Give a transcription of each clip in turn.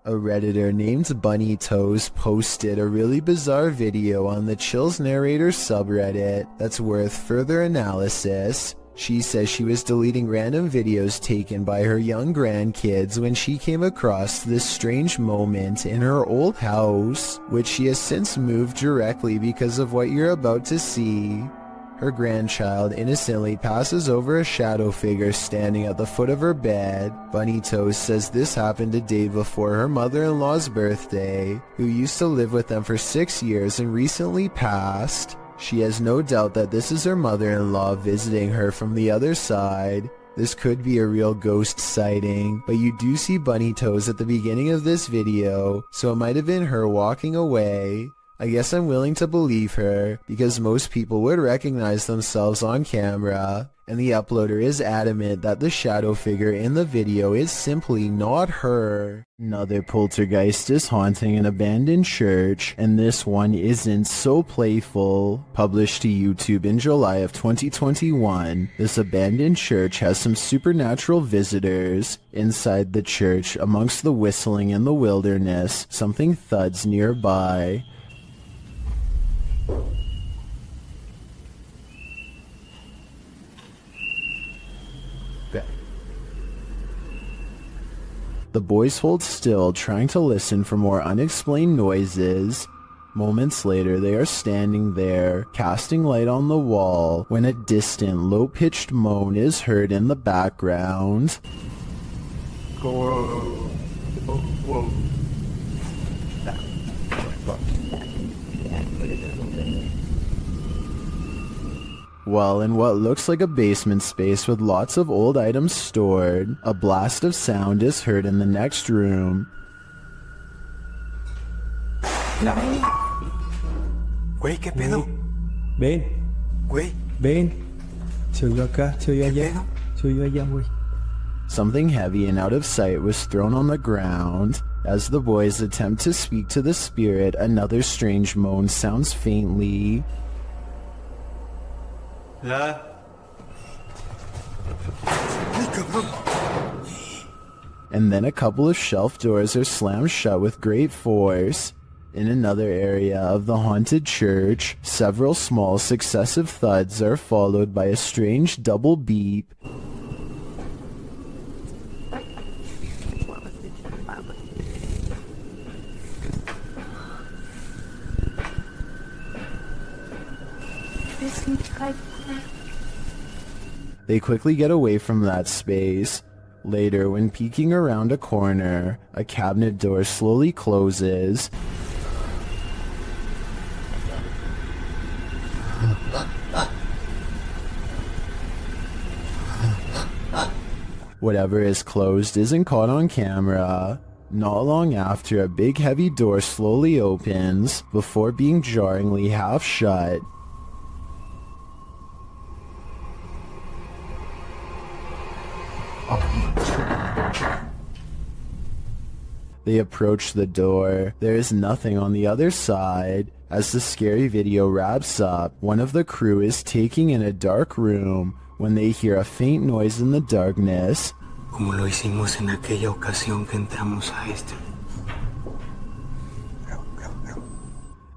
A Redditor named Bunny Toes posted a really bizarre video on the Chills Narrator subreddit that's worth further analysis. She says she was deleting random videos taken by her young grandkids when she came across this strange moment in her old house, which she has since moved directly because of what you're about to see. Her grandchild innocently passes over a shadow figure standing at the foot of her bed. Bunny Toes says this happened a day before her mother-in-law's birthday, who used to live with them for 6 years and recently passed. She has no doubt that this is her mother-in-law visiting her from the other side. This could be a real ghost sighting, but you do see Bunny Toes at the beginning of this video, so it might have been her walking away. I guess I'm willing to believe her, because most people would recognize themselves on camera, and the uploader is adamant that the shadow figure in the video is simply not her. Another poltergeist is haunting an abandoned church, and this one isn't so playful. Published to YouTube in July of 2021, this abandoned church has some supernatural visitors. Inside the church, amongst the whistling in the wilderness, something thuds nearby. The boys hold still, trying to listen for more unexplained noises. Moments later, they are standing there, casting light on the wall, when a distant, low-pitched moan is heard in the background. Well, in what looks like a basement space with lots of old items stored, a blast of sound is heard in the next room. Güey, ¿qué pedo? Ven, Güey, ven. Se oyó acá, se oyó allá, se oyó allá, güey. Something heavy and out of sight was thrown on the ground. As the boys attempt to speak to the spirit, another strange moan sounds faintly. Ay, cabrón. And then a couple of shelf doors are slammed shut with great force. In another area of the haunted church, several small successive thuds are followed by a strange double beep. They quickly get away from that space. Later, when peeking around a corner, a cabinet door slowly closes. Whatever is closed isn't caught on camera. Not long after, a big heavy door slowly opens, before being jarringly half shut. They approach the door. There is nothing on the other side. As the scary video wraps up, one of the crew is taking in a dark room when they hear a faint noise in the darkness. Como lo hicimos en aquella ocasión que entramos a este.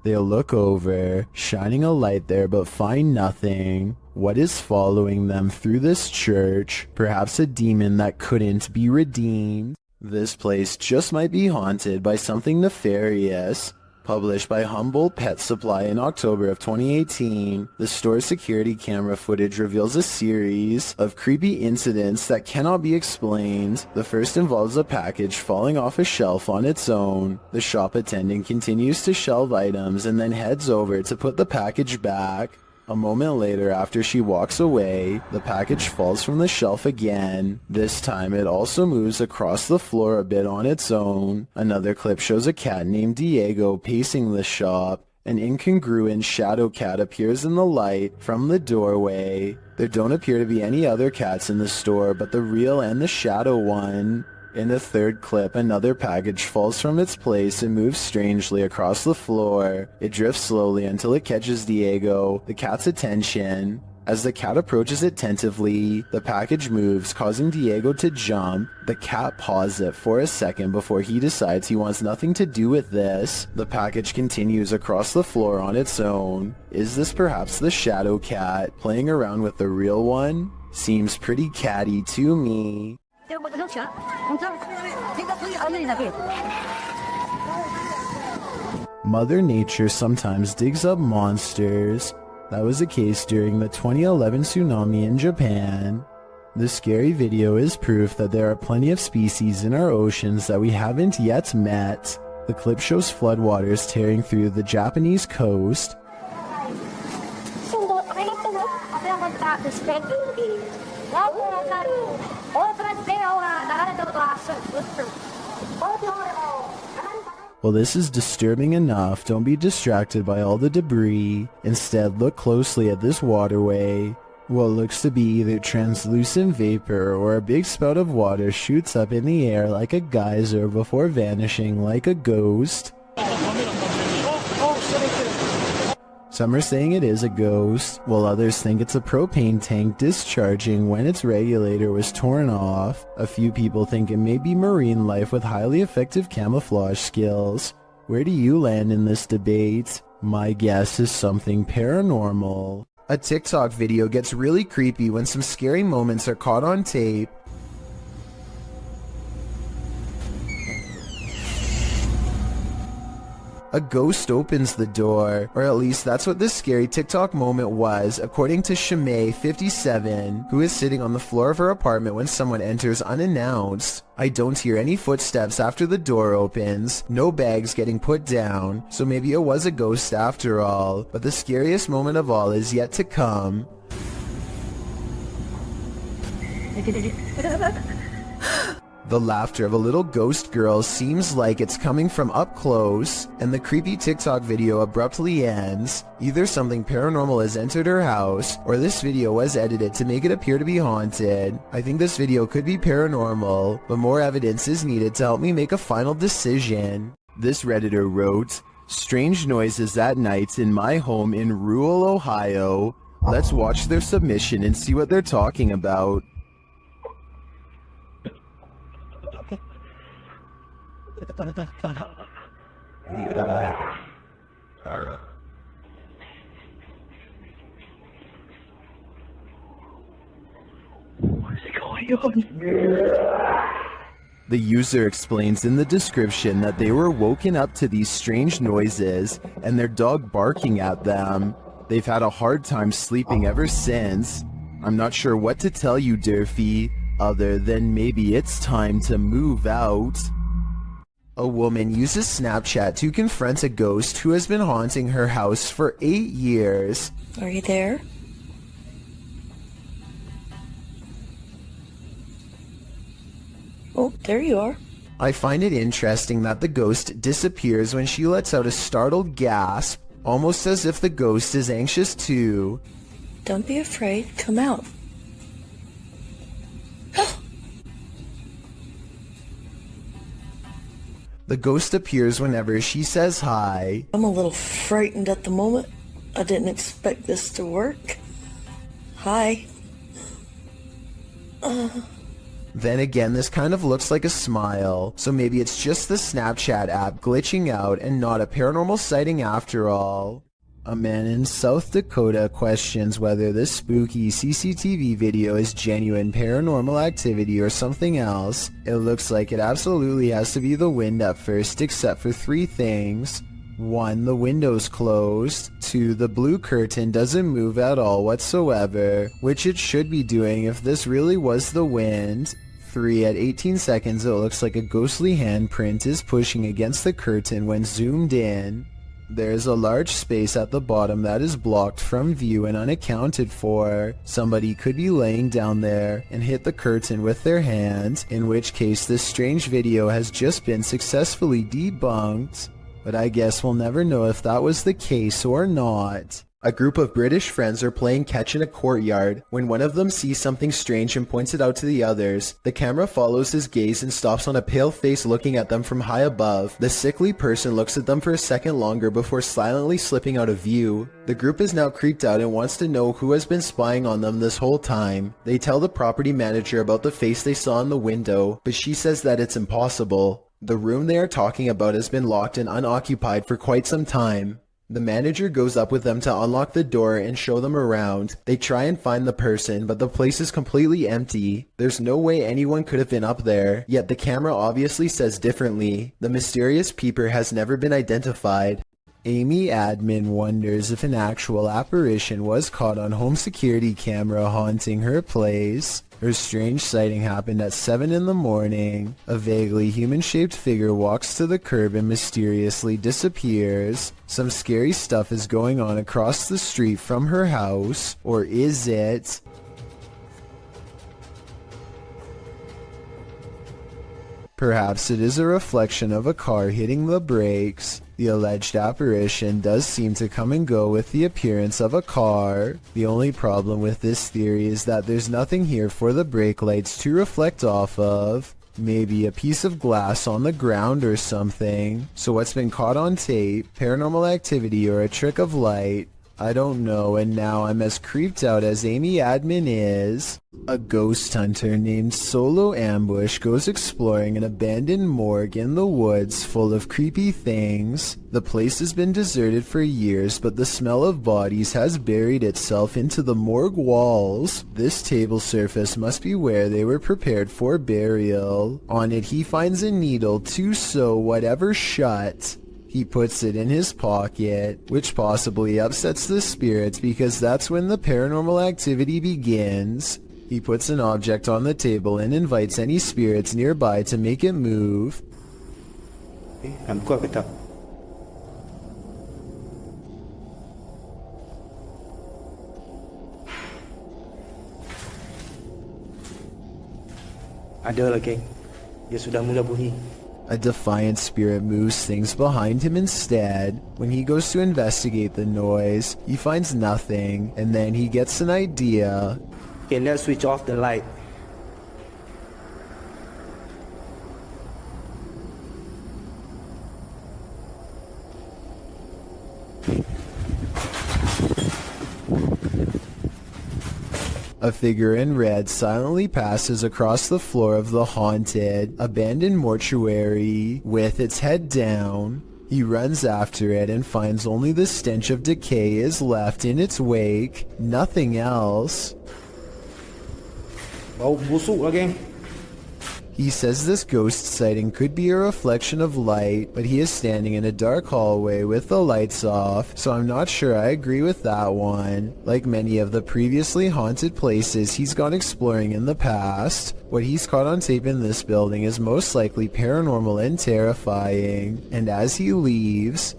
They look over, shining a light there but find nothing. What is following them through this church? Perhaps a demon that couldn't be redeemed? This place just might be haunted by something nefarious. Published by Humboldt Pet Supply in October of 2018, the store's security camera footage reveals a series of creepy incidents that cannot be explained. The first involves a package falling off a shelf on its own. The shop attendant continues to shelve items and then heads over to put the package back. A moment later, after she walks away, the package falls from the shelf again. This time it also moves across the floor a bit on its own. Another clip shows a cat named Diego pacing the shop. An incongruent shadow cat appears in the light from the doorway. There don't appear to be any other cats in the store but the real and the shadow one. In the third clip, another package falls from its place and moves strangely across the floor. It drifts slowly until it catches Diego, the cat's attention. As the cat approaches it tentatively, the package moves, causing Diego to jump. The cat paws it for a second before he decides he wants nothing to do with this. The package continues across the floor on its own. Is this perhaps the shadow cat playing around with the real one? Seems pretty catty to me. Mother Nature sometimes digs up monsters. That was the case during the 2011 tsunami in Japan. The scary video is proof that there are plenty of species in our oceans that we haven't yet met. The clip shows floodwaters tearing through the Japanese coast. Well, this is disturbing enough. Don't be distracted by all the debris. Instead, look closely at this waterway. What looks to be either translucent vapor or a big spout of water shoots up in the air like a geyser before vanishing like a ghost. Some are saying it is a ghost, while others think it's a propane tank discharging when its regulator was torn off. A few people think it may be marine life with highly effective camouflage skills. Where do you land in this debate? My guess is something paranormal. A TikTok video gets really creepy when some scary moments are caught on tape. A ghost opens the door, or at least that's what this scary TikTok moment was, according to Shimei57, who is sitting on the floor of her apartment when someone enters unannounced. I don't hear any footsteps after the door opens, no bags getting put down, so maybe it was a ghost after all, but the scariest moment of all is yet to come. The laughter of a little ghost girl seems like it's coming from up close, and the creepy TikTok video abruptly ends. Either something paranormal has entered her house, or this video was edited to make it appear to be haunted. I think this video could be paranormal, but more evidence is needed to help me make a final decision. This Redditor wrote, "Strange noises at night in my home in rural Ohio." Let's watch their submission and see what they're talking about. The user explains in the description that they were woken up to these strange noises and their dog barking at them. They've had a hard time sleeping ever since. I'm not sure what to tell you, Durfee, other than maybe it's time to move out. A woman uses Snapchat to confront a ghost who has been haunting her house for 8 years. Are you there? Oh, there you are. I find it interesting that the ghost disappears when she lets out a startled gasp, almost as if the ghost is anxious too. Don't be afraid. Come out. The ghost appears whenever she says hi. I'm a little frightened at the moment. I didn't expect this to work. Hi. Then again, this kind of looks like a smile, so maybe it's just the Snapchat app glitching out and not a paranormal sighting after all. A man in South Dakota questions whether this spooky CCTV video is genuine paranormal activity or something else. It looks like it absolutely has to be the wind at first, except for 3 things. 1. The window's closed. 2. The blue curtain doesn't move at all whatsoever, which it should be doing if this really was the wind. 3. At 18 seconds, it looks like a ghostly handprint is pushing against the curtain when zoomed in. There's a large space at the bottom that is blocked from view and unaccounted for. Somebody could be laying down there and hit the curtain with their hand, in which case this strange video has just been successfully debunked. But I guess we'll never know if that was the case or not. A group of British friends are playing catch in a courtyard when one of them sees something strange and points it out to the others. The camera follows his gaze and stops on a pale face looking at them from high above. The sickly person looks at them for a second longer before silently slipping out of view. The group is now creeped out and wants to know who has been spying on them this whole time. They tell the property manager about the face they saw in the window, but she says that it's impossible. The room they are talking about has been locked and unoccupied for quite some time. The manager goes up with them to unlock the door and show them around. They try and find the person, but the place is completely empty. There's no way anyone could have been up there, yet the camera obviously says differently. The mysterious peeper has never been identified. Amy Admin wonders if an actual apparition was caught on home security camera haunting her place. Her strange sighting happened at 7 in the morning. A vaguely human-shaped figure walks to the curb and mysteriously disappears. Some scary stuff is going on across the street from her house. Or is it? Perhaps it is a reflection of a car hitting the brakes. The alleged apparition does seem to come and go with the appearance of a car. The only problem with this theory is that there's nothing here for the brake lights to reflect off of. Maybe a piece of glass on the ground or something. So what's been caught on tape? Paranormal activity or a trick of light? I don't know, and now I'm as creeped out as Amy Admin is. A ghost hunter named Solo Ambush goes exploring an abandoned morgue in the woods full of creepy things. The place has been deserted for years, but the smell of bodies has buried itself into the morgue walls. This table surface must be where they were prepared for burial. On it he finds a needle to sew whatever shut. He puts it in his pocket, which possibly upsets the spirits because that's when the paranormal activity begins. He puts an object on the table and invites any spirits nearby to make it move. Ada lagi. Dia sudah mula bunyi. A defiant spirit moves things behind him instead. When he goes to investigate the noise, he finds nothing, and then he gets an idea. Okay, let's switch off the light. A figure in red silently passes across the floor of the haunted, abandoned mortuary with its head down. He runs after it and finds only the stench of decay is left in its wake, nothing else. Bau busuk lagi. He says this ghost sighting could be a reflection of light, but he is standing in a dark hallway with the lights off, so I'm not sure I agree with that one. Like many of the previously haunted places he's gone exploring in the past, what he's caught on tape in this building is most likely paranormal and terrifying. And as he leaves,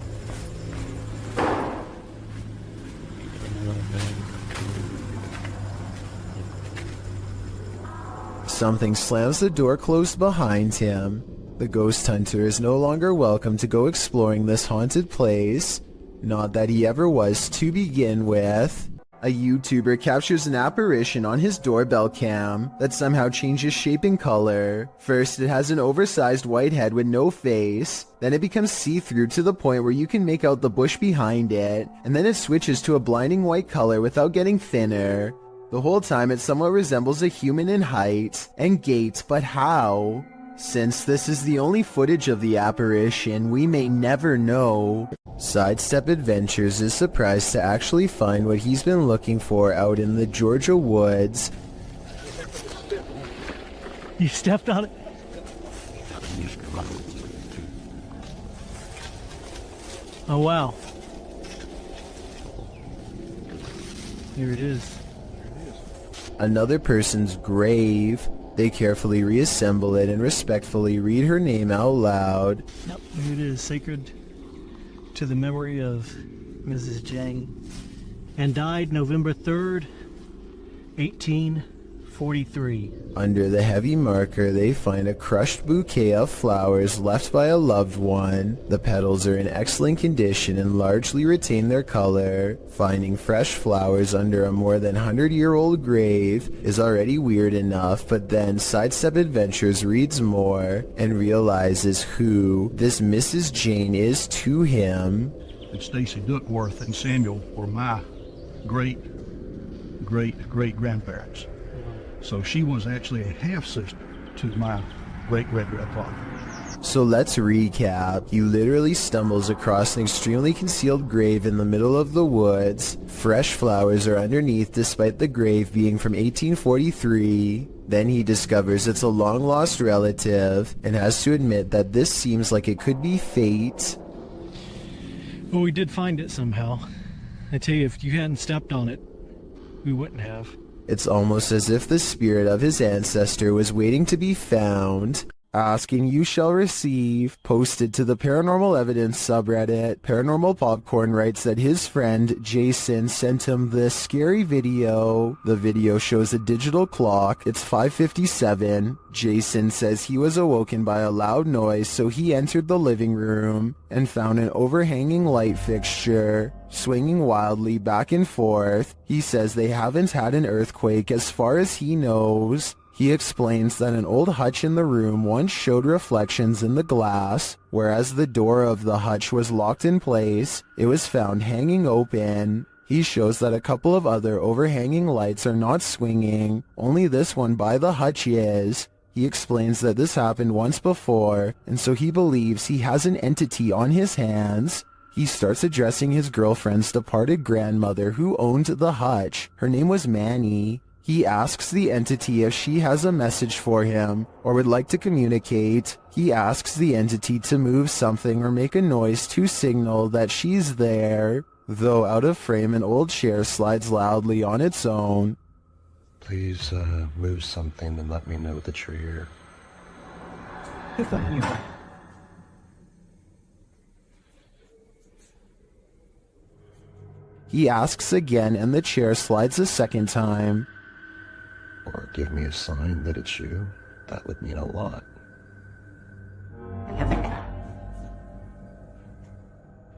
something slams the door closed behind him. The ghost hunter is no longer welcome to go exploring this haunted place. Not that he ever was to begin with. A YouTuber captures an apparition on his doorbell cam that somehow changes shape and color. First, it has an oversized white head with no face. Then it becomes see-through to the point where you can make out the bush behind it. And then it switches to a blinding white color without getting thinner. The whole time it somewhat resembles a human in height and gait, but how? Since this is the only footage of the apparition, we may never know. Sidestep Adventures is surprised to actually find what he's been looking for out in the Georgia woods. You stepped on it? Oh wow. Here it is. Another person's grave. They carefully reassemble it and respectfully read her name out loud. Yep, here it is. Sacred to the memory of Mrs. Jang. And died November 3rd, 18 1843. Under the heavy marker, they find a crushed bouquet of flowers left by a loved one. The petals are in excellent condition and largely retain their color. Finding fresh flowers under a more than 100-year-old grave is already weird enough, but then Sidestep Adventures reads more and realizes who this Mrs. Jane is to him. And Stacy Duckworth and Samuel were my great-great-great-grandparents. So she was actually a half-sister to my great-great-grandfather. So let's recap. He literally stumbles across an extremely concealed grave in the middle of the woods. Fresh flowers are underneath despite the grave being from 1843. Then he discovers it's a long-lost relative and has to admit that this seems like it could be fate. Well, we did find it somehow. I tell you, if you hadn't stepped on it, we wouldn't have. It's almost as if the spirit of his ancestor was waiting to be found. Asking you shall receive. Posted to the Paranormal Evidence subreddit. Paranormal Popcorn writes that his friend Jason sent him this scary video. The video shows a digital clock. It's 5:57. Jason says he was awoken by a loud noise, so he entered the living room and found an overhanging light fixture swinging wildly back and forth. He says they haven't had an earthquake as far as he knows. He explains that an old hutch in the room once showed reflections in the glass, whereas the door of the hutch was locked in place. It was found hanging open. He shows that a couple of other overhanging lights are not swinging, only this one by the hutch is. He explains that this happened once before, and so he believes he has an entity on his hands. He starts addressing his girlfriend's departed grandmother who owned the hutch. Her name was Manny. He asks the entity if she has a message for him or would like to communicate. He asks the entity to move something or make a noise to signal that she's there. Though out of frame, an old chair slides loudly on its own. Please move something and let me know that you're here. He asks again and the chair slides a second time. Or give me a sign that it's you. That would mean a lot.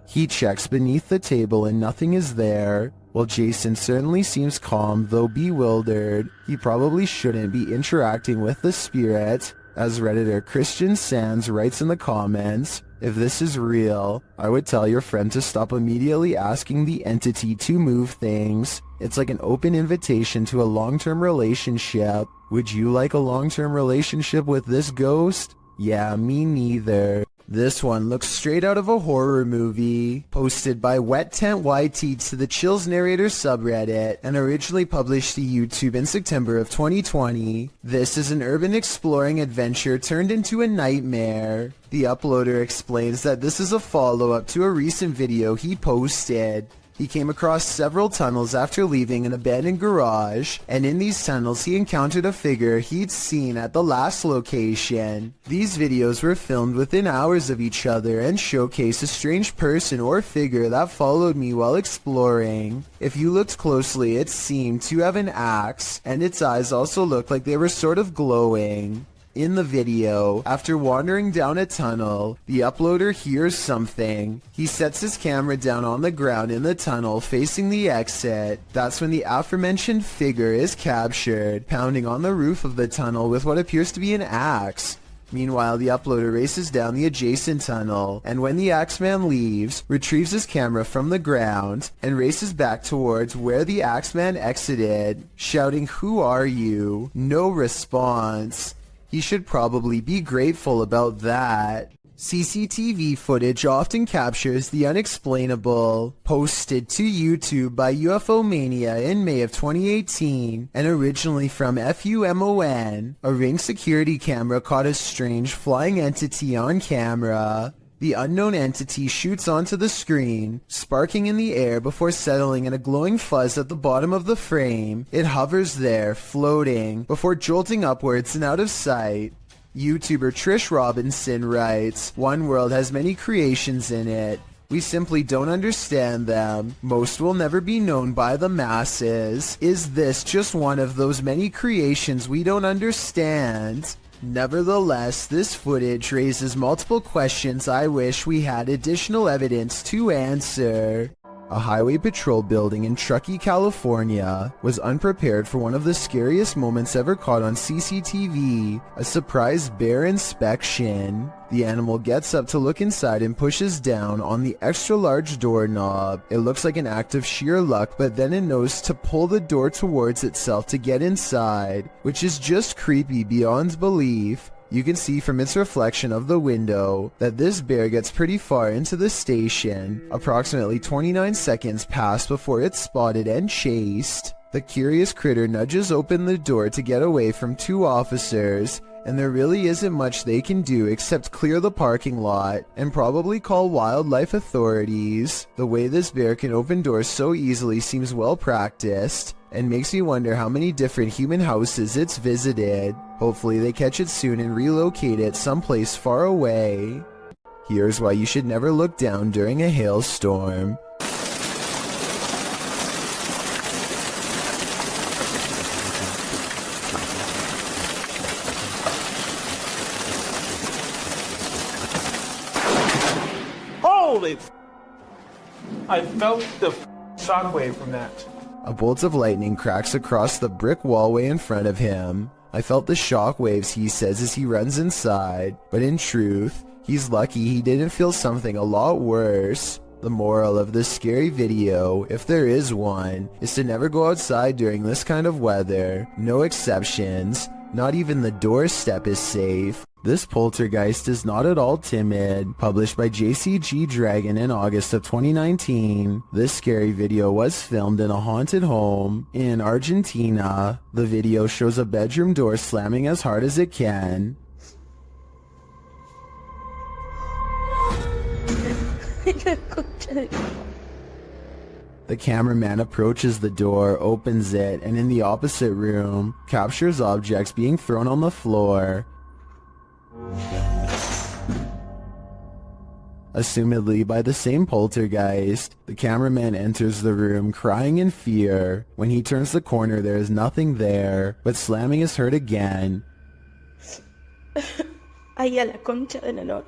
He checks beneath the table and nothing is there. While Jason certainly seems calm, though bewildered, he probably shouldn't be interacting with the spirit. As Redditor Christian Sands writes in the comments, if this is real, I would tell your friend to stop immediately asking the entity to move things. It's like an open invitation to a long-term relationship. Would you like a long-term relationship with this ghost? Yeah, me neither. This one looks straight out of a horror movie. Posted by Wet Tent YT to the Chills Narrator subreddit and originally published to YouTube in September of 2020. This is an urban exploring adventure turned into a nightmare. The uploader explains that this is a follow-up to a recent video he posted. He came across several tunnels after leaving an abandoned garage, and in these tunnels he encountered a figure he'd seen at the last location. These videos were filmed within hours of each other and showcase a strange person or figure that followed me while exploring. If you looked closely, it seemed to have an axe, and its eyes also looked like they were sort of glowing. In the video, after wandering down a tunnel, the uploader hears something. He sets his camera down on the ground in the tunnel facing the exit. That's when the aforementioned figure is captured, pounding on the roof of the tunnel with what appears to be an axe. Meanwhile, the uploader races down the adjacent tunnel, and when the Axeman leaves, retrieves his camera from the ground, and races back towards where the Axeman exited, shouting, "Who are you?" No response. He should probably be grateful about that. CCTV footage often captures the unexplainable. Posted to YouTube by UFO Mania in May of 2018 and originally from FUMON, a Ring security camera caught a strange flying entity on camera. The unknown entity shoots onto the screen, sparking in the air before settling in a glowing fuzz at the bottom of the frame. It hovers there, floating, before jolting upwards and out of sight. YouTuber Trish Robinson writes, "One world has many creations in it. We simply don't understand them. Most will never be known by the masses. Is this just one of those many creations we don't understand? Nevertheless, this footage raises multiple questions I wish we had additional evidence to answer. A highway patrol building in Truckee, California was unprepared for one of the scariest moments ever caught on CCTV, a surprise bear inspection. The animal gets up to look inside and pushes down on the extra large doorknob. It looks like an act of sheer luck, but then it knows to pull the door towards itself to get inside, which is just creepy beyond belief. You can see from its reflection of the window that this bear gets pretty far into the station. Approximately 29 seconds pass before it's spotted and chased. The curious critter nudges open the door to get away from two officers, and there really isn't much they can do except clear the parking lot and probably call wildlife authorities. The way this bear can open doors so easily seems well practiced, and makes me wonder how many different human houses it's visited. Hopefully they catch it soon and relocate it someplace far away. Here's why you should never look down during a hailstorm. Holy I felt the shockwave from that. A bolt of lightning cracks across the brick wallway in front of him. I felt the shock waves, he says as he runs inside, but in truth, he's lucky he didn't feel something a lot worse. The moral of this scary video, if there is one, is to never go outside during this kind of weather. No exceptions. Not even the doorstep is safe. This poltergeist is not at all timid. Published by JCG Dragon in August of 2019, this scary video was filmed in a haunted home in Argentina. The video shows a bedroom door slamming as hard as it can. The cameraman approaches the door, opens it, and in the opposite room, captures objects being thrown on the floor. Assumedly by the same poltergeist, the cameraman enters the room crying in fear. When he turns the corner, there is nothing there, but slamming is heard again. Ay, a la concha de la lora.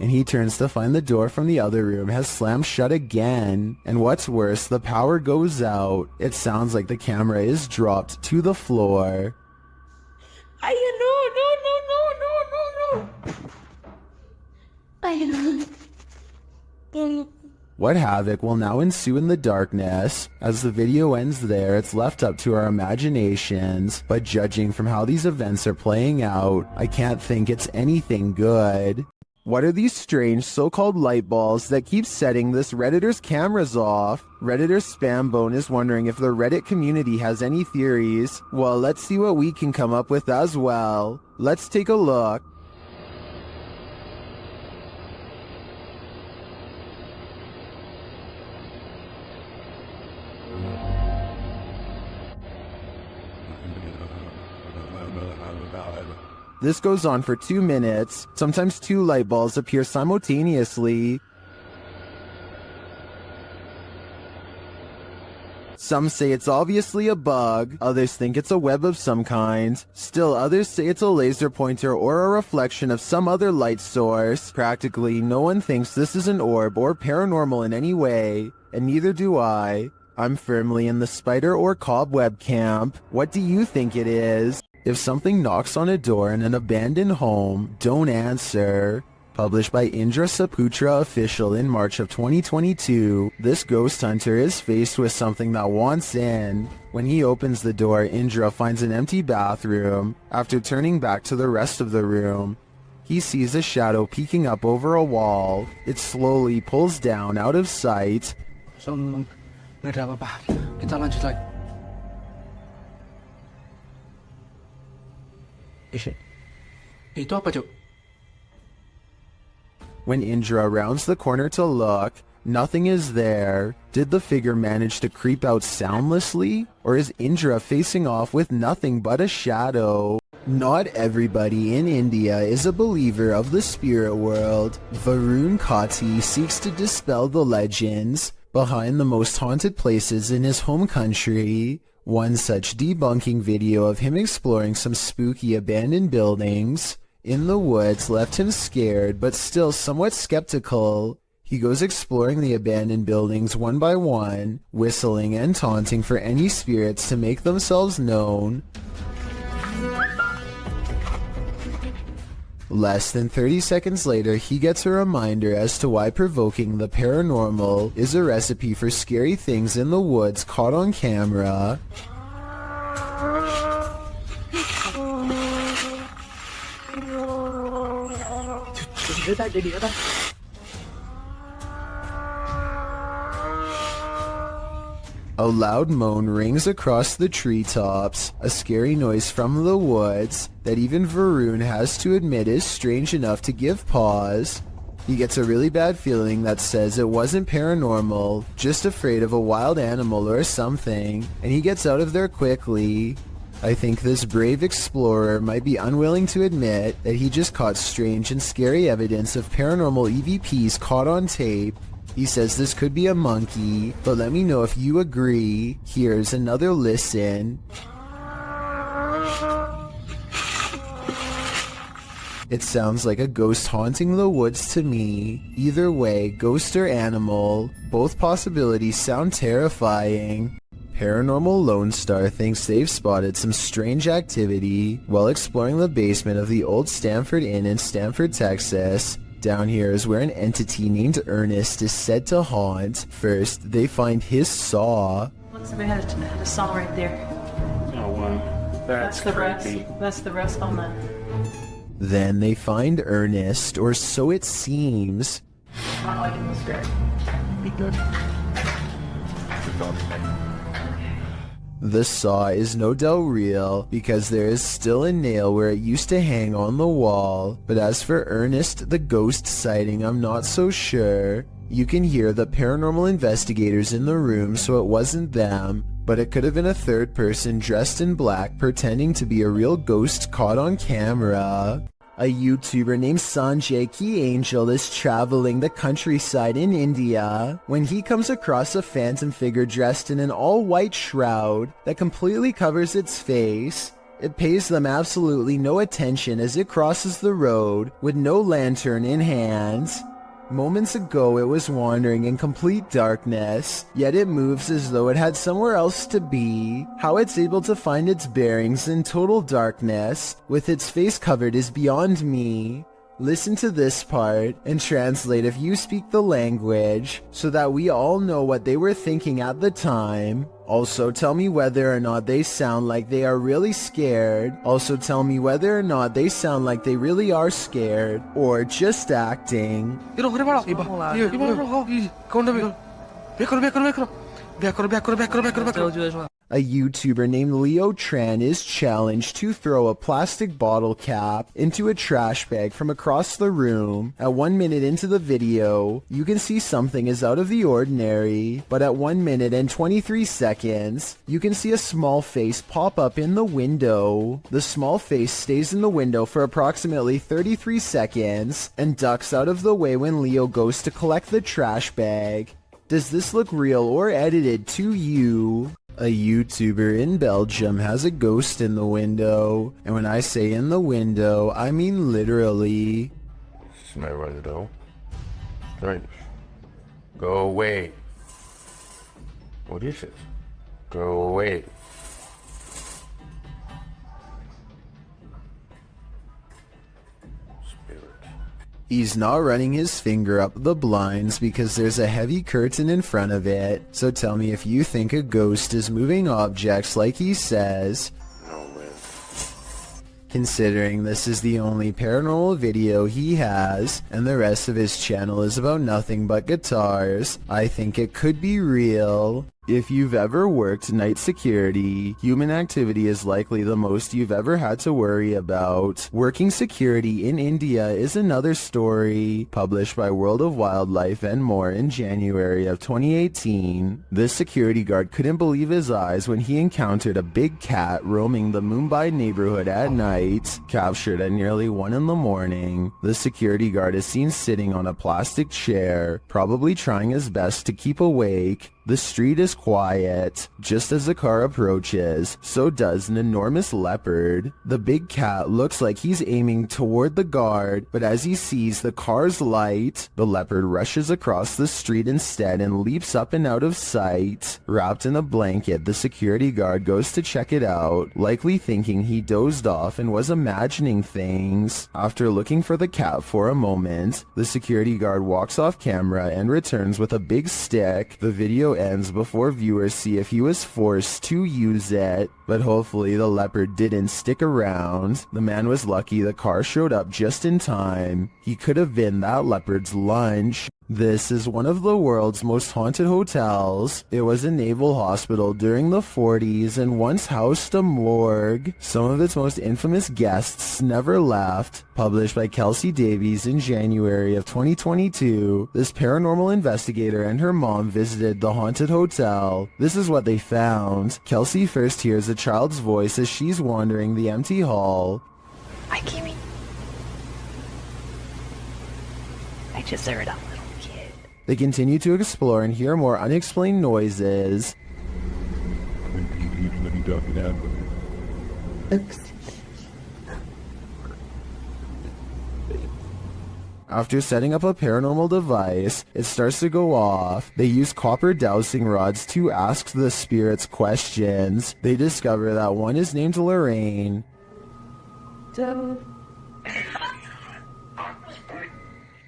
And he turns to find the door from the other room has slammed shut again. And what's worse, the power goes out. It sounds like the camera is dropped to the floor. Ay, no. Ay, no. What havoc will now ensue in the darkness? As the video ends there, it's left up to our imaginations. But judging from how these events are playing out, I can't think it's anything good. What are these strange so-called light balls that keep setting this Redditor's cameras off? Redditor's Spambone is wondering if the Reddit community has any theories. Well, let's see what we can come up with as well. Let's take a look. This goes on for 2 minutes. Sometimes 2 light balls appear simultaneously. Some say it's obviously a bug, others think it's a web of some kind. Still others say it's a laser pointer or a reflection of some other light source. Practically no one thinks this is an orb or paranormal in any way, and neither do I. I'm firmly in the spider or cobweb camp. What do you think it is? If something knocks on a door in an abandoned home, don't answer. Published by Indra Saputra Official in March of 2022, this ghost hunter is faced with something that wants in. When he opens the door, Indra finds an empty bathroom. After turning back to the rest of the room, he sees a shadow peeking up over a wall. It slowly pulls down out of sight. So, nggak ada apa-apa. Kita lanjut lagi. Itu apa, Cuk? When Indra rounds the corner to look, nothing is there. Did the figure manage to creep out soundlessly? Or is Indra facing off with nothing but a shadow? Not everybody in India is a believer of the spirit world. Varun Kati seeks to dispel the legends behind the most haunted places in his home country. One such debunking video of him exploring some spooky abandoned buildings in the woods left him scared but still somewhat skeptical. He goes exploring the abandoned buildings one by one, whistling and taunting for any spirits to make themselves known. Less than 30 seconds later, he gets a reminder as to why provoking the paranormal is a recipe for scary things in the woods caught on camera. A loud moan rings across the treetops, a scary noise from the woods that even Varun has to admit is strange enough to give pause. He gets a really bad feeling that says it wasn't paranormal, just afraid of a wild animal or something, and he gets out of there quickly. I think this brave explorer might be unwilling to admit that he just caught strange and scary evidence of paranormal EVPs caught on tape. He says this could be a monkey, but let me know if you agree. Here's another listen. It sounds like a ghost haunting the woods to me. Either way, ghost or animal, both possibilities sound terrifying. Paranormal Lone Star thinks they've spotted some strange activity while exploring the basement of the old Stanford Inn in Stanford, Texas. Down here is where an entity named Ernest is said to haunt. First, they find his saw. Looks like we had a saw right there. Oh, wow. That's the creepy. rest. That's the rest on that. Then they find Ernest, or so it seems. Not liking this guy. Be good. Good dog. The saw is no doubt real because there is still a nail where it used to hang on the wall, but as for Ernest the ghost sighting, I'm not so sure. You can hear the paranormal investigators in the room, so it wasn't them, but it could have been a third person dressed in black pretending to be a real ghost caught on camera. A YouTuber named Sanjay Key Angel is traveling the countryside in India when he comes across a phantom figure dressed in an all-white shroud that completely covers its face. It pays them absolutely no attention as it crosses the road with no lantern in hand. Moments ago it was wandering in complete darkness, yet it moves as though it had somewhere else to be. How it's able to find its bearings in total darkness, with its face covered, is beyond me. Listen to this part and translate if you speak the language, so that we all know what they were thinking at the time. Also tell me whether or not they sound like they are really scared. Also tell me whether or not they sound like they really are scared, or just acting. A YouTuber named Leo Tran is challenged to throw a plastic bottle cap into a trash bag from across the room. At 1 minute into the video, you can see something is out of the ordinary, but at 1 minute and 23 seconds, you can see a small face pop up in the window. The small face stays in the window for approximately 33 seconds and ducks out of the way when Leo goes to collect the trash bag. Does this look real or edited to you? A YouTuber in Belgium has a ghost in the window, and when I say in the window, I mean literally. Smell right though. Right. Go away. What is it? Go away. He's not running his finger up the blinds because there's a heavy curtain in front of it, so tell me if you think a ghost is moving objects like he says. No way. Considering this is the only paranormal video he has, and the rest of his channel is about nothing but guitars, I think it could be real. If you've ever worked night security, human activity is likely the most you've ever had to worry about. Working security in India is another story, published by World of Wildlife and more in January of 2018. This security guard couldn't believe his eyes when he encountered a big cat roaming the Mumbai neighborhood at night. Captured at nearly 1 in the morning, the security guard is seen sitting on a plastic chair, probably trying his best to keep awake. The street is quiet. Just as the car approaches, so does an enormous leopard. The big cat looks like he's aiming toward the guard, but as he sees the car's light, the leopard rushes across the street instead and leaps up and out of sight. Wrapped in a blanket, the security guard goes to check it out, likely thinking he dozed off and was imagining things. After looking for the cat for a moment, the security guard walks off camera and returns with a big stick. The video ends before viewers see if he was forced to use it, but hopefully the leopard didn't stick around. The man was lucky the car showed up just in time. He could have been that leopard's lunch. This is one of the world's most haunted hotels. It was a naval hospital during the 40s and once housed a morgue. Some of its most infamous guests never left. Published by Kelsey Davies in January of 2022, this paranormal investigator and her mom visited the haunted hotel. This is what they found. Kelsey first hears a child's voice as she's wandering the empty hall. Hi, Kimmy. I just heard a little kid. They continue to explore and hear more unexplained noises. After setting up a paranormal device, it starts to go off. They use copper dowsing rods to ask the spirits questions. They discover that one is named Lorraine.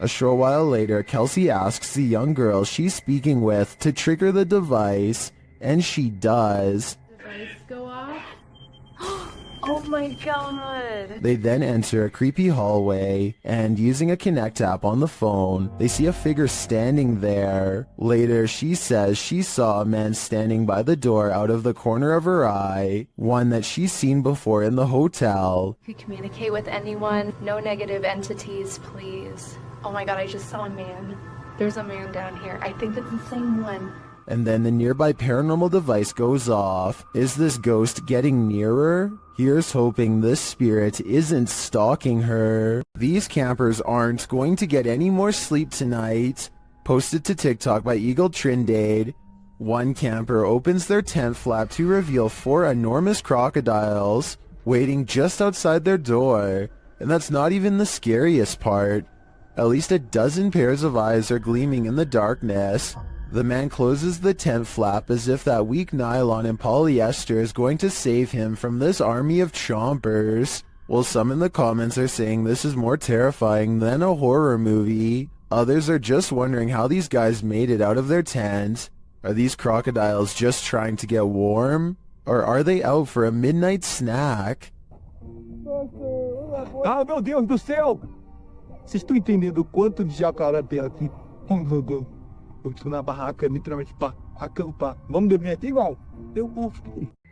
A short while later, Kelsey asks the young girl she's speaking with to trigger the device, and she does. Device go off? Oh my god. They then enter a creepy hallway, and using a Connect app on the phone, they see a figure standing there. Later, she says she saw a man standing by the door out of the corner of her eye, one that she's seen before in the hotel. You communicate with anyone, no negative entities, please. Oh my god, I just saw a man. There's a man down here. I think it's the same one. And then the nearby paranormal device goes off. Is this ghost getting nearer? Here's hoping this spirit isn't stalking her. These campers aren't going to get any more sleep tonight. Posted to TikTok by Eagle Trindade. One camper opens their tent flap to reveal 4 enormous crocodiles waiting just outside their door. And that's not even the scariest part. At least a dozen pairs of eyes are gleaming in the darkness. The man closes the tent flap as if that weak nylon and polyester is going to save him from this army of chompers. While some in the comments are saying this is more terrifying than a horror movie, others are just wondering how these guys made it out of their tent. Are these crocodiles just trying to get warm? Or are they out for a midnight snack? Ah, meu Deus do céu! Vocês estão entendendo o quanto de jacaré tem aqui? Eu estou na barraca, literalmente, para acampar. Vamos dormir aqui igual? Eu vou.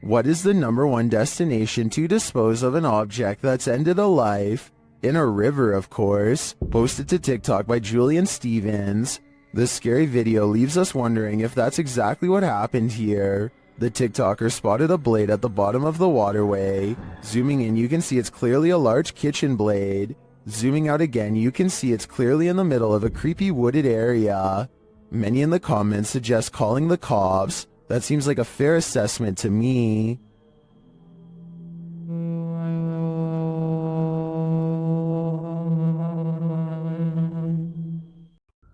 What is the #1 destination to dispose of an object that's ended a life? In a river, of course. Posted to TikTok by Julian Stevens. This scary video leaves us wondering if that's exactly what happened here. The TikToker spotted a blade at the bottom of the waterway. Zooming in, you can see it's clearly a large kitchen blade. Zooming out again, you can see it's clearly in the middle of a creepy wooded area. Many in the comments suggest calling the cops. That seems like a fair assessment to me.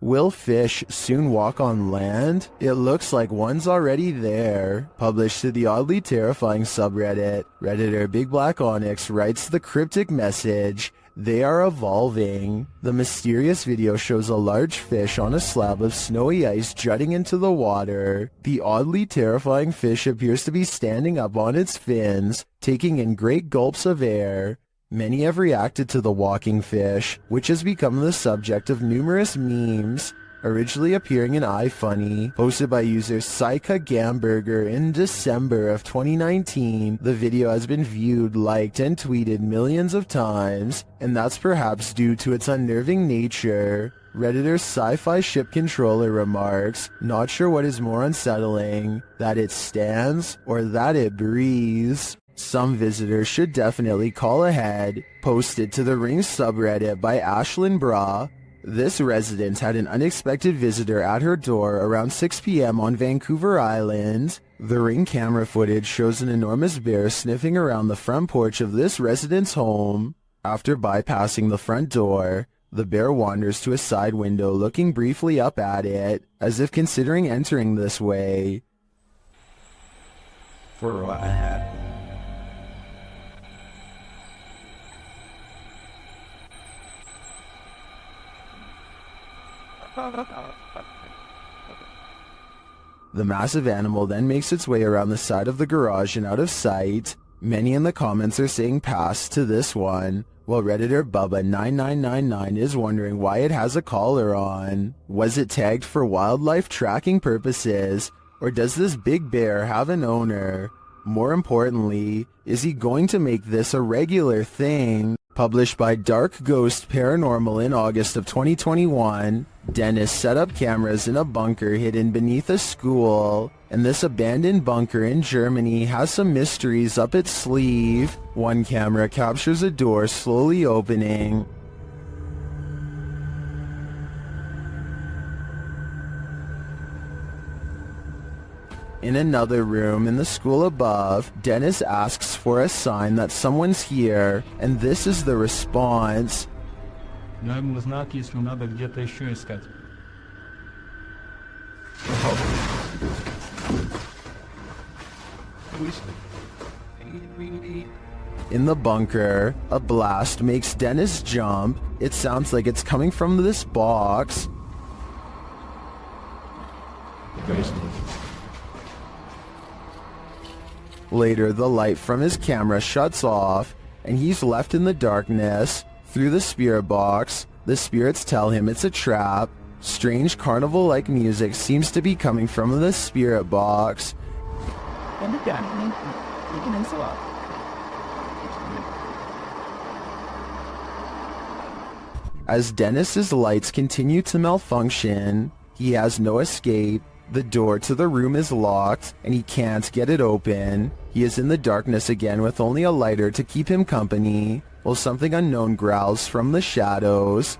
Will fish soon walk on land? It looks like one's already there. Published to the oddly terrifying subreddit, Redditor Big Black Onyx writes the cryptic message, "They are evolving." The mysterious video shows a large fish on a slab of snowy ice jutting into the water. The oddly terrifying fish appears to be standing up on its fins, taking in great gulps of air. Many have reacted to the walking fish, which has become the subject of numerous memes. originally appearing in iFunny, posted by user Saika Gamberger in December of 2019. The video has been viewed, liked, and tweeted millions of times, and that's perhaps due to its unnerving nature. Redditor Sci-Fi Ship Controller remarks, "Not sure what is more unsettling, that it stands or that it breathes. Some visitors should definitely call ahead." Posted to the Ring subreddit by Ashlyn Bra. This resident had an unexpected visitor at her door around 6 p.m. on Vancouver Island. The Ring camera footage shows an enormous bear sniffing around the front porch of this resident's home. After bypassing the front door, the bear wanders to a side window, looking briefly up at it, as if considering entering this way. For what I had. The massive animal then makes its way around the side of the garage and out of sight. Many in the comments are saying pass to this one, while Redditor Bubba9999 is wondering why it has a collar on. Was it tagged for wildlife tracking purposes, or does this big bear have an owner? More importantly, is he going to make this a regular thing? Published by Dark Ghost Paranormal in August of 2021, Dennis set up cameras in a bunker hidden beneath a school, and this abandoned bunker in Germany has some mysteries up its sleeve. One camera captures a door slowly opening. In another room in the school above, Dennis asks for a sign that someone's here, and this is the response. Наверное, знак, если надо где-то еще искать. In the bunker, a blast makes Dennis jump. It sounds like it's coming from this box. Later, the light from his camera shuts off, and he's left in the darkness. Through the spirit box, the spirits tell him it's a trap. Strange carnival-like music seems to be coming from the spirit box. As Dennis's lights continue to malfunction, he has no escape. The door to the room is locked, and he can't get it open. He is in the darkness again with only a lighter to keep him company, while something unknown growls from the shadows.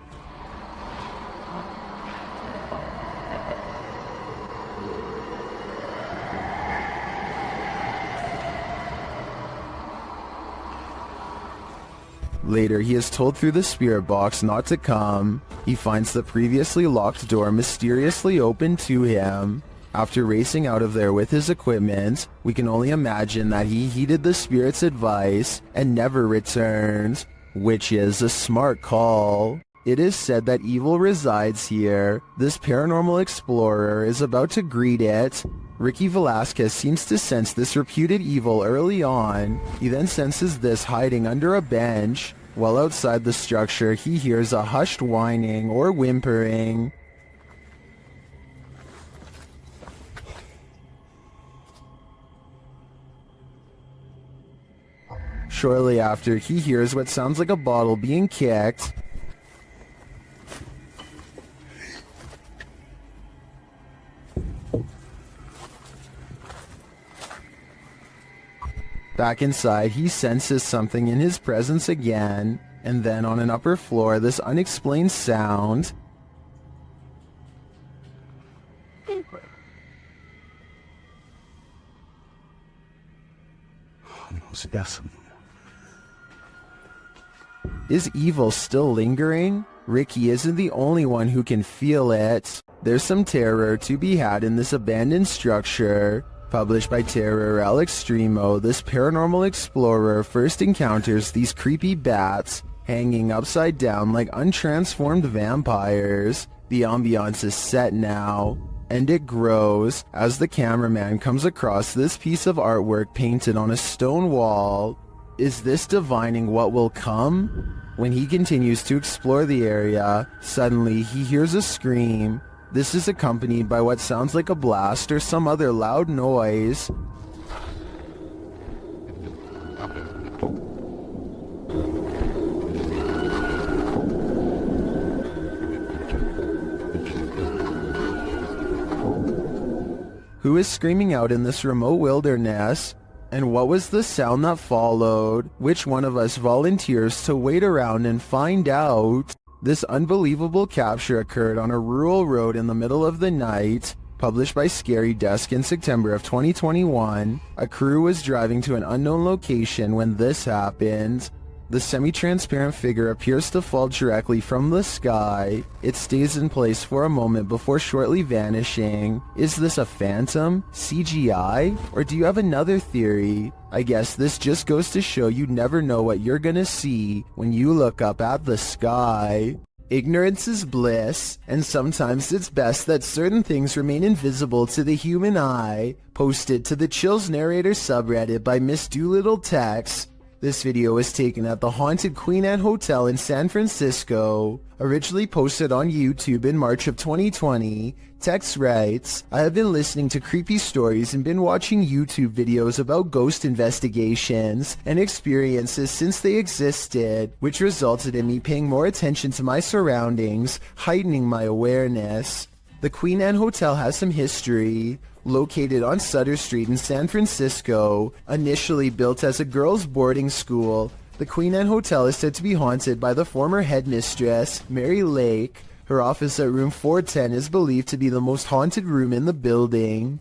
Later, he is told through the spirit box not to come. He finds the previously locked door mysteriously open to him. After racing out of there with his equipment, we can only imagine that he heeded the spirit's advice and never returned, which is a smart call. It is said that evil resides here. This paranormal explorer is about to greet it. Ricky Velasquez seems to sense this reputed evil early on. He then senses this hiding under a bench. While outside the structure, he hears a hushed whining or whimpering. Shortly after, he hears what sounds like a bottle being kicked. Back inside, he senses something in his presence again, and then on an upper floor, this unexplained sound. Is evil still lingering? Ricky isn't the only one who can feel it. There's some terror to be had in this abandoned structure. Published by Terror El Extremo, this paranormal explorer first encounters these creepy bats hanging upside down like untransformed vampires. The ambiance is set now, and it grows as the cameraman comes across this piece of artwork painted on a stone wall. Is this divining what will come? When he continues to explore the area, suddenly he hears a scream. This is accompanied by what sounds like a blast or some other loud noise. Who is screaming out in this remote wilderness? And what was the sound that followed? Which one of us volunteers to wait around and find out? This unbelievable capture occurred on a rural road in the middle of the night. Published by Scary Desk in September of 2021. A crew was driving to an unknown location when this happened. The semi-transparent figure appears to fall directly from the sky. It stays in place for a moment before shortly vanishing. Is this a phantom? CGI? Or do you have another theory? I guess this just goes to show you never know what you're gonna see when you look up at the sky. Ignorance is bliss, and sometimes it's best that certain things remain invisible to the human eye. Posted to the Chills Narrator subreddit by Miss Doolittle Tex. This video was taken at the haunted Queen Anne Hotel in San Francisco. Originally posted on YouTube in March of 2020, Tex writes, I have been listening to creepy stories and been watching YouTube videos about ghost investigations and experiences since they existed, which resulted in me paying more attention to my surroundings, heightening my awareness. The Queen Anne Hotel has some history. Located on Sutter Street in San Francisco, initially built as a girls' boarding school, the Queen Anne Hotel is said to be haunted by the former headmistress, Mary Lake. Her office at room 410 is believed to be the most haunted room in the building.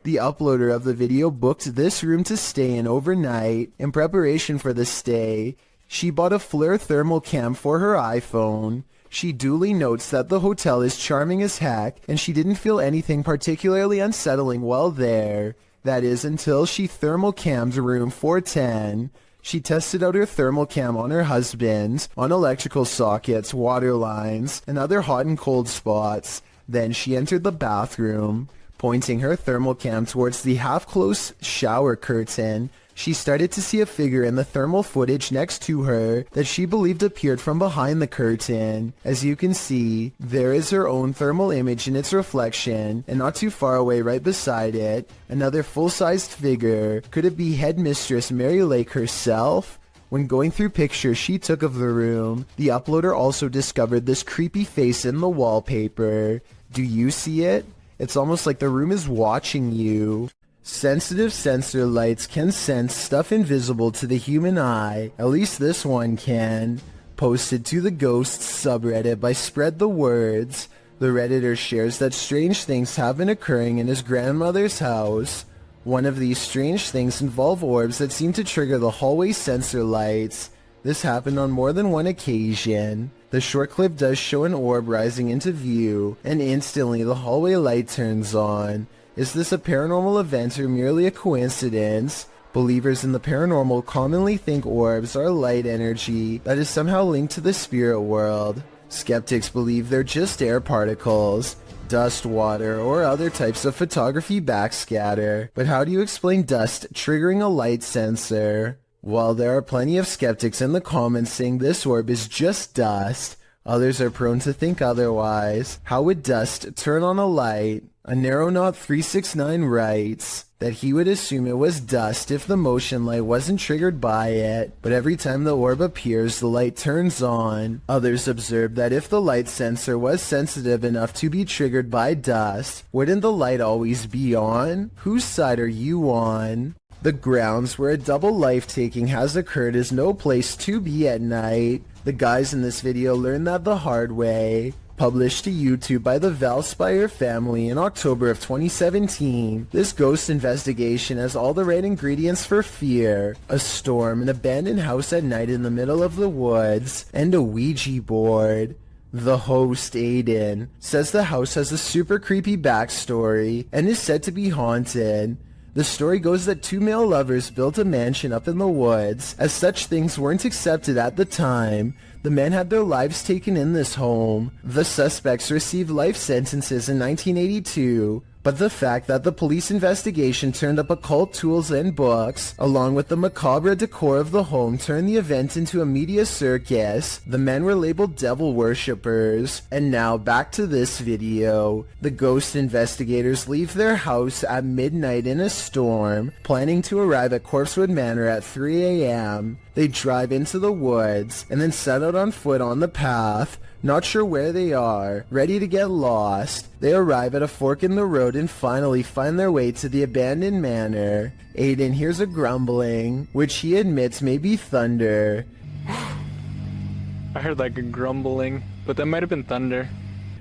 The uploader of the video booked this room to stay in overnight. In preparation for the stay, she bought a FLIR thermal cam for her iPhone. She duly notes that the hotel is charming as heck, and she didn't feel anything particularly unsettling while there. That is, until she thermal cammed room 410. She tested out her thermal cam on her husband, on electrical sockets, water lines, and other hot and cold spots. Then she entered the bathroom. Pointing her thermal cam towards the half-closed shower curtain, she started to see a figure in the thermal footage next to her that she believed appeared from behind the curtain. As you can see, there is her own thermal image in its reflection, and not too far away right beside it, another full-sized figure. Could it be Headmistress Mary Lake herself? When going through pictures she took of the room, the uploader also discovered this creepy face in the wallpaper. Do you see it? It's almost like the room is watching you. Sensitive sensor lights can sense stuff invisible to the human eye. At least this one can. Posted to the Ghosts subreddit by Spread the Words. The Redditor shares that strange things have been occurring in his grandmother's house. One of these strange things involve orbs that seem to trigger the hallway sensor lights. This happened on more than one occasion. The short clip does show an orb rising into view, and instantly the hallway light turns on. Is this a paranormal event or merely a coincidence? Believers in the paranormal commonly think orbs are light energy that is somehow linked to the spirit world. Skeptics believe they're just air particles, dust, water, or other types of photography backscatter. But how do you explain dust triggering a light sensor? While there are plenty of skeptics in the comments saying this orb is just dust, others are prone to think otherwise. How would dust turn on a light? A Narrowknot369 writes that he would assume it was dust if the motion light wasn't triggered by it, but every time the orb appears, the light turns on. Others observe that if the light sensor was sensitive enough to be triggered by dust, wouldn't the light always be on? Whose side are you on? The grounds where a double life-taking has occurred is no place to be at night. The guys in this video learned that the hard way. Published to YouTube by the Valspire family in October of 2017, this ghost investigation has all the right ingredients for fear. A storm, an abandoned house at night in the middle of the woods, and a Ouija board. The host, Aiden, says the house has a super creepy backstory and is said to be haunted. The story goes that two male lovers built a mansion up in the woods. As such things weren't accepted at the time, The men had their lives taken in this home. The suspects received life sentences in 1982, but the fact that the police investigation turned up occult tools and books, along with the macabre decor of the home, turned the event into a media circus. The men were labeled devil worshippers. And now back to this video. The ghost investigators leave their house at midnight in a storm, planning to arrive at Corpsewood Manor at 3 a.m. They drive into the woods and then set out on foot on the path, not sure where they are, ready to get lost. They arrive at a fork in the road and finally find their way to the abandoned manor. Aiden hears a grumbling, which he admits may be thunder. I heard like a grumbling, but that might have been thunder.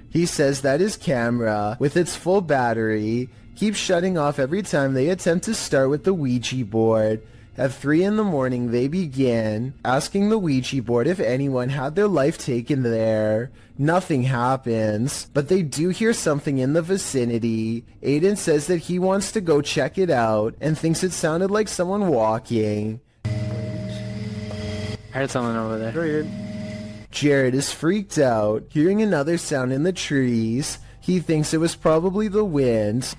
He says that his camera, with its full battery, keeps shutting off every time they attempt to start with the Ouija board. At 3 in the morning, they begin asking the Ouija board if anyone had their life taken there. Nothing happens, but they do hear something in the vicinity. Aiden says that he wants to go check it out and thinks it sounded like someone walking. I heard someone over there. Jared is freaked out, hearing another sound in the trees. He thinks it was probably the wind.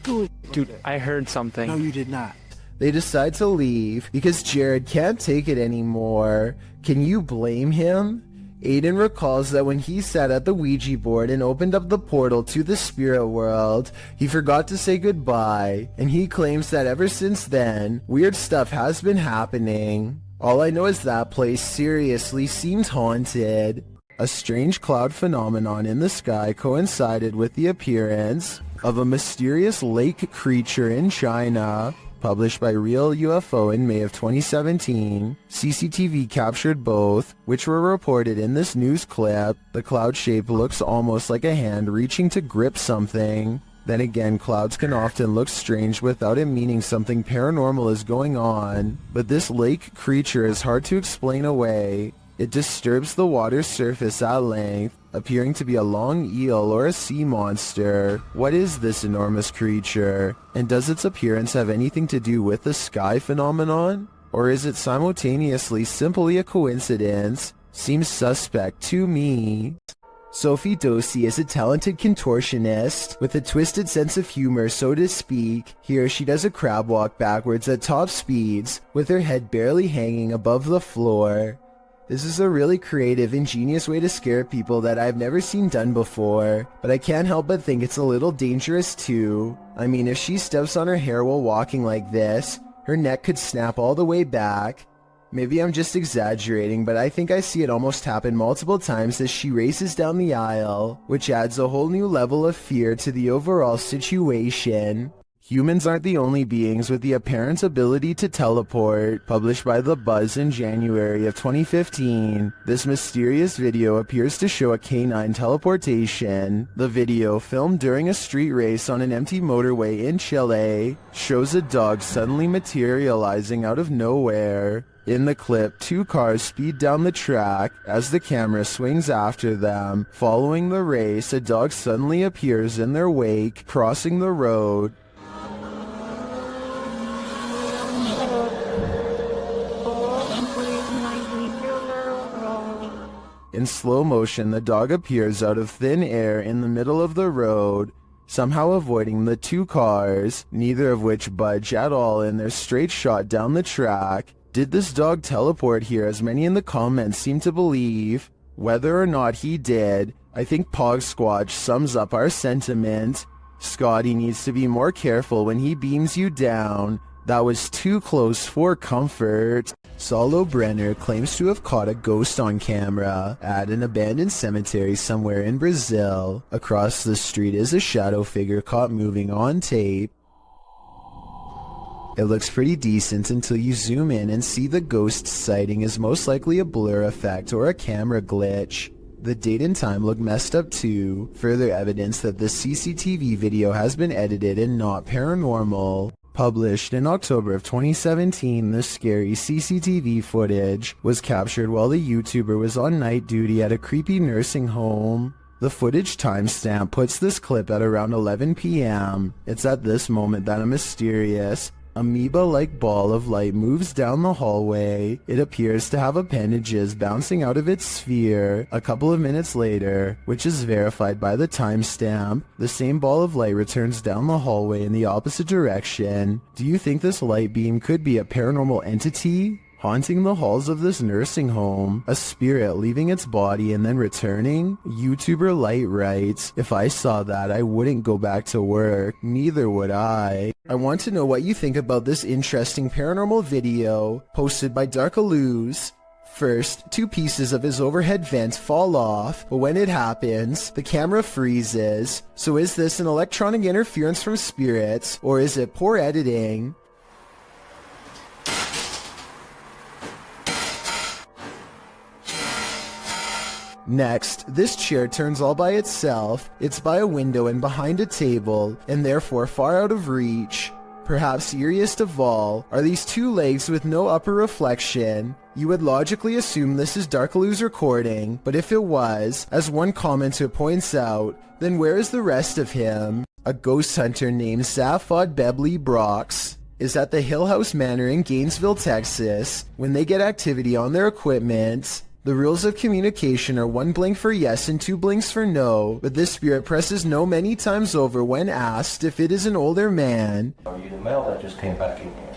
Dude, I heard something. No, you did not. They decide to leave because Jared can't take it anymore. Can you blame him? Aiden recalls that when he sat at the Ouija board and opened up the portal to the spirit world, he forgot to say goodbye, and he claims that ever since then, weird stuff has been happening. All I know is that place seriously seems haunted. A strange cloud phenomenon in the sky coincided with the appearance of a mysterious lake creature in China. Published by Real UFO in May of 2017, CCTV captured both, which were reported in this news clip. The cloud shape looks almost like a hand reaching to grip something. Then again, clouds can often look strange without it meaning something paranormal is going on, but this lake creature is hard to explain away. It disturbs the water's surface at length, appearing to be a long eel or a sea monster. What is this enormous creature? And does its appearance have anything to do with the sky phenomenon? Or is it simultaneously simply a coincidence? Seems suspect to me. Sophie Dosey is a talented contortionist with a twisted sense of humor, so to speak. Here she does a crab walk backwards at top speeds, with her head barely hanging above the floor. This is a really creative, ingenious way to scare people that I've never seen done before, but I can't help but think it's a little dangerous too. I mean, if she steps on her hair while walking like this, her neck could snap all the way back. Maybe I'm just exaggerating, but I think I see it almost happen multiple times as she races down the aisle, which adds a whole new level of fear to the overall situation. Humans aren't the only beings with the apparent ability to teleport. Published by The Buzz in January of 2015, this mysterious video appears to show a canine teleportation. The video, filmed during a street race on an empty motorway in Chile, shows a dog suddenly materializing out of nowhere. In the clip, two cars speed down the track. As the camera swings after them, following the race, a dog suddenly appears in their wake, crossing the road. In slow motion, the dog appears out of thin air in the middle of the road, somehow avoiding the two cars, neither of which budge at all in their straight shot down the track. Did this dog teleport here, as many in the comments seem to believe? Whether or not he did, I think Pog Squatch sums up our sentiment. Scotty needs to be more careful when he beams you down. That was too close for comfort. Saulo Brenner claims to have caught a ghost on camera at an abandoned cemetery somewhere in Brazil. Across the street is a shadow figure caught moving on tape. It looks pretty decent until you zoom in and see the ghost sighting is most likely a blur effect or a camera glitch. The date and time look messed up too, further evidence that the CCTV video has been edited and not paranormal. Published in October of 2017, this scary CCTV footage was captured while the YouTuber was on night duty at a creepy nursing home. The footage timestamp puts this clip at around 11 p.m. It's at this moment that a mysterious, Amoeba-like ball of light moves down the hallway. It appears to have appendages bouncing out of its sphere. A couple of minutes later, which is verified by the timestamp, the same ball of light returns down the hallway in the opposite direction. Do you think this light beam could be a paranormal entity haunting the halls of this nursing home, a spirit leaving its body and then returning? YouTuber Light writes, if I saw that, I wouldn't go back to work. Neither would I. I want to know what you think about this interesting paranormal video posted by Darkalooz. First, 2 pieces of his overhead vent fall off, but when it happens, the camera freezes. So is this an electronic interference from spirits, or is it poor editing? Next, this chair turns all by itself. It's by a window and behind a table, and therefore far out of reach. Perhaps eeriest of all are these 2 legs with no upper reflection. You would logically assume this is Darkalooz recording, but if it was, as one commenter points out, then where is the rest of him? A ghost hunter named Zaphod Bebley Brox is at the Hill House Manor in Gainesville, Texas. When they get activity on their equipment, the rules of communication are 1 blink for yes and 2 blinks for no, but this spirit presses no many times over when asked if it is an older man. Are you the male that just came back in here?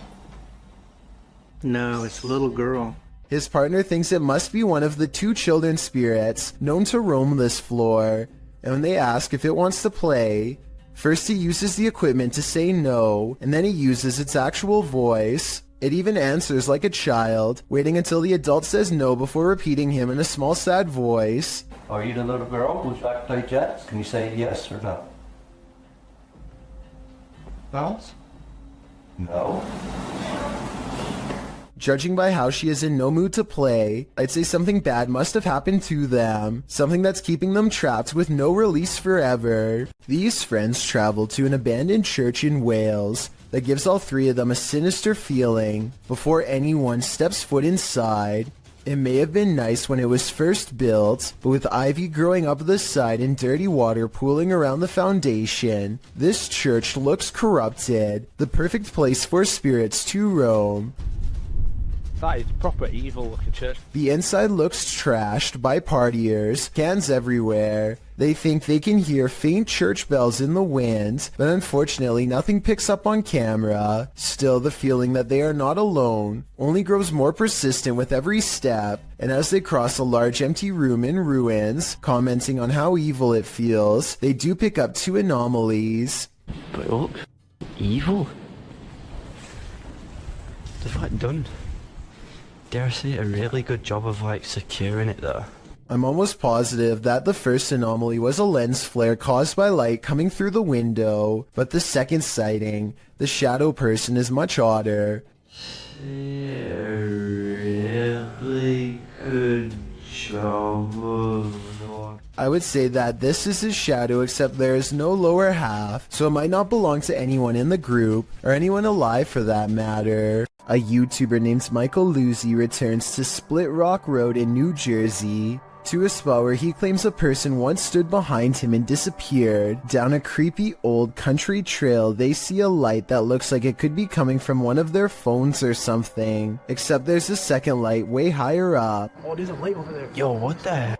No, it's a little girl. His partner thinks it must be one of the 2 children spirits known to roam this floor, and when they ask if it wants to play, first he uses the equipment to say no, and then he uses its actual voice. It even answers like a child, waiting until the adult says no before repeating him in a small sad voice. Are you the little girl who's like to play jets? Can you say yes or no? Thoughts? No. Judging by how she is in no mood to play, I'd say something bad must have happened to them, something that's keeping them trapped with no release forever. These friends travel to an abandoned church in Wales that gives all 3 of them a sinister feeling before anyone steps foot inside. It may have been nice when it was first built, but with ivy growing up the side and dirty water pooling around the foundation, this church looks corrupted, the perfect place for spirits to roam. That is proper evil looking church. The inside looks trashed by partiers, cans everywhere. They think they can hear faint church bells in the wind, but unfortunately nothing picks up on camera. Still, the feeling that they are not alone only grows more persistent with every step, and as they cross a large empty room in ruins, commenting on how evil it feels, they do pick up 2 anomalies. But look, evil? They've like done, dare I say, a really good job of like securing it though. I'm almost positive that the first anomaly was a lens flare caused by light coming through the window, but the second sighting, the shadow person, is much odder. A really good job of... I would say that this is his shadow, except there is no lower half, so it might not belong to anyone in the group, or anyone alive for that matter. A YouTuber named Michael Luzzi returns to Split Rock Road in New Jersey, to a spot where he claims a person once stood behind him and disappeared. Down a creepy old country trail, they see a light that looks like it could be coming from one of their phones or something, except there's a second light way higher up. Oh, there's a light over there. Yo, what the heck?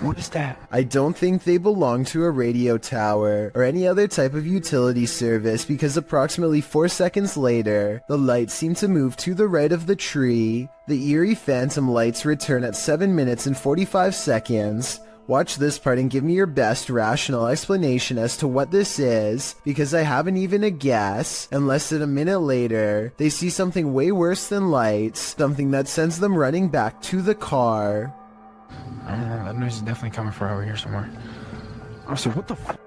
What is that? I don't think they belong to a radio tower or any other type of utility service, because approximately 4 seconds later, the lights seem to move to the right of the tree. The eerie phantom lights return at 7 minutes and 45 seconds. Watch this part and give me your best rational explanation as to what this is, because I haven't even a guess. And less than a minute later, they see something way worse than lights, something that sends them running back to the car. I don't know, that noise is definitely coming from over here somewhere. Oh, so what the f***?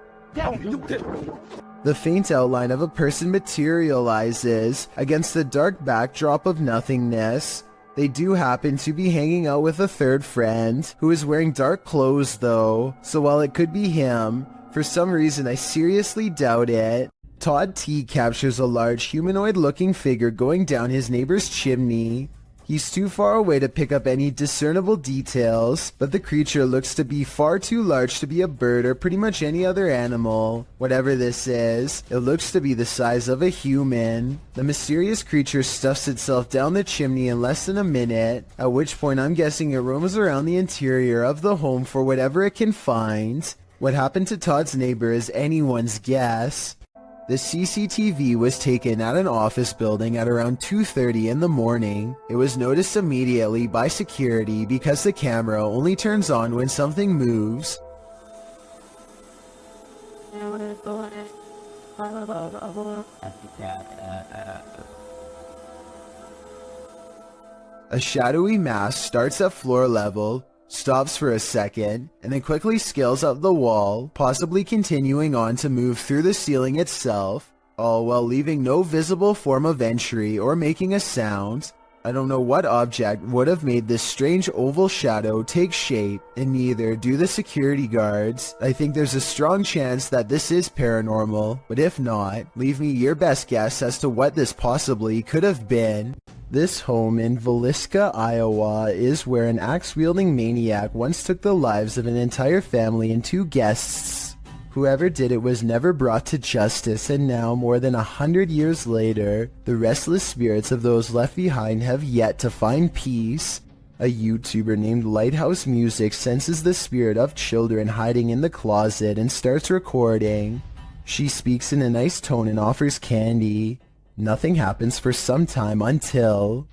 The faint outline of a person materializes against the dark backdrop of nothingness. They do happen to be hanging out with a third friend, who is wearing dark clothes though, so while it could be him, for some reason I seriously doubt it. Todd T captures a large humanoid-looking figure going down his neighbor's chimney. He's too far away to pick up any discernible details, but the creature looks to be far too large to be a bird or pretty much any other animal. Whatever this is, it looks to be the size of a human. The mysterious creature stuffs itself down the chimney in less than a minute, at which point I'm guessing it roams around the interior of the home for whatever it can find. What happened to Todd's neighbor is anyone's guess. The CCTV was taken at an office building at around 2:30 in the morning. It was noticed immediately by security because the camera only turns on when something moves. A shadowy mass starts at floor level, stops for a second, and then quickly scales up the wall, possibly continuing on to move through the ceiling itself, all while leaving no visible form of entry or making a sound. I don't know what object would have made this strange oval shadow take shape, and neither do the security guards. I think there's a strong chance that this is paranormal, but if not, leave me your best guess as to what this possibly could have been. This home in Villisca, Iowa is where an axe-wielding maniac once took the lives of an entire family and 2 guests. Whoever did it was never brought to justice, and now, more than 100 years later, the restless spirits of those left behind have yet to find peace. A YouTuber named Lighthouse Music senses the spirit of children hiding in the closet and starts recording. She speaks in a nice tone and offers candy. Nothing happens for some time until...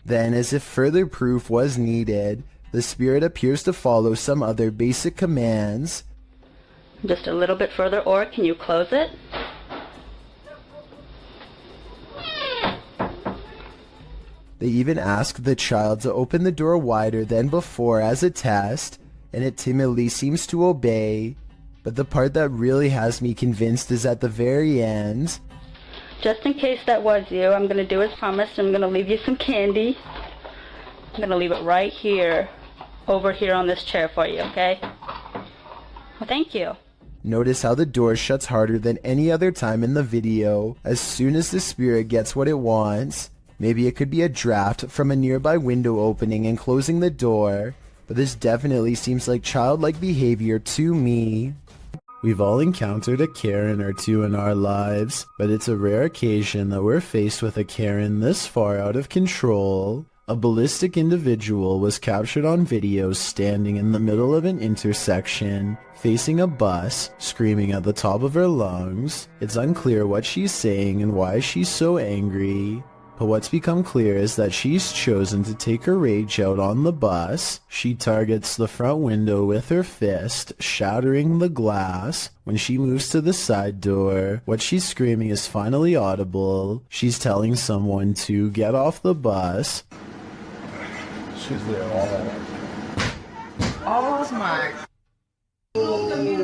Then, as if further proof was needed, the spirit appears to follow some other basic commands. Just a little bit further, or can you close it? They even ask the child to open the door wider than before as a test, and it timidly seems to obey. But the part that really has me convinced is at the very end. Just in case that was you, I'm going to do as promised. I'm going to leave you some candy. I'm going to leave it right here, over here on this chair for you, okay? Well, thank you. Notice how the door shuts harder than any other time in the video as soon as the spirit gets what it wants. Maybe it could be a draft from a nearby window opening and closing the door, but this definitely seems like childlike behavior to me. We've all encountered a Karen or two in our lives, but it's a rare occasion that we're faced with a Karen this far out of control. A ballistic individual was captured on video standing in the middle of an intersection, facing a bus, screaming at the top of her lungs. It's unclear what she's saying and why she's so angry. But what's become clear is that she's chosen to take her rage out on the bus. She targets the front window with her fist, shattering the glass. When she moves to the side door, what she's screaming is finally audible. She's telling someone to get off the bus. She's there Oh my.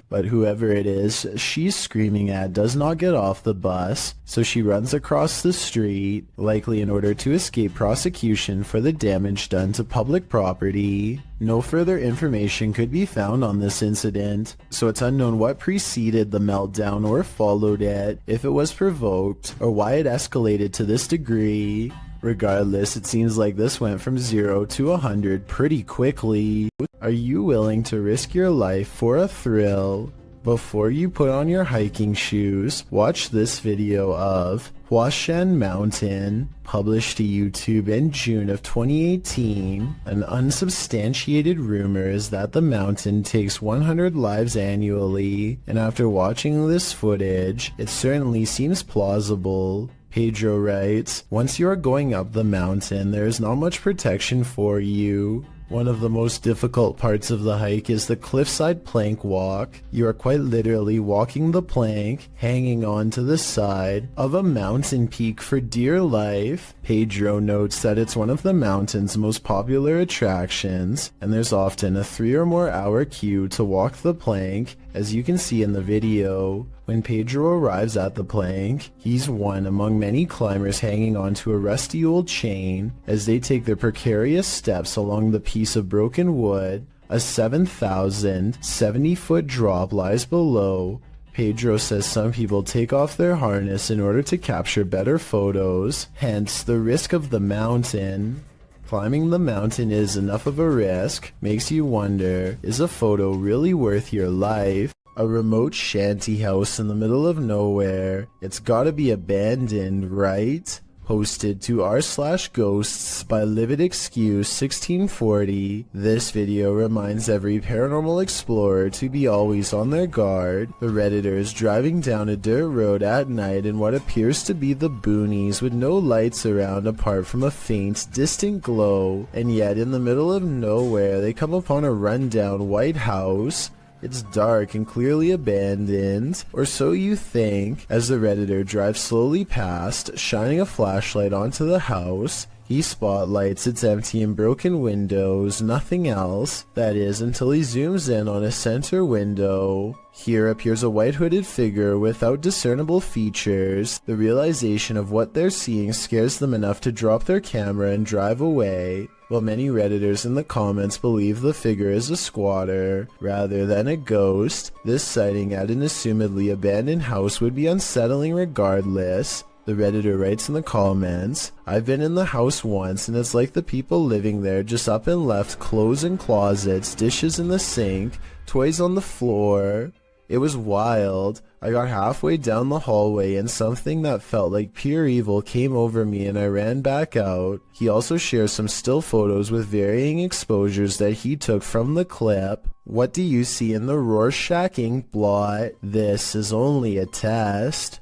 But whoever it is she's screaming at does not get off the bus, so she runs across the street, likely in order to escape prosecution for the damage done to public property. No further information could be found on this incident, so it's unknown what preceded the meltdown or followed it, if it was provoked, or why it escalated to this degree. Regardless, it seems like this went from 0 to 100 pretty quickly. Are you willing to risk your life for a thrill? Before you put on your hiking shoes, watch this video of Huashan Mountain, published to YouTube in June of 2018. An unsubstantiated rumor is that the mountain takes 100 lives annually, and after watching this footage, it certainly seems plausible. Pedro writes, once you are going up the mountain, there is not much protection for you. One of the most difficult parts of the hike is the cliffside plank walk. You are quite literally walking the plank, hanging on to the side of a mountain peak for dear life. Pedro notes that it's one of the mountain's most popular attractions, and there's often a 3 or more hour queue to walk the plank, as you can see in the video. When Pedro arrives at the plank, he's one among many climbers hanging onto a rusty old chain as they take their precarious steps along the piece of broken wood. A 7,070-foot drop lies below, Pedro says some people take off their harness in order to capture better photos, hence the risk of the mountain. Climbing the mountain is enough of a risk, makes you wonder, is a photo really worth your life? A remote shanty house in the middle of nowhere, it's gotta be abandoned, right? Posted to r/ghosts by Livid Excuse 1640. This video reminds every paranormal explorer to be always on their guard. The Redditor is driving down a dirt road at night in what appears to be the boonies with no lights around apart from a faint, distant glow, and yet in the middle of nowhere they come upon a rundown white house. It's dark and clearly abandoned, or so you think, as the Redditor drives slowly past, shining a flashlight onto the house. He spotlights its empty and broken windows, nothing else, that is, until he zooms in on a center window. Here appears a white hooded figure without discernible features. The realization of what they're seeing scares them enough to drop their camera and drive away. While many Redditors in the comments believe the figure is a squatter rather than a ghost, this sighting at an assumedly abandoned house would be unsettling regardless. The Redditor writes in the comments, "I've been in the house once and it's like the people living there just up and left clothes in closets, dishes in the sink, toys on the floor. It was wild. I got halfway down the hallway and something that felt like pure evil came over me and I ran back out." He also shares some still photos with varying exposures that he took from the clip. What do you see in the Rorschach ink blot? This is only a test.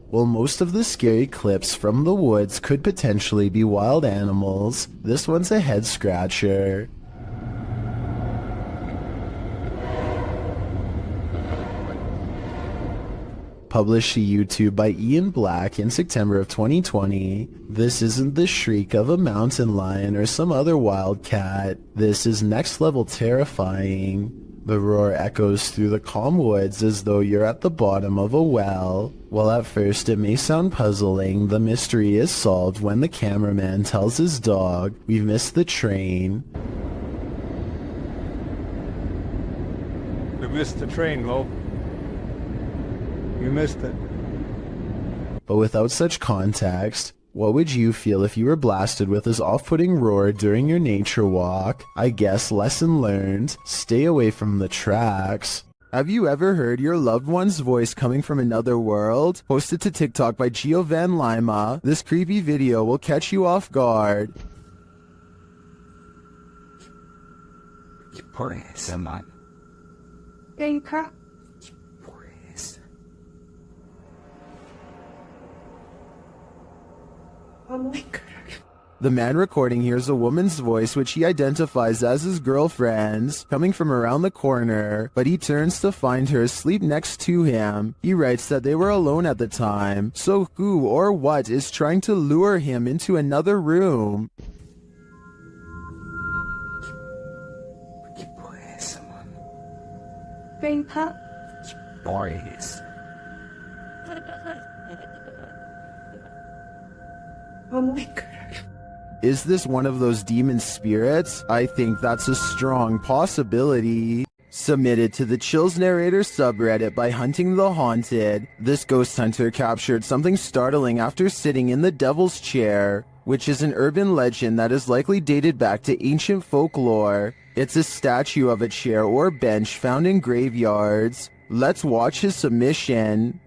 While most of the scary clips from the woods could potentially be wild animals, this one's a head scratcher. Published to YouTube by Ian Black in September of 2020. This isn't the shriek of a mountain lion or some other wild cat. This is next level terrifying. The roar echoes through the calm woods as though you're at the bottom of a well. While at first it may sound puzzling, the mystery is solved when the cameraman tells his dog, "We've missed the train." We missed the train, Lo. You missed it. But without such context, what would you feel if you were blasted with this off-putting roar during your nature walk? I guess lesson learned, stay away from the tracks. Have you ever heard your loved one's voice coming from another world? Posted to TikTok by Gio Van Lima, this creepy video will catch you off guard. Oh my God. The man recording hears a woman's voice which he identifies as his girlfriend's coming from around the corner, but he turns to find her asleep next to him. He writes that they were alone at the time, so who or what is trying to lure him into another room? Grandpa. Boys. Oh my God. Is this one of those demon spirits? I think that's a strong possibility. Submitted to the Chills Narrator subreddit by Hunting the Haunted, this ghost hunter captured something startling after sitting in the Devil's Chair, which is an urban legend that is likely dated back to ancient folklore. It's a statue of a chair or bench found in graveyards. Let's watch his submission.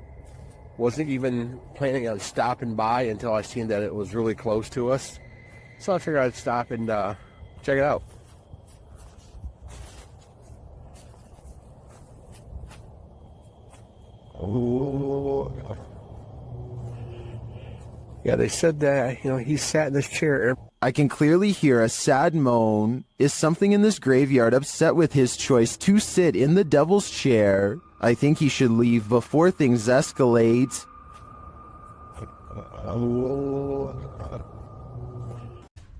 Wasn't even planning on stopping by until I seen that it was really close to us. So I figured I'd stop and check it out. Oh. Yeah, they said that, he sat in this chair. I can clearly hear a sad moan. Is something in this graveyard upset with his choice to sit in the Devil's Chair? I think he should leave before things escalate.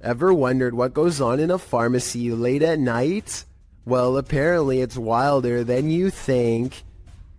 Ever wondered what goes on in a pharmacy late at night? Well, apparently it's wilder than you think.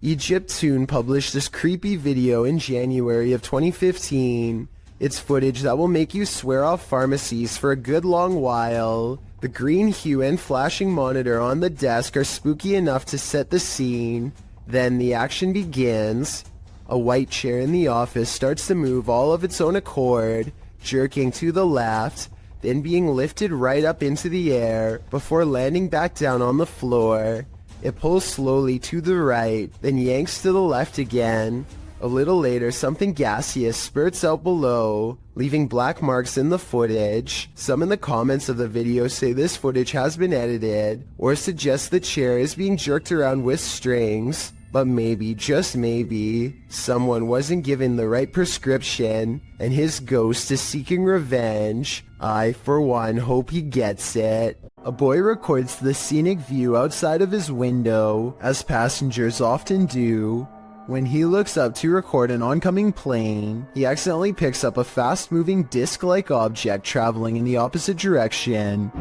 Egyptoon published this creepy video in January of 2015. It's footage that will make you swear off pharmacies for a good long while. The green hue and flashing monitor on the desk are spooky enough to set the scene. Then the action begins. A white chair in the office starts to move all of its own accord, jerking to the left, then being lifted right up into the air before landing back down on the floor. It pulls slowly to the right, then yanks to the left again. A little later, something gaseous spurts out below, leaving black marks in the footage. Some in the comments of the video say this footage has been edited, or suggest the chair is being jerked around with strings. But maybe, just maybe, someone wasn't given the right prescription, and his ghost is seeking revenge. I, for one, hope he gets it. A boy records the scenic view outside of his window, as passengers often do. When he looks up to record an oncoming plane, he accidentally picks up a fast-moving disc-like object traveling in the opposite direction.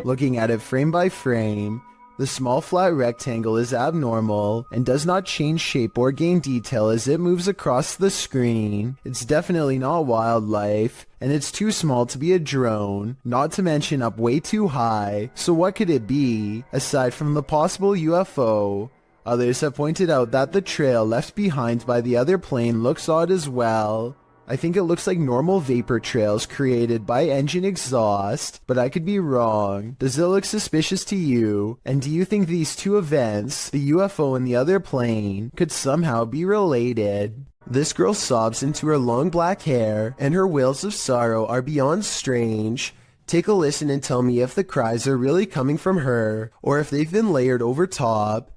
Looking at it frame by frame, the small flat rectangle is abnormal and does not change shape or gain detail as it moves across the screen. It's definitely not wildlife, and it's too small to be a drone, not to mention up way too high. So what could it be, aside from the possible UFO? Others have pointed out that the trail left behind by the other plane looks odd as well. I think it looks like normal vapor trails created by engine exhaust, but I could be wrong. Does it look suspicious to you? And do you think these two events, the UFO and the other plane, could somehow be related? This girl sobs into her long black hair, and her wails of sorrow are beyond strange. Take a listen and tell me if the cries are really coming from her, or if they've been layered over top.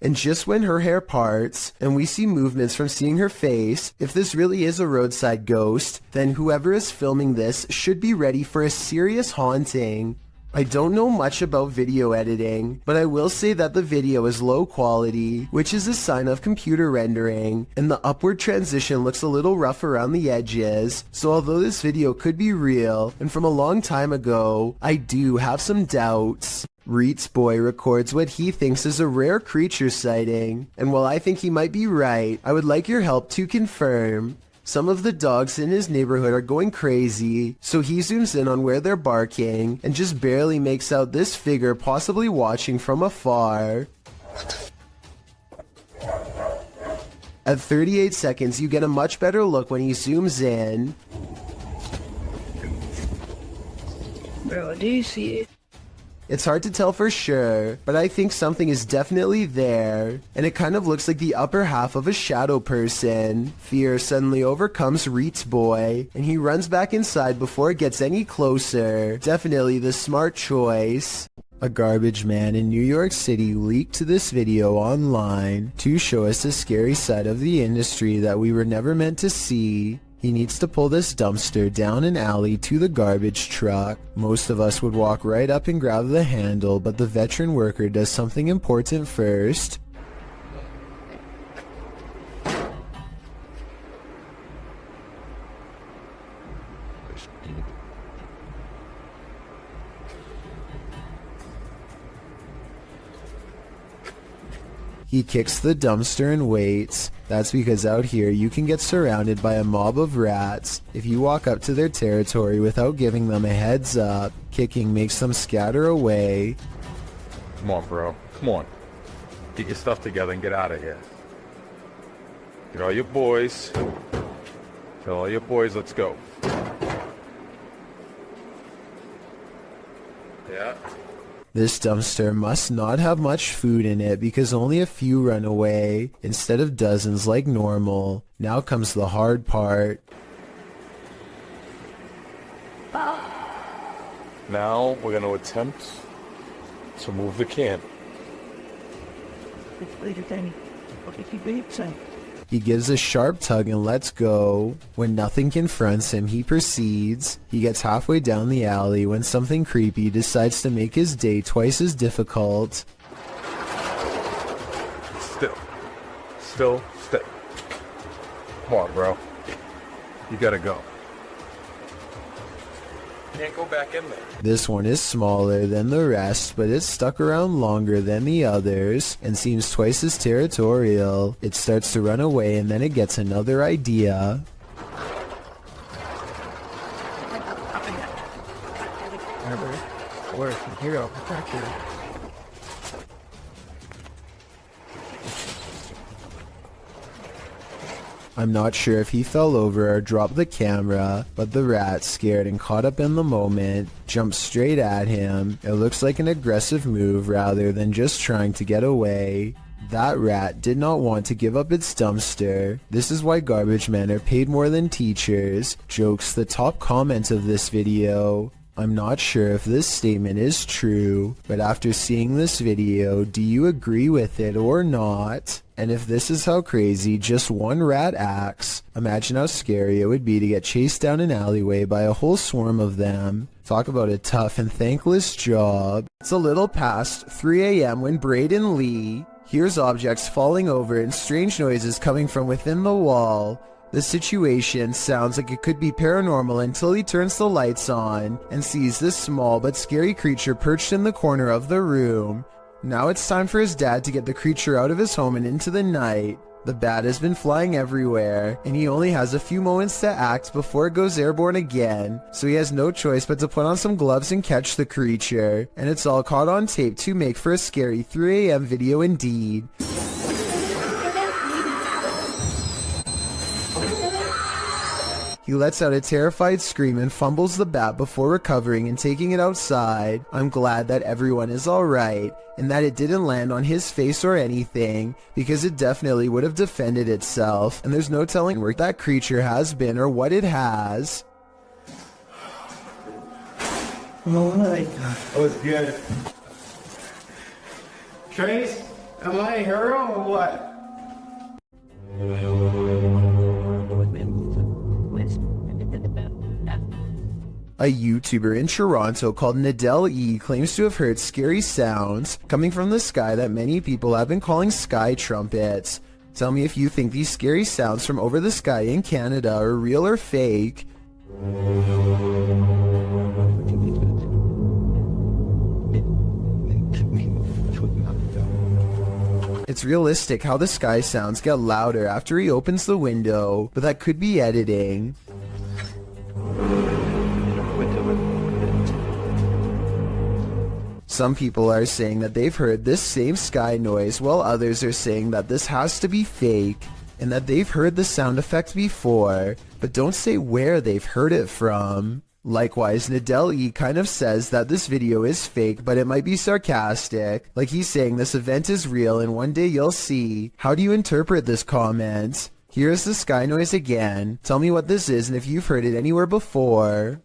And just when her hair parts, and we see movements from seeing her face, if this really is a roadside ghost, then whoever is filming this should be ready for a serious haunting. I don't know much about video editing, but I will say that the video is low quality, which is a sign of computer rendering, and the upward transition looks a little rough around the edges, so although this video could be real, and from a long time ago, I do have some doubts. Reet's boy records what he thinks is a rare creature sighting, and while I think he might be right, I would like your help to confirm. Some of the dogs in his neighborhood are going crazy, so he zooms in on where they're barking and just barely makes out this figure possibly watching from afar. At 38 seconds, you get a much better look when he zooms in. Bro, do you see it? It's hard to tell for sure, but I think something is definitely there, and it kind of looks like the upper half of a shadow person. Fear suddenly overcomes Reet's boy, and he runs back inside before it gets any closer. Definitely the smart choice. A garbage man in New York City leaked this video online to show us a scary side of the industry that we were never meant to see. He needs to pull this dumpster down an alley to the garbage truck. Most of us would walk right up and grab the handle, but the veteran worker does something important first. He kicks the dumpster and waits. That's because out here you can get surrounded by a mob of rats. If you walk up to their territory without giving them a heads up, kicking makes them scatter away. Come on, bro. Come on. Get your stuff together and get out of here. Get all your boys. Tell all your boys, let's go. Yeah. This dumpster must not have much food in it because only a few run away instead of dozens like normal. Now comes the hard part. Now we're going to attempt to move the can. He gives a sharp tug and lets go. When nothing confronts him, he proceeds. He gets halfway down the alley when something creepy decides to make his day twice as difficult. Still. Still. Come on, bro. You gotta go. Can't go back in there. This one is smaller than the rest, but it's stuck around longer than the others and seems twice as territorial. It starts to run away and then it gets another idea. Where's the hero protector? I'm not sure if he fell over or dropped the camera, but the rat, scared and caught up in the moment, jumped straight at him. It looks like an aggressive move rather than just trying to get away. That rat did not want to give up its dumpster. This is why garbage men are paid more than teachers. Jokes the top comment of this video. I'm not sure if this statement is true, but after seeing this video, do you agree with it or not? And if this is how crazy just one rat acts, imagine how scary it would be to get chased down an alleyway by a whole swarm of them. Talk about a tough and thankless job. It's a little past 3 a.m. when Braden Lee hears objects falling over and strange noises coming from within the wall. The situation sounds like it could be paranormal until he turns the lights on and sees this small but scary creature perched in the corner of the room. Now it's time for his dad to get the creature out of his home and into the night. The bat has been flying everywhere, and he only has a few moments to act before it goes airborne again, so he has no choice but to put on some gloves and catch the creature, and it's all caught on tape to make for a scary 3 a.m. video indeed. He lets out a terrified scream and fumbles the bat before recovering and taking it outside. I'm glad that everyone is alright, and that it didn't land on his face or anything, because it definitely would have defended itself, and there's no telling where that creature has been or what it has. Oh my god. That was good. Trace, am I a hero or what? A YouTuber in Toronto called Nadell E claims to have heard scary sounds coming from the sky that many people have been calling sky trumpets. Tell me if you think these scary sounds from over the sky in Canada are real or fake. It's realistic how the sky sounds get louder after he opens the window, but that could be editing. Some people are saying that they've heard this same sky noise, while others are saying that this has to be fake, and that they've heard the sound effect before, but don't say where they've heard it from. Likewise, Nadell E kind of says that this video is fake, but it might be sarcastic, like he's saying this event is real and one day you'll see. How do you interpret this comment? Here's the sky noise again. Tell me what this is and if you've heard it anywhere before.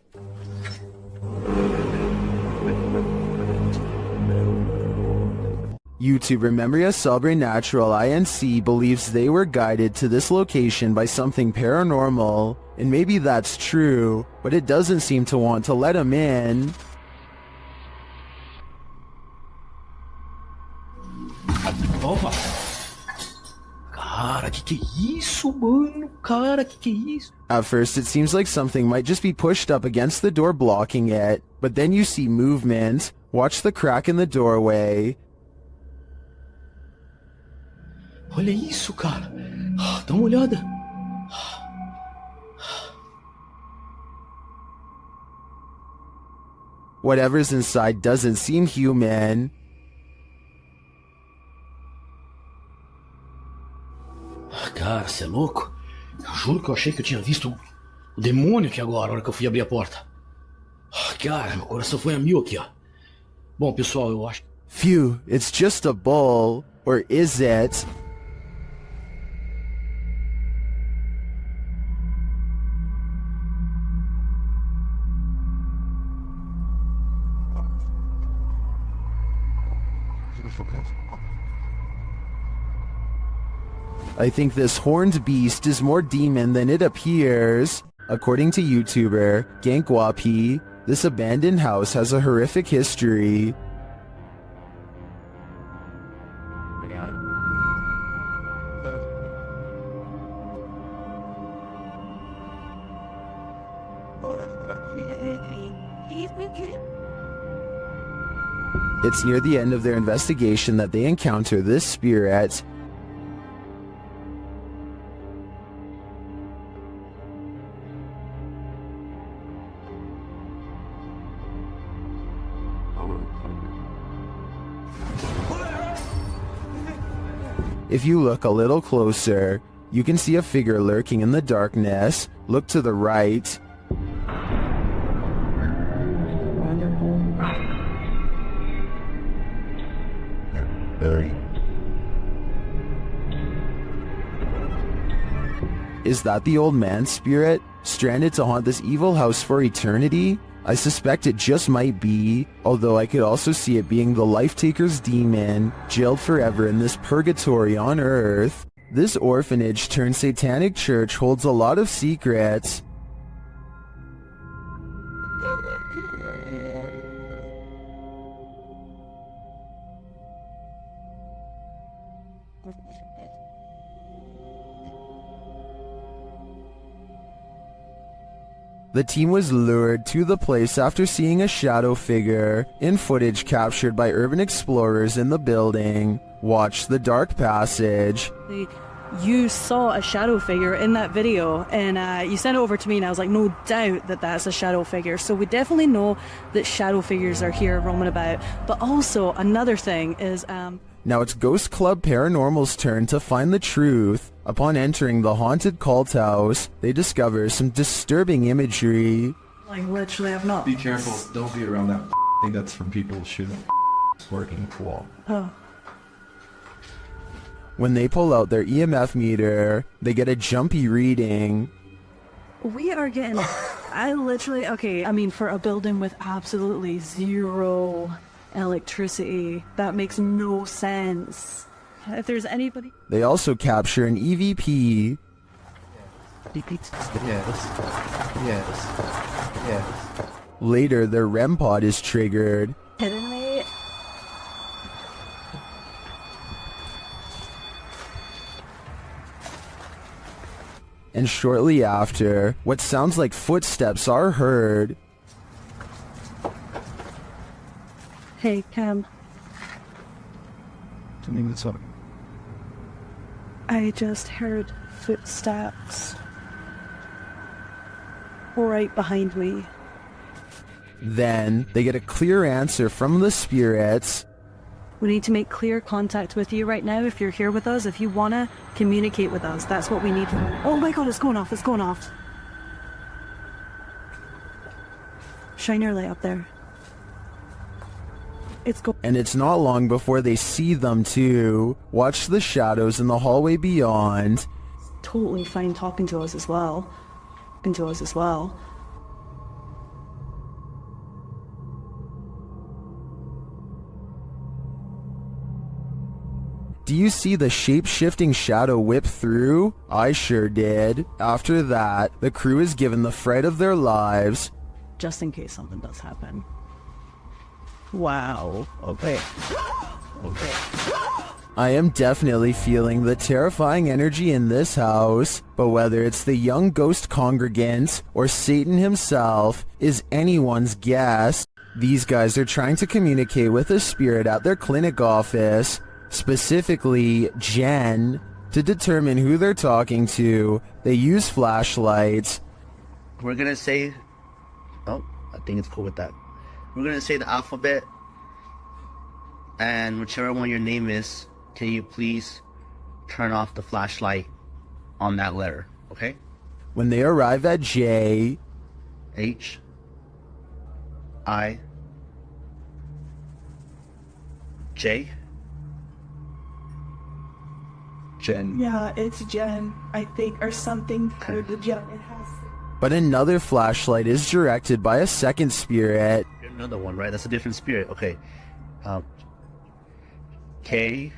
YouTuber Memoria Sobrenatural INC believes they were guided to this location by something paranormal, and maybe that's true, but it doesn't seem to want to let him in. Opa! Cara, que é isso, mano? Cara, que é isso? At first, it seems like something might just be pushed up against the door blocking it, but then you see movement. Watch the crack in the doorway. Olha isso, cara. Dá uma olhada. Whatever's inside doesn't seem human. Cara, você é louco? Eu juro que eu achei que eu tinha visto o demônio aqui agora, na hora que eu fui abrir a porta. Cara, meu coração foi a mil aqui, ó. Bom, pessoal, eu acho... Phew, it's just a bull. Or is it? I think this horned beast is more demon than it appears. According to YouTuber Gankwapi, this abandoned house has a horrific history. It's near the end of their investigation that they encounter this spirit. If you look a little closer, you can see a figure lurking in the darkness. Look to the right. Very. Is that the old man's spirit, stranded to haunt this evil house for eternity? I suspect it just might be, although I could also see it being the Life-Taker's demon, jailed forever in this purgatory on Earth. This orphanage turned satanic church holds a lot of secrets. The team was lured to the place after seeing a shadow figure in footage captured by urban explorers in the building. Watch the dark passage. You saw a shadow figure in that video, and you sent it over to me, and I was like, no doubt that that's a shadow figure. So we definitely know that shadow figures are here roaming about. But also, another thing is... Now it's Ghost Club Paranormal's turn to find the truth. Upon entering the haunted cult house, they discover some disturbing imagery. Like, literally, I've not... Be careful, don't be around that thing that's from people shooting working wall. Oh. When they pull out their EMF meter, they get a jumpy reading. We are getting... I literally... Okay, I mean, for a building with absolutely zero electricity, that makes no sense. If there's anybody... They also capture an EVP. Yes. Later, their REM pod is triggered. Kidding me? And shortly after, what sounds like footsteps are heard. Hey, Cam. Something that's up. I just heard footsteps right behind me. Then, they get a clear answer from the spirits. We need to make clear contact with you right now if you're here with us. If you want to communicate with us, that's what we need. Oh my god, it's going off, it's going off. Shine your light up there. And it's not long before they see them too. Watch the shadows in the hallway beyond. Totally fine talking to us as well. Do you see the shape-shifting shadow whip through? I sure did. After that, the crew is given the fright of their lives. Just in case something does happen. Wow. Okay. I am definitely feeling the terrifying energy in this house, but whether it's the young ghost congregants or Satan himself is anyone's guess. These guys are trying to communicate with a spirit at their clinic office, specifically Jen. To determine who they're talking to, they use flashlights. We're gonna say... Oh, I think it's cool with that. We're gonna say the alphabet, and whichever one your name is, can you please turn off the flashlight on that letter, okay? When they arrive at J... H... I... J... Jen. Yeah, it's Jen, I think, or something. Or the Jen, it has... But another flashlight is directed by a second spirit. Another one, right? That's a different spirit. Okay. K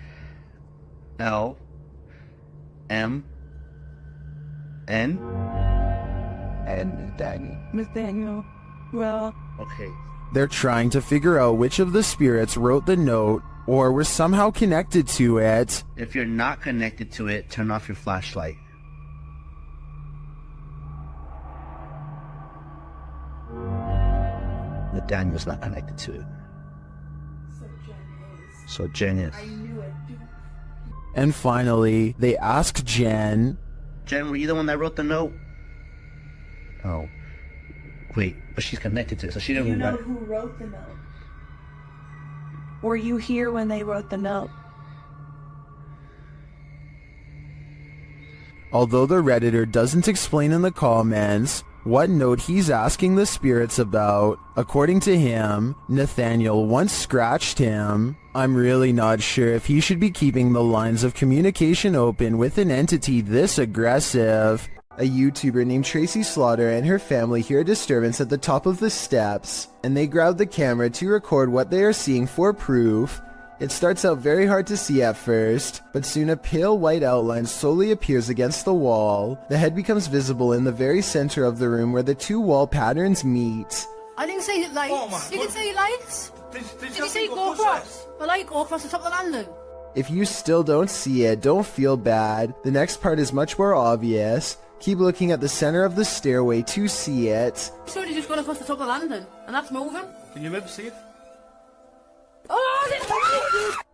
L M N And Nathaniel. Well... Okay. They're trying to figure out which of the spirits wrote the note or were somehow connected to it. If you're not connected to it, turn off your flashlight. Nathaniel's not connected to it. So Jen is. And finally, they asked Jen, Jen, were you the one that wrote the note? Oh. Wait, but she's connected to it, so she Do didn't you know write. who wrote the note? Were you here when they wrote the note? although the Redditor doesn't explain in the comments what note he's asking the spirits about. According to him, Nathaniel once scratched him. I'm really not sure if he should be keeping the lines of communication open with an entity this aggressive. A YouTuber named Tracy Slaughter and her family hear a disturbance at the top of the steps, and they grab the camera to record what they are seeing for proof. It starts out very hard to see at first, but soon a pale white outline slowly appears against the wall. The head becomes visible in the very center of the room where the two wall patterns meet. I didn't see it lights. You can see lights. Did you see it go across? The light go across the top of the landing. If you still don't see it, don't feel bad. The next part is much more obvious. Keep looking at the center of the stairway to see it. So it just gone across the top of the landing, and that's moving. Can you ever see it?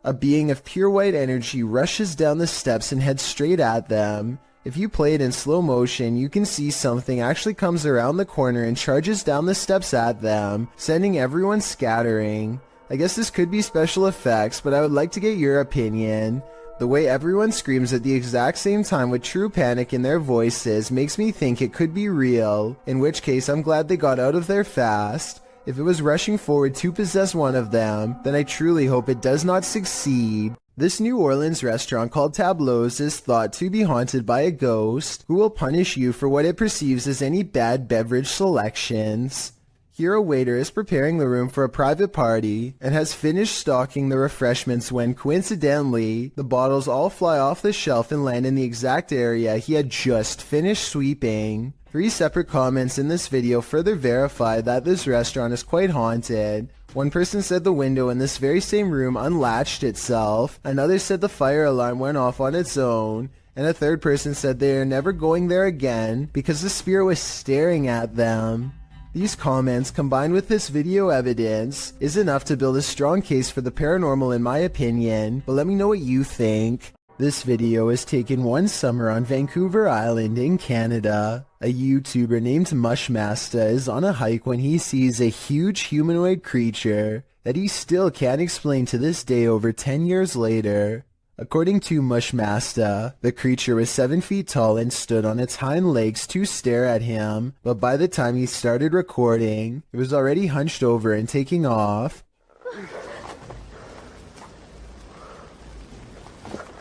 A being of pure white energy rushes down the steps and heads straight at them. If you play it in slow motion, you can see something actually comes around the corner and charges down the steps at them, sending everyone scattering. I guess this could be special effects, but I would like to get your opinion. The way everyone screams at the exact same time with true panic in their voices makes me think it could be real, in which case I'm glad they got out of there fast. If it was rushing forward to possess one of them, then I truly hope it does not succeed. This New Orleans restaurant called Tableau's is thought to be haunted by a ghost who will punish you for what it perceives as any bad beverage selections. Here a waiter is preparing the room for a private party and has finished stocking the refreshments when coincidentally, the bottles all fly off the shelf and land in the exact area he had just finished sweeping. 3 separate comments in this video further verify that this restaurant is quite haunted. One person said the window in this very same room unlatched itself, another said the fire alarm went off on its own, and a third person said they are never going there again because the spirit was staring at them. These comments, combined with this video evidence, is enough to build a strong case for the paranormal in my opinion, but let me know what you think. This video was taken one summer on Vancouver Island in Canada. A YouTuber named Mushmaster is on a hike when he sees a huge humanoid creature that he still can't explain to this day over 10 years later. According to Mushmaster, the creature was 7 feet tall and stood on its hind legs to stare at him, but by the time he started recording, it was already hunched over and taking off.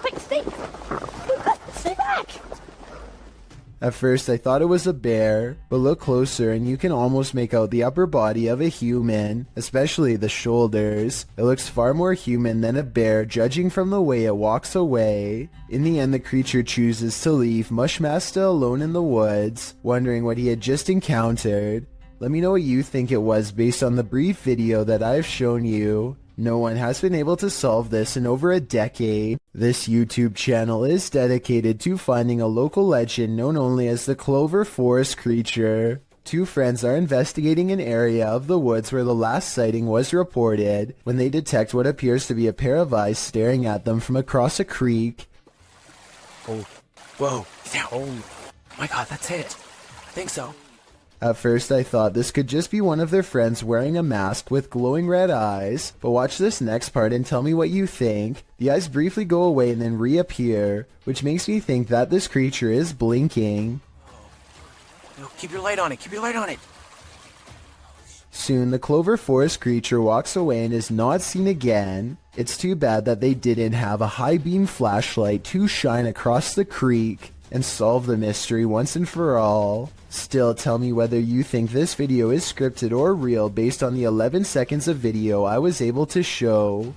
Quick, stay! Stay back! At first I thought it was a bear, but look closer and you can almost make out the upper body of a human, especially the shoulders. It looks far more human than a bear judging from the way it walks away. In the end the creature chooses to leave Mushmaster alone in the woods, wondering what he had just encountered. Let me know what you think it was based on the brief video that I've shown you. No one has been able to solve this in over a decade. This YouTube channel is dedicated to finding a local legend known only as the Clover Forest creature. 2 friends are investigating an area of the woods where the last sighting was reported when they detect what appears to be a pair of eyes staring at them from across a creek. Oh, whoa, oh my god, that's it. I think so. At first I thought this could just be one of their friends wearing a mask with glowing red eyes, but watch this next part and tell me what you think. The eyes briefly go away and then reappear, which makes me think that this creature is blinking. No, keep your light on it, keep your light on it. Soon the Clover Forest creature walks away and is not seen again. It's too bad that they didn't have a high beam flashlight to shine across the creek and solve the mystery once and for all. Still, tell me whether you think this video is scripted or real based on the 11 seconds of video I was able to show.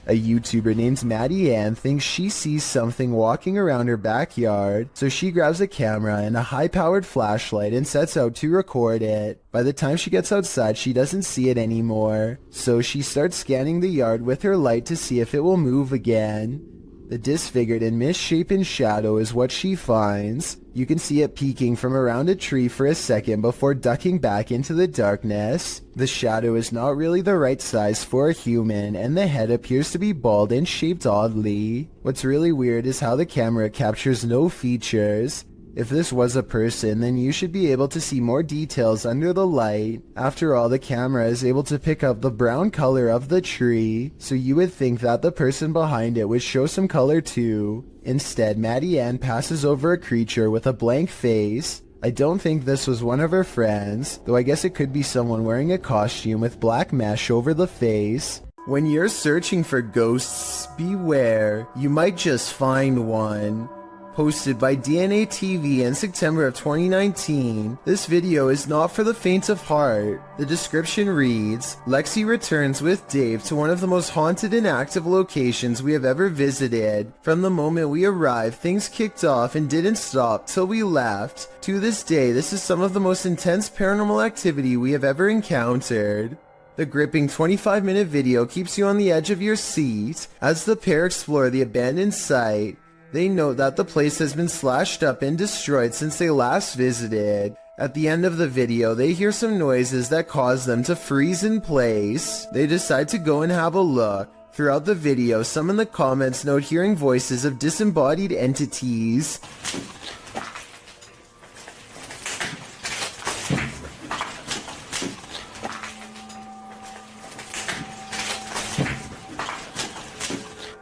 A YouTuber named Maddie Ann thinks she sees something walking around her backyard, so she grabs a camera and a high-powered flashlight and sets out to record it. By the time she gets outside, she doesn't see it anymore, so she starts scanning the yard with her light to see if it will move again. The disfigured and misshapen shadow is what she finds. You can see it peeking from around a tree for a second before ducking back into the darkness. The shadow is not really the right size for a human, and the head appears to be bald and shaped oddly. What's really weird is how the camera captures no features. If this was a person, then you should be able to see more details under the light. After all, the camera is able to pick up the brown color of the tree, so you would think that the person behind it would show some color too. Instead, Maddie Ann passes over a creature with a blank face. I don't think this was one of her friends, though I guess it could be someone wearing a costume with black mesh over the face. When you're searching for ghosts, beware, you might just find one. Posted by DNA TV in September of 2019, this video is not for the faint of heart. The description reads, Lexi returns with Dave to one of the most haunted and active locations we have ever visited. From the moment we arrived, things kicked off and didn't stop till we left. To this day, this is some of the most intense paranormal activity we have ever encountered. The gripping 25-minute video keeps you on the edge of your seat as the pair explore the abandoned site. They note that the place has been slashed up and destroyed since they last visited. At the end of the video, they hear some noises that cause them to freeze in place. They decide to go and have a look. Throughout the video, some in the comments note hearing voices of disembodied entities.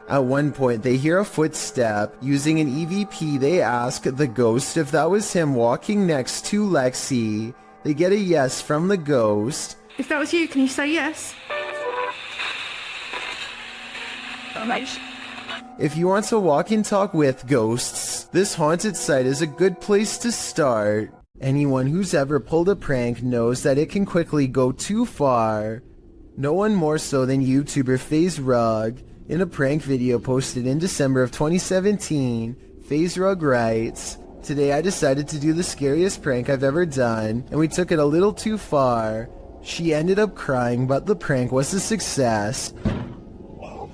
At one point, they hear a footstep. Using an EVP, they ask the ghost if that was him walking next to Lexi. They get a yes from the ghost. If that was you, can you say yes? If you want to walk and talk with ghosts, this haunted site is a good place to start. Anyone who's ever pulled a prank knows that it can quickly go too far. No one more so than YouTuber FaZe Rug. In a prank video posted in December of 2017, FaZe Rug writes, Today I decided to do the scariest prank I've ever done, and we took it a little too far. She ended up crying, but the prank was a success. What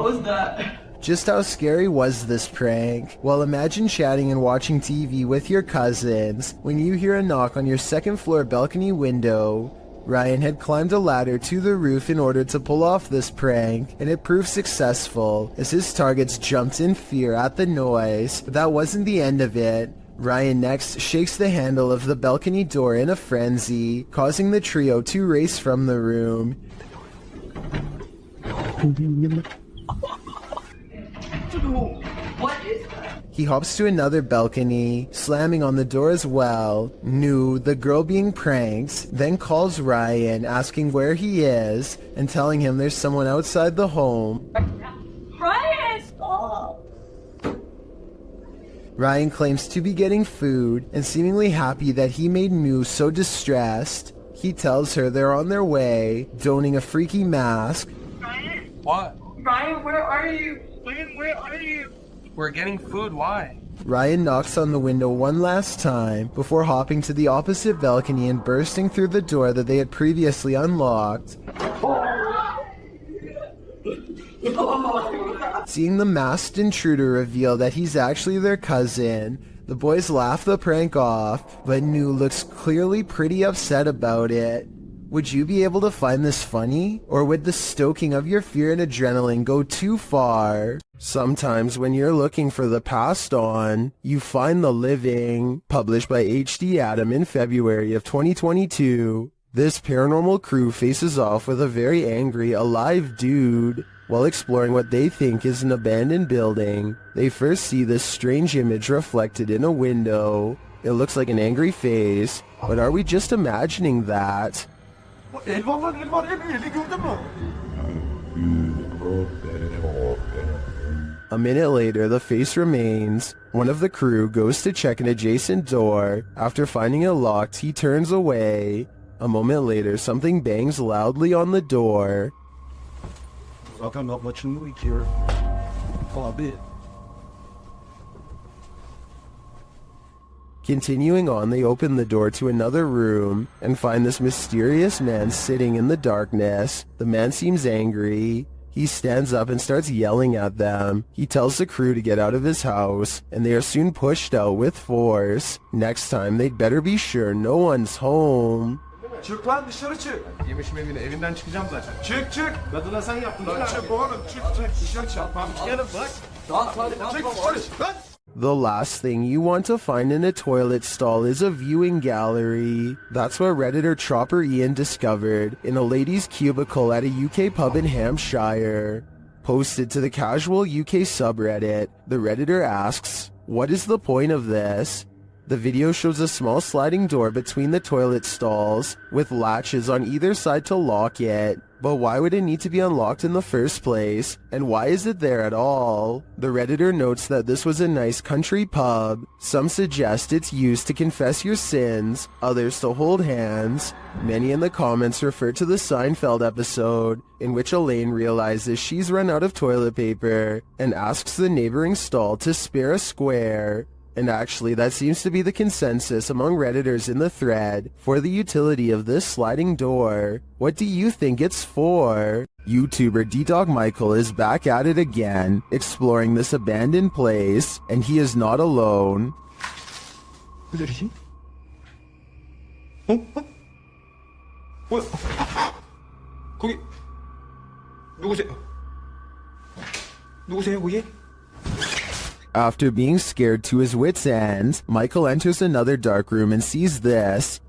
was that? Just how scary was this prank? Well, imagine chatting and watching TV with your cousins when you hear a knock on your second floor balcony window. Ryan had climbed a ladder to the roof in order to pull off this prank, and it proved successful as his targets jumped in fear at the noise. But that wasn't the end of it. Ryan next shakes the handle of the balcony door in a frenzy, causing the trio to race from the room. What is that? He hops to another balcony, slamming on the door as well. Nu, the girl being pranked, then calls Ryan, asking where he is, and telling him there's someone outside the home. Ryan, stop! Ryan claims to be getting food, and seemingly happy that he made Nu so distressed. He tells her they're on their way, donning a freaky mask. Ryan? What? Ryan, where are you? Where are you? We're getting food, why? Ryan knocks on the window one last time before hopping to the opposite balcony and bursting through the door that they had previously unlocked. Seeing the masked intruder reveal that he's actually their cousin, the boys laugh the prank off, but Nu looks clearly pretty upset about it. Would you be able to find this funny? Or would the stoking of your fear and adrenaline go too far? Sometimes when you're looking for the past on, you find the living. Published by HD Adam in February of 2022. This paranormal crew faces off with a very angry, alive dude. While exploring what they think is an abandoned building, they first see this strange image reflected in a window. It looks like an angry face, but are we just imagining that? A minute later, the face remains. One of the crew goes to check an adjacent door. After finding it locked, he turns away. A moment later, something bangs loudly on the door. Welcome, not much in the week here. A bit. Continuing on, they open the door to another room and find this mysterious man sitting in the darkness. The man seems angry. He stands up and starts yelling at them. He tells the crew to get out of his house, and they are soon pushed out with force. Next time, they'd better be sure no one's home. Çık lan dışarı çık. Yemişim evinden çıkacağım zaten. Çık çık. Kadına sen yaptın. Lan çık oğlum çık çık. Dışarı çık. Gelin bak. Çık polis lan. The last thing you want to find in a toilet stall is a viewing gallery. That's what Redditor Chopper Ian discovered in a ladies' cubicle at a UK pub in Hampshire. Posted to the casual UK subreddit, the Redditor asks, "What is the point of this?" The video shows a small sliding door between the toilet stalls, with latches on either side to lock it. But why would it need to be unlocked in the first place? And why is it there at all? The Redditor notes that this was a nice country pub. Some suggest it's used to confess your sins, others to hold hands. Many in the comments refer to the Seinfeld episode, in which Elaine realizes she's run out of toilet paper and asks the neighboring stall to spare a square. And actually, that seems to be the consensus among Redditors in the thread for the utility of this sliding door. What do you think it's for? YouTuber D-Dog Michael is back at it again, exploring this abandoned place, and he is not alone. 무슨 소리지? 어? 뭐야? 거기 누구세요? 누구세요, 거기? After being scared to his wits' end, Michael enters another dark room and sees this.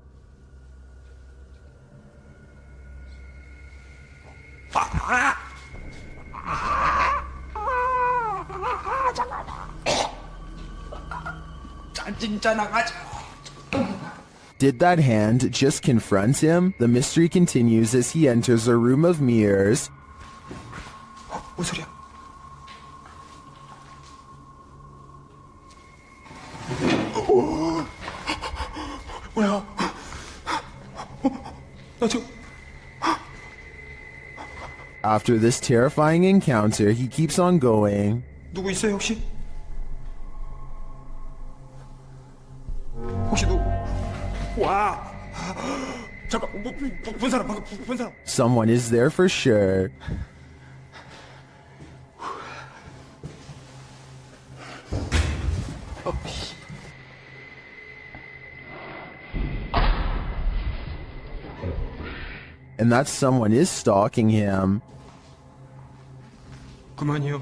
Did that hand just confront him? The mystery continues as he enters a room of mirrors. 뭔 소리야? 뭐야? 나 지금 After this terrifying encounter, he keeps on going. 누구 있어요 혹시? 혹시 누구? 와! 잠깐 본 사람 방금 본 사람. Someone is there for sure. And that someone is stalking him. 그만이요.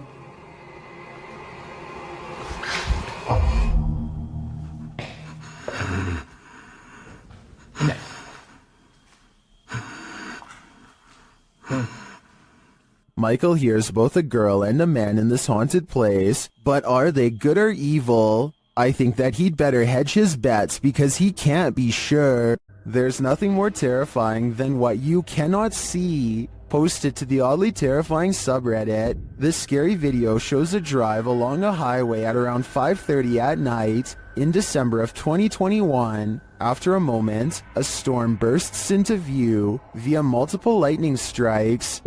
Michael hears both a girl and a man in this haunted place, but are they good or evil? I think that he'd better hedge his bets because he can't be sure. There's nothing more terrifying than what you cannot see. Posted to the oddly terrifying subreddit, this scary video shows a drive along a highway at around 5:30 at night in December of 2021. After a moment, a storm bursts into view via multiple lightning strikes.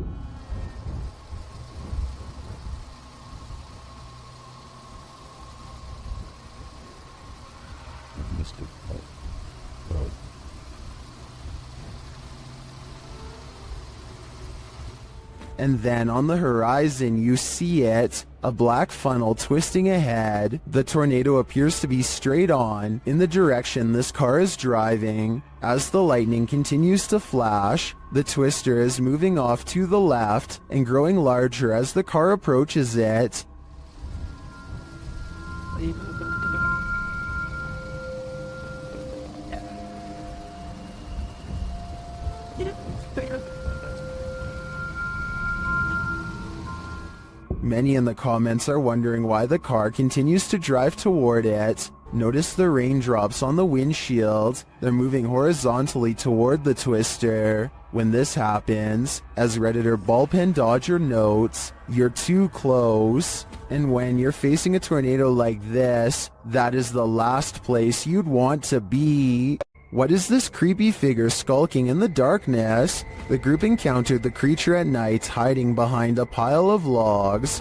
And then on the horizon you see it, a black funnel twisting ahead. The tornado appears to be straight on in the direction this car is driving. As the lightning continues to flash, the twister is moving off to the left and growing larger as the car approaches it. Many in the comments are wondering why the car continues to drive toward it. Notice the raindrops on the windshield. They're moving horizontally toward the twister. When this happens, as Redditor Ballpen Dodger notes, you're too close. And when you're facing a tornado like this, that is the last place you'd want to be. What is this creepy figure skulking in the darkness? The group encountered the creature at night hiding behind a pile of logs.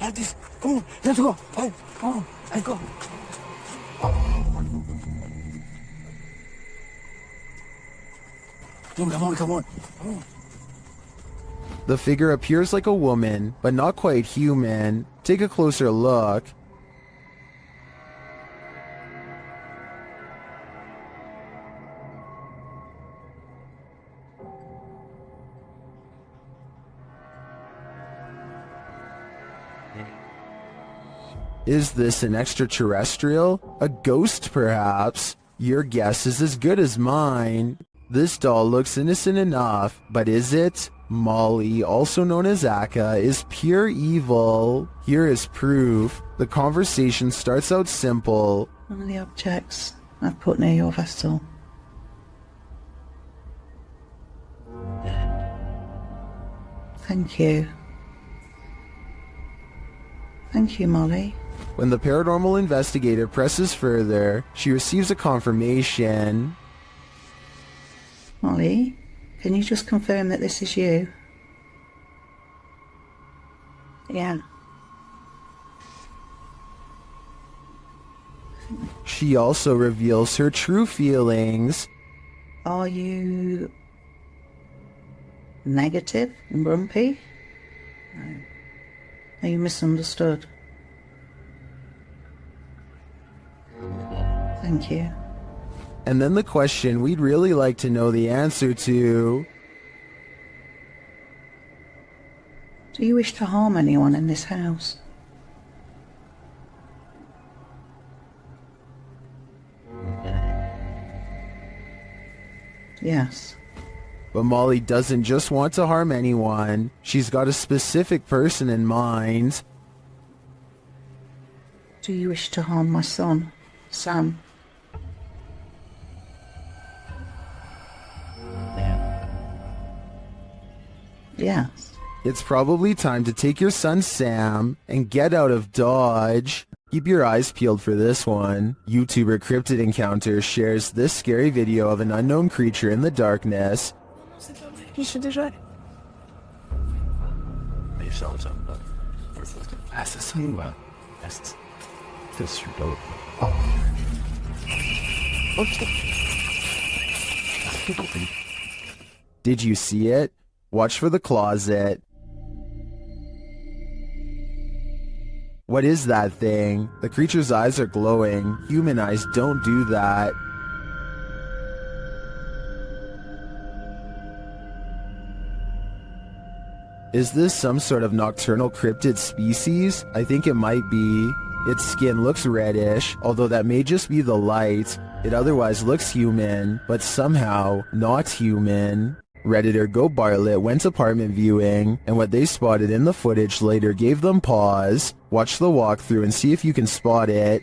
Come on, let's go. Come on, let's go. Come on. The figure appears like a woman, but not quite human. Take a closer look. Is this an extraterrestrial? A ghost, perhaps? Your guess is as good as mine. This doll looks innocent enough, but is it? Molly, also known as Akka, is pure evil. Here is proof. The conversation starts out simple. One of the objects I've put near your vessel. Thank you. Thank you, Molly. When the paranormal investigator presses further, she receives a confirmation. Molly, can you just confirm that this is you? Yeah. She also reveals her true feelings. Are you negative and grumpy? No. Are you misunderstood? Thank you. And then the question we'd really like to know the answer to. Do you wish to harm anyone in this house? Yes. But Molly doesn't just want to harm anyone. She's got a specific person in mind. Do you wish to harm my son, Sam? Yes. It's probably time to take your son Sam and get out of Dodge. Keep your eyes peeled for this one. YouTuber Cryptid Encounter shares this scary video of an unknown creature in the darkness. Did you see it? Watch for the closet. What is that thing? The creature's eyes are glowing. Human eyes don't do that. Is this some sort of nocturnal cryptid species? I think it might be. Its skin looks reddish, although that may just be the light. It otherwise looks human, but somehow not human. Redditor Go Bartlett went apartment viewing, and what they spotted in the footage later gave them pause. Watch the walkthrough and see if you can spot it.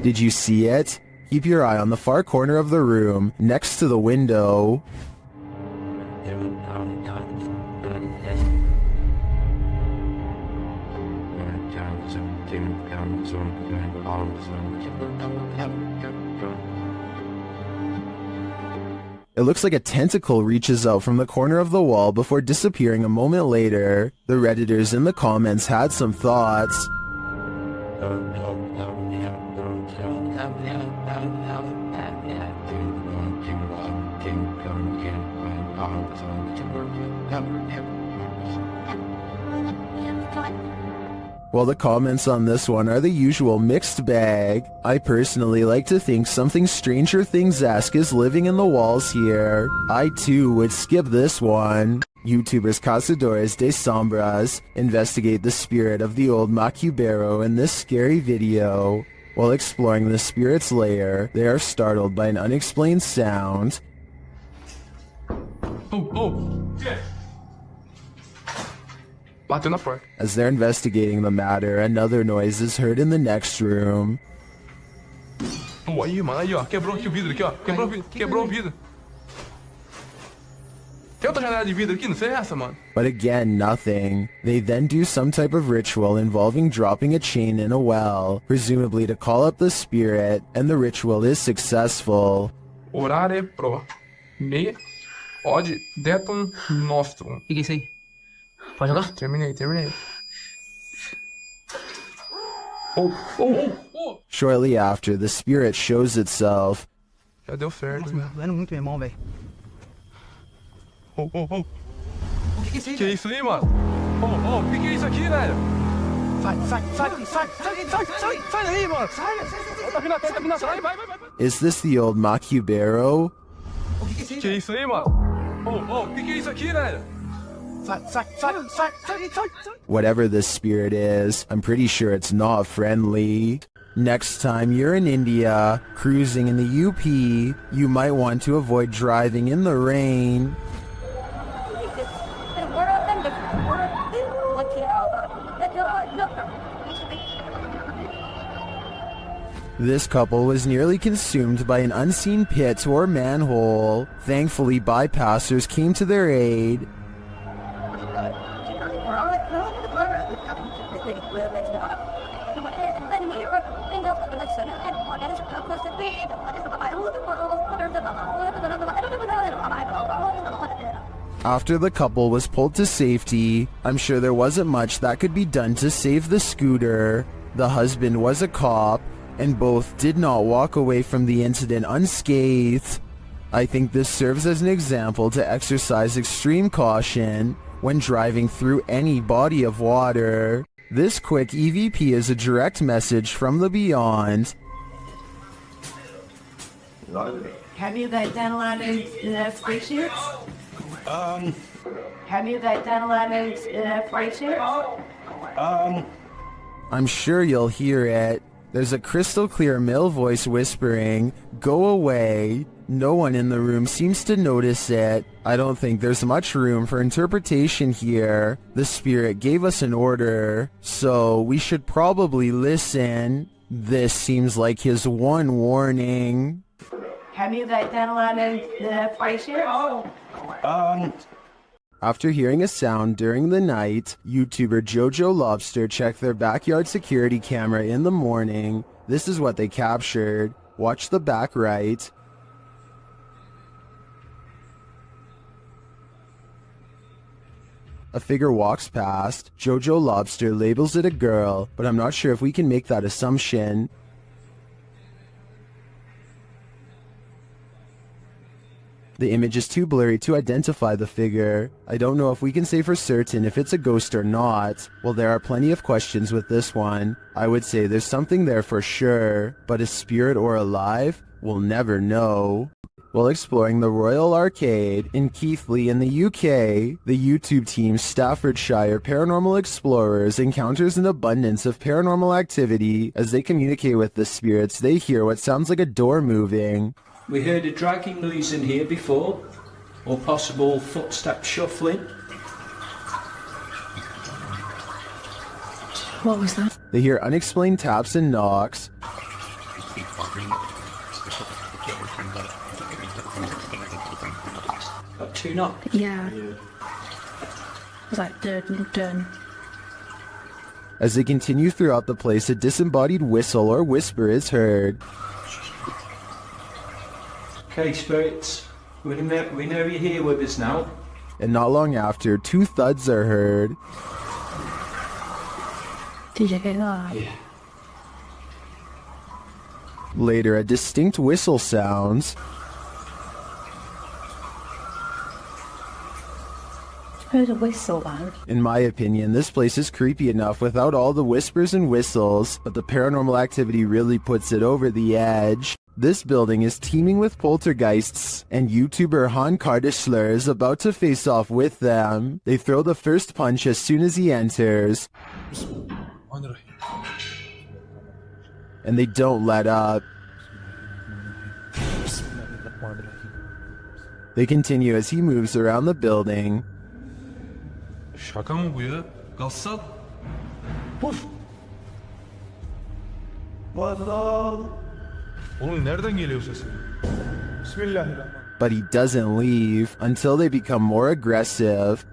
Did you see it? Keep your eye on the far corner of the room, next to the window. It looks like a tentacle reaches out from the corner of the wall before disappearing a moment later. The Redditors in the comments had some thoughts. Well, the comments on this one are the usual mixed bag. I personally like to think something Stranger Things-esque is living in the walls here. I too would skip this one. YouTubers Cazadores de Sombras investigate the spirit of the old Macubero in this scary video. While exploring the spirit's lair, they are startled by an unexplained sound. Yeah. Bateu na porta. As they're investigating the matter, another noise is heard in the next room. Oh, aí, mano, aí, ó. Quebrou aqui o vidro, aqui, ó. Quebrou o vidro. Tem outra janela de vidro aqui? Não sei essa, mano. But again, nothing. They then do some type of ritual involving dropping a chain in a well, presumably to call up the spirit, and the ritual is successful. Orare pro me Pode. Deton Nostrum. O que é isso aí? Pode jogar? Terminei. Shortly after, the spirit shows itself. Já deu certo. Nossa, doendo muito minha mão, velho. O que é isso aí? Que é isso aí, mano? O que é isso aqui, velho? Sai daí, mano. Sai. Tá vindo atrás, sai. Vai. Is this the old Macubero? Que é isso aí, mano? O que é isso aqui, velho? Sai. Whatever this spirit is, I'm pretty sure it's not friendly. Next time you're in India, cruising in the UP, you might want to avoid driving in the rain. This couple was nearly consumed by an unseen pit or manhole. Thankfully, bypassers came to their aid. After the couple was pulled to safety, I'm sure there wasn't much that could be done to save the scooter. The husband was a cop, and both did not walk away from the incident unscathed. I think this serves as an example to exercise extreme caution when driving through any body of water. This quick EVP is a direct message from the beyond. Have you got dental items in that spaceship? Have you got dental items in that spaceship? I'm sure you'll hear it. There's a crystal clear male voice whispering, "Go away." No one in the room seems to notice it. I don't think there's much room for interpretation here. The spirit gave us an order, so we should probably listen. This seems like his one warning. Have you got dental items in that spaceship? After hearing a sound during the night, YouTuber Jojo Lobster checked their backyard security camera in the morning. This is what they captured. Watch the back right. A figure walks past. Jojo Lobster labels it a girl, but I'm not sure if we can make that assumption. The image is too blurry to identify the figure. I don't know if we can say for certain if it's a ghost or not. Well, there are plenty of questions with this one. I would say there's something there for sure, but a spirit or alive? We'll never know. While exploring the Royal Arcade in Keighley in the UK, the YouTube team Staffordshire Paranormal Explorers encounters an abundance of paranormal activity. As they communicate with the spirits, they hear what sounds like a door moving. We heard a dragging noise in here before, or possible footstep shuffling. What was that? They hear unexplained taps and knocks. Got two knocks? Yeah. Was that dun? As they continue throughout the place, a disembodied whistle or whisper is heard. Okay, spirits, we know you're here with us now. And not long after, two thuds are heard. Did you hear that? Yeah. Later, a distinct whistle sounds. Heard a whistle, man. In my opinion, this place is creepy enough without all the whispers and whistles, but the paranormal activity really puts it over the edge. This building is teeming with poltergeists, and YouTuber Han Kardashler is about to face off with them. They throw the first punch as soon as he enters. And they don't let up. They continue as he moves around the building. Şaka mı bu ya? Kalsat. Puf. Oğlum nereden geliyor sesin? Bismillahirrahmanirrahim. But he doesn't leave until they become more aggressive.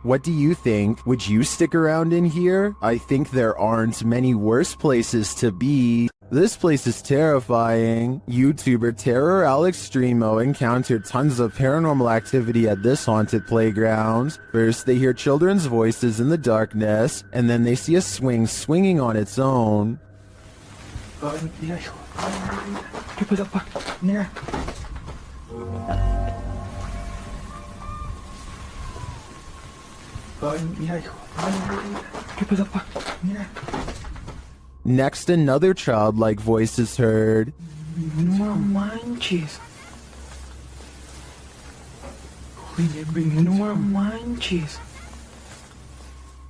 What do you think? Would you stick around in here? I think there aren't many worse places to be. This place is terrifying. YouTuber Terror Alex Streamo encountered tons of paranormal activity at this haunted playground. First, they hear children's voices in the darkness, and then they see a swing swinging on its own. Next, another childlike voice is heard. No manches. No manches.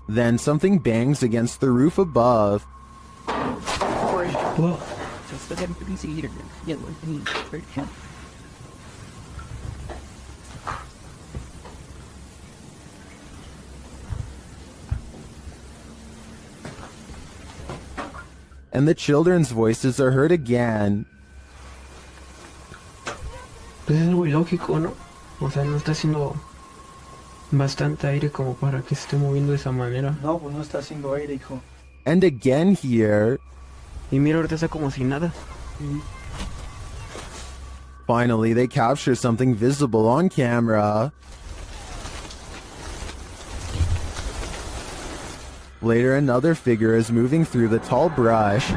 Then something bangs against the roof above. Whoa. Just let him be here. Yeah, And the children's voices are heard again. Pues es muy lógico, ¿no? O sea, no está haciendo bastante aire como para que se esté moviendo de esa manera. No, pues no está haciendo aire, hijo. And again here. Y mira, ahorita está como si nada. Finally, they capture something visible on camera. Later, another figure is moving through the tall brush.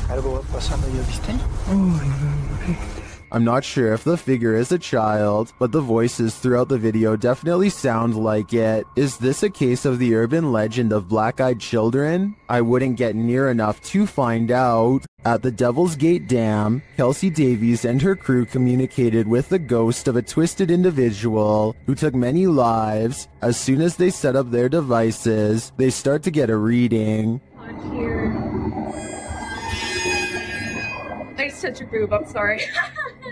Algo va pasando, ¿ya viste? I'm not sure if the figure is a child, but the voices throughout the video definitely sound like it. Is this a case of the urban legend of black-eyed children? I wouldn't get near enough to find out. At the Devil's Gate Dam, Kelsey Davies and her crew communicated with the ghost of a twisted individual who took many lives. As soon as they set up their devices, they start to get a reading. There's such a boob, I'm sorry.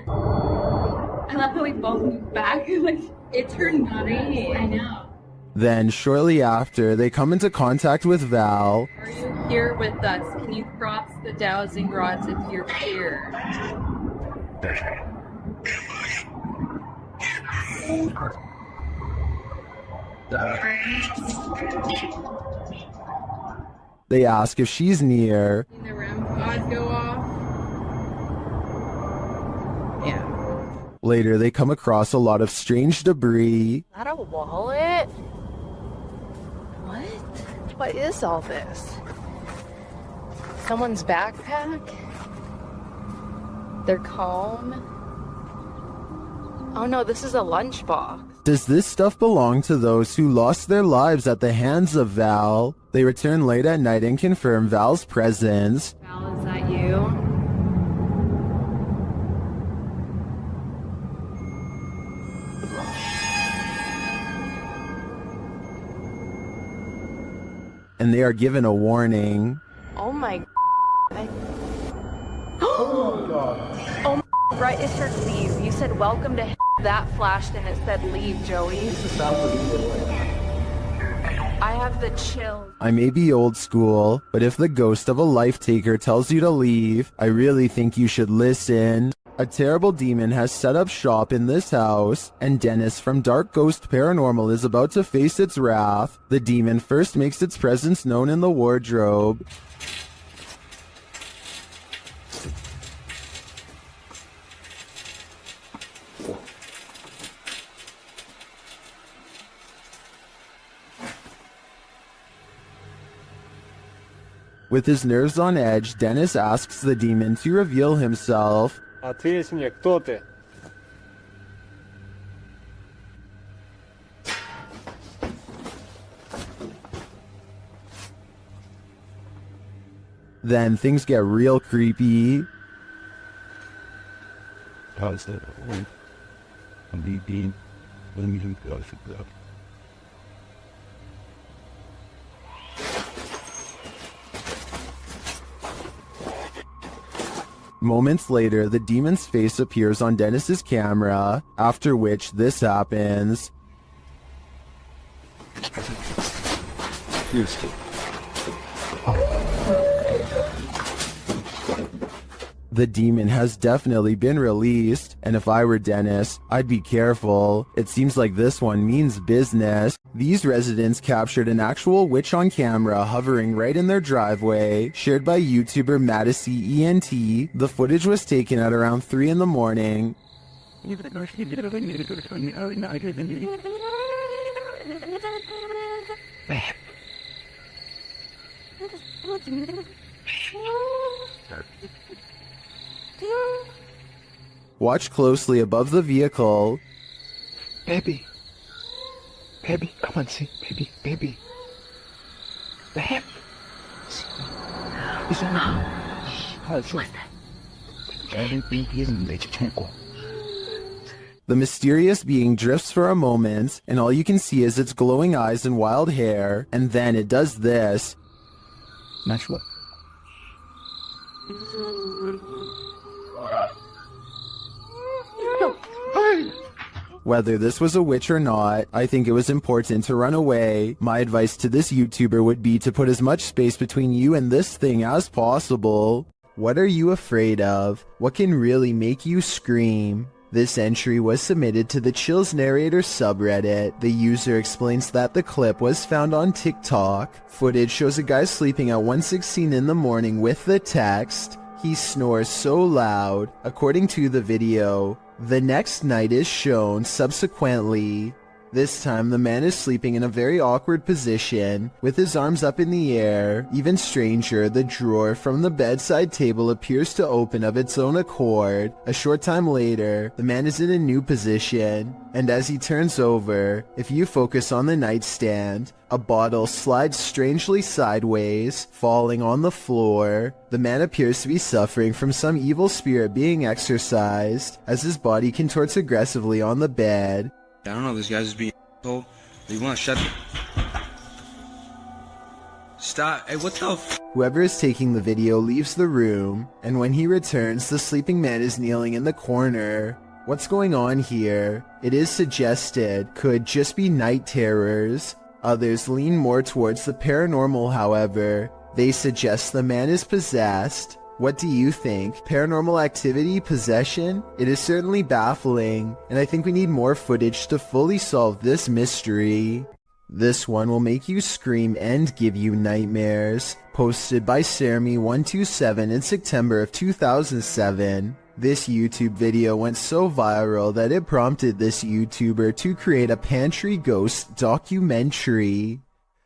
I love how we both moved back. Like, it turned nutty. I know. Then, shortly after, they come into contact with Val. Are you here with us? Can you cross the dowsing rods if you're here? They ask if she's near. Seen the REM pod go off? Yeah. Later, they come across a lot of strange debris. Is that a wallet? What? What is all this? Someone's backpack? Their comb? Oh no, this is a lunchbox. Does this stuff belong to those who lost their lives at the hands of Val? They return late at night and confirm Val's presence. Val, is that you? And they are given a warning. Oh my Oh my god. Oh my, right, it said leave. You said welcome to that flashed and it said leave, Joey. I have the chills. I may be old school, but if the ghost of a life taker tells you to leave, I really think you should listen. A terrible demon has set up shop in this house, and Dennis from Dark Ghost Paranormal is about to face its wrath. The demon first makes its presence known in the wardrobe. With his nerves on edge, Dennis asks the demon to reveal himself. А ты, мне, кто ты? Then things get real creepy. How's that? Moments later, the demon's face appears on Dennis's camera, after which this happens. The demon has definitely been released, and if I were Dennis, I'd be careful. It seems like this one means business. These residents captured an actual witch on camera hovering right in their driveway, shared by YouTuber Madison ENT. The footage was taken at around 3 in the morning. Watch closely above the vehicle. Baby. Baby, come on, see. Baby, baby. Babe. Is that... The mysterious being drifts for a moment, and all you can see is its glowing eyes and wild hair, and then it does this. Macleod. Whether this was a witch or not, I think it was important to run away. My advice to this YouTuber would be to put as much space between you and this thing as possible. What are you afraid of? What can really make you scream? This entry was submitted to the Chills Narrator subreddit. The user explains that the clip was found on TikTok. Footage shows a guy sleeping at 1:16 in the morning with the text, "He snores so loud." According to the video, the next night is shown subsequently. This time, the man is sleeping in a very awkward position, with his arms up in the air. Even stranger, the drawer from the bedside table appears to open of its own accord. A short time later, the man is in a new position, and as he turns over, if you focus on the nightstand, a bottle slides strangely sideways, falling on the floor. The man appears to be suffering from some evil spirit being exorcised, as his body contorts aggressively on the bed. I don't know, this guy's just being told. You want to shut... Stop. Hey, what the f... Whoever is taking the video leaves the room, and when he returns, the sleeping man is kneeling in the corner. What's going on here? It is suggested could just be night terrors. Others lean more towards the paranormal, however. They suggest the man is possessed. What do you think? Paranormal activity? Possession? It is certainly baffling, and I think we need more footage to fully solve this mystery. This one will make you scream and give you nightmares. Posted by Sermi127 in September of 2007. This YouTube video went so viral that it prompted this YouTuber to create a pantry ghost documentary.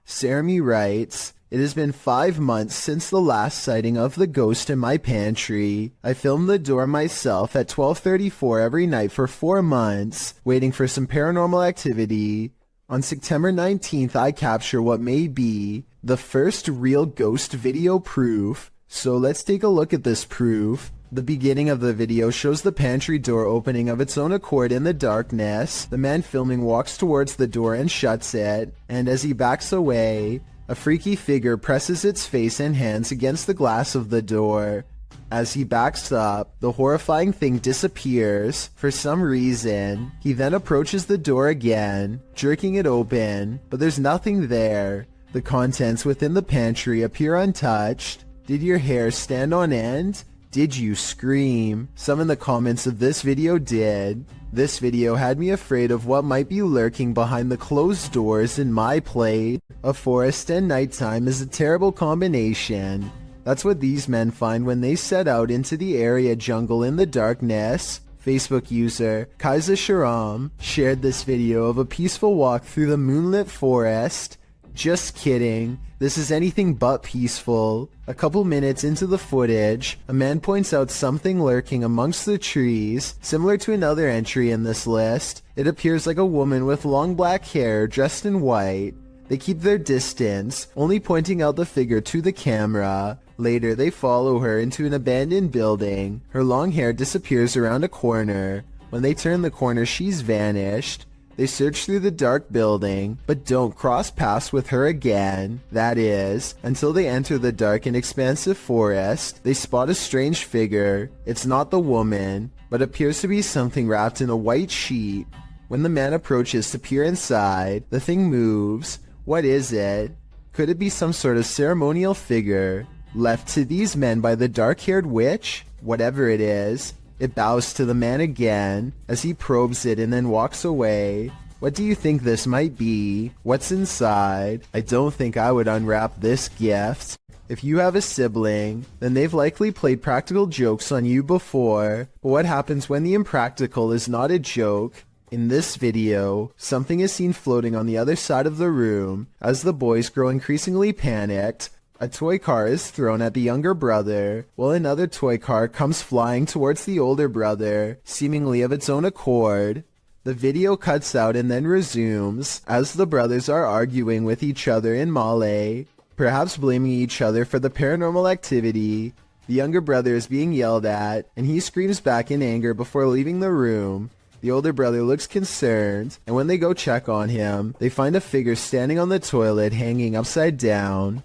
Sermi writes, "It has been 5 months since the last sighting of the ghost in my pantry. I filmed the door myself at 12:34 every night for 4 months, waiting for some paranormal activity. On September 19th, I capture what may be the first real ghost video proof. So let's take a look at this proof. The beginning of the video shows the pantry door opening of its own accord in the darkness. The man filming walks towards the door and shuts it, and as he backs away, a freaky figure presses its face and hands against the glass of the door. As he backs up, the horrifying thing disappears for some reason. He then approaches the door again, jerking it open, but there's nothing there. The contents within the pantry appear untouched. Did your hair stand on end? Did you scream? Some in the comments of this video did. This video had me afraid of what might be lurking behind the closed doors in my plate. A forest and nighttime is a terrible combination. That's what these men find when they set out into the area jungle in the darkness." Facebook user Kaiser Sharam shared this video of a peaceful walk through the moonlit forest. Just kidding, this is anything but peaceful. A couple minutes into the footage, a man points out something lurking amongst the trees, similar to another entry in this list. It appears like a woman with long black hair dressed in white. They keep their distance, only pointing out the figure to the camera. Later, they follow her into an abandoned building. Her long hair disappears around a corner. When they turn the corner, she's vanished. They search through the dark building, but don't cross paths with her again. That is, until they enter the dark and expansive forest. They spot a strange figure. It's not the woman, but appears to be something wrapped in a white sheet. When the man approaches to peer inside, the thing moves. What is it? Could it be some sort of ceremonial figure left to these men by the dark-haired witch? whatever it is. It bows to the man again as he probes it and then walks away. What do you think this might be? What's inside? I don't think I would unwrap this gift. If you have a sibling, then they've likely played practical jokes on you before. But what happens when the impractical is not a joke? In this video, something is seen floating on the other side of the room. As the boys grow increasingly panicked, a toy car is thrown at the younger brother, while another toy car comes flying towards the older brother, seemingly of its own accord. The video cuts out and then resumes, as the brothers are arguing with each other in Malay, perhaps blaming each other for the paranormal activity. The younger brother is being yelled at, and he screams back in anger before leaving the room. The older brother looks concerned, and when they go check on him, they find a figure standing on the toilet hanging upside down.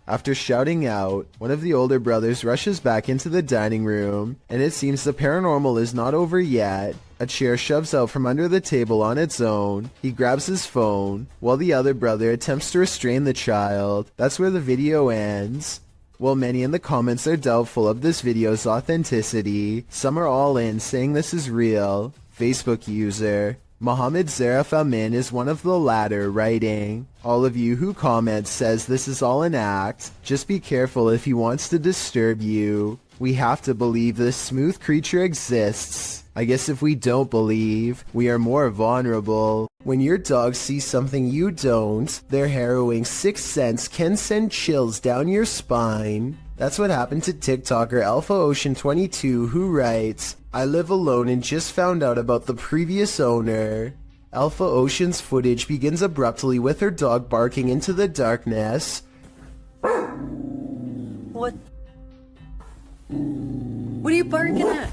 After shouting out, one of the older brothers rushes back into the dining room, and it seems the paranormal is not over yet. A chair shoves out from under the table on its own. He grabs his phone, while the other brother attempts to restrain the child. That's where the video ends. While many in the comments are doubtful of this video's authenticity, some are all in saying this is real. Facebook user Mohammed Zarif Amin is one of the latter, writing, "All of you who comment says this is all an act. Just be careful if he wants to disturb you. We have to believe this smooth creature exists. I guess if we don't believe, we are more vulnerable. When your dog sees something you don't, their harrowing sixth sense can send chills down your spine." That's what happened to TikToker Alpha Ocean 22, who writes, "I live alone and just found out about the previous owner." Alpha Ocean's footage begins abruptly with her dog barking into the darkness. What? What are you barking at?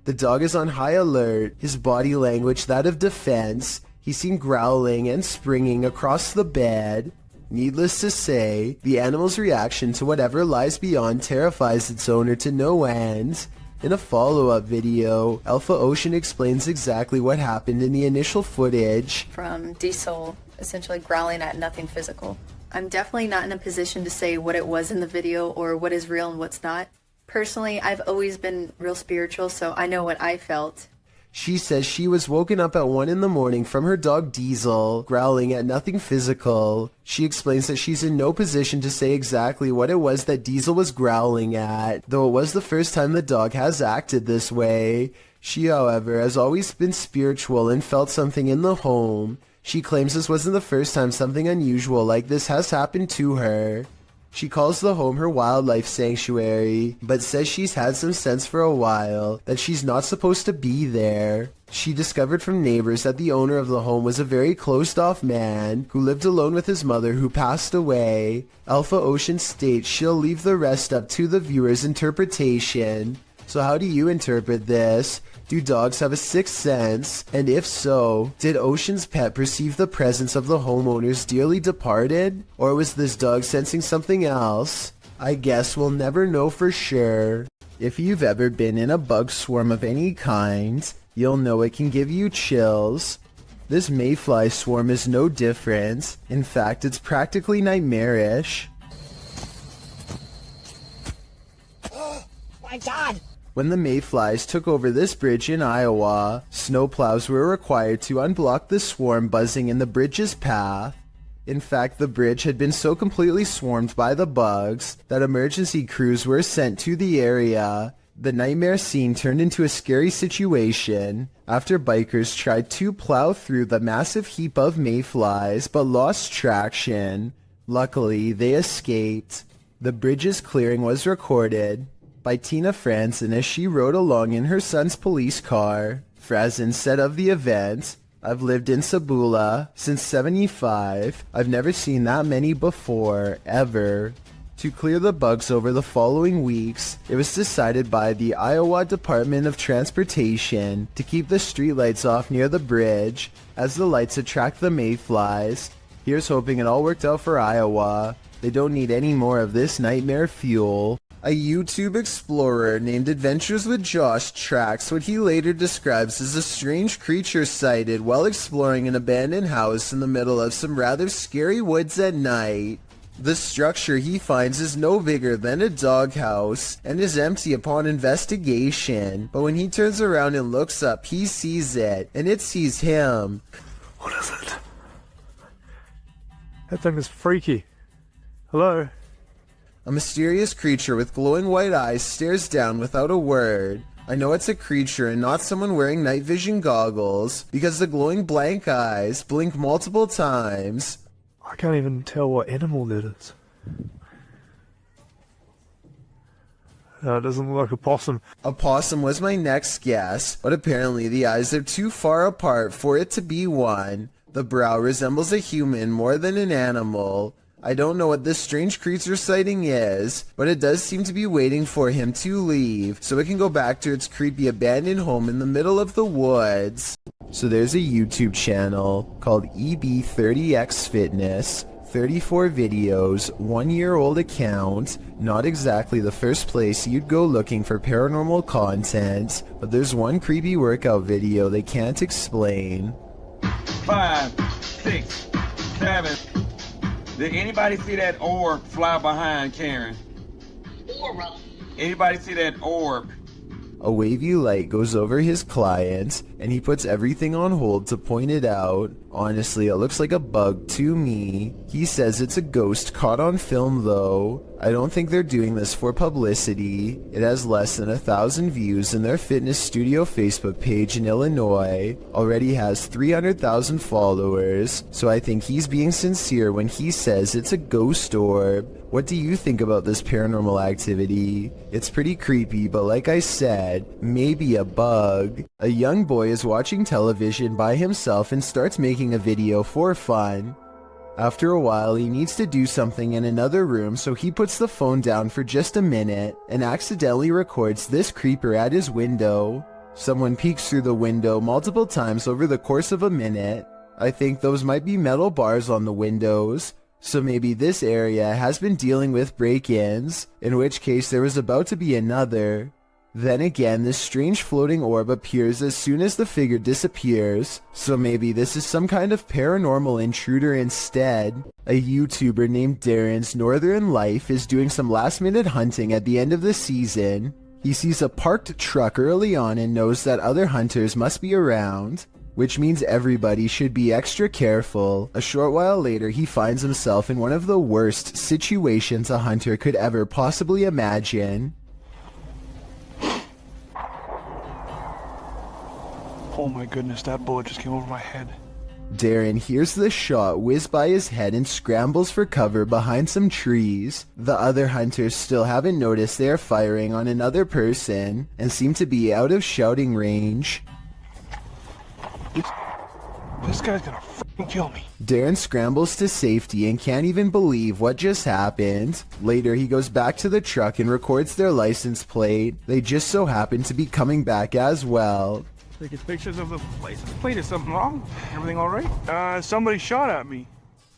The dog is on high alert, his body language that of defense. He's seen growling and springing across the bed. Needless to say, the animal's reaction to whatever lies beyond terrifies its owner to no end. In a follow-up video, Alpha Ocean explains exactly what happened in the initial footage. From Diesel essentially growling at nothing physical. I'm definitely not in a position to say what it was in the video or what is real and what's not. Personally, I've always been real spiritual, so I know what I felt. She says she was woken up at 1 in the morning from her dog Diesel, growling at nothing physical. She explains that she's in no position to say exactly what it was that Diesel was growling at, though it was the first time the dog has acted this way. She, however, has always been spiritual and felt something in the home. She claims this wasn't the first time something unusual like this has happened to her. She calls the home her wildlife sanctuary, but says she's had some sense for a while that she's not supposed to be there. She discovered from neighbors that the owner of the home was a very closed-off man who lived alone with his mother who passed away. Alpha Ocean states she'll leave the rest up to the viewer's interpretation. So how do you interpret this? Do dogs have a sixth sense? And if so, did Ocean's pet perceive the presence of the homeowner's dearly departed? Or was this dog sensing something else? I guess we'll never know for sure. If you've ever been in a bug swarm of any kind, you'll know it can give you chills. This mayfly swarm is no different. In fact, it's practically nightmarish. Oh my God! When the mayflies took over this bridge in Iowa, snowplows were required to unblock the swarm buzzing in the bridge's path. In fact, the bridge had been so completely swarmed by the bugs that emergency crews were sent to the area. The nightmare scene turned into a scary situation after bikers tried to plow through the massive heap of mayflies but lost traction. Luckily, they escaped. The bridge's clearing was recorded by Tina Franzen as she rode along in her son's police car. Franzen said of the event, "I've lived in Sabula since '75. I've never seen that many before, ever." To clear the bugs over the following weeks, it was decided by the Iowa Department of Transportation to keep the streetlights off near the bridge, as the lights attract the mayflies. Here's hoping it all worked out for Iowa. They don't need any more of this nightmare fuel. A YouTube explorer named Adventures with Josh tracks what he later describes as a strange creature sighted while exploring an abandoned house in the middle of some rather scary woods at night. The structure he finds is no bigger than a doghouse and is empty upon investigation, but when he turns around and looks up, he sees it, and it sees him. What is it? That thing is freaky. Hello? A mysterious creature with glowing white eyes stares down without a word. I know it's a creature and not someone wearing night vision goggles, because the glowing blank eyes blink multiple times. I can't even tell what animal that is. No, it doesn't look like a possum. A possum was my next guess, but apparently the eyes are too far apart for it to be one. The brow resembles a human more than an animal. I don't know what this strange creature sighting is, but it does seem to be waiting for him to leave, so it can go back to its creepy abandoned home in the middle of the woods. So there's a YouTube channel called EB30X Fitness, 34 videos, 1-year-old account, not exactly the first place you'd go looking for paranormal content, but there's one creepy workout video they can't explain. 5, 6, 7. Did anybody see that orb fly behind Karen? Anybody see that orb? A wavy light goes over his client, and he puts everything on hold to point it out. Honestly, it looks like a bug to me. He says it's a ghost caught on film though. I don't think they're doing this for publicity. It has less than 1,000 views, and their fitness studio Facebook page in Illinois already has 300,000 followers, so I think he's being sincere when he says it's a ghost orb. What do you think about this paranormal activity? It's pretty creepy, but like I said, maybe a bug. A young boy is watching television by himself and starts making a video for fun. After a while, he needs to do something in another room, so he puts the phone down for just a minute and accidentally records this creeper at his window. Someone peeks through the window multiple times over the course of a minute. I think those might be metal bars on the windows, so maybe this area has been dealing with break-ins, in which case there was about to be another. Then again, this strange floating orb appears as soon as the figure disappears, so maybe this is some kind of paranormal intruder instead. A YouTuber named Darren's Northern Life is doing some last-minute hunting at the end of the season. He sees a parked truck early on and knows that other hunters must be around, which means everybody should be extra careful. A short while later, he finds himself in one of the worst situations a hunter could ever possibly imagine. Oh my goodness, that bullet just came over my head. Darren hears the shot whiz by his head and scrambles for cover behind some trees. The other hunters still haven't noticed they are firing on another person and seem to be out of shouting range. This guy's gonna freaking kill me. Darren scrambles to safety and can't even believe what just happened. Later, he goes back to the truck and records their license plate. They just so happen to be coming back as well. Taking pictures of the license plate. Is something wrong? Everything alright? Somebody shot at me.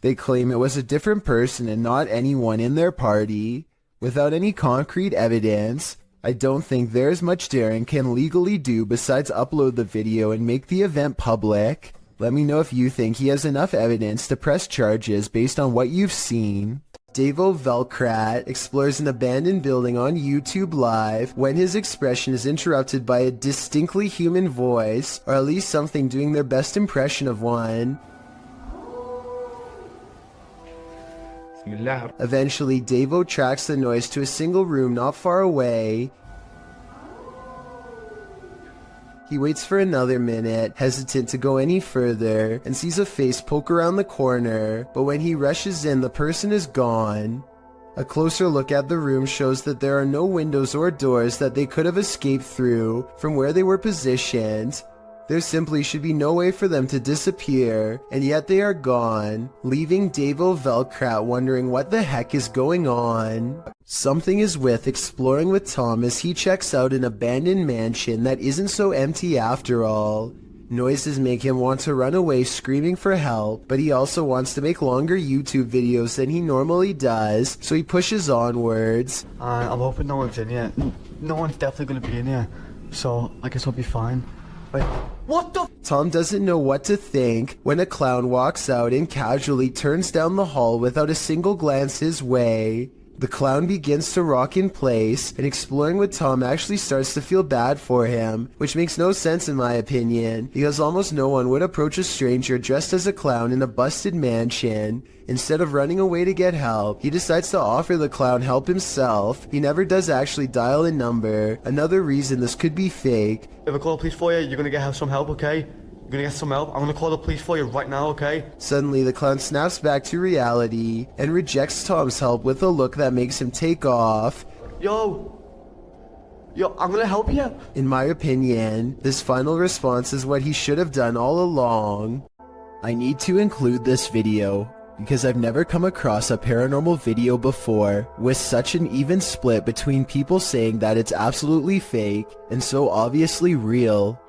They claim it was a different person and not anyone in their party. Without any concrete evidence, I don't think there's much Darren can legally do besides upload the video and make the event public. Let me know if you think he has enough evidence to press charges based on what you've seen. Davo Velkrat explores an abandoned building on YouTube Live when his expression is interrupted by a distinctly human voice, or at least something doing their best impression of one. Eventually, Davo tracks the noise to a single room not far away. He waits for another minute, hesitant to go any further, and sees a face poke around the corner, but when he rushes in, the person is gone. A closer look at the room shows that there are no windows or doors that they could have escaped through from where they were positioned. There simply should be no way for them to disappear, and yet they are gone, leaving Davo Velkrat wondering what the heck is going on. Something is with exploring with Tom as he checks out an abandoned mansion that isn't so empty after all. Noises make him want to run away screaming for help, but he also wants to make longer YouTube videos than he normally does, so he pushes onwards. I'm hoping no one's in here. No one's definitely gonna be in here, so I guess I'll be fine. Wait, what the? Tom doesn't know what to think when a clown walks out and casually turns down the hall without a single glance his way. The clown begins to rock in place, and exploring with Tom actually starts to feel bad for him, which makes no sense in my opinion, because almost no one would approach a stranger dressed as a clown in a busted mansion. Instead of running away to get help, he decides to offer the clown help himself. He never does actually dial a number. Another reason this could be fake. If I call the police for you, you're gonna get some help, okay? You're gonna get some help. I'm gonna call the police for you right now, okay? Suddenly, the clown snaps back to reality and rejects Tom's help with a look that makes him take off. Yo, I'm gonna help you. In my opinion, this final response is what he should have done all along. I need to include this video because I've never come across a paranormal video before with such an even split between people saying that it's absolutely fake and so obviously real.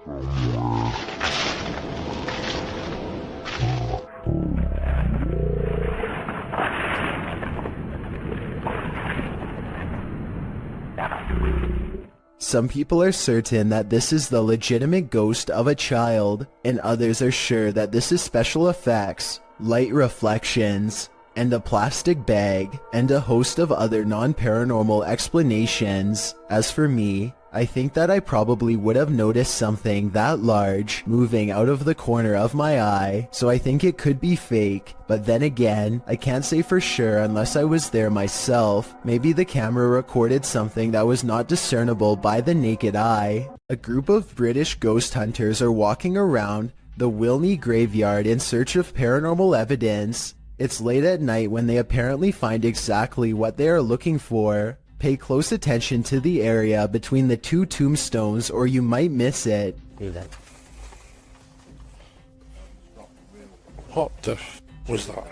Some people are certain that this is the legitimate ghost of a child, and others are sure that this is special effects, light reflections, and a plastic bag, and a host of other non-paranormal explanations. As for me, I think that I probably would have noticed something that large moving out of the corner of my eye, so I think it could be fake. But then again, I can't say for sure unless I was there myself. Maybe the camera recorded something that was not discernible by the naked eye. A group of British ghost hunters are walking around the Wilney graveyard in search of paranormal evidence. It's late at night when they apparently find exactly what they are looking for. Pay close attention to the area between the two tombstones or you might miss it. What the was that?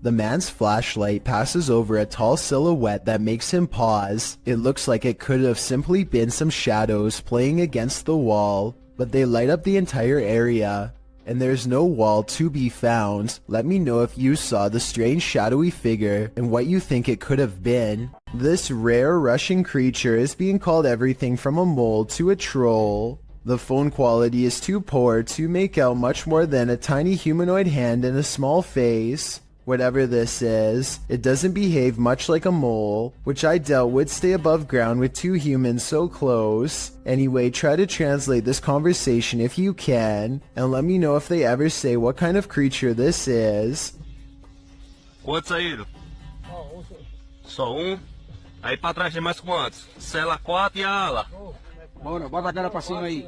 The man's flashlight passes over a tall silhouette that makes him pause. It looks like it could have simply been some shadows playing against the wall, but they light up the entire area. And there's no wall to be found. Let me know if you saw the strange shadowy figure and what you think it could have been. This rare Russian creature is being called everything from a mole to a troll. The phone quality is too poor to make out much more than a tiny humanoid hand and a small face. Whatever this is, it doesn't behave much like a mole, which I doubt would stay above ground with two humans so close. Anyway, try to translate this conversation if you can, and let me know if they ever say what kind of creature this is. Quantos saíram? Só Aí pra trás tem mais quantos? Cela 4 e a ala. Bora, bota a cara pra cima aí.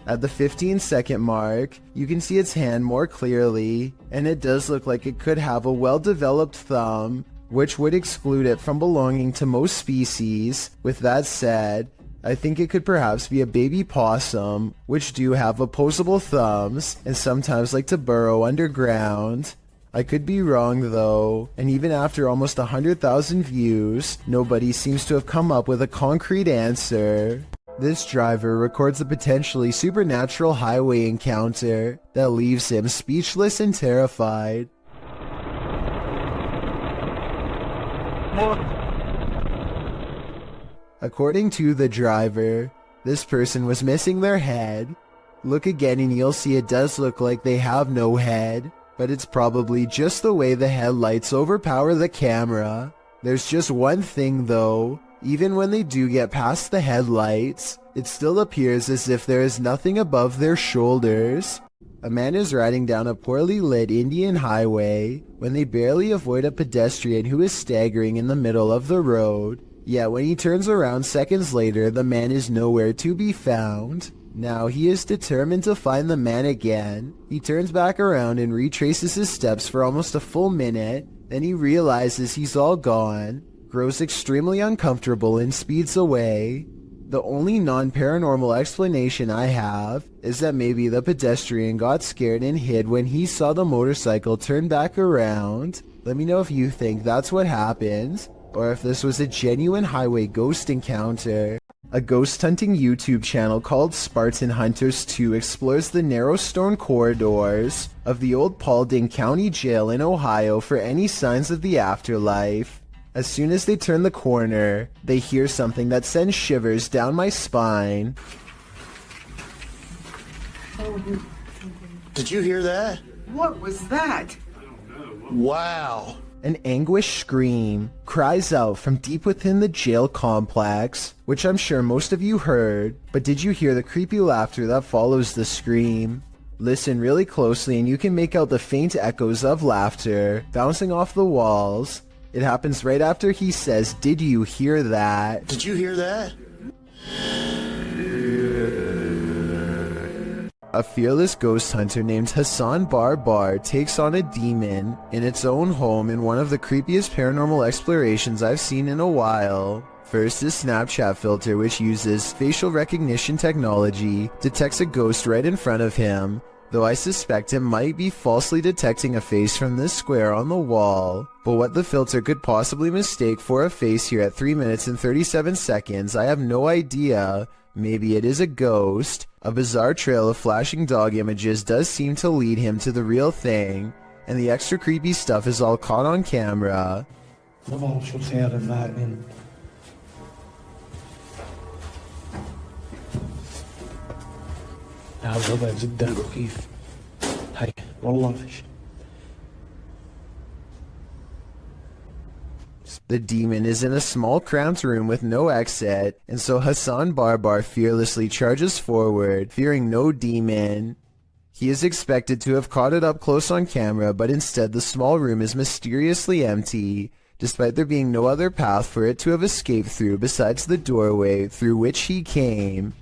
At the 15-second mark, you can see its hand more clearly, and it does look like it could have a well-developed thumb, which would exclude it from belonging to most species. With that said, I think it could perhaps be a baby possum, which do have opposable thumbs, and sometimes like to burrow underground. I could be wrong though, and even after almost 100,000 views, nobody seems to have come up with a concrete answer. This driver records a potentially supernatural highway encounter that leaves him speechless and terrified. According to the driver, this person was missing their head. Look again and you'll see it does look like they have no head, but it's probably just the way the headlights overpower the camera. There's just one thing though. Even when they do get past the headlights, it still appears as if there is nothing above their shoulders. A man is riding down a poorly lit Indian highway when they barely avoid a pedestrian who is staggering in the middle of the road. Yet when he turns around seconds later, the man is nowhere to be found. Now he is determined to find the man again. He turns back around and retraces his steps for almost a full minute. Then he realizes he's all gone, grows extremely uncomfortable and speeds away. The only non-paranormal explanation I have is that maybe the pedestrian got scared and hid when he saw the motorcycle turn back around. Let me know if you think that's what happened, or if this was a genuine highway ghost encounter. A ghost hunting YouTube channel called Spartan Hunters 2 explores the narrow stone corridors of the old Paulding County Jail in Ohio for any signs of the afterlife. As soon as they turn the corner, they hear something that sends shivers down my spine. Did you hear that? What was that? Wow. An anguished scream cries out from deep within the jail complex, which I'm sure most of you heard, but did you hear the creepy laughter that follows the scream? Listen really closely and you can make out the faint echoes of laughter bouncing off the walls. It happens right after he says, "Did you hear that?" Did you hear that? A fearless ghost hunter named Hassan Barbar takes on a demon in its own home in one of the creepiest paranormal explorations I've seen in a while. First, his Snapchat filter, which uses facial recognition technology, detects a ghost right in front of him, though I suspect it might be falsely detecting a face from this square on the wall. But what the filter could possibly mistake for a face here at 3 minutes and 37 seconds, I have no idea. Maybe it is a ghost. A bizarre trail of flashing dog images does seem to lead him to the real thing, and the extra creepy stuff is all caught on camera. ما بعرف شو الخيار الظاهر. لا الوضع جدا مخيف. هاي والله فيش. The demon is in a small cramped room with no exit, and so Hassan Barbar fearlessly charges forward, fearing no demon. He is expected to have caught it up close on camera, but instead the small room is mysteriously empty, despite there being no other path for it to have escaped through besides the doorway through which he came.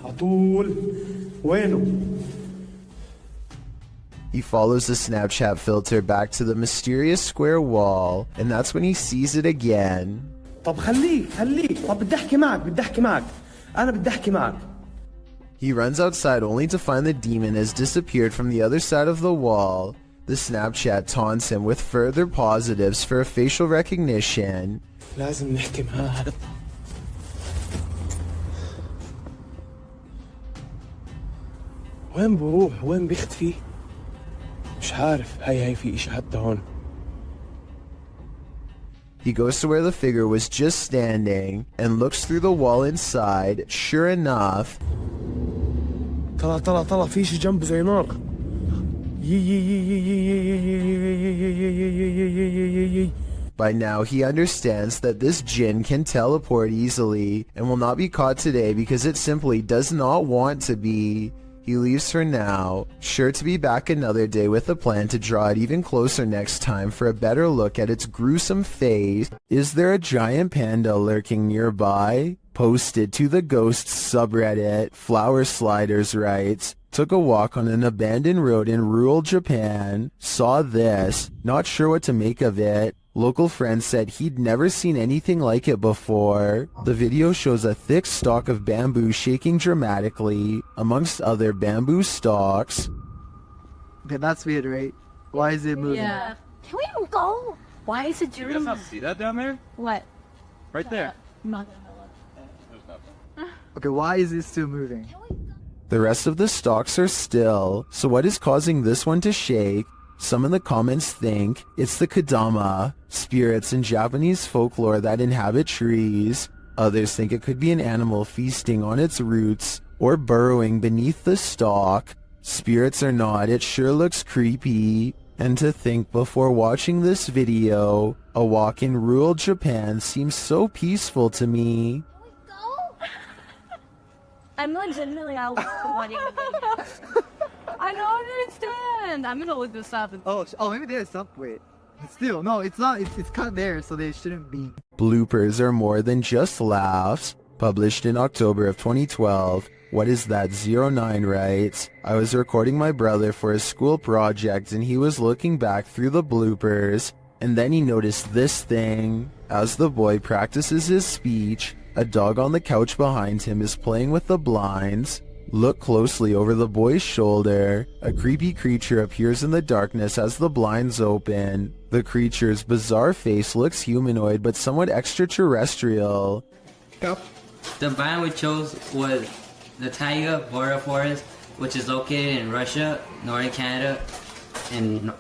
عطول وينه؟ He follows the Snapchat filter back to the mysterious square wall, and that's when he sees it again. طب خليك طب بدي احكي معك انا بدي احكي معك. He runs outside only to find the demon has disappeared from the other side of the wall. The Snapchat taunts him with further positives for facial recognition. لازم نحكي معاه. وين بروح وين بيختفي؟ مش عارف. هاي في إشي حتى هون. He goes to where the figure was just standing and looks through the wall inside. Sure enough, طلع في شي جنبه زي نار. by now he understands that this jinn can teleport easily and will not be caught today because it simply does not want to be. He leaves for now, sure to be back another day with a plan to draw it even closer next time for a better look at its gruesome face. Is there a giant panda lurking nearby? Posted to the Ghosts subreddit, Flower Sliders writes, took a walk on an abandoned road in rural Japan, saw this, not sure what to make of it. Local friends said he'd never seen anything like it before. The video shows a thick stalk of bamboo shaking dramatically, amongst other bamboo stalks. Okay, that's weird, right? Why is it moving? Yeah. Can we go? Why is it doing? You guys not see that down there? What? Right there. I'm not gonna look. Okay, why is it still moving? The rest of the stalks are still, so what is causing this one to shake? Some in the comments think it's the Kadama, spirits in Japanese folklore that inhabit trees. Others think it could be an animal feasting on its roots or burrowing beneath the stalk. Spirits or not, it sure looks creepy. And to think before watching this video, a walk in rural Japan seems so peaceful to me. I'm legitimately out wanting to go. I don't understand. I'm gonna look this up. Oh, maybe there's some. Wait. Still, no, it's not. It's cut there, so they shouldn't be. Bloopers are more than just laughs. Published in October of 2012, What Is That 09 writes, I was recording my brother for a school project and he was looking back through the bloopers, and then he noticed this thing. As the boy practices his speech, a dog on the couch behind him is playing with the blinds. Look closely over the boy's shoulder. A creepy creature appears in the darkness as the blinds open. The creature's bizarre face looks humanoid but somewhat extraterrestrial. The biome we chose was the taiga boreal forest, which is located in Russia, northern Canada, and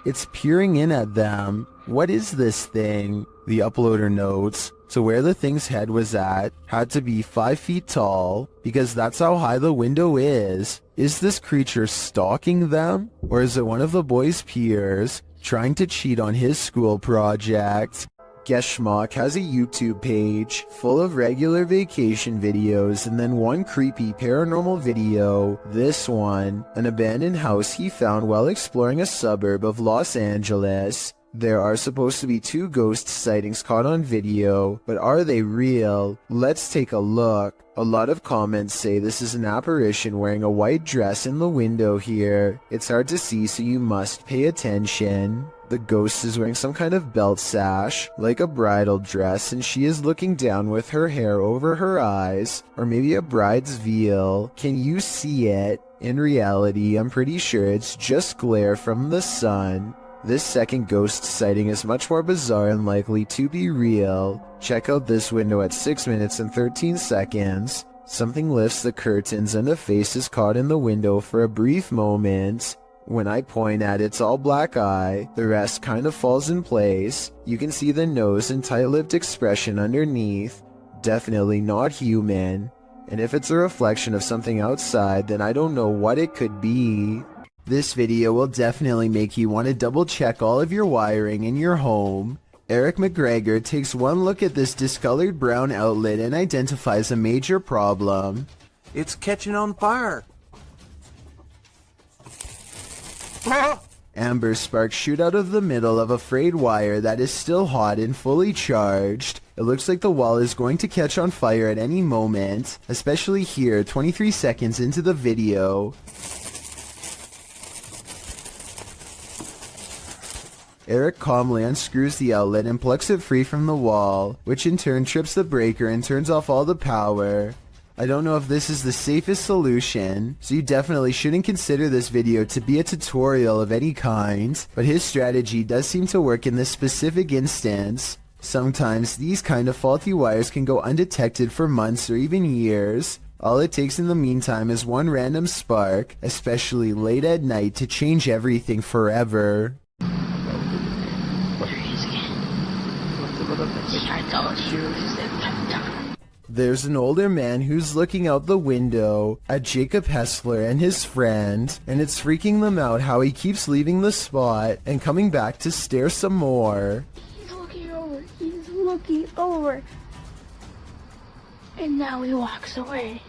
It's peering in at them. What is this thing? The uploader notes. So where the thing's head was at had to be 5 feet tall, because that's how high the window is. Is this creature stalking them? Or is it one of the boy's peers trying to cheat on his school project? Geschmack has a YouTube page full of regular vacation videos and then one creepy paranormal video. This one, an abandoned house he found while exploring a suburb of Los Angeles. There are supposed to be 2 ghost sightings caught on video, but are they real? Let's take a look. A lot of comments say this is an apparition wearing a white dress in the window here. It's hard to see, so you must pay attention. The ghost is wearing some kind of belt sash, like a bridal dress, and she is looking down with her hair over her eyes, or maybe a bride's veil. Can you see it? In reality, I'm pretty sure it's just glare from the sun. This second ghost sighting is much more bizarre and likely to be real. Check out this window at 6 minutes and 13 seconds. Something lifts the curtains and a face is caught in the window for a brief moment. When I point at its all black eye, the rest kind of falls in place. You can see the nose and tight-lipped expression underneath. Definitely not human. And if it's a reflection of something outside, then I don't know what it could be. This video will definitely make you want to double check all of your wiring in your home. Eric McGregor takes one look at this discolored brown outlet and identifies a major problem. It's catching on fire. Amber sparks shoot out of the middle of a frayed wire that is still hot and fully charged. It looks like the wall is going to catch on fire at any moment, especially here 23 seconds into the video. Eric calmly unscrews the outlet and plucks it free from the wall, which in turn trips the breaker and turns off all the power. I don't know if this is the safest solution, so you definitely shouldn't consider this video to be a tutorial of any kind, but his strategy does seem to work in this specific instance. Sometimes these kind of faulty wires can go undetected for months or even years. All it takes in the meantime is one random spark, especially late at night, to change everything forever. There's an older man who's looking out the window at Jacob Hessler and his friend, and it's freaking them out how he keeps leaving the spot and coming back to stare some more. He's looking over. He's looking over. And now he walks away.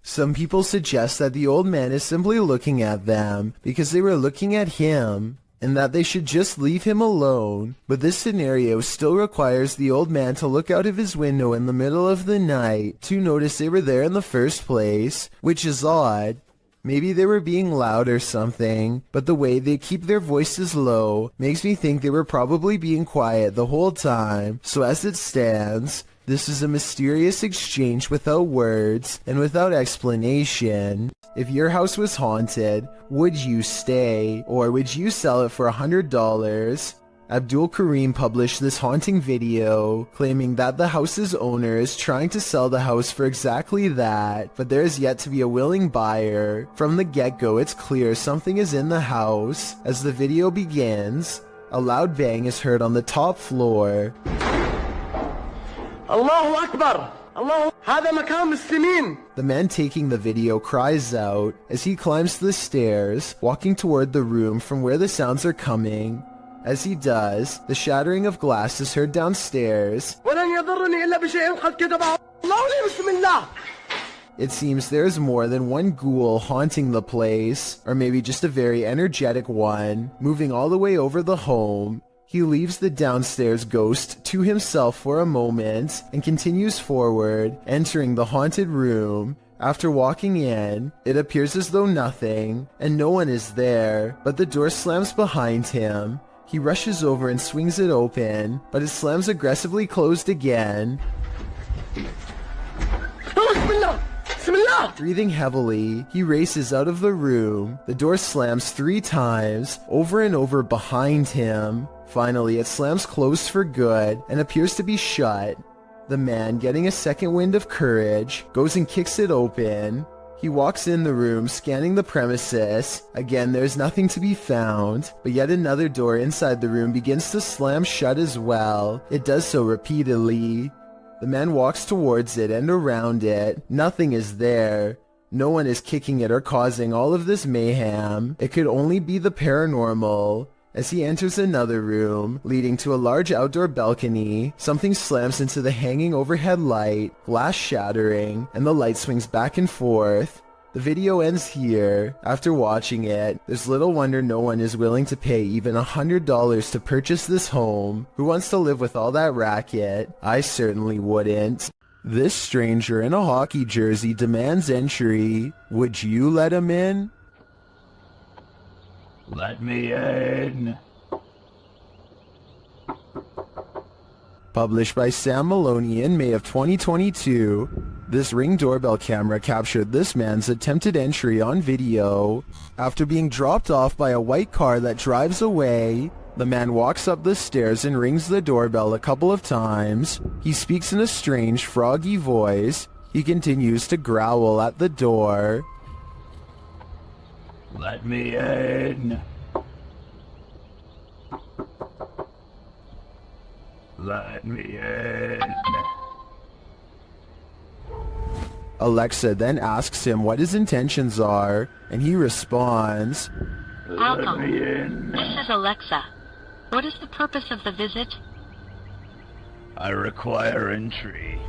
Some people suggest that the old man is simply looking at them because they were looking at him, and that they should just leave him alone, but this scenario still requires the old man to look out of his window in the middle of the night to notice they were there in the first place, which is odd. Maybe they were being loud or something, but the way they keep their voices low makes me think they were probably being quiet the whole time. So as it stands, this is a mysterious exchange without words and without explanation. If your house was haunted, would you stay, or would you sell it for $100? Abdul Karim published this haunting video, claiming that the house's owner is trying to sell the house for exactly that, but there is yet to be a willing buyer. From the get-go, it's clear something is in the house. As the video begins, a loud bang is heard on the top floor. Allahu Akbar! Allah, هذا مكان مسلمين. The man taking the video cries out as he climbs the stairs, walking toward the room from where the sounds are coming. As he does, the shattering of glass is heard downstairs. ولن يضرني إلا بشيء قد كتبه الله لي بسم الله. It seems there's more than one ghoul haunting the place, or maybe just a very energetic one, moving all the way over the home. He leaves the downstairs ghost to himself for a moment and continues forward, entering the haunted room. After walking in, it appears as though nothing, and no one is there, but the door slams behind him. He rushes over and swings it open, but it slams aggressively closed again. Breathing heavily, he races out of the room. The door slams 3 times, over and over behind him. Finally, it slams closed for good and appears to be shut. The man, getting a second wind of courage, goes and kicks it open. He walks in the room, scanning the premises. Again, there's nothing to be found, but yet another door inside the room begins to slam shut as well. It does so repeatedly. The man walks towards it and around it. Nothing is there. No one is kicking it or causing all of this mayhem. It could only be the paranormal. As he enters another room, leading to a large outdoor balcony, something slams into the hanging overhead light, glass shattering, and the light swings back and forth. The video ends here. After watching it, there's little wonder no one is willing to pay even $100 to purchase this home. Who wants to live with all that racket? I certainly wouldn't. This stranger in a hockey jersey demands entry. Would you let him in? Let me in. Published by Sam Maloney in May of 2022, this Ring doorbell camera captured this man's attempted entry on video. After being dropped off by a white car that drives away, the man walks up the stairs and rings the doorbell a couple of times. He speaks in a strange, froggy voice. He continues to growl at the door. Let me in. Let me in. Alexa then asks him what his intentions are, and he responds, Let me in. This is Alexa. What is the purpose of the visit? I require entry.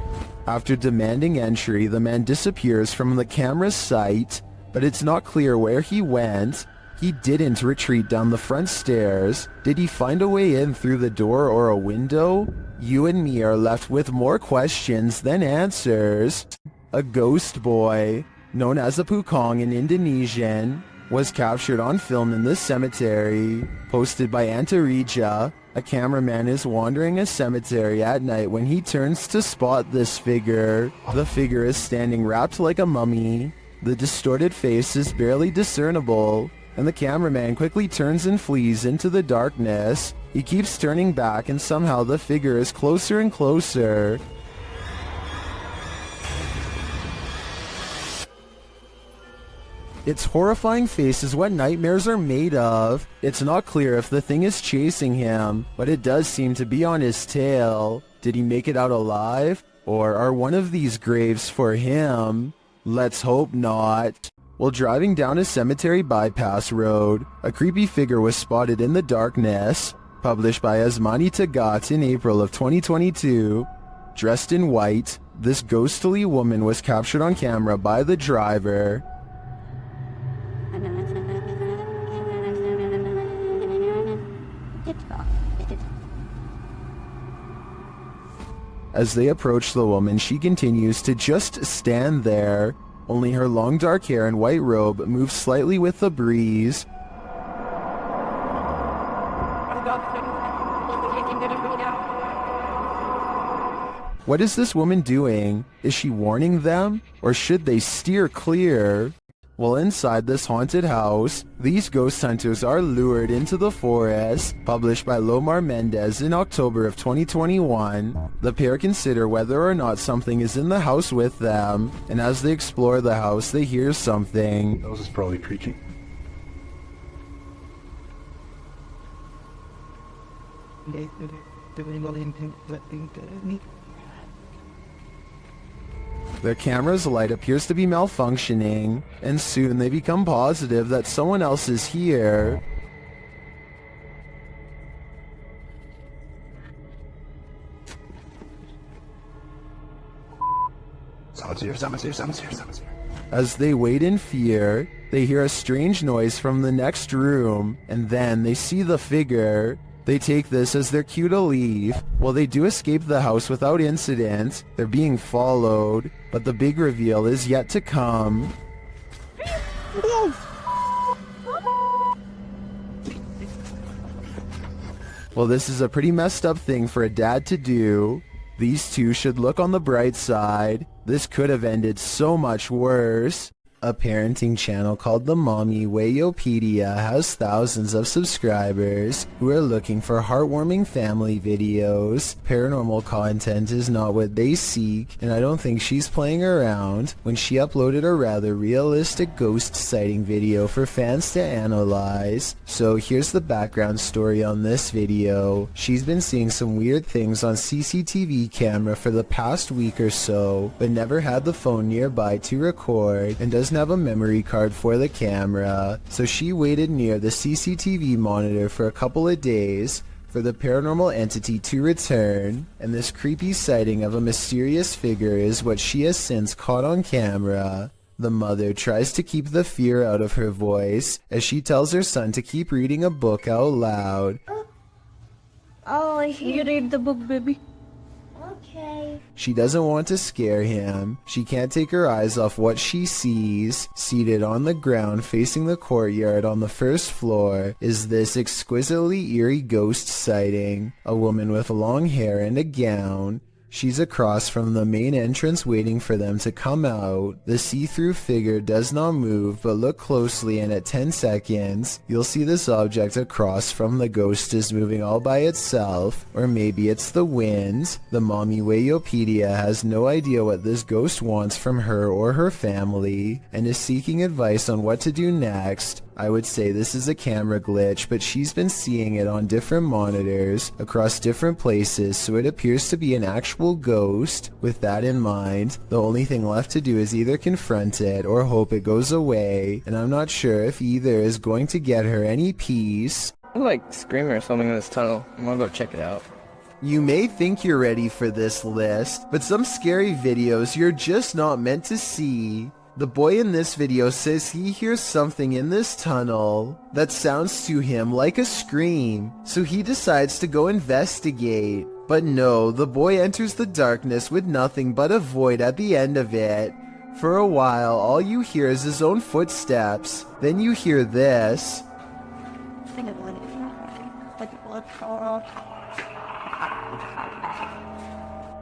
After demanding entry, the man disappears from the camera's sight, but it's not clear where he went. He didn't retreat down the front stairs. Did he find a way in through the door or a window? You and me are left with more questions than answers. A ghost boy, known as a Pukong in Indonesian, was captured on film in this cemetery. Posted by Antarija, a cameraman is wandering a cemetery at night when he turns to spot this figure. The figure is standing wrapped like a mummy. The distorted face is barely discernible, and the cameraman quickly turns and flees into the darkness. He keeps turning back, and somehow the figure is closer and closer. Its horrifying face is what nightmares are made of. It's not clear if the thing is chasing him, but it does seem to be on his tail. Did he make it out alive? Or are one of these graves for him? Let's hope not. While driving down a cemetery bypass road, a creepy figure was spotted in the darkness. Published by Asmani Tagat in April of 2022. Dressed in white, this ghostly woman was captured on camera by the driver. As they approach the woman, she continues to just stand there. Only her long dark hair and white robe move slightly with the breeze. What is this woman doing? Is she warning them? Or should they steer clear? While inside this haunted house, these ghost hunters are lured into the forest. Published by Lomar Mendez in October of 2021, the pair consider whether or not something is in the house with them, and as they explore the house, they hear something. That was probably creaking. Their camera's light appears to be malfunctioning, and soon they become positive that someone else is here. As they wait in fear, they hear a strange noise from the next room, and then they see the figure. They take this as their cue to leave. While they do escape the house without incident, they're being followed, but the big reveal is yet to come. Well, this is a pretty messed up thing for a dad to do. These two should look on the bright side. This could have ended so much worse. A parenting channel called the Mommy Wayopedia has thousands of subscribers who are looking for heartwarming family videos. Paranormal content is not what they seek, and I don't think she's playing around when she uploaded a rather realistic ghost sighting video for fans to analyze. So here's the background story on this video. She's been seeing some weird things on CCTV camera for the past week or so, but never had the phone nearby to record and doesn't have a memory card for the camera, so she waited near the CCTV monitor for a couple of days for the paranormal entity to return, and this creepy sighting of a mysterious figure is what she has since caught on camera. The mother tries to keep the fear out of her voice as she tells her son to keep reading a book out loud. Oh, You read the book, baby. Okay. She doesn't want to scare him. She can't take her eyes off what she sees. Seated on the ground facing the courtyard on the first floor is this exquisitely eerie ghost sighting. A woman with long hair and a gown. She's across from the main entrance waiting for them to come out. The see-through figure does not move, but look closely and at 10 seconds, you'll see this object across from the ghost is moving all by itself, or maybe it's the wind. The Mommy Wayopedia has no idea what this ghost wants from her or her family, and is seeking advice on what to do next. I would say this is a camera glitch, but she's been seeing it on different monitors across different places, so it appears to be an actual ghost. With that in mind, the only thing left to do is either confront it or hope it goes away, and I'm not sure if either is going to get her any peace. I'm like screaming or something in this tunnel. I'm gonna go check it out. You may think you're ready for this list, but some scary videos you're just not meant to see. The boy in this video says he hears something in this tunnel that sounds to him like a scream, so he decides to go investigate. But no, the boy enters the darkness with nothing but a void at the end of it. For a while, all you hear is his own footsteps. Then you hear this.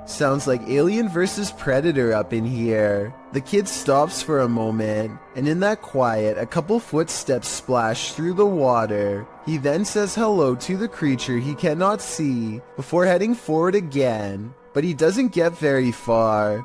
Sounds like Alien vs. Predator up in here. The kid stops for a moment, and in that quiet, a couple footsteps splash through the water. He then says hello to the creature he cannot see, before heading forward again, but he doesn't get very far.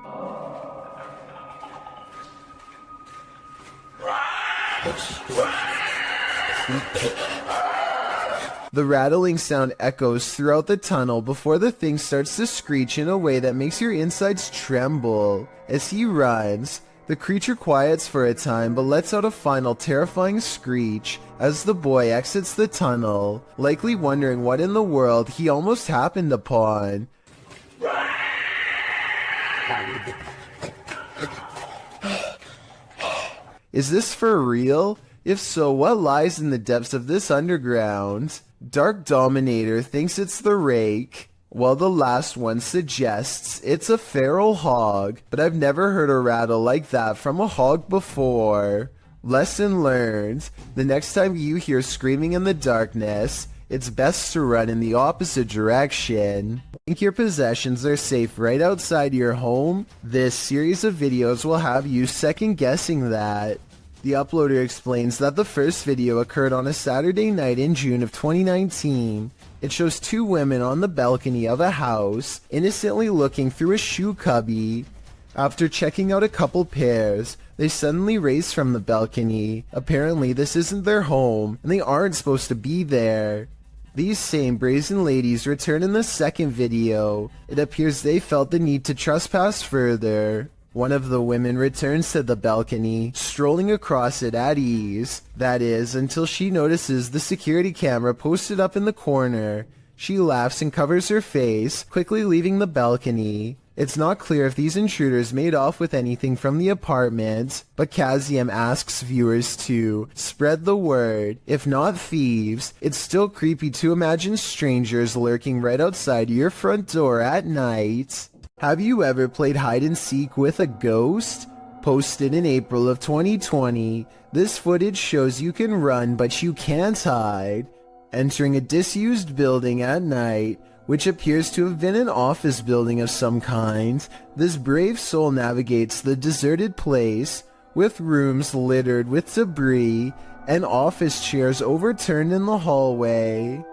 The rattling sound echoes throughout the tunnel before the thing starts to screech in a way that makes your insides tremble. As he runs, the creature quiets for a time but lets out a final terrifying screech as the boy exits the tunnel, likely wondering what in the world he almost happened upon. Is this for real? If so, what lies in the depths of this underground? Dark Dominator thinks it's the rake, while the last one suggests it's a feral hog, but I've never heard a rattle like that from a hog before. Lesson learned: the next time you hear screaming in the darkness, it's best to run in the opposite direction. Think your possessions are safe right outside your home? This series of videos will have you second guessing that. The uploader explains that the first video occurred on a Saturday night in June of 2019. It shows two women on the balcony of a house, innocently looking through a shoe cubby. After checking out a couple pairs, they suddenly race from the balcony. Apparently this isn't their home, and they aren't supposed to be there. These same brazen ladies return in the second video. It appears they felt the need to trespass further. One of the women returns to the balcony, strolling across it at ease. That is, until she notices the security camera posted up in the corner. She laughs and covers her face, quickly leaving the balcony. It's not clear if these intruders made off with anything from the apartment, but Kazium asks viewers to spread the word. If not thieves, it's still creepy to imagine strangers lurking right outside your front door at night. Have you ever played hide and seek with a ghost? Posted in April of 2020, this footage shows you can run but you can't hide. Entering a disused building at night, which appears to have been an office building of some kind. This brave soul navigates the deserted place, with rooms littered with debris and office chairs overturned in the hallway.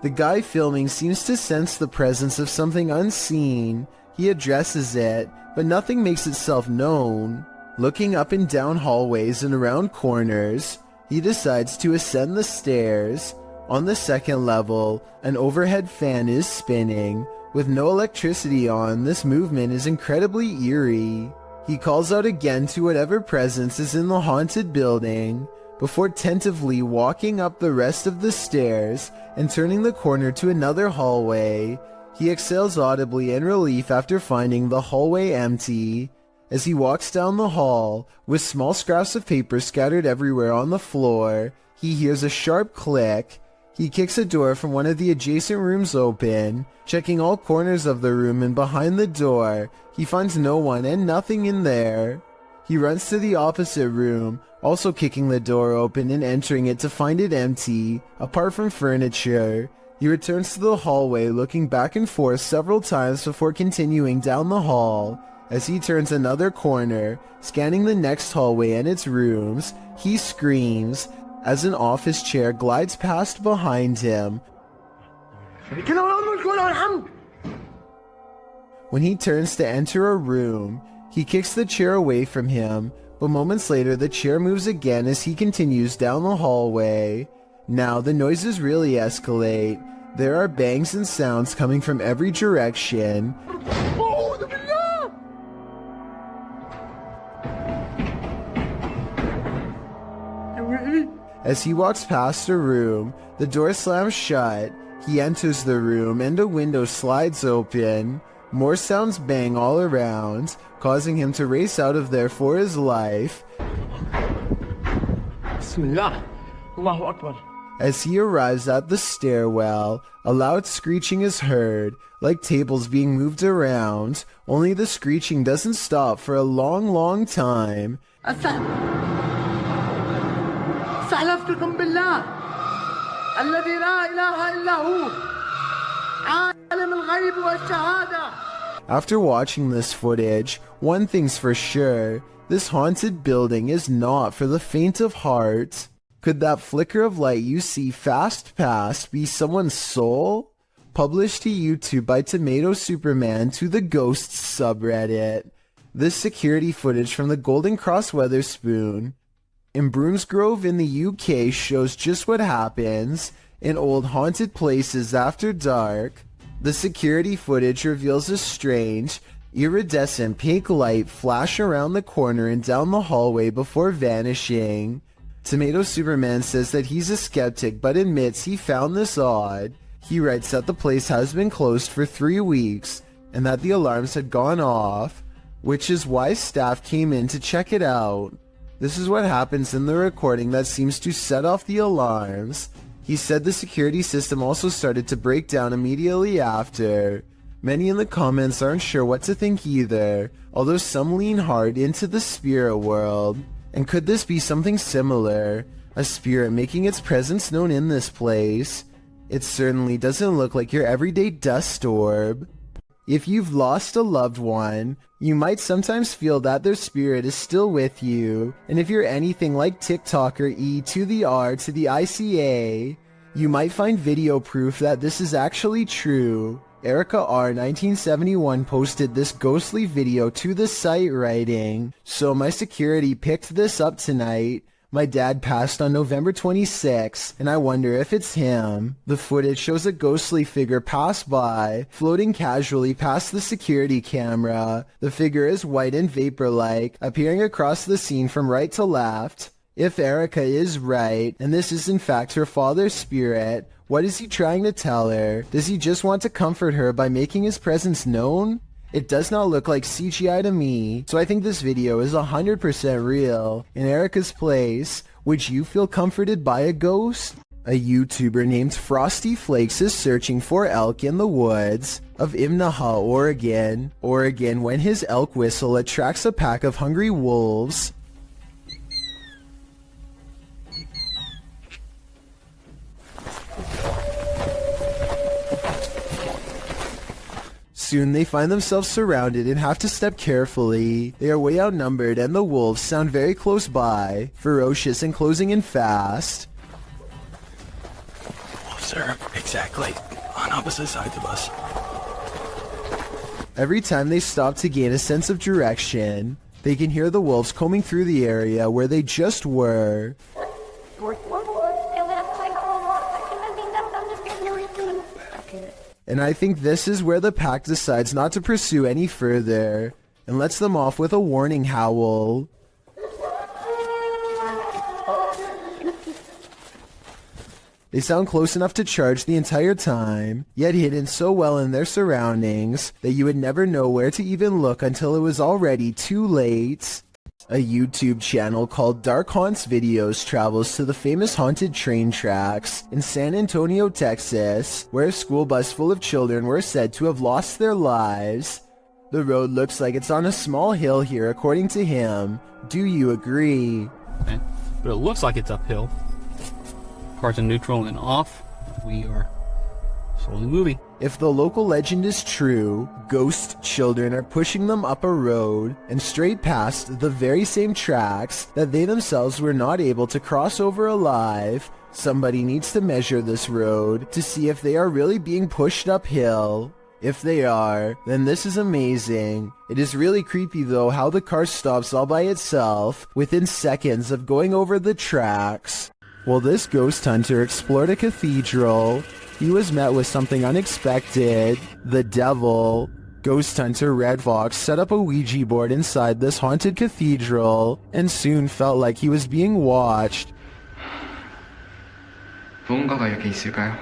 The guy filming seems to sense the presence of something unseen. He addresses it, but nothing makes itself known. Looking up and down hallways and around corners, he decides to ascend the stairs. On the second level, an overhead fan is spinning. With no electricity on, this movement is incredibly eerie. He calls out again to whatever presence is in the haunted building, before tentatively walking up the rest of the stairs and turning the corner to another hallway. He exhales audibly in relief after finding the hallway empty. As he walks down the hall, with small scraps of paper scattered everywhere on the floor, he hears a sharp click. He kicks a door from one of the adjacent rooms open. Checking all corners of the room and behind the door, he finds no one and nothing in there. He runs to the opposite room, also kicking the door open and entering it to find it empty, apart from furniture. He returns to the hallway, looking back and forth several times before continuing down the hall. As he turns another corner, scanning the next hallway and its rooms, he screams as an office chair glides past behind him. When he turns to enter a room, he kicks the chair away from him, but moments later the chair moves again as he continues down the hallway. Now the noises really escalate. There are bangs and sounds coming from every direction. As he walks past a room, the door slams shut. He enters the room and a window slides open. More sounds bang all around, causing him to race out of there for his life. Bismillah. Allahu Akbar. As he arrives at the stairwell, a loud screeching is heard, like tables being moved around, only the screeching doesn't stop for a long time. استحلفتكم بالله الذي لا إله إلا هو عالم الغيب والشهادة. After watching this footage, one thing's for sure, this haunted building is not for the faint of heart. Could that flicker of light you see fast past be someone's soul? Published to YouTube by Tomato Superman to the Ghosts subreddit. This security footage from the Golden Cross Weatherspoon in Broomsgrove in the UK shows just what happens in old haunted places after dark. The security footage reveals a strange, iridescent pink light flash around the corner and down the hallway before vanishing. Tomato Superman says that he's a skeptic but admits he found this odd. He writes that the place has been closed for 3 weeks and that the alarms had gone off, which is why staff came in to check it out. This is what happens in the recording that seems to set off the alarms. He said the security system also started to break down immediately after. Many in the comments aren't sure what to think either, although some lean hard into the spirit world. And could this be something similar? A spirit making its presence known in this place? It certainly doesn't look like your everyday dust orb. If you've lost a loved one, you might sometimes feel that their spirit is still with you, and if you're anything like TikToker E to the R to the ICA, you might find video proof that this is actually true. Erica R 1971 posted this ghostly video to the site writing, "So my security picked this up tonight. My dad passed on November 26, and I wonder if it's him." The footage shows a ghostly figure pass by, floating casually past the security camera. The figure is white and vapor-like, appearing across the scene from right to left. If Erica is right, and this is in fact her father's spirit, what is he trying to tell her? Does he just want to comfort her by making his presence known? It does not look like CGI to me, so I think this video is 100% real. In Erica's place, would you feel comforted by a ghost? A YouTuber named Frosty Flakes is searching for elk in the woods of Imnaha, Oregon, when his elk whistle attracts a pack of hungry wolves. Soon they find themselves surrounded and have to step carefully. They are way outnumbered and the wolves sound very close by, ferocious and closing in fast. Wolves are exactly on opposite sides of us. Every time they stop to gain a sense of direction, they can hear the wolves combing through the area where they just were. And I think this is where the pack decides not to pursue any further and lets them off with a warning howl. They sound close enough to charge the entire time, yet hidden so well in their surroundings that you would never know where to even look until it was already too late. A YouTube channel called Dark Haunts Videos travels to the famous haunted train tracks in San Antonio, Texas, where a school bus full of children were said to have lost their lives. The road looks like it's on a small hill here according to him. Do you agree? Okay. But it looks like it's uphill. Cars in neutral and off. We are slowly moving. If the local legend is true, ghost children are pushing them up a road and straight past the very same tracks that they themselves were not able to cross over alive. Somebody needs to measure this road to see if they are really being pushed uphill. If they are, then this is amazing. It is really creepy though how the car stops all by itself within seconds of going over the tracks. While this ghost hunter explored a cathedral, he was met with something unexpected. The devil. Ghost hunter Red Fox set up a Ouija board inside this haunted cathedral and soon felt like he was being watched. 무언가가 여기 있을까요?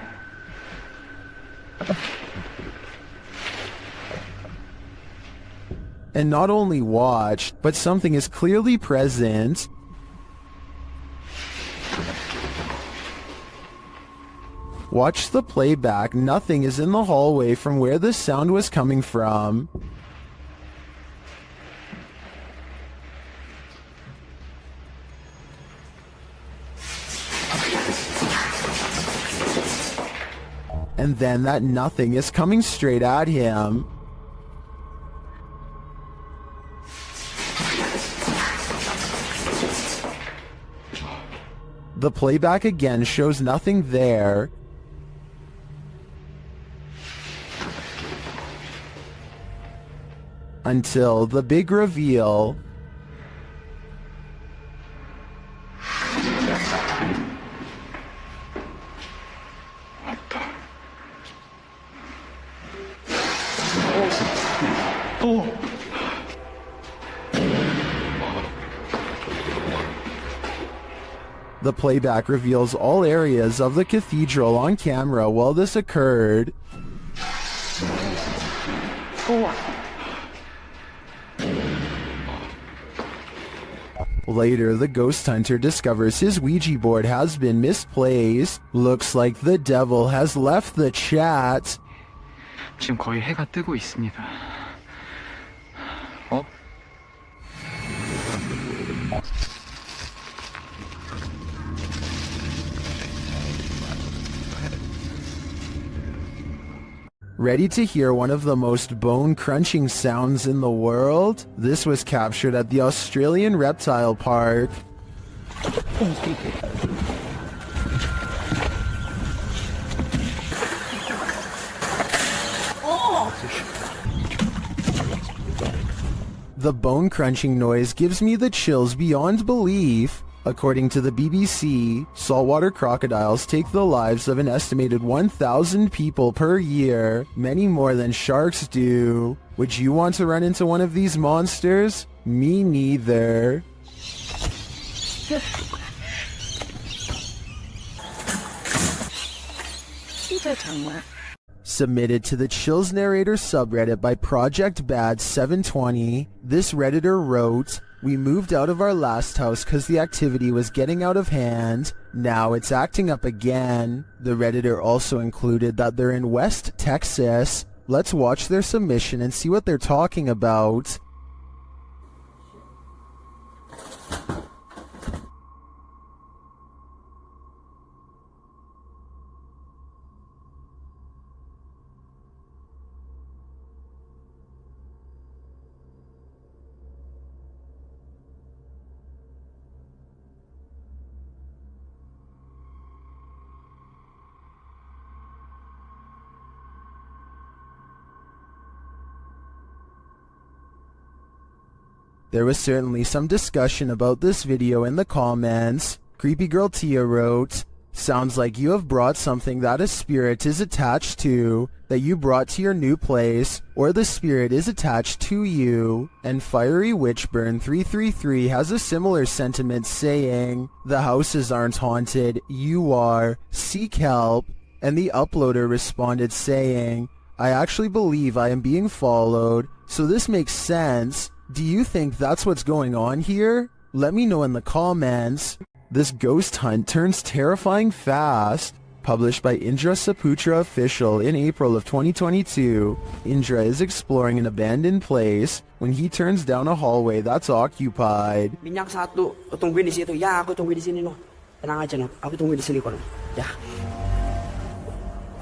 And not only watched, but something is clearly present. Watch the playback. Nothing is in the hallway from where the sound was coming from. And then that nothing is coming straight at him. The playback again shows nothing there. Until the big reveal. The playback reveals all areas of the cathedral on camera while this occurred. Later, the ghost hunter discovers his Ouija board has been misplaced. Looks like the devil has left the chat. 지금 거의 해가 뜨고 있습니다. 어? Ready to hear one of the most bone-crunching sounds in the world? This was captured at the Australian Reptile Park. The bone-crunching noise gives me the chills beyond belief. According to the BBC, saltwater crocodiles take the lives of an estimated 1,000 people per year, many more than sharks do. Would you want to run into one of these monsters? Me neither. Submitted to the Chills Narrator subreddit by Project Bad 720, this redditor wrote, "We moved out of our last house because the activity was getting out of hand. Now it's acting up again." The redditor also included that they're in West Texas. Let's watch their submission and see what they're talking about. There was certainly some discussion about this video in the comments. Creepy Girl Tia wrote, "Sounds like you have brought something that a spirit is attached to, that you brought to your new place, or the spirit is attached to you." And Fiery Witchburn 333 has a similar sentiment saying, "The houses aren't haunted, you are, seek help." And the uploader responded saying, "I actually believe I am being followed, so this makes sense. Do you think that's what's going on here? Let me know in the comments." This ghost hunt turns terrifying fast. Published by Indra Saputra Official in April of 2022, Indra is exploring an abandoned place when he turns down a hallway that's occupied. Minyak satu, tungguin di situ. Ya, aku tungguin di sini, no. Tenang aja, no. Aku tungguin di sini, kok. Ya.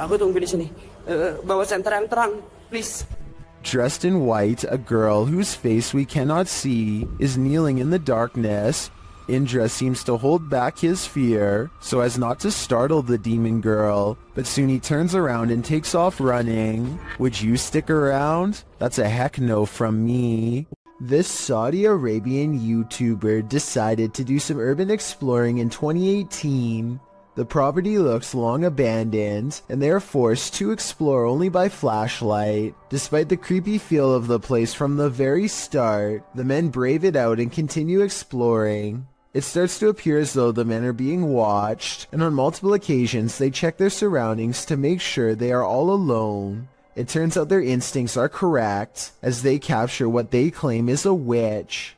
Aku tungguin di sini. Bawa senter yang terang, please. Dressed in white, a girl whose face we cannot see is kneeling in the darkness. Indra seems to hold back his fear so as not to startle the demon girl, but soon he turns around and takes off running. Would you stick around? That's a heck no from me. This Saudi Arabian YouTuber decided to do some urban exploring in 2018. The property looks long abandoned, and they are forced to explore only by flashlight. Despite the creepy feel of the place from the very start, the men brave it out and continue exploring. It starts to appear as though the men are being watched, and on multiple occasions they check their surroundings to make sure they are all alone. It turns out their instincts are correct, as they capture what they claim is a witch.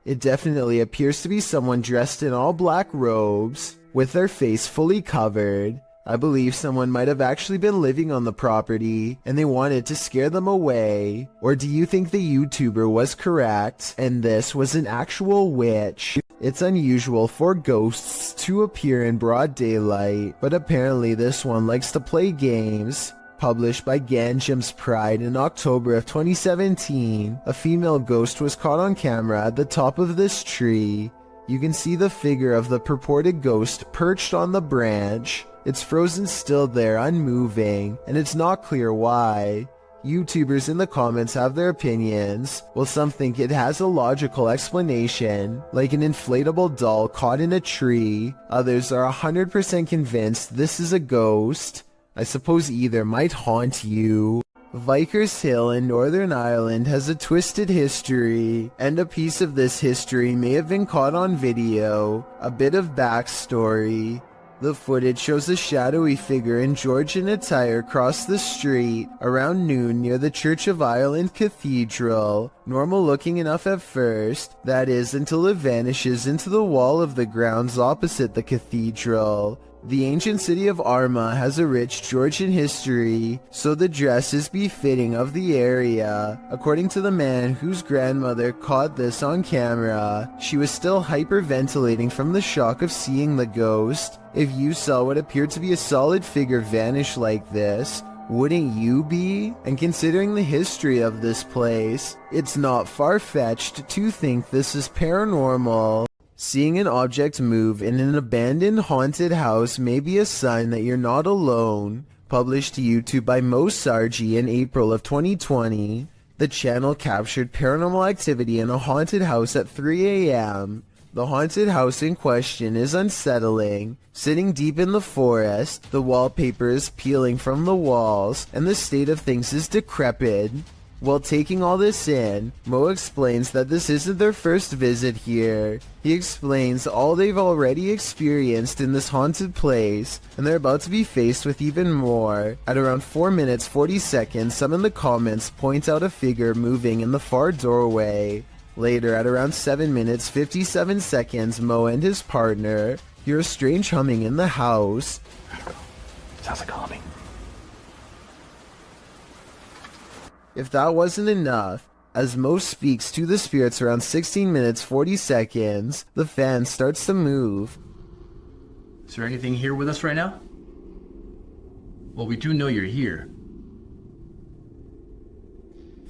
It definitely appears to be someone dressed in all black robes, with their face fully covered. I believe someone might have actually been living on the property, and they wanted to scare them away. Or do you think the YouTuber was correct, and this was an actual witch? It's unusual for ghosts to appear in broad daylight, but apparently this one likes to play games. Published by Ganjam's Pride in October of 2017, a female ghost was caught on camera at the top of this tree. You can see the figure of the purported ghost perched on the branch. It's frozen still there, unmoving, and it's not clear why. YouTubers in the comments have their opinions, while some think it has a logical explanation, like an inflatable doll caught in a tree. Others are 100% convinced this is a ghost. I suppose either might haunt you. Vickers Hill in Northern Ireland has a twisted history, and a piece of this history may have been caught on video. A bit of backstory. The footage shows a shadowy figure in Georgian attire cross the street around noon near the Church of Ireland Cathedral. Normal looking enough at first, that is, until it vanishes into the wall of the grounds opposite the cathedral. The ancient city of Armagh has a rich Georgian history, so the dress is befitting of the area. According to the man whose grandmother caught this on camera, she was still hyperventilating from the shock of seeing the ghost. If you saw what appeared to be a solid figure vanish like this, wouldn't you be? And considering the history of this place, it's not far-fetched to think this is paranormal. Seeing an object move in an abandoned haunted house may be a sign that you're not alone. Published to YouTube by Mo Sarji in April of 2020, the channel captured paranormal activity in a haunted house at 3 a.m. The haunted house in question is unsettling. Sitting deep in the forest, the wallpaper is peeling from the walls, and the state of things is decrepit. While taking all this in, Mo explains that this isn't their first visit here. He explains all they've already experienced in this haunted place, and they're about to be faced with even more. At around 4 minutes 40 seconds, some in the comments point out a figure moving in the far doorway. Later, at around 7 minutes 57 seconds, Mo and his partner hear a strange humming in the house. Sounds like humming. If that wasn't enough, as Mo speaks to the spirits around 16 minutes 40 seconds, the fan starts to move. Is there anything here with us right now? Well, we do know you're here.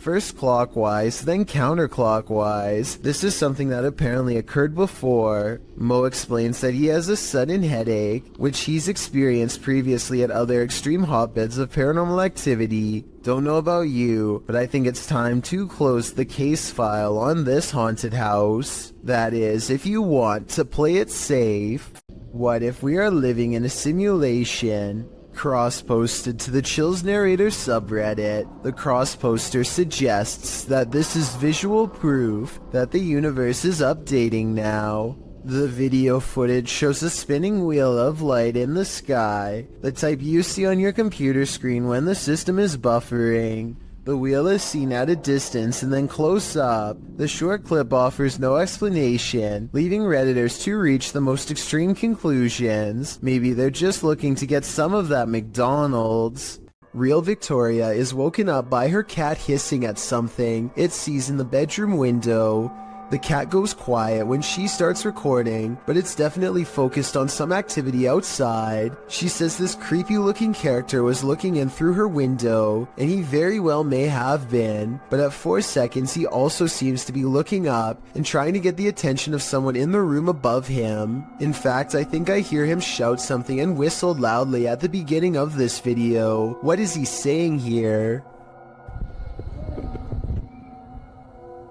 first clockwise, then counterclockwise. This is something that apparently occurred before. Mo explains that he has a sudden headache, which he's experienced previously at other extreme hotbeds of paranormal activity. Don't know about you, but I think it's time to close the case file on this haunted house. That is, if you want to play it safe. What if we are living in a simulation? Cross-posted to the Chills Narrator subreddit, the cross-poster suggests that this is visual proof that the universe is updating now. The video footage shows a spinning wheel of light in the sky, the type you see on your computer screen when the system is buffering. The wheel is seen at a distance and then close up. The short clip offers no explanation, leaving Redditors to reach the most extreme conclusions. Maybe they're just looking to get some of that McDonald's. Real Victoria is woken up by her cat hissing at something it sees in the bedroom window. The cat goes quiet when she starts recording, but it's definitely focused on some activity outside. She says this creepy looking character was looking in through her window, and he very well may have been, but at 4 seconds he also seems to be looking up and trying to get the attention of someone in the room above him. In fact, I think I hear him shout something and whistle loudly at the beginning of this video. What is he saying here?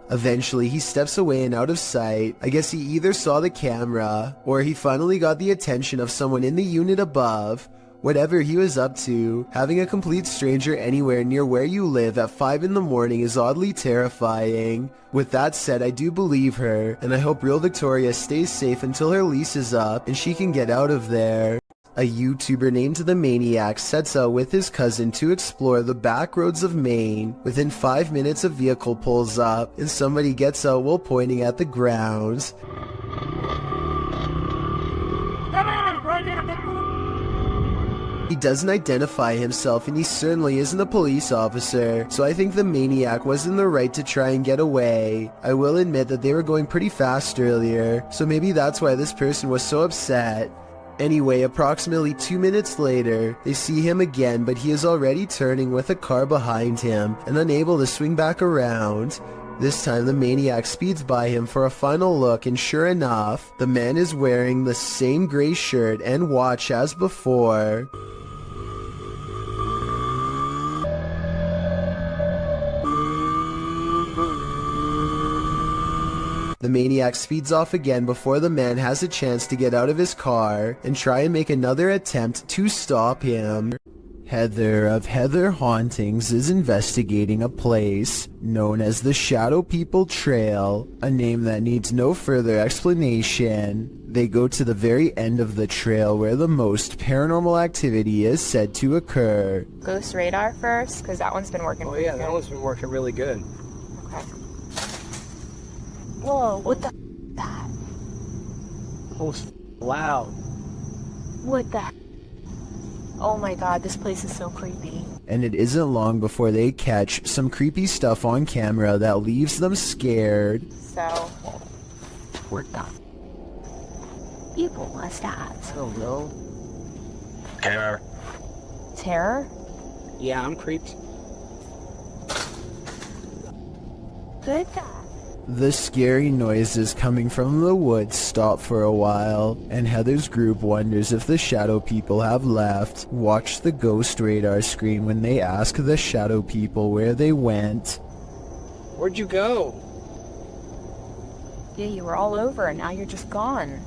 Eventually, he steps away and out of sight. I guess he either saw the camera, or he finally got the attention of someone in the unit above. Whatever he was up to, having a complete stranger anywhere near where you live at 5 in the morning is oddly terrifying. With that said, I do believe her, and I hope Real Victoria stays safe until her lease is up and she can get out of there. A YouTuber named The Maniac sets out with his cousin to explore the back roads of Maine. Within 5 minutes, a vehicle pulls up and somebody gets out while pointing at the ground. He doesn't identify himself, and he certainly isn't a police officer, so I think the maniac was in the right to try and get away. I will admit that they were going pretty fast earlier, so maybe that's why this person was so upset. Anyway, approximately 2 minutes later, they see him again, but he is already turning with a car behind him and unable to swing back around. This time the maniac speeds by him for a final look, and sure enough, the man is wearing the same gray shirt and watch as before. The maniac speeds off again before the man has a chance to get out of his car and try and make another attempt to stop him. Heather of Heather Hauntings is investigating a place known as the Shadow People Trail, a name that needs no further explanation. They go to the very end of the trail where the most paranormal activity is said to occur. Ghost radar first, because that one's been working pretty good. That one's been working really good. Okay. Whoa, what the that? Oh, it's loud. What the Oh my god, this place is so creepy. And it isn't long before they catch some creepy stuff on camera that leaves them scared. So, what the people must have? I don't know. Terror. Terror? Yeah, I'm creeped. Good guy. The scary noises coming from the woods stop for a while, and Heather's group wonders if the shadow people have left. Watch the ghost radar screen when they ask the shadow people where they went. Where'd you go? Yeah, you were all over and now you're just gone.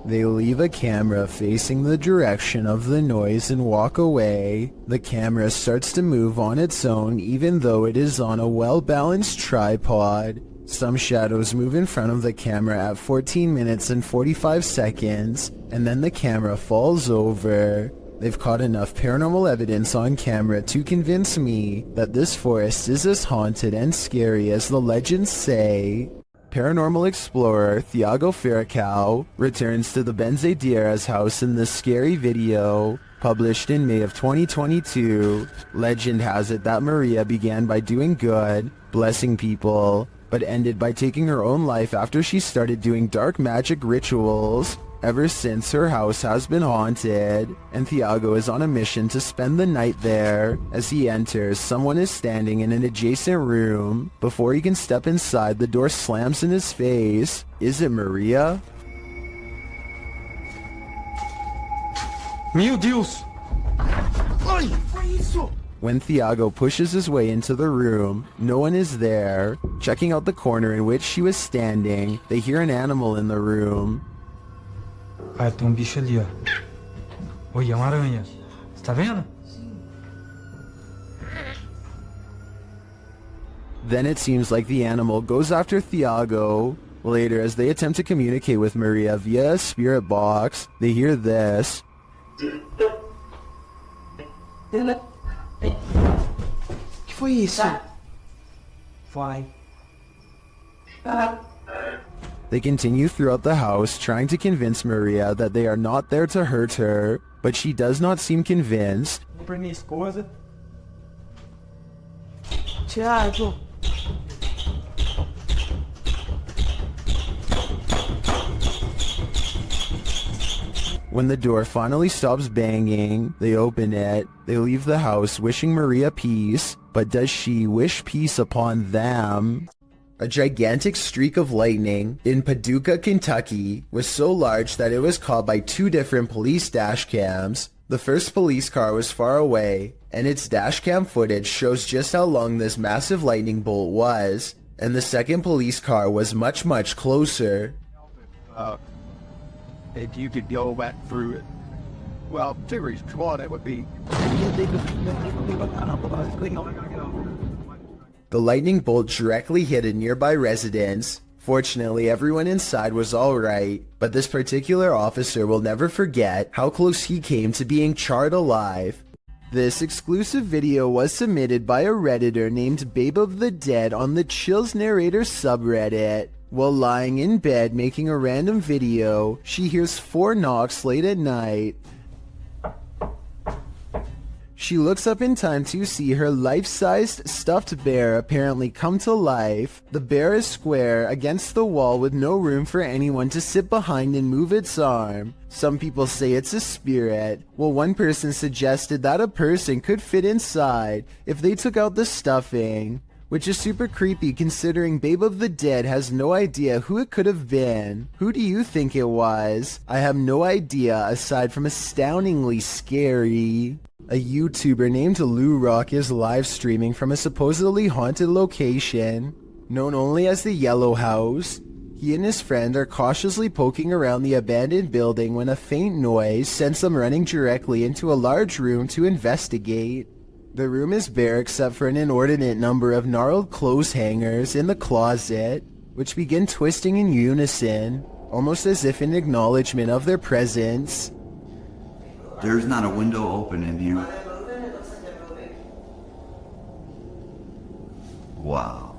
They leave a camera facing the direction of the noise and walk away. The camera starts to move on its own even though it is on a well-balanced tripod. Some shadows move in front of the camera at 14 minutes and 45 seconds, and then the camera falls over. They've caught enough paranormal evidence on camera to convince me that this forest is as haunted and scary as the legends say. Paranormal explorer Thiago Ferracao returns to the Benzedeiras house in this scary video, published in May of 2022. Legend has it that Maria began by doing good, blessing people, but ended by taking her own life after she started doing dark magic rituals. ever since her house has been haunted, and Thiago is on a mission to spend the night there. As he enters, someone is standing in an adjacent room. Before he can step inside, the door slams in his face. Is it Maria? Meu Deus! Ai, foi isso? When Thiago pushes his way into the room, no one is there. Checking out the corner in which she was standing, they hear an animal in the room. Ah, tem um bicho ali, ó. Oi, é uma aranha. Você tá vendo? Then it seems like the animal goes after Thiago. Later, as they attempt to communicate with Maria via a spirit box, they hear this. Que foi isso? Vai. They continue throughout the house, trying to convince Maria that they are not there to hurt her, but she does not seem convinced. Vou pra minha esposa. Thiago. When the door finally stops banging, they open it. They leave the house wishing Maria peace, but does she wish peace upon them? A gigantic streak of lightning in Paducah, Kentucky was so large that it was caught by 2 different police dash cams. The first police car was far away, and its dash cam footage shows just how long this massive lightning bolt was, and the second police car was much, much closer. If you could go back through it, well, 2 reasons. One, it would be... The lightning bolt directly hit a nearby residence. Fortunately, everyone inside was alright, but this particular officer will never forget how close he came to being charred alive. This exclusive video was submitted by a Redditor named Babe of the Dead on the Chills Narrator subreddit. While lying in bed making a random video, she hears 4 knocks late at night. She looks up in time to see her life-sized stuffed bear apparently come to life. The bear is square against the wall with no room for anyone to sit behind and move its arm. Some people say it's a spirit, while one person suggested that a person could fit inside if they took out the stuffing, which is super creepy considering Babe of the Dead has no idea who it could have been. Who do you think it was? I have no idea aside from astoundingly scary. A YouTuber named Lou Rock is live streaming from a supposedly haunted location, known only as the Yellow House. He and his friend are cautiously poking around the abandoned building when a faint noise sends them running directly into a large room to investigate. The room is bare except for an inordinate number of gnarled clothes hangers in the closet, which begin twisting in unison, almost as if in acknowledgement of their presence. There's not a window open in here. Wow.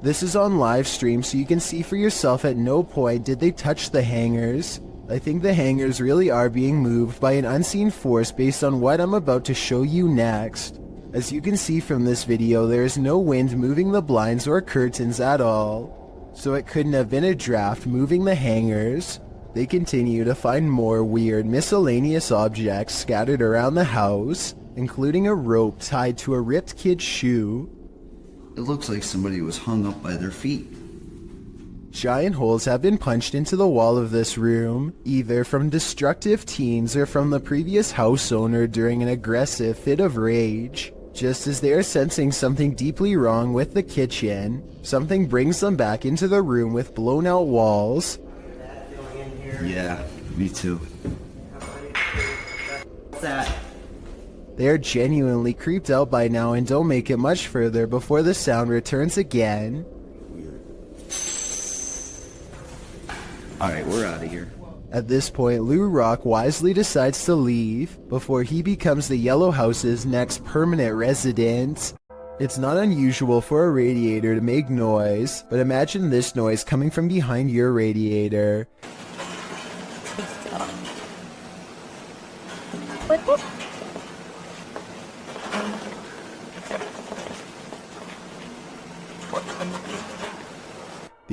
This is on live stream so you can see for yourself. At no point did they touch the hangers. I think the hangers really are being moved by an unseen force based on what I'm about to show you next. As you can see from this video, there is no wind moving the blinds or curtains at all, so it couldn't have been a draft moving the hangers. They continue to find more weird miscellaneous objects scattered around the house, including a rope tied to a ripped kid's shoe. It looks like somebody was hung up by their feet. Giant holes have been punched into the wall of this room, either from destructive teens or from the previous house owner during an aggressive fit of rage. Just as they are sensing something deeply wrong with the kitchen, something brings them back into the room with blown out walls. Yeah, me too. What's that? They are genuinely creeped out by now and don't make it much further before the sound returns again. Alright, we're out of here. At this point, Lou Rock wisely decides to leave before he becomes the Yellow House's next permanent resident. It's not unusual for a radiator to make noise, but imagine this noise coming from behind your radiator.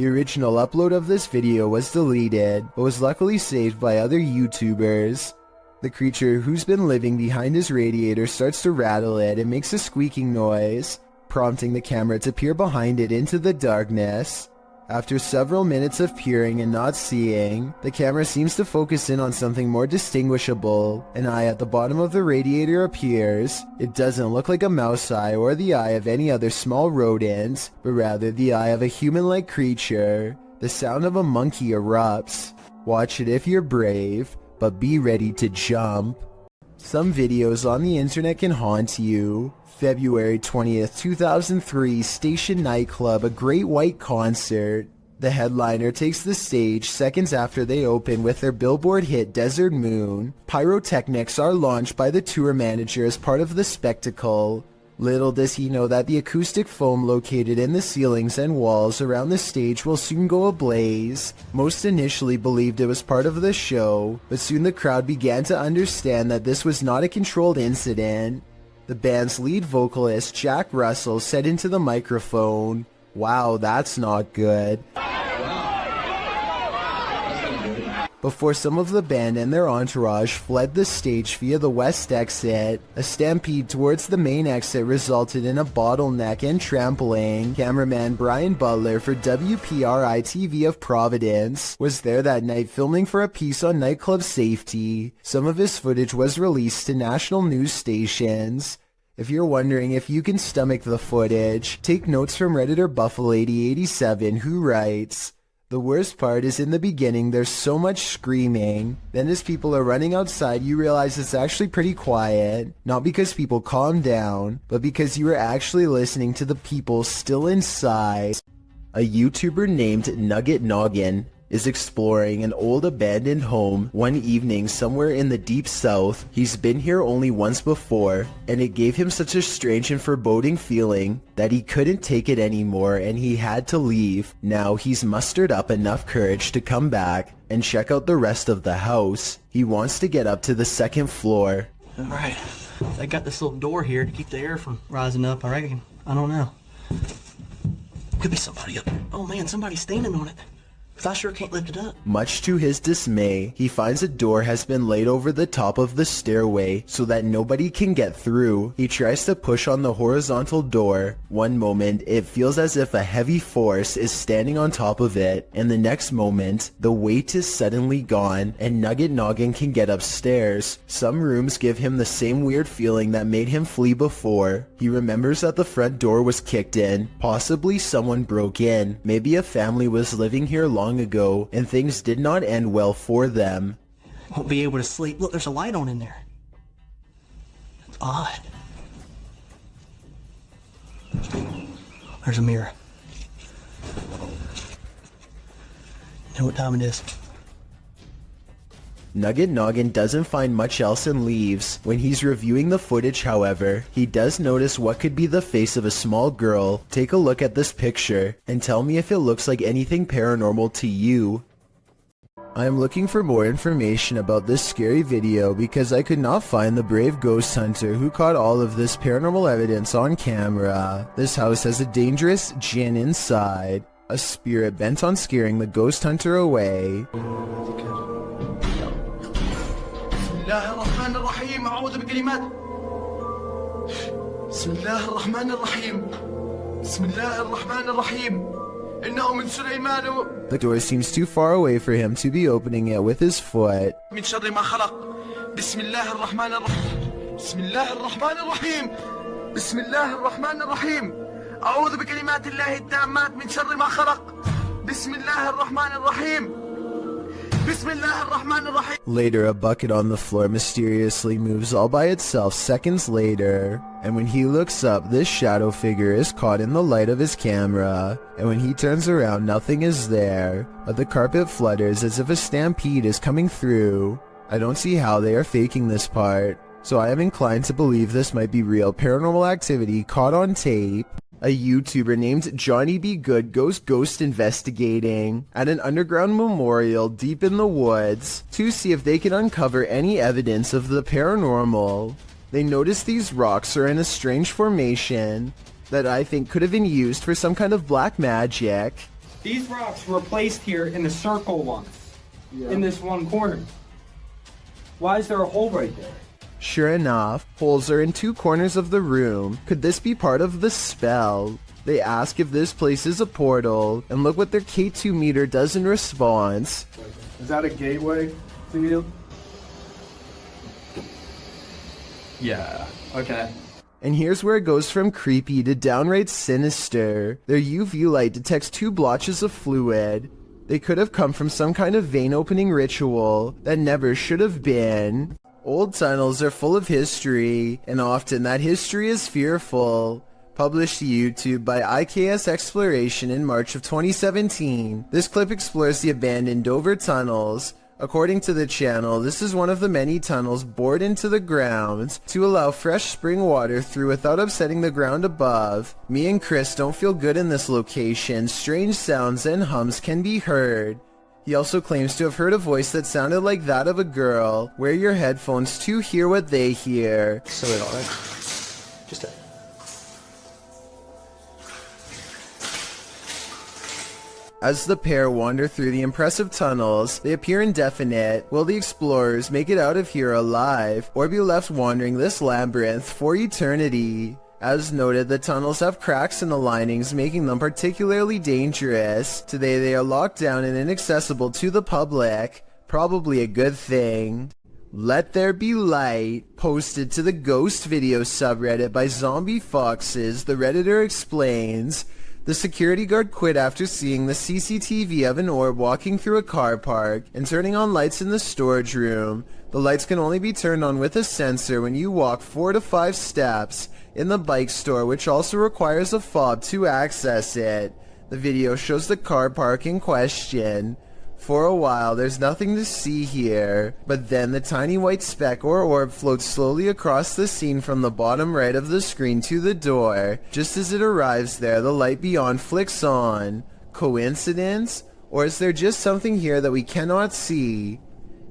The original upload of this video was deleted, but was luckily saved by other YouTubers. The creature who's been living behind his radiator starts to rattle it and makes a squeaking noise, prompting the camera to peer behind it into the darkness. After several minutes of peering and not seeing, the camera seems to focus in on something more distinguishable. An eye at the bottom of the radiator appears. It doesn't look like a mouse eye or the eye of any other small rodent, but rather the eye of a human-like creature. The sound of a monkey erupts. Watch it if you're brave, but be ready to jump. Some videos on the internet can haunt you. February 20th, 2003, Station Nightclub, a great white concert. The headliner takes the stage seconds after they open with their Billboard hit Desert Moon. Pyrotechnics are launched by the tour manager as part of the spectacle. Little does he know that the acoustic foam located in the ceilings and walls around the stage will soon go ablaze. Most initially believed it was part of the show, but soon the crowd began to understand that this was not a controlled incident. The band's lead vocalist, Jack Russell, said into the microphone, "Wow, that's not good." Before some of the band and their entourage fled the stage via the west exit, a stampede towards the main exit resulted in a bottleneck and trampling. Cameraman Brian Butler for WPRI-TV of Providence was there that night filming for a piece on nightclub safety. Some of his footage was released to national news stations. If you're wondering if you can stomach the footage, take notes from Redditor Buffalo8087, who writes, "The worst part is in the beginning there's so much screaming. Then as people are running outside you realize it's actually pretty quiet. Not because people calm down, but because you are actually listening to the people still inside." A YouTuber named Nugget Noggin is exploring an old abandoned home one evening somewhere in the deep south. He's been here only once before, and it gave him such a strange and foreboding feeling that he couldn't take it anymore and he had to leave. Now he's mustered up enough courage to come back and check out the rest of the house. He wants to get up to the second floor. Alright, I got this little door here to keep the air from rising up, I reckon. I don't know. Could be somebody up there. Oh man, somebody's standing on it. I sure can't lift it up. Much to his dismay, he finds a door has been laid over the top of the stairway so that nobody can get through. He tries to push on the horizontal door. One moment, it feels as if a heavy force is standing on top of it, and the next moment, the weight is suddenly gone, and Nugget Noggin can get upstairs. Some rooms give him the same weird feeling that made him flee before. He remembers that the front door was kicked in. Possibly someone broke in. Maybe a family was living here long ago, and things did not end well for them. Won't be able to sleep. Look, there's a light on in there. That's odd. There's a mirror. You know what time it is? Nugget Noggin doesn't find much else and leaves. When he's reviewing the footage, however, he does notice what could be the face of a small girl. Take a look at this picture and tell me if it looks like anything paranormal to you. I am looking for more information about this scary video because I could not find the brave ghost hunter who caught all of this paranormal evidence on camera. This house has a dangerous djinn inside, a spirit bent on scaring the ghost hunter away. بسم الله الرحمن الرحيم أعوذ بكلمات بسم الله الرحمن الرحيم بسم الله الرحمن الرحيم إنه من سليمان. The door seems too far away for him to be opening it with his foot. من شر ما خلق بسم الله الرحمن الرحيم بسم الله الرحمن الرحيم بسم الله الرحمن الرحيم أعوذ بكلمات الله التامات من شر ما خلق بسم الله الرحمن الرحيم. Later, a bucket on the floor mysteriously moves all by itself seconds later, and when he looks up, this shadow figure is caught in the light of his camera, and when he turns around, nothing is there, but the carpet flutters as if a stampede is coming through. I don't see how they are faking this part, so I am inclined to believe this might be real paranormal activity caught on tape. A YouTuber named Johnny B. Good goes ghost investigating at an underground memorial deep in the woods to see if they can uncover any evidence of the paranormal. They notice these rocks are in a strange formation that I think could have been used for some kind of black magic. These rocks were placed here in the circle one, in this one corner. Why is there a hole right there? Sure enough, holes are in 2 corners of the room. Could this be part of the spell? They ask if this place is a portal, and look what their K2 meter does in response. Is that a gateway to you? Yeah, okay. And here's where it goes from creepy to downright sinister. Their UV light detects 2 blotches of fluid. They could have come from some kind of vein opening ritual that never should have been. Old tunnels are full of history, and often that history is fearful. Published to YouTube by IKS Exploration in March of 2017, this clip explores the abandoned Dover tunnels. According to the channel, this is one of the many tunnels bored into the ground to allow fresh spring water through without upsetting the ground above. Me and Chris don't feel good in this location. Strange sounds and hums can be heard. He also claims to have heard a voice that sounded like that of a girl. Wear your headphones to hear what they hear. So it all right. Just a... As the pair wander through the impressive tunnels, they appear indefinite. Will the explorers make it out of here alive, or be left wandering this labyrinth for eternity? As noted, the tunnels have cracks in the linings, making them particularly dangerous. Today they are locked down and inaccessible to the public. Probably a good thing. Let There Be Light, posted to the Ghost Video subreddit by Zombie Foxes, the Redditor explains, the security guard quit after seeing the CCTV of an orb walking through a car park and turning on lights in the storage room. The lights can only be turned on with a sensor when you walk 4 to 5 steps in the bike store, which also requires a fob to access it. The video shows the car park in question. For a while, there's nothing to see here, but then the tiny white speck or orb floats slowly across the scene from the bottom right of the screen to the door. Just as it arrives there, the light beyond flicks on. Coincidence? Or is there just something here that we cannot see?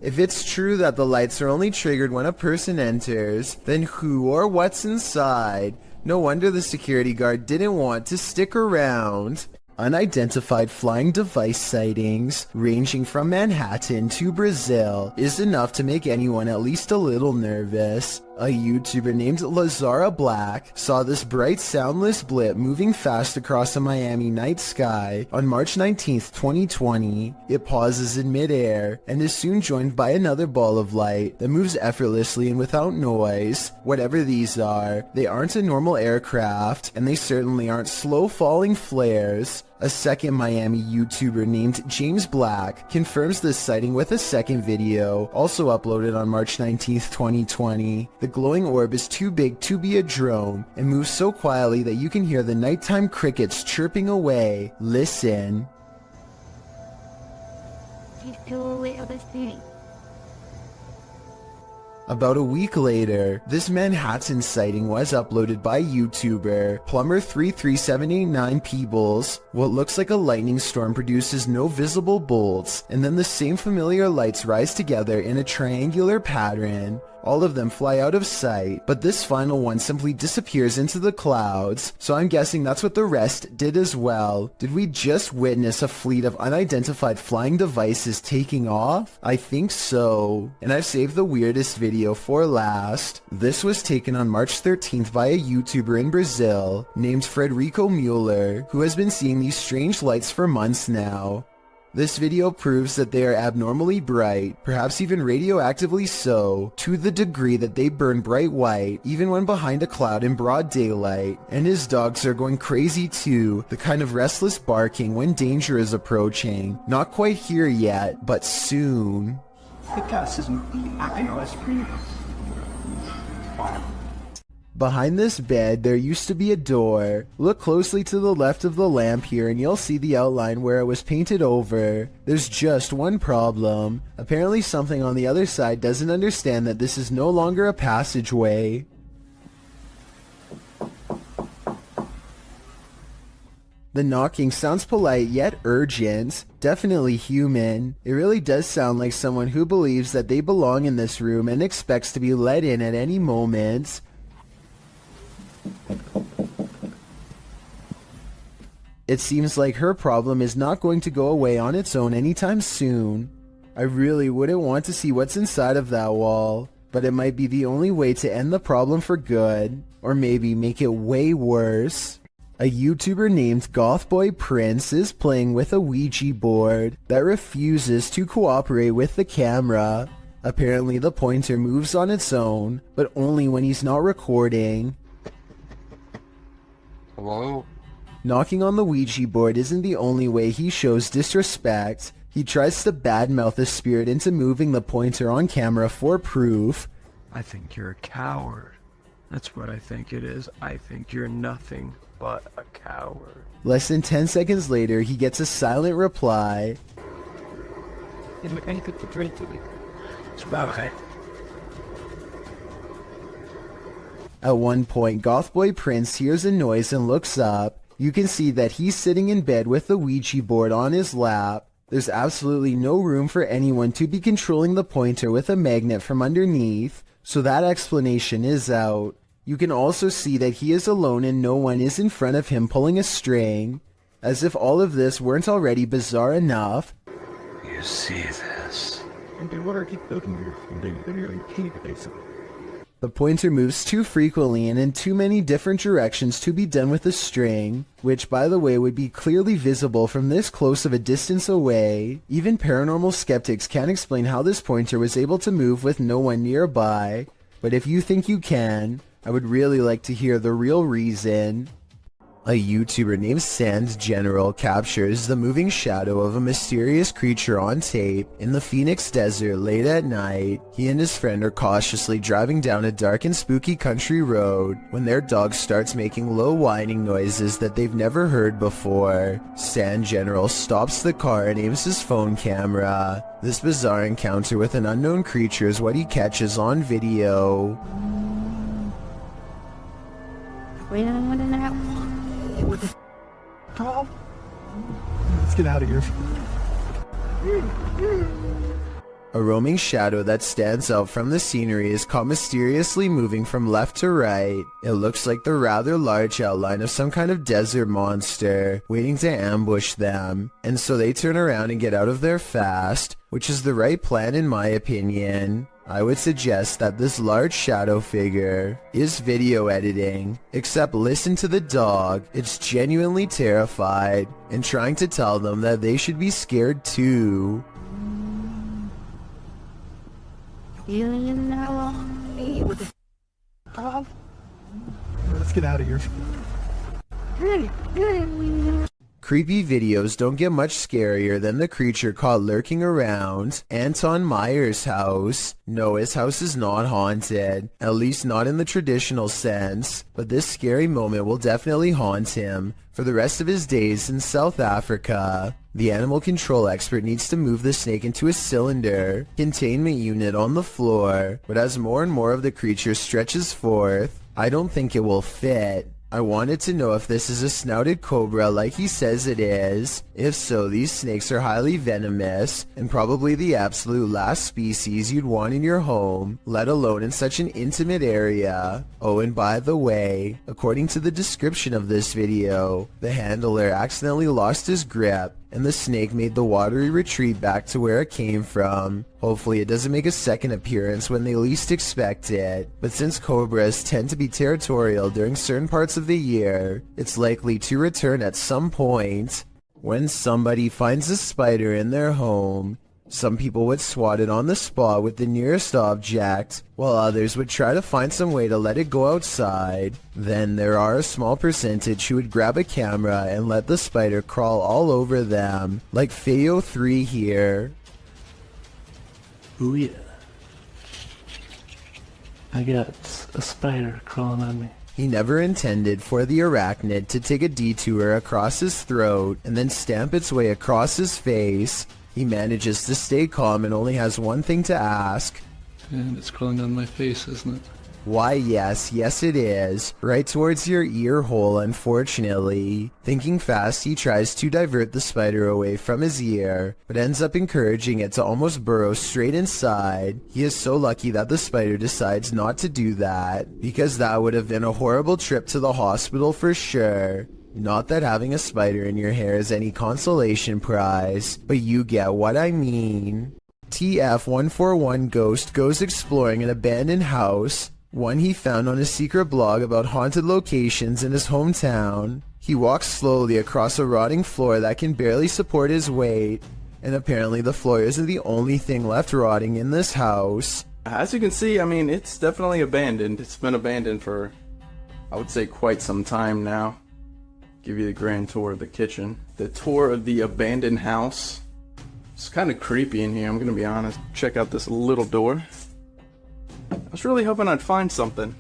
If it's true that the lights are only triggered when a person enters, then who or what's inside? No wonder the security guard didn't want to stick around. Unidentified flying device sightings, ranging from Manhattan to Brazil, is enough to make anyone at least a little nervous. A YouTuber named Lazara Black saw this bright soundless blip moving fast across a Miami night sky on March 19th, 2020. It pauses in midair and is soon joined by another ball of light that moves effortlessly and without noise. Whatever these are, they aren't a normal aircraft, and they certainly aren't slow falling flares. A second Miami YouTuber named James Black confirms this sighting with a second video, also uploaded on March 19th, 2020. The glowing orb is too big to be a drone and moves so quietly that you can hear the nighttime crickets chirping away. Listen. About a week later, this Manhattan sighting was uploaded by YouTuber Plumber33789 Peebles. What looks like a lightning storm produces no visible bolts, and then the same familiar lights rise together in a triangular pattern. All of them fly out of sight, but this final one simply disappears into the clouds, so I'm guessing that's what the rest did as well. Did we just witness a fleet of unidentified flying devices taking off? I think so. And I've saved the weirdest video for last. This was taken on March 13th by a YouTuber in Brazil named Frederico Mueller, who has been seeing these strange lights for months now. This video proves that they are abnormally bright, perhaps even radioactively so, to the degree that they burn bright white, even when behind a cloud in broad daylight. And his dogs are going crazy too, the kind of restless barking when danger is approaching. Not quite here yet, but soon. Behind this bed, there used to be a door. Look closely to the left of the lamp here and you'll see the outline where it was painted over. There's just one problem. Apparently something on the other side doesn't understand that this is no longer a passageway. The knocking sounds polite yet urgent. Definitely human. It really does sound like someone who believes that they belong in this room and expects to be let in at any moment. It seems like her problem is not going to go away on its own anytime soon. I really wouldn't want to see what's inside of that wall, but it might be the only way to end the problem for good, or maybe make it way worse. A YouTuber named Gothboy Prince is playing with a Ouija board that refuses to cooperate with the camera. Apparently the pointer moves on its own, but only when he's not recording. Hello? Knocking on the Ouija board isn't the only way he shows disrespect. He tries to badmouth the spirit into moving the pointer on camera for proof. I think you're a coward. That's what I think it is. I think you're nothing but a coward. Less than 10 seconds later, he gets a silent reply. At one point, Gothboy Prince hears a noise and looks up. You can see that he's sitting in bed with the Ouija board on his lap. There's absolutely no room for anyone to be controlling the pointer with a magnet from underneath, so that explanation is out. You can also see that he is alone and no one is in front of him pulling a string. As if all of this weren't already bizarre enough. You see this? The pointer moves too frequently and in too many different directions to be done with a string, which by the way would be clearly visible from this close of a distance away. Even paranormal skeptics can't explain how this pointer was able to move with no one nearby, but if you think you can, I would really like to hear the real reason. A YouTuber named Sand General captures the moving shadow of a mysterious creature on tape in the Phoenix desert late at night. He and his friend are cautiously driving down a dark and spooky country road when their dog starts making low whining noises that they've never heard before. Sand General stops the car and aims his phone camera. This bizarre encounter with an unknown creature is what he catches on video. We don't want to know. What the Tom? Let's get out of here. A roaming shadow that stands out from the scenery is caught mysteriously moving from left to right. It looks like the rather large outline of some kind of desert monster waiting to ambush them, and so they turn around and get out of there fast, which is the right plan in my opinion. I would suggest that this large shadow figure is video editing, except listen to the dog. It's genuinely terrified and trying to tell them that they should be scared too. You know me. What the Tom? Let's get out of here. Creepy videos don't get much scarier than the creature caught lurking around Anton Meyer's house. No, his house is not haunted, at least not in the traditional sense, but this scary moment will definitely haunt him for the rest of his days in South Africa. The animal control expert needs to move the snake into a cylinder containment unit on the floor, but as more and more of the creature stretches forth, I don't think it will fit. I wanted to know if this is a snouted cobra like he says it is. If so, these snakes are highly venomous and probably the absolute last species you'd want in your home, let alone in such an intimate area. Oh, and by the way, according to the description of this video, the handler accidentally lost his grip and the snake made the watery retreat back to where it came from. Hopefully it doesn't make a second appearance when they least expect it, but since cobras tend to be territorial during certain parts of the year, it's likely to return at some point. When somebody finds a spider in their home, some people would swat it on the spot with the nearest object, while others would try to find some way to let it go outside. Then there are a small percentage who would grab a camera and let the spider crawl all over them, like Feo3 here. Ooh yeah. I got a spider crawling on me. He never intended for the arachnid to take a detour across his throat and then stamp its way across his face. He manages to stay calm and only has one thing to ask. And it's crawling on my face, isn't it? Why, yes it is. Right towards your ear hole, unfortunately. Thinking fast, he tries to divert the spider away from his ear, but ends up encouraging it to almost burrow straight inside. He is so lucky that the spider decides not to do that, because that would have been a horrible trip to the hospital for sure. Not that having a spider in your hair is any consolation prize, but you get what I mean. TF141 Ghost goes exploring an abandoned house, one he found on a secret blog about haunted locations in his hometown. He walks slowly across a rotting floor that can barely support his weight, and apparently the floor isn't the only thing left rotting in this house. As you can see, I mean, it's definitely abandoned. It's been abandoned for, I would say, quite some time now. Give you the grand tour of the kitchen. The tour of the abandoned house. It's kind of creepy in here, I'm gonna be honest. Check out this little door. I was really hoping I'd find something.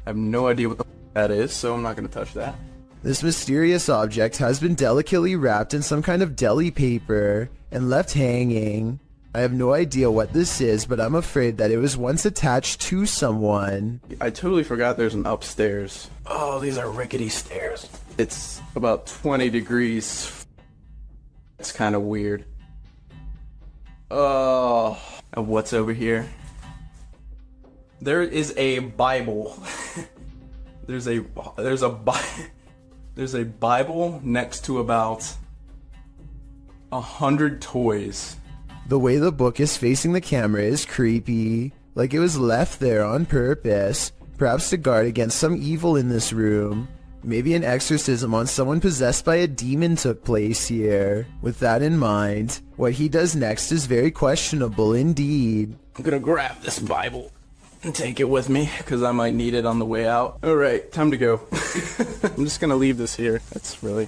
I have no idea what the that is, so I'm not gonna touch that. This mysterious object has been delicately wrapped in some kind of deli paper and left hanging. I have no idea what this is, but I'm afraid that it was once attached to someone. I totally forgot there's an upstairs. Oh, these are rickety stairs. It's about 20 degrees. It's kind of weird. Oh, and what's over here? There is a Bible. There's a Bible next to about 100 toys. The way the book is facing the camera is creepy, like it was left there on purpose, perhaps to guard against some evil in this room. Maybe an exorcism on someone possessed by a demon took place here. With that in mind, what he does next is very questionable indeed. I'm gonna grab this Bible and take it with me, because I might need it on the way out. Alright, time to go. I'm just gonna leave this here. That's really...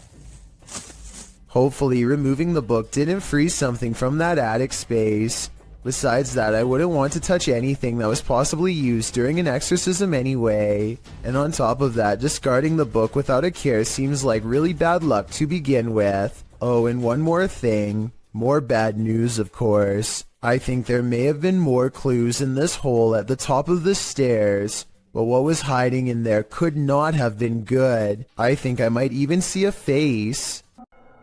Hopefully removing the book didn't freeze something from that attic space. Besides that, I wouldn't want to touch anything that was possibly used during an exorcism anyway. And on top of that, discarding the book without a care seems like really bad luck to begin with. Oh, and one more thing. More bad news, of course. I think there may have been more clues in this hole at the top of the stairs. But what was hiding in there could not have been good. I think I might even see a face.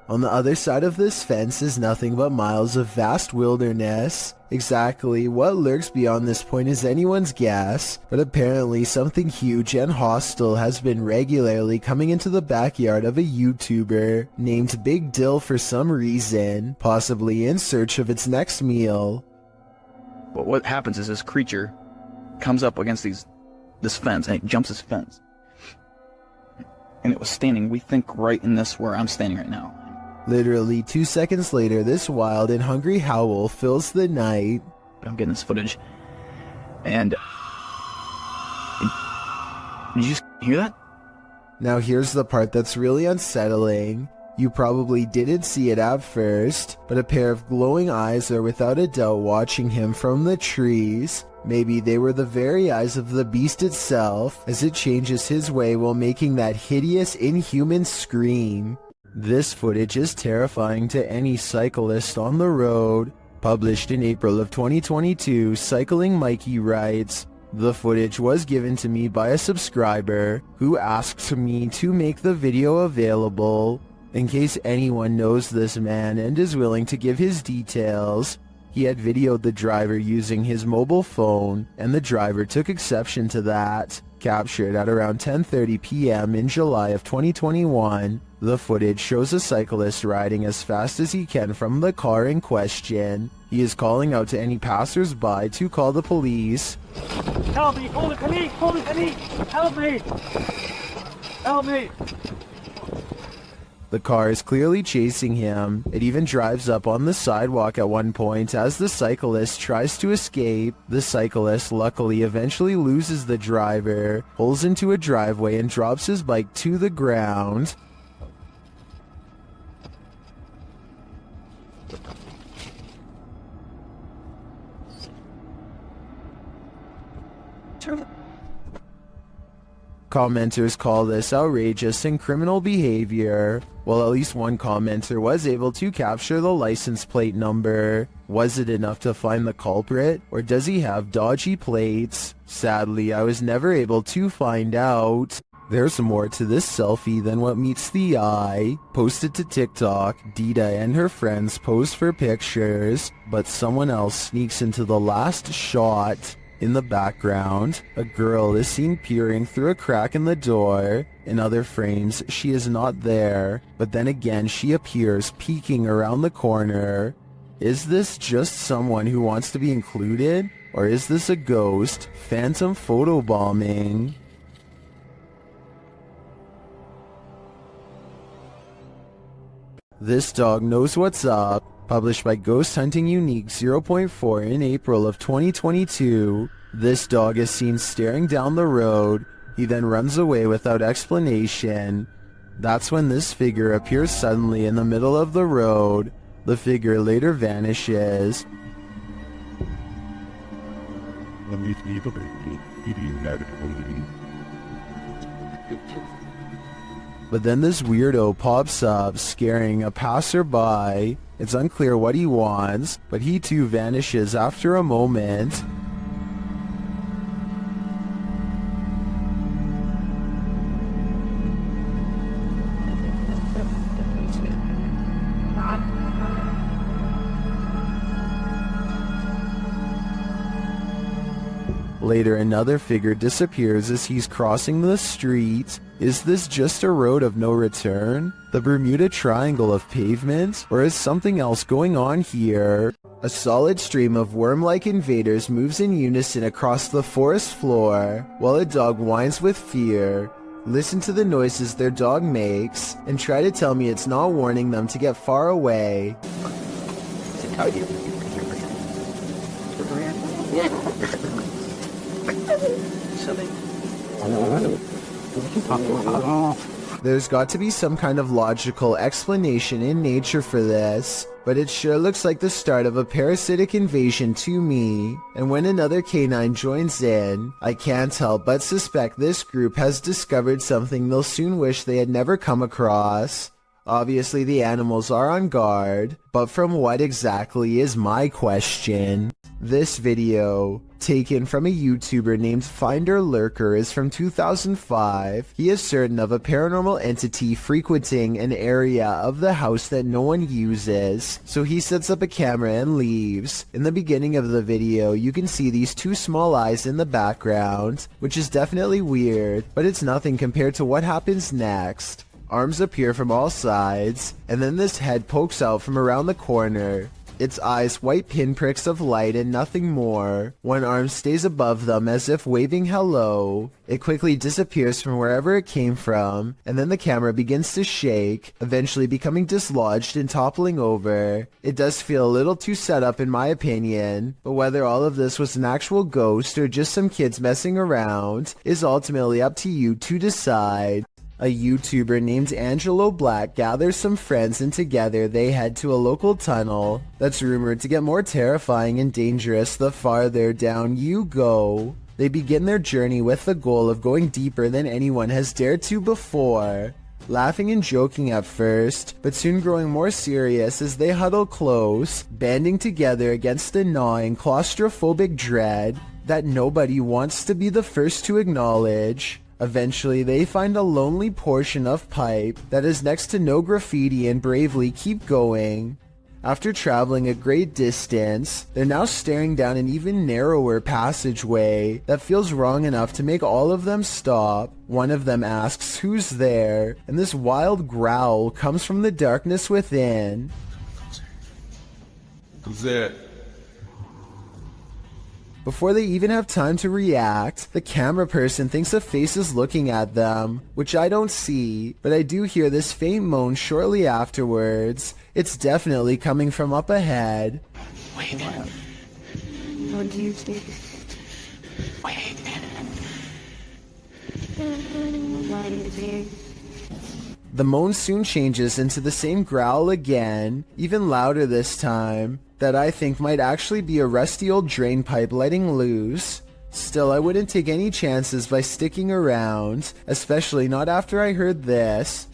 On the other side of this fence is nothing but miles of vast wilderness. Exactly what lurks beyond this point is anyone's guess, but apparently something huge and hostile has been regularly coming into the backyard of a YouTuber named Big Dill for some reason, possibly in search of its next meal. But what happens is this creature comes up against this fence and it jumps this fence. And it was standing, we think, right in this where I'm standing right now. Literally 2 seconds later, this wild and hungry howl fills the night. I'm getting this footage. And... Did you just hear that? Now here's the part that's really unsettling. You probably didn't see it at first, but a pair of glowing eyes are without a doubt watching him from the trees. Maybe they were the very eyes of the beast itself, as it changes his way while making that hideous, inhuman scream. This footage is terrifying to any cyclist on the road. Published in April of 2022, Cycling Mikey writes, "The footage was given to me by a subscriber who asked me to make the video available. In case anyone knows this man and is willing to give his details." He had videoed the driver using his mobile phone, and the driver took exception to that. Captured at around 10:30 p.m. in July of 2021, the footage shows a cyclist riding as fast as he can from the car in question. He is calling out to any passers-by to call the police. Help me! Call the police! Call the police! Help me! Help me! The car is clearly chasing him. It even drives up on the sidewalk at one point as the cyclist tries to escape. The cyclist luckily eventually loses the driver, pulls into a driveway and drops his bike to the ground. Commenters call this outrageous and criminal behavior. Well, at least one commenter was able to capture the license plate number. Was it enough to find the culprit, or does he have dodgy plates? Sadly, I was never able to find out. There's more to this selfie than what meets the eye. Posted to TikTok, Dita and her friends pose for pictures, but someone else sneaks into the last shot. In the background, a girl is seen peering through a crack in the door. In other frames, she is not there, but then again she appears peeking around the corner. Is this just someone who wants to be included? Or is this a ghost? Phantom photobombing? This Dog Knows What's Up, published by Ghost Hunting Unique 0.4 in April of 2022. This dog is seen staring down the road. He then runs away without explanation. That's when this figure appears suddenly in the middle of the road. The figure later vanishes. But then this weirdo pops up, scaring a passerby. It's unclear what he wants, but he too vanishes after a moment. Later, another figure disappears as he's crossing the street. Is this just a road of no return? The Bermuda Triangle of pavement? Or is something else going on here? A solid stream of worm-like invaders moves in unison across the forest floor, while a dog whines with fear. Listen to the noises their dog makes, and try to tell me it's not warning them to get far away. There's got to be some kind of logical explanation in nature for this, but it sure looks like the start of a parasitic invasion to me. And when another canine joins in, I can't help but suspect this group has discovered something they'll soon wish they had never come across. Obviously the animals are on guard, but from what exactly is my question? This video, taken from a YouTuber named Finder Lurker, is from 2005. He is certain of a paranormal entity frequenting an area of the house that no one uses, so he sets up a camera and leaves. In the beginning of the video, you can see these two small eyes in the background, which is definitely weird, but it's nothing compared to what happens next. Arms appear from all sides, and then this head pokes out from around the corner. Its eyes white pinpricks of light and nothing more. One arm stays above them as if waving hello. It quickly disappears from wherever it came from, and then the camera begins to shake, eventually becoming dislodged and toppling over. It does feel a little too set up in my opinion, but whether all of this was an actual ghost or just some kids messing around is ultimately up to you to decide. A YouTuber named Angelo Black gathers some friends and together they head to a local tunnel that's rumored to get more terrifying and dangerous the farther down you go. They begin their journey with the goal of going deeper than anyone has dared to before. Laughing and joking at first, but soon growing more serious as they huddle close, banding together against the gnawing claustrophobic dread that nobody wants to be the first to acknowledge. Eventually, they find a lonely portion of pipe that is next to no graffiti and bravely keep going. After traveling a great distance, they're now staring down an even narrower passageway that feels wrong enough to make all of them stop. One of them asks who's there, and this wild growl comes from the darkness within. Who's that? Before they even have time to react, the camera person thinks a face is looking at them, which I don't see, but I do hear this faint moan shortly afterwards. It's definitely coming from up ahead. Wait. What do you see? Wait. What do you see? The moan soon changes into the same growl again, even louder this time, that I think might actually be a rusty old drain pipe letting loose. Still, I wouldn't take any chances by sticking around, especially not after I heard this.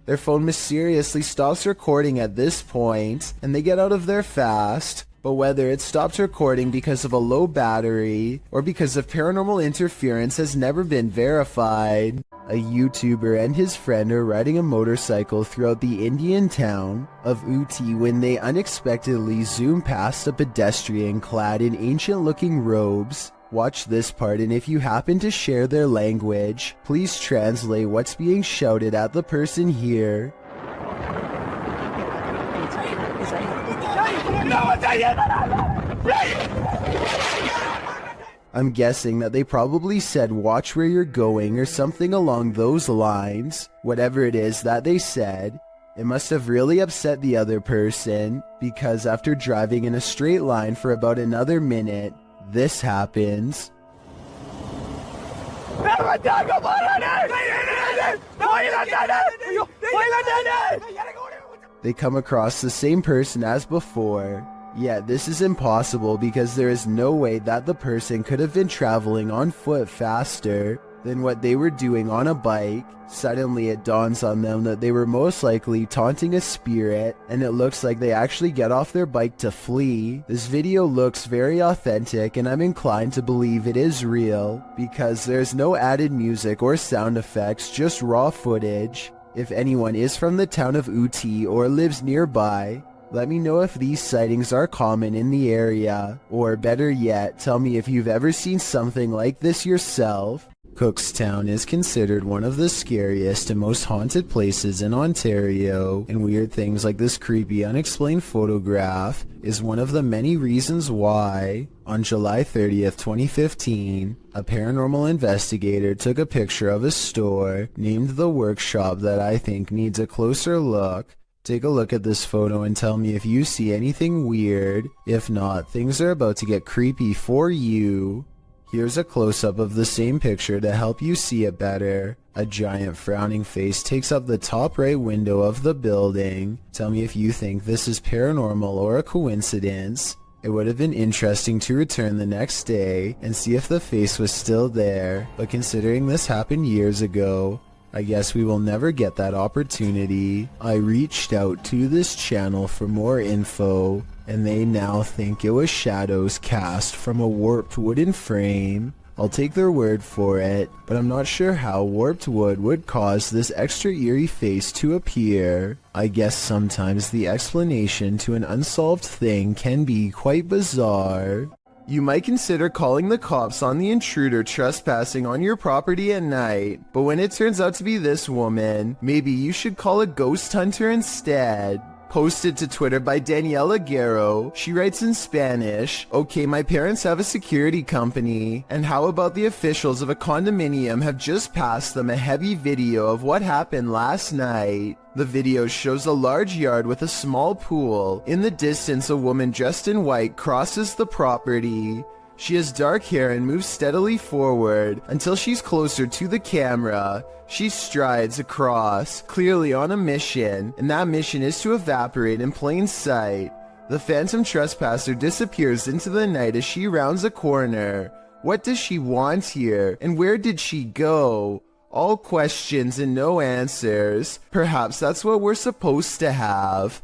Their phone mysteriously stops recording at this point, and they get out of there fast. But whether it stopped recording because of a low battery or because of paranormal interference has never been verified. A YouTuber and his friend are riding a motorcycle throughout the Indian town of Ooty when they unexpectedly zoom past a pedestrian clad in ancient-looking robes. Watch this part, and if you happen to share their language, please translate what's being shouted at the person here. I'm guessing that they probably said watch where you're going or something along those lines. Whatever it is that they said, it must have really upset the other person, because after driving in a straight line for about another minute, this happens. They come across the same person as before. Yet this is impossible because there is no way that the person could have been traveling on foot faster than what they were doing on a bike. Suddenly it dawns on them that they were most likely taunting a spirit, and it looks like they actually get off their bike to flee. This video looks very authentic, and I'm inclined to believe it is real because there's no added music or sound effects, just raw footage. If anyone is from the town of Uti or lives nearby, let me know if these sightings are common in the area, or better yet, tell me if you've ever seen something like this yourself. Cookstown is considered one of the scariest and most haunted places in Ontario, and weird things like this creepy unexplained photograph is one of the many reasons why. On July 30th, 2015, a paranormal investigator took a picture of a store named The Workshop that I think needs a closer look. Take a look at this photo and tell me if you see anything weird. If not, things are about to get creepy for you. Here's a close-up of the same picture to help you see it better. A giant frowning face takes up the top right window of the building. Tell me if you think this is paranormal or a coincidence. It would have been interesting to return the next day and see if the face was still there, but considering this happened years ago, I guess we will never get that opportunity. I reached out to this channel for more info, and they now think it was shadows cast from a warped wooden frame. I'll take their word for it, but I'm not sure how warped wood would cause this extra eerie face to appear. I guess sometimes the explanation to an unsolved thing can be quite bizarre. You might consider calling the cops on the intruder trespassing on your property at night, but when it turns out to be this woman, maybe you should call a ghost hunter instead. Posted to Twitter by Daniela Guerrero, she writes in Spanish, "Okay, my parents have a security company, and how about the officials of a condominium have just passed them a heavy video of what happened last night. The video shows a large yard with a small pool. In the distance, a woman dressed in white crosses the property. She has dark hair and moves steadily forward until she's closer to the camera. She strides across, clearly on a mission, and that mission is to evaporate in plain sight. The phantom trespasser disappears into the night as she rounds a corner. What does she want here, and where did she go? All questions and no answers. Perhaps that's what we're supposed to have."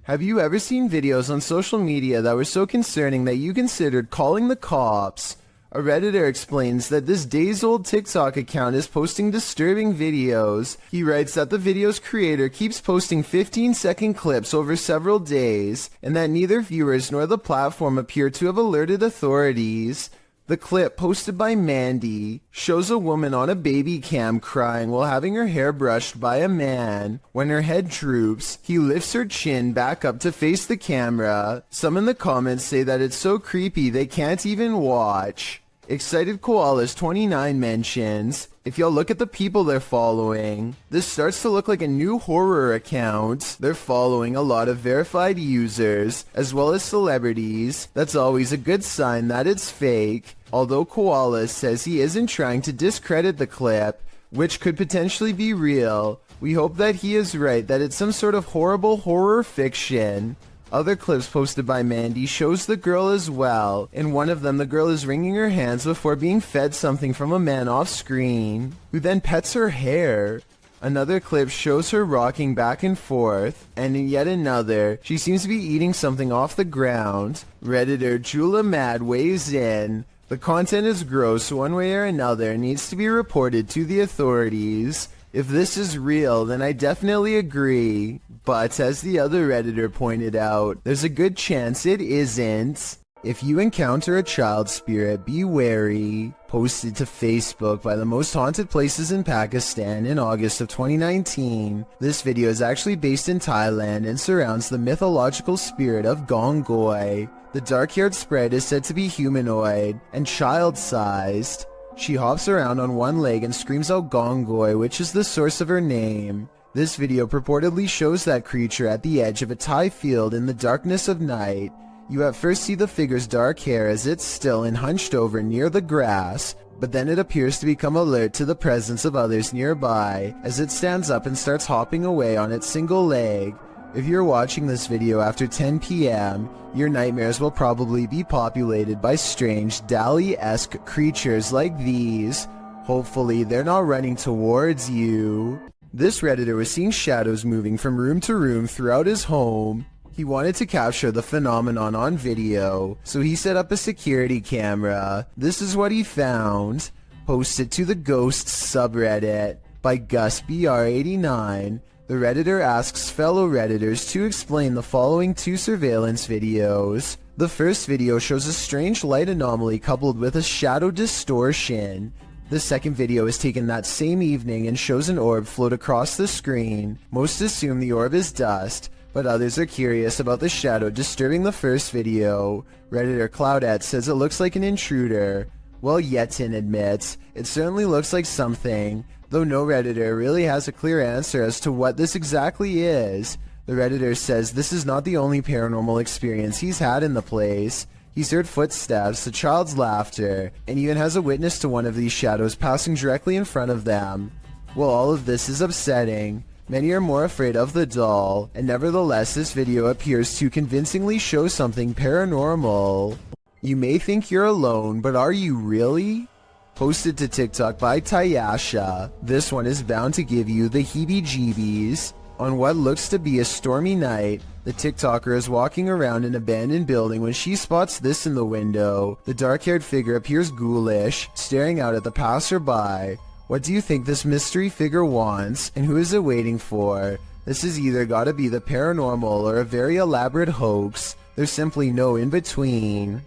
Have you ever seen videos on social media that were so concerning that you considered calling the cops? A Redditor explains that this days-old TikTok account is posting disturbing videos. He writes that the video's creator keeps posting 15-second clips over several days, and that neither viewers nor the platform appear to have alerted authorities. The clip, posted by Mandy, shows a woman on a baby cam crying while having her hair brushed by a man. When her head droops, he lifts her chin back up to face the camera. Some in the comments say that it's so creepy they can't even watch. Excited Koalas 29 mentions, "If y'all look at the people they're following, this starts to look like a new horror account. They're following a lot of verified users, as well as celebrities. That's always a good sign that it's fake." Although Koalas says he isn't trying to discredit the clip, which could potentially be real, we hope that he is right, that it's some sort of horrible horror fiction. Other clips posted by Mandy shows the girl as well. In one of them, the girl is wringing her hands before being fed something from a man off screen, who then pets her hair. Another clip shows her rocking back and forth, and in yet another, she seems to be eating something off the ground. Redditor Jula Mad weighs in. "The content is gross one way or another and needs to be reported to the authorities. If this is real, then I definitely agree. But as the other Redditor pointed out, there's a good chance it isn't." If you encounter a child spirit, be wary. Posted to Facebook by the most haunted places in Pakistan in August of 2019. This video is actually based in Thailand and surrounds the mythological spirit of Gongoi. The dark-haired sprite is said to be humanoid and child-sized. She hops around on one leg and screams out Gongoi, which is the source of her name. This video purportedly shows that creature at the edge of a Thai field in the darkness of night. You at first see the figure's dark hair as it's still and hunched over near the grass, but then it appears to become alert to the presence of others nearby as it stands up and starts hopping away on its single leg. If you're watching this video after 10 p.m., your nightmares will probably be populated by strange Dali-esque creatures like these. Hopefully they're not running towards you. This Redditor was seeing shadows moving from room to room throughout his home. He wanted to capture the phenomenon on video, so he set up a security camera. This is what he found. Posted to the Ghosts subreddit by GusBR89. The Redditor asks fellow Redditors to explain the following two surveillance videos. The first video shows a strange light anomaly coupled with a shadow distortion. The second video is taken that same evening and shows an orb float across the screen. Most assume the orb is dust, but others are curious about the shadow disturbing the first video. Redditor Cloudette says it looks like an intruder, while Yetin admits it certainly looks like something, though no Redditor really has a clear answer as to what this exactly is. The Redditor says this is not the only paranormal experience he's had in the place. He's heard footsteps, a child's laughter, and even has a witness to one of these shadows passing directly in front of them. While all of this is upsetting, many are more afraid of the doll, and nevertheless this video appears to convincingly show something paranormal. You may think you're alone, but are you really? Posted to TikTok by Tayasha, this one is bound to give you the heebie-jeebies. On what looks to be a stormy night, the TikToker is walking around an abandoned building when she spots this in the window. The dark-haired figure appears ghoulish, staring out at the passerby. What do you think this mystery figure wants, and who is it waiting for? This has either gotta be the paranormal or a very elaborate hoax. There's simply no in-between.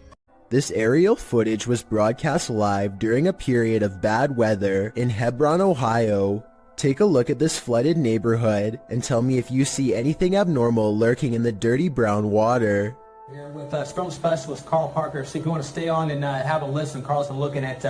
This aerial footage was broadcast live during a period of bad weather in Hebron, Ohio. Take a look at this flooded neighborhood and tell me if you see anything abnormal lurking in the dirty brown water. Here with Scrum Specialist Carl Parker. So if you want to stay on and have a listen, Carl's been looking at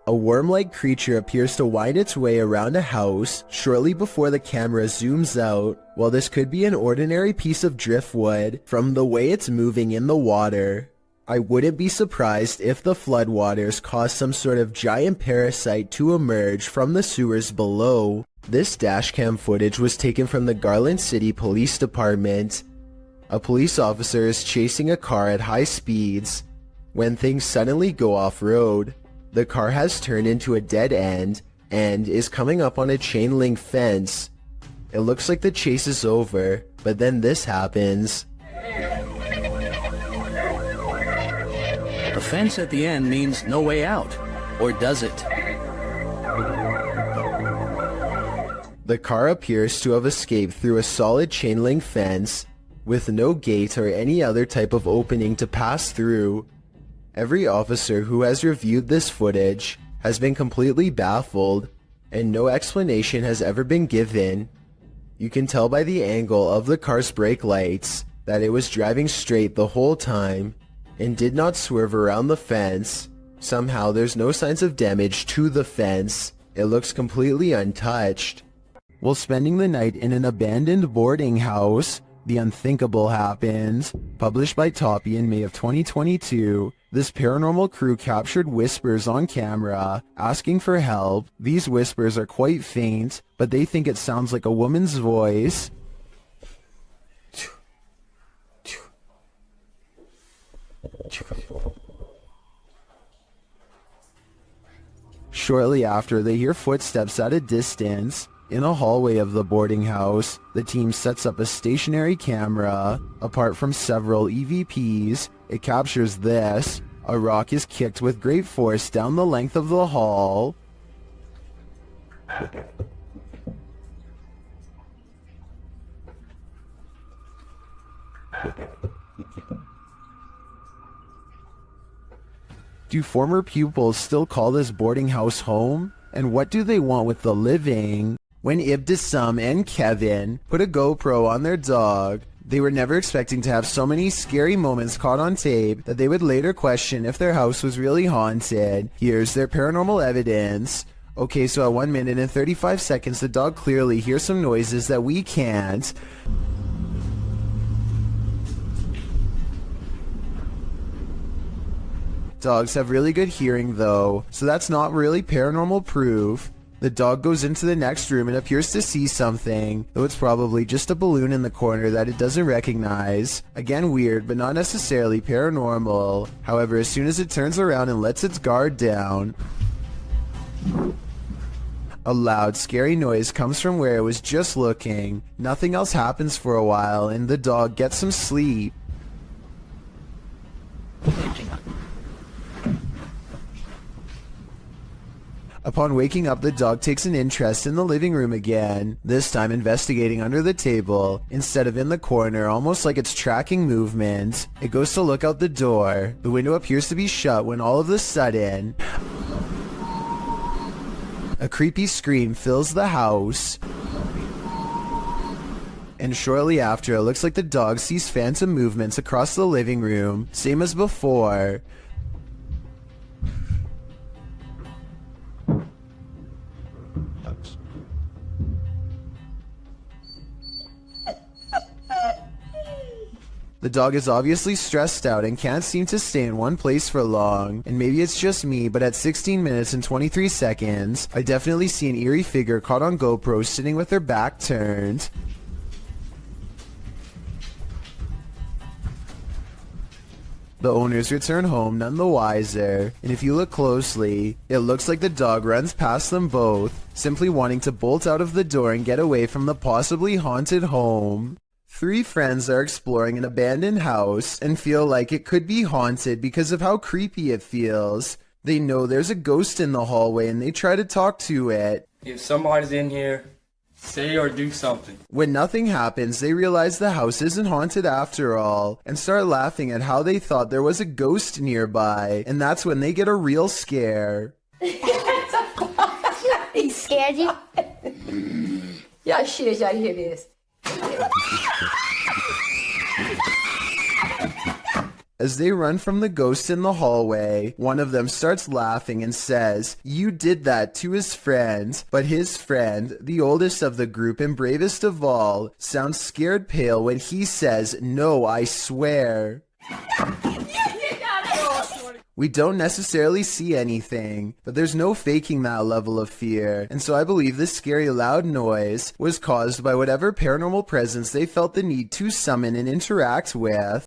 A worm-like creature appears to wind its way around a house shortly before the camera zooms out. While this could be an ordinary piece of driftwood from the way it's moving in the water, I wouldn't be surprised if the floodwaters caused some sort of giant parasite to emerge from the sewers below. This dashcam footage was taken from the Garland City Police Department. A police officer is chasing a car at high speeds when things suddenly go off-road. The car has turned into a dead end and is coming up on a chain link fence. It looks like the chase is over, but then this happens. The fence at the end means no way out, or does it? The car appears to have escaped through a solid chain link fence, with no gate or any other type of opening to pass through. Every officer who has reviewed this footage has been completely baffled, and no explanation has ever been given. You can tell by the angle of the car's brake lights that it was driving straight the whole time, and did not swerve around the fence. Somehow there's no signs of damage to the fence. It looks completely untouched. While spending the night in an abandoned boarding house, the unthinkable happened. Published by Toppy in May of 2022, this paranormal crew captured whispers on camera, asking for help. These whispers are quite faint, but they think it sounds like a woman's voice. Shortly after, they hear footsteps at a distance. In a hallway of the boarding house, the team sets up a stationary camera. Apart from several EVPs, it captures this. A rock is kicked with great force down the length of the hall. Do former pupils still call this boarding house home? And what do they want with the living? When Ibtisam and Kevin put a GoPro on their dog, they were never expecting to have so many scary moments caught on tape that they would later question if their house was really haunted. Here's their paranormal evidence. Okay, so at 1 minute and 35 seconds, the dog clearly hears some noises that we can't. Dogs have really good hearing though, so that's not really paranormal proof. The dog goes into the next room and appears to see something, though it's probably just a balloon in the corner that it doesn't recognize. Again, weird, but not necessarily paranormal. However, as soon as it turns around and lets its guard down, a loud, scary noise comes from where it was just looking. Nothing else happens for a while, and the dog gets some sleep. Upon waking up, the dog takes an interest in the living room again, this time investigating under the table, instead of in the corner, almost like it's tracking movement. It goes to look out the door. The window appears to be shut when all of a sudden, a creepy scream fills the house. And shortly after, it looks like the dog sees phantom movements across the living room, same as before. The dog is obviously stressed out and can't seem to stay in one place for long, and maybe it's just me, but at 16 minutes and 23 seconds, I definitely see an eerie figure caught on GoPro sitting with her back turned. The owners return home none the wiser, and if you look closely, it looks like the dog runs past them both, simply wanting to bolt out of the door and get away from the possibly haunted home. Three friends are exploring an abandoned house and feel like it could be haunted because of how creepy it feels. They know there's a ghost in the hallway and they try to talk to it. If somebody's in here, say or do something. When nothing happens, they realize the house isn't haunted after all and start laughing at how they thought there was a ghost nearby, and that's when they get a real scare. He scared you? Y'all shit, y'all hear this. As they run from the ghost in the hallway, one of them starts laughing and says, "You did that," to his friend. But his friend, the oldest of the group and bravest of all, sounds scared pale when he says, "No, I swear." We don't necessarily see anything, but there's no faking that level of fear, and so I believe this scary loud noise was caused by whatever paranormal presence they felt the need to summon and interact with.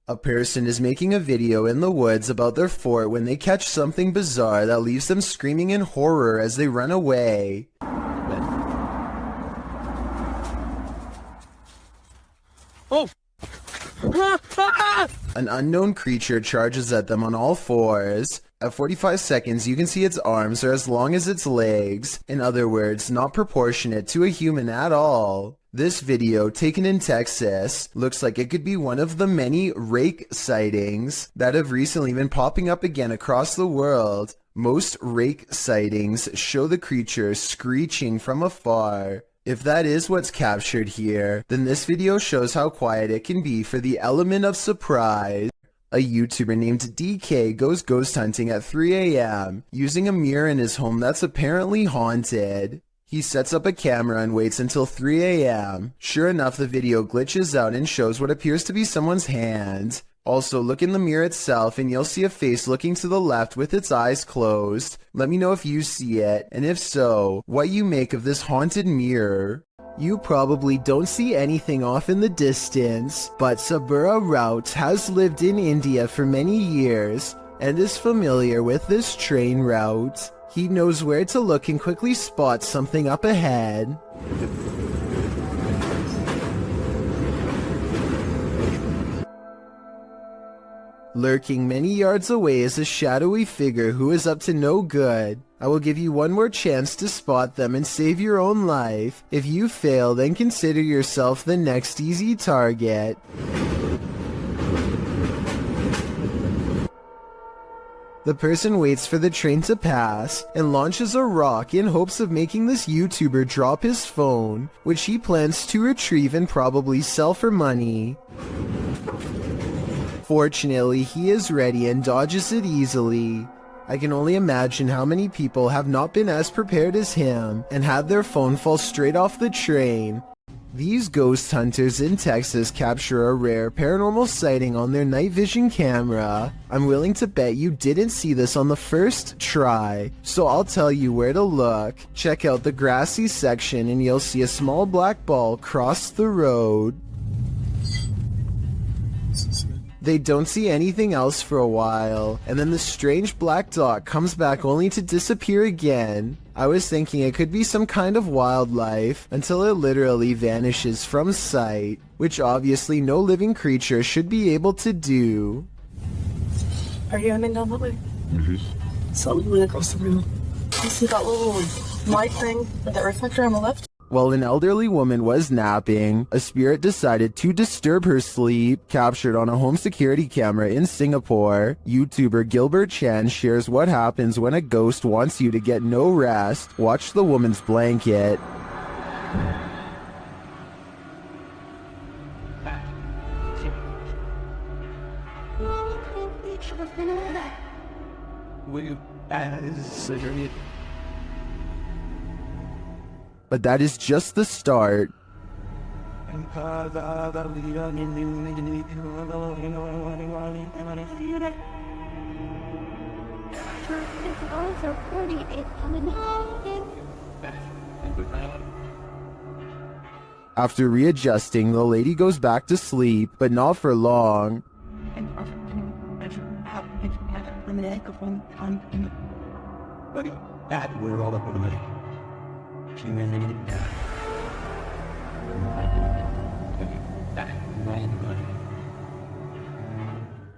A person is making a video in the woods about their fort when they catch something bizarre that leaves them screaming in horror as they run away. Oh! An unknown creature charges at them on all fours. At 45 seconds, you can see its arms are as long as its legs. In other words, not proportionate to a human at all. This video, taken in Texas, looks like it could be one of the many rake sightings that have recently been popping up again across the world. Most rake sightings show the creature screeching from afar. If that is what's captured here, then this video shows how quiet it can be for the element of surprise. A YouTuber named DK goes ghost hunting at 3 a.m. using a mirror in his home that's apparently haunted. He sets up a camera and waits until 3 a.m. Sure enough, the video glitches out and shows what appears to be someone's hand. Also, look in the mirror itself and you'll see a face looking to the left with its eyes closed. Let me know if you see it, and if so, what you make of this haunted mirror. You probably don't see anything off in the distance, but Sabura Rout has lived in India for many years and is familiar with this train route. He knows where to look and quickly spots something up ahead. Lurking many yards away is a shadowy figure who is up to no good. I will give you one more chance to spot them and save your own life. If you fail, then consider yourself the next easy target. The person waits for the train to pass and launches a rock in hopes of making this YouTuber drop his phone, which he plans to retrieve and probably sell for money. Fortunately, he is ready and dodges it easily. I can only imagine how many people have not been as prepared as him and had their phone fall straight off the train. These ghost hunters in Texas capture a rare paranormal sighting on their night vision camera. I'm willing to bet you didn't see this on the first try, so I'll tell you where to look. Check out the grassy section and you'll see a small black ball cross the road. They don't see anything else for a while, and then the strange black dot comes back only to disappear again. I was thinking it could be some kind of wildlife, until it literally vanishes from sight, which obviously no living creature should be able to do. Are you aiming down that way? Mm-hmm. Something went across the room. You see that little light thing with that reflector on the left? While an elderly woman was napping, a spirit decided to disturb her sleep. Captured on a home security camera in Singapore, YouTuber Gilbert Chan shares what happens when a ghost wants you to get no rest. Watch the woman's blanket. But that is just the start. After readjusting, the lady goes back to sleep, but not for long.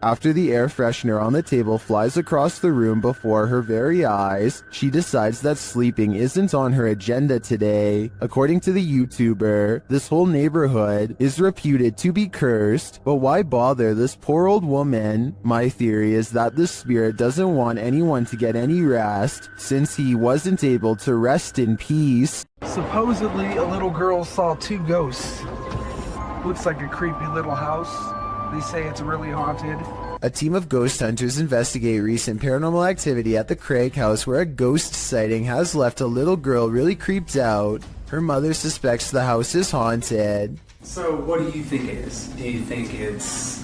After the air freshener on the table flies across the room before her very eyes, she decides that sleeping isn't on her agenda today. According to the YouTuber, this whole neighborhood is reputed to be cursed, but why bother this poor old woman? My theory is that the spirit doesn't want anyone to get any rest, since he wasn't able to rest in peace. Supposedly, a little girl saw 2 ghosts. Looks like a creepy little house. They say it's really haunted. A team of ghost hunters investigate recent paranormal activity at the Craig house where a ghost sighting has left a little girl really creeped out. Her mother suspects the house is haunted. So what do you think it is? Do you think it's...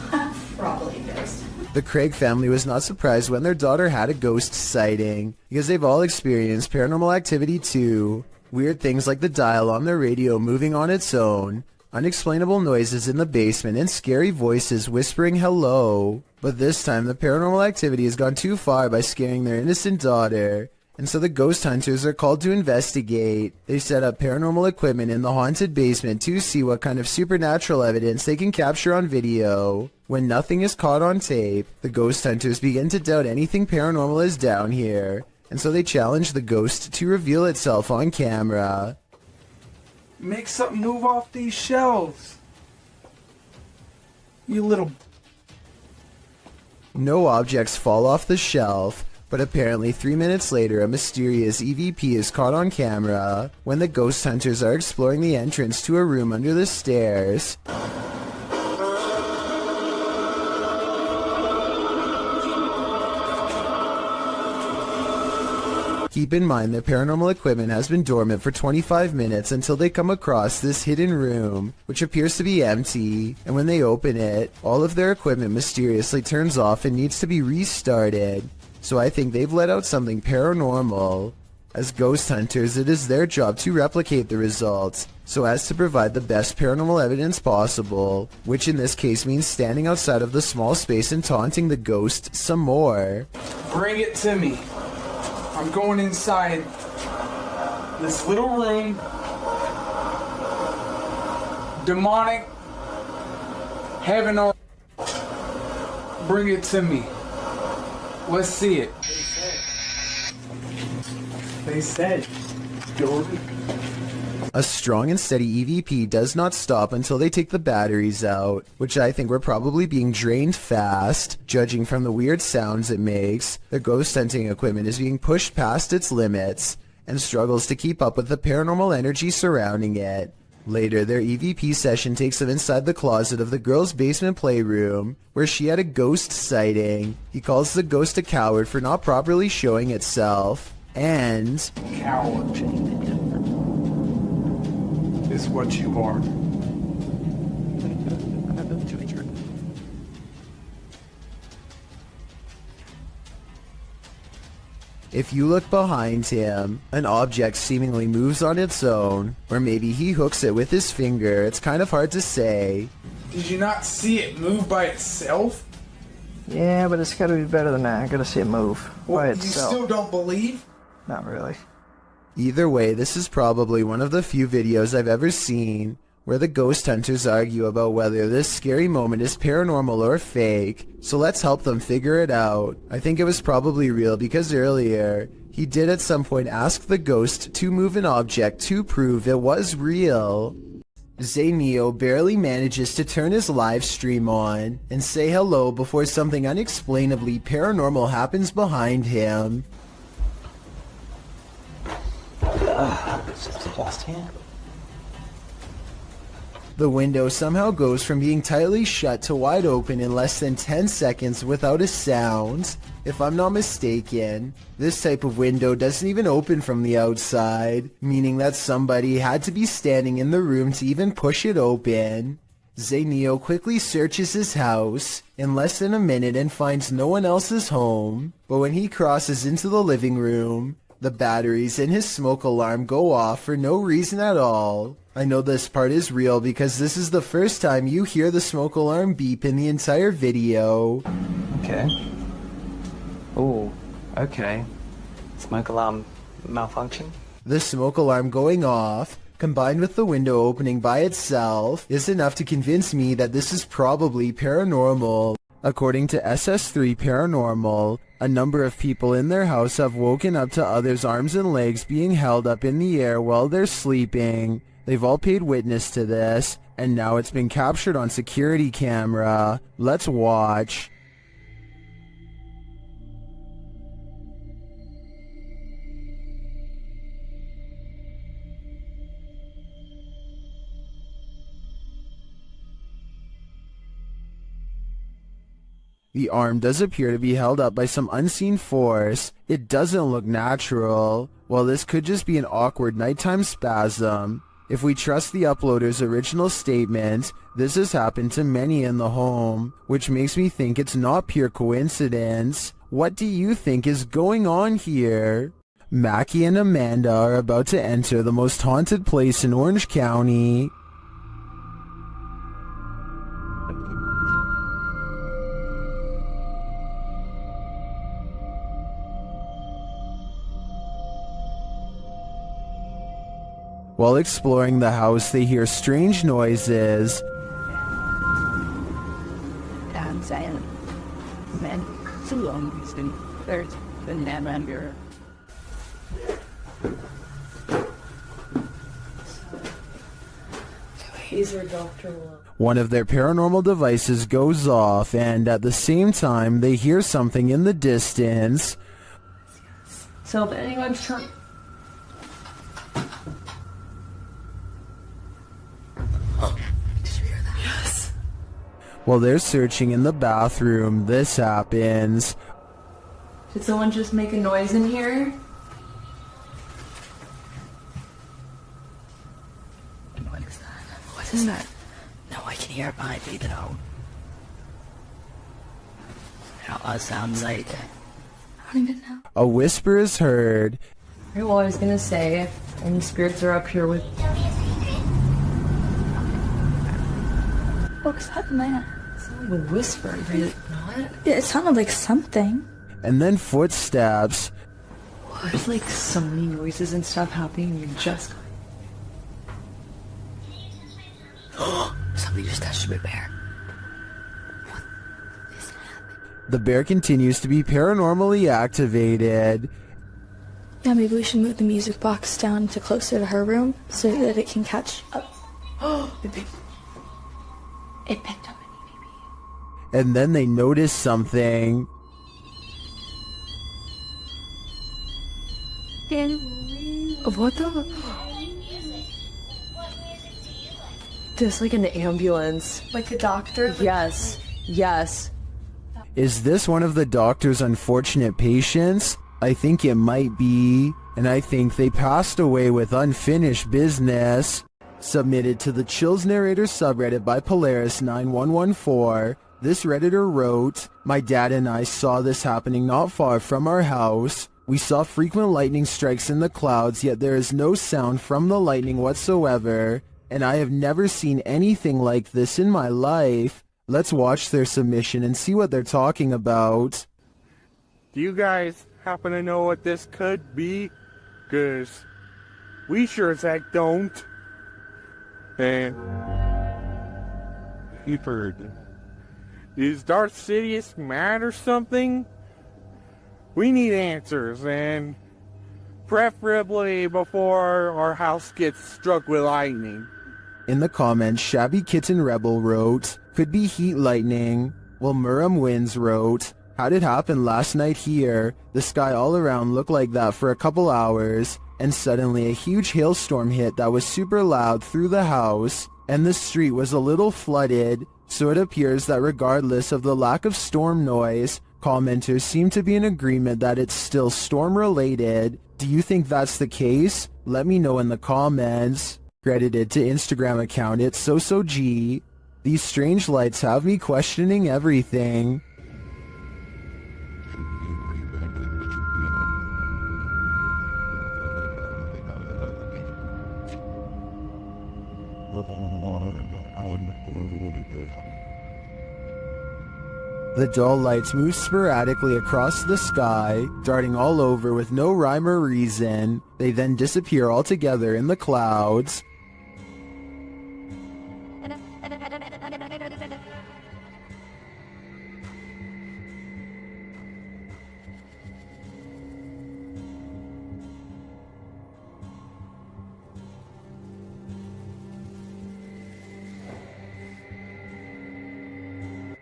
Probably a ghost. The Craig family was not surprised when their daughter had a ghost sighting, because they've all experienced paranormal activity too. Weird things like the dial on their radio moving on its own, unexplainable noises in the basement, and scary voices whispering hello. But this time the paranormal activity has gone too far by scaring their innocent daughter, and so the ghost hunters are called to investigate. They set up paranormal equipment in the haunted basement to see what kind of supernatural evidence they can capture on video. When nothing is caught on tape, the ghost hunters begin to doubt anything paranormal is down here, and so they challenge the ghost to reveal itself on camera. Make something move off these shelves. You little... No objects fall off the shelf, but apparently 3 minutes later a mysterious EVP is caught on camera when the ghost hunters are exploring the entrance to a room under the stairs. Keep in mind that paranormal equipment has been dormant for 25 minutes until they come across this hidden room, which appears to be empty, and when they open it, all of their equipment mysteriously turns off and needs to be restarted. So I think they've let out something paranormal. As ghost hunters, it is their job to replicate the results, so as to provide the best paranormal evidence possible, which in this case means standing outside of the small space and taunting the ghost some more. Bring it to me. I'm going inside this little room. Demonic. Heaven or... Bring it to me. Let's see it. They said, Jordan. A strong and steady EVP does not stop until they take the batteries out, which I think were probably being drained fast. Judging from the weird sounds it makes, the ghost hunting equipment is being pushed past its limits and struggles to keep up with the paranormal energy surrounding it. Later, their EVP session takes them inside the closet of the girl's basement playroom, where she had a ghost sighting. He calls the ghost a coward for not properly showing itself, and... Coward is what you are. If you look behind him, an object seemingly moves on its own, or maybe he hooks it with his finger. It's kind of hard to say. Did you not see it move by itself? Yeah, but it's gotta be better than that. I gotta see it move by itself. You still don't believe? Not really. Either way, this is probably one of the few videos I've ever seen where the ghost hunters argue about whether this scary moment is paranormal or fake, so let's help them figure it out. I think it was probably real because earlier, he did at some point ask the ghost to move an object to prove it was real. Zayneo barely manages to turn his live stream on and say hello before something unexplainably paranormal happens behind him. The window somehow goes from being tightly shut to wide open in less than 10 seconds without a sound. If I'm not mistaken, this type of window doesn't even open from the outside, meaning that somebody had to be standing in the room to even push it open. Zayneo quickly searches his house in less than a minute and finds no one else's home, but when he crosses into the living room, the batteries in his smoke alarm go off for no reason at all. I know this part is real because this is the first time you hear the smoke alarm beep in the entire video. Okay. Oh, okay. Smoke alarm malfunction? The smoke alarm going off, combined with the window opening by itself, is enough to convince me that this is probably paranormal. According to SS3 Paranormal, a number of people in their house have woken up to others' arms and legs being held up in the air while they're sleeping. They've all paid witness to this, and now it's been captured on security camera. Let's watch. The arm does appear to be held up by some unseen force. It doesn't look natural. Well, this could just be an awkward nighttime spasm. If we trust the uploader's original statement, this has happened to many in the home, which makes me think it's not pure coincidence. What do you think is going on here? Mackie and Amanda are about to enter the most haunted place in Orange County. While exploring the house, they hear strange noises. I'm saying, man, so long it's been there's been that around here. He's our doctor. One of their paranormal devices goes off, and at the same time, they hear something in the distance. So if anyone's trying. Yes. While they're searching in the bathroom, this happens. Did someone just make a noise in here? What is that? What is that? No, I can hear it behind me though. It sounds like I don't even know. A whisper is heard. Well, I was gonna say, if any spirits are up here with. What's that, man? Someone whispered, did it not? Yeah, it sounded like something. And then footsteps. There's like so many noises and stuff happening, and you just. Somebody just touched my bear. The bear continues to be paranormally activated. Yeah, maybe we should move the music box down to closer to her room so that it can catch up. Oh, it picked up. And then they notice something. What the? There's like an ambulance. Like a doctor? Yes. Yes. Is this one of the doctor's unfortunate patients? I think it might be. And I think they passed away with unfinished business. Submitted to the Chills Narrator subreddit by Polaris9114. This Redditor wrote, "My dad and I saw this happening not far from our house. We saw frequent lightning strikes in the clouds, yet there is no sound from the lightning whatsoever, and I have never seen anything like this in my life." Let's watch their submission and see what they're talking about. Do you guys happen to know what this could be? 'Cause we sure as heck don't. And you've heard. Is Darth Sidious mad or something? We need answers, and preferably before our house gets struck with lightning. In the comments, Shabby Kitten Rebel wrote, "Could be heat lightning." While Muram Wins wrote, "How'd it happen last night here? The sky all around looked like that for a couple hours, and suddenly a huge hailstorm hit that was super loud through the house, and the street was a little flooded, so it appears that regardless of the lack of storm noise, commenters seem to be in agreement that it's still storm-related. Do you think that's the case? Let me know in the comments." Credited to Instagram account it's SoSoG. "These strange lights have me questioning everything." The dull lights move sporadically across the sky, darting all over with no rhyme or reason. They then disappear altogether in the clouds.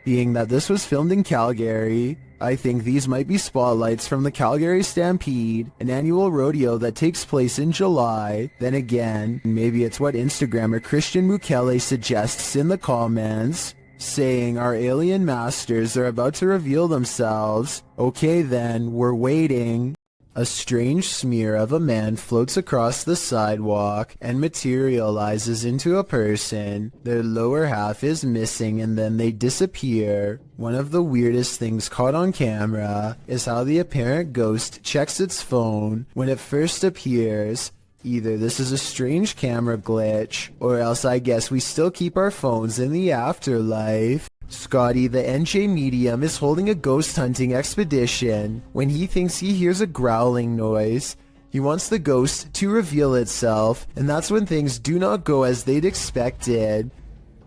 Being that this was filmed in Calgary, I think these might be spotlights from the Calgary Stampede, an annual rodeo that takes place in July. Then again, maybe it's what Instagrammer Christian Mukele suggests in the comments, saying our alien masters are about to reveal themselves. Okay then, we're waiting. A strange smear of a man floats across the sidewalk and materializes into a person. Their lower half is missing and then they disappear. One of the weirdest things caught on camera is how the apparent ghost checks its phone when it first appears. Either this is a strange camera glitch, or else I guess we still keep our phones in the afterlife. Scotty, the NJ medium, is holding a ghost hunting expedition when he thinks he hears a growling noise. He wants the ghost to reveal itself, and that's when things do not go as they'd expected.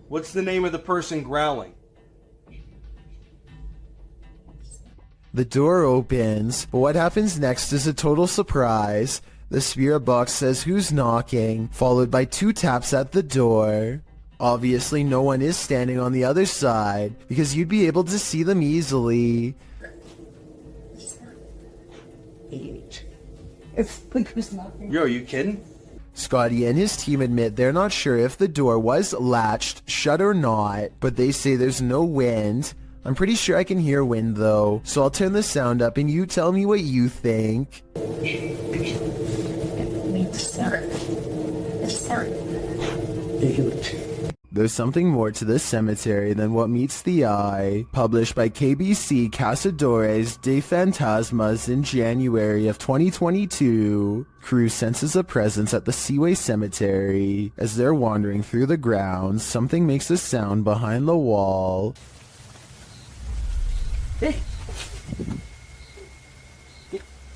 What's the name of the person growling? The door opens, but what happens next is a total surprise. The spirit box says who's knocking, followed by 2 taps at the door. Obviously no one is standing on the other side, because you'd be able to see them easily. Yo, are you kidding? Scotty and his team admit they're not sure if the door was latched shut or not, but they say there's no wind. I'm pretty sure I can hear wind though, so I'll turn the sound up and you tell me what you think. There's something more to this cemetery than what meets the eye. Published by KBC Cazadores de Fantasmas in January of 2022. Crew senses a presence at the Seaway Cemetery. As they're wandering through the grounds, something makes a sound behind the wall. Hey!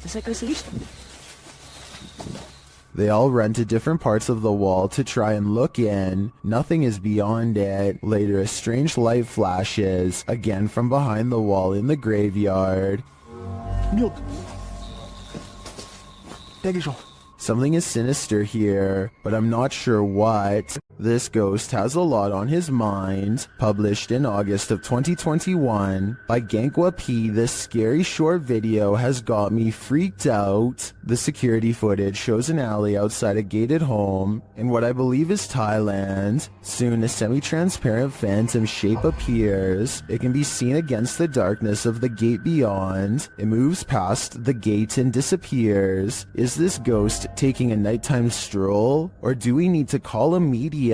Das ist das Licht. They all run to different parts of the wall to try and look in. Nothing is beyond it. Later, a strange light flashes, again from behind the wall in the graveyard. Milk. Something is sinister here, but I'm not sure what. This ghost has a lot on his mind. Published in August of 2021 by Gankwa P, this scary short video has got me freaked out. The security footage shows an alley outside a gated home in what I believe is Thailand. Soon a semi-transparent phantom shape appears. It can be seen against the darkness of the gate beyond. It moves past the gate and disappears. Is this ghost taking a nighttime stroll, or do we need to call a medium?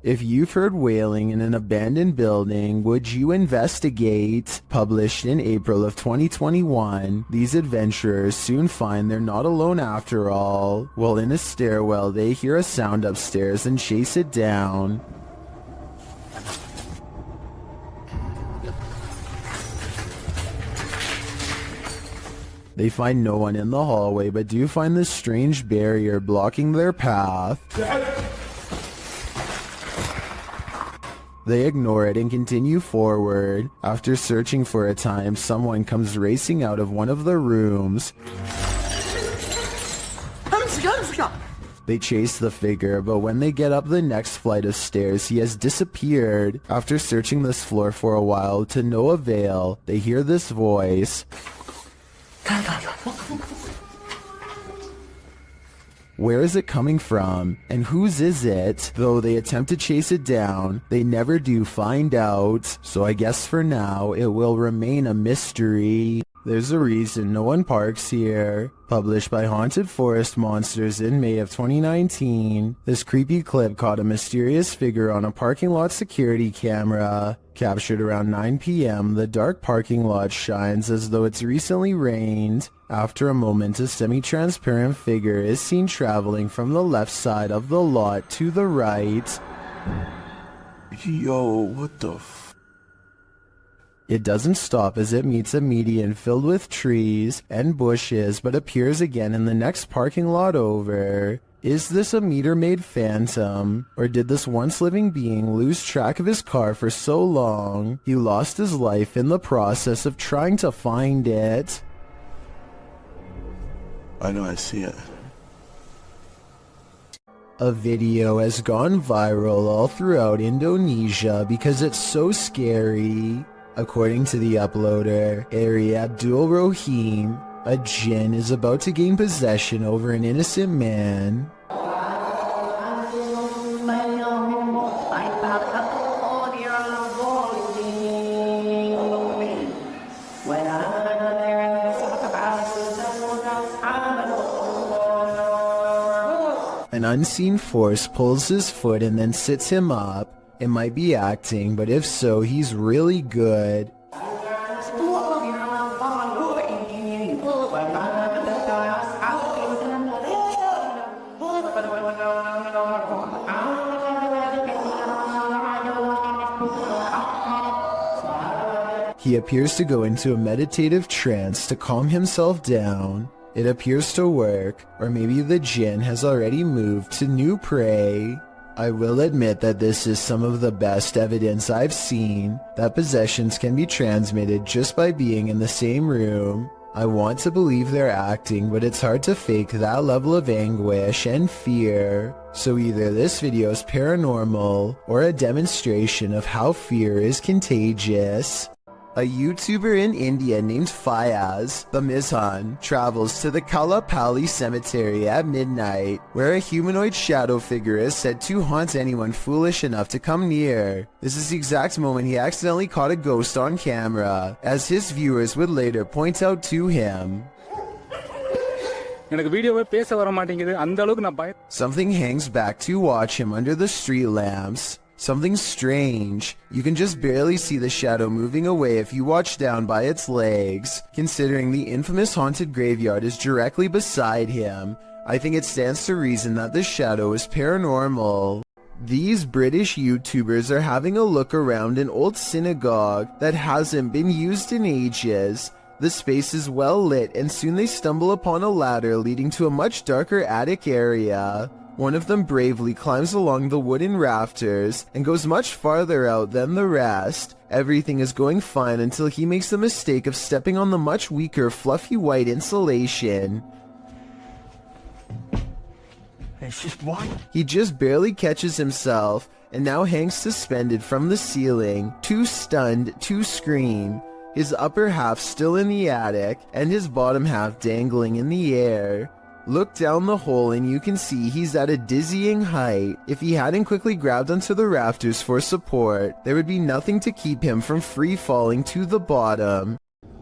If you've heard wailing in an abandoned building, would you investigate? Published in April of 2021, these adventurers soon find they're not alone after all. While in a stairwell, they hear a sound upstairs and chase it down. They find no one in the hallway, but do find this strange barrier blocking their path. They ignore it and continue forward. After searching for a time, someone comes racing out of one of the rooms. They chase the figure, but when they get up the next flight of stairs, he has disappeared. After searching this floor for a while to no avail, they hear this voice. Where is it coming from, and whose is it? Though they attempt to chase it down, they never do find out, so I guess for now it will remain a mystery. There's a reason no one parks here. Published by Haunted Forest Monsters in May of 2019, this creepy clip caught a mysterious figure on a parking lot security camera. Captured around 9 p.m., the dark parking lot shines as though it's recently rained. After a moment, a semi-transparent figure is seen traveling from the left side of the lot to the right. Yo, what the f... It doesn't stop as it meets a median filled with trees and bushes, but appears again in the next parking lot over. Is this a meter-maid phantom, or did this once living being lose track of his car for so long he lost his life in the process of trying to find it? I know, I see it. A video has gone viral all throughout Indonesia because it's so scary. According to the uploader, Ari Abdul Rohim, a jinn is about to gain possession over an innocent man. An unseen force pulls his foot and then sits him up. It might be acting, but if so, he's really good. He appears to go into a meditative trance to calm himself down. It appears to work, or maybe the jinn has already moved to new prey. I will admit that this is some of the best evidence I've seen that possessions can be transmitted just by being in the same room. I want to believe they're acting, but it's hard to fake that level of anguish and fear. So either this video is paranormal or a demonstration of how fear is contagious. A YouTuber in India named Fayaz, the Mizhan, travels to the Kalapalli cemetery at midnight, where a humanoid shadow figure is said to haunt anyone foolish enough to come near. This is the exact moment he accidentally caught a ghost on camera, as his viewers would later point out to him. Something hangs back to watch him under the street lamps. Something strange. You can just barely see the shadow moving away if you watch down by its legs. Considering the infamous haunted graveyard is directly beside him, I think it stands to reason that the shadow is paranormal. These British YouTubers are having a look around an old synagogue that hasn't been used in ages. The space is well lit, and soon they stumble upon a ladder leading to a much darker attic area. One of them bravely climbs along the wooden rafters and goes much farther out than the rest. Everything is going fine until he makes the mistake of stepping on the much weaker fluffy white insulation. It's just white. He just barely catches himself and now hangs suspended from the ceiling, too stunned to scream, his upper half still in the attic and his bottom half dangling in the air. Look down the hole and you can see he's at a dizzying height. If he hadn't quickly grabbed onto the rafters for support, there would be nothing to keep him from free falling to the bottom.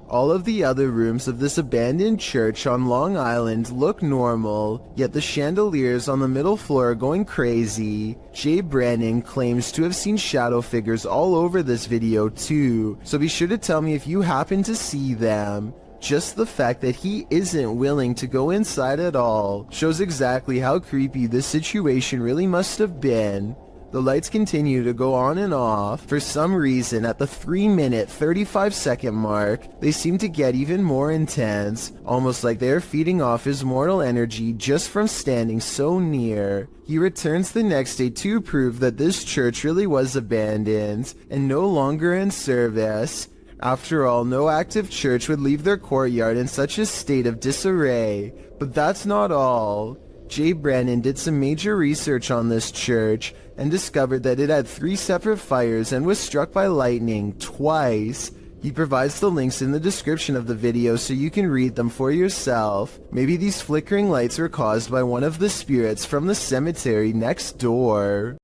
All of the other rooms of this abandoned church on Long Island look normal, yet the chandeliers on the middle floor are going crazy. Jay Brennan claims to have seen shadow figures all over this video too, so be sure to tell me if you happen to see them. Just the fact that he isn't willing to go inside at all shows exactly how creepy this situation really must have been. The lights continue to go on and off. For some reason, at the 3-minute 35-second mark, they seem to get even more intense, almost like they are feeding off his mortal energy just from standing so near. He returns the next day to prove that this church really was abandoned and no longer in service. After all, no active church would leave their courtyard in such a state of disarray. But that's not all. Jay Brennan did some major research on this church and discovered that it had 3 separate fires and was struck by lightning twice. He provides the links in the description of the video so you can read them for yourself. Maybe these flickering lights were caused by one of the spirits from the cemetery next door.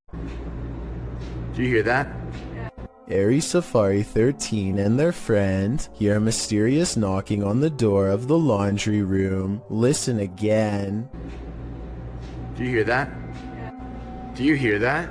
Do you hear that? Aries Safari 13 and their friend hear a mysterious knocking on the door of the laundry room. Listen again. Do you hear that? Do you hear that?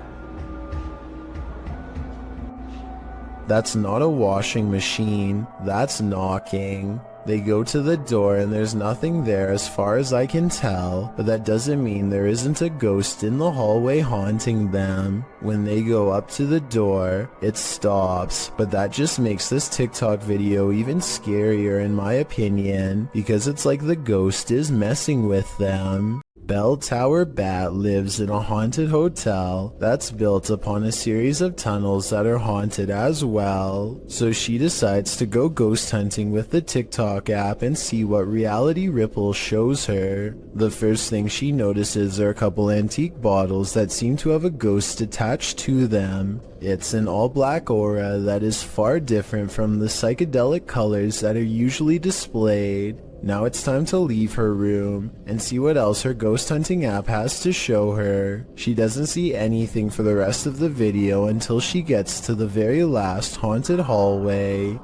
That's not a washing machine. That's knocking. They go to the door and there's nothing there as far as I can tell, but that doesn't mean there isn't a ghost in the hallway haunting them. When they go up to the door, it stops, but that just makes this TikTok video even scarier in my opinion, because it's like the ghost is messing with them. Bell Tower Bat lives in a haunted hotel that's built upon a series of tunnels that are haunted as well. So she decides to go ghost hunting with the TikTok app and see what Reality Ripple shows her. The first thing she notices are a couple antique bottles that seem to have a ghost attached to them. It's an all-black aura that is far different from the psychedelic colors that are usually displayed. Now it's time to leave her room and see what else her ghost hunting app has to show her. She doesn't see anything for the rest of the video until she gets to the very last haunted hallway.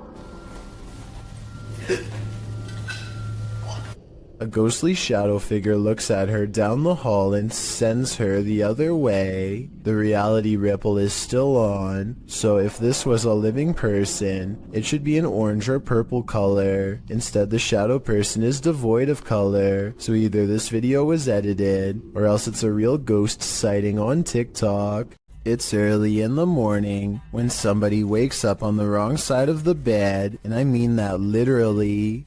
A ghostly shadow figure looks at her down the hall and sends her the other way. The Reality Ripple is still on, so if this was a living person, it should be an orange or purple color. Instead, the shadow person is devoid of color, so either this video was edited, or else it's a real ghost sighting on TikTok. It's early in the morning when somebody wakes up on the wrong side of the bed, and I mean that literally.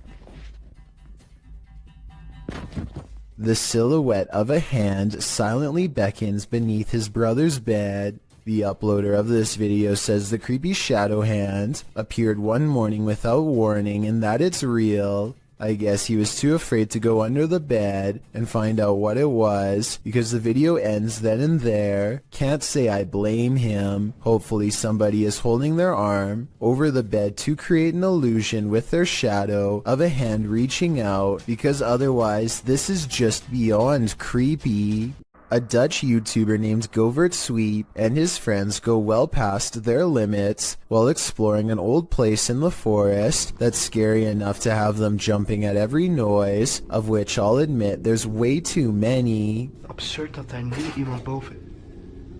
The silhouette of a hand silently beckons beneath his brother's bed. The uploader of this video says the creepy shadow hand appeared one morning without warning and that it's real. I guess he was too afraid to go under the bed and find out what it was, because the video ends then and there. Can't say I blame him. Hopefully somebody is holding their arm over the bed to create an illusion with their shadow of a hand reaching out, because otherwise this is just beyond creepy. A Dutch YouTuber named Govert Sweep and his friends go well past their limits while exploring an old place in the forest that's scary enough to have them jumping at every noise, of which I'll admit there's way too many. Absurd dat daar nu iemand boven.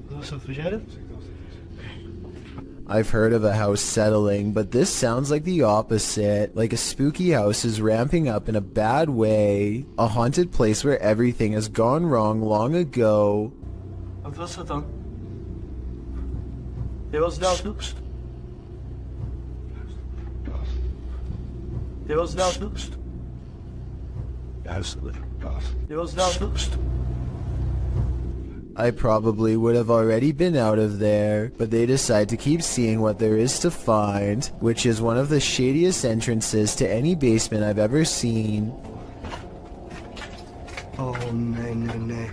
Was dat jij? I've heard of a house settling, but this sounds like the opposite, like a spooky house is ramping up in a bad way, a haunted place where everything has gone wrong long ago. Wat was dat dan? Je was nou snoepst. Je was nou snoepst. Je was nou snoepst. I probably would have already been out of there, but they decide to keep seeing what there is to find, which is one of the shadiest entrances to any basement I've ever seen. Oh, nee.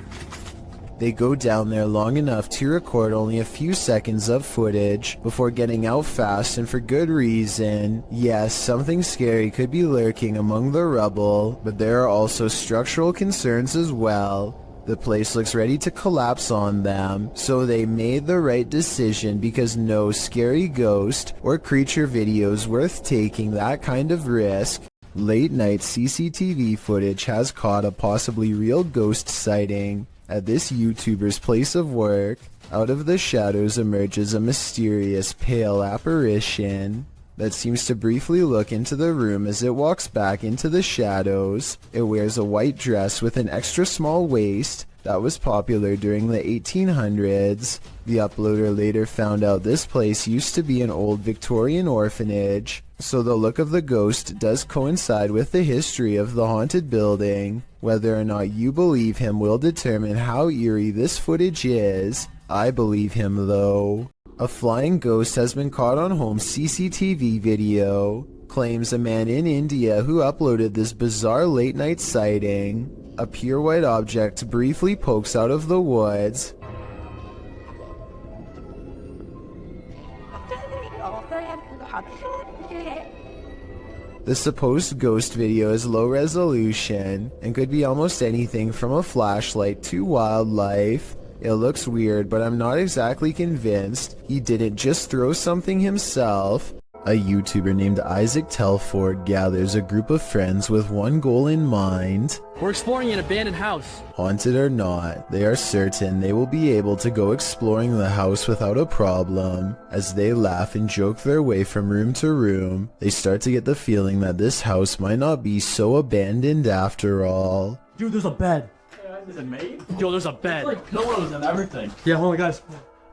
They go down there long enough to record only a few seconds of footage before getting out fast, and for good reason. Yes, something scary could be lurking among the rubble, but there are also structural concerns as well. The place looks ready to collapse on them, so they made the right decision because no scary ghost or creature video is worth taking that kind of risk. Late night CCTV footage has caught a possibly real ghost sighting at this YouTuber's place of work. Out of the shadows emerges a mysterious pale apparition that seems to briefly look into the room as it walks back into the shadows. It wears a white dress with an extra small waist that was popular during the 1800s. The uploader later found out this place used to be an old Victorian orphanage, so the look of the ghost does coincide with the history of the haunted building. Whether or not you believe him will determine how eerie this footage is. I believe him though. A flying ghost has been caught on home CCTV video, claims a man in India who uploaded this bizarre late night sighting. A pure white object briefly pokes out of the woods. The supposed ghost video is low resolution and could be almost anything from a flashlight to wildlife. It looks weird, but I'm not exactly convinced he didn't just throw something himself. A YouTuber named Isaac Telford gathers a group of friends with one goal in mind. We're exploring an abandoned house. Haunted or not, they are certain they will be able to go exploring the house without a problem. As they laugh and joke their way from room to room, they start to get the feeling that this house might not be so abandoned after all. Dude, there's a bed. Is it made? Yo, there's a bed. Like pillows and everything. Yeah, hold on, guys.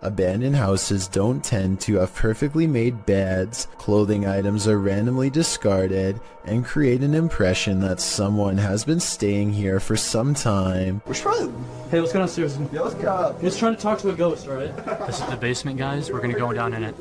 Abandoned houses don't tend to have perfectly made beds. Clothing items are randomly discarded and create an impression that someone has been staying here for some time. We're trying. Hey, let's go downstairs. Yeah, let's go. Let's try to talk to a ghost, alright? This is the basement, guys. We're gonna go down in it.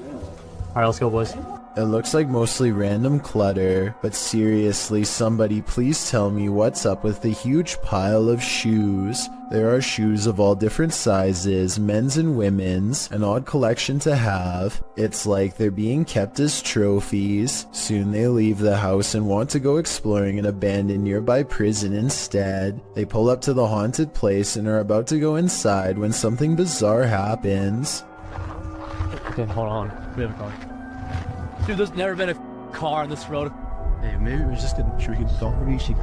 Alright, let's go, boys. It looks like mostly random clutter, but seriously, somebody please tell me what's up with the huge pile of shoes. There are shoes of all different sizes, men's and women's, an odd collection to have. It's like they're being kept as trophies. Soon they leave the house and want to go exploring an abandoned nearby prison instead. They pull up to the haunted place and are about to go inside when something bizarre happens. Okay, hold on. We have a car. Dude, there's never been a car on this road. Hey, maybe we're just gonna trick it. Don't reach it.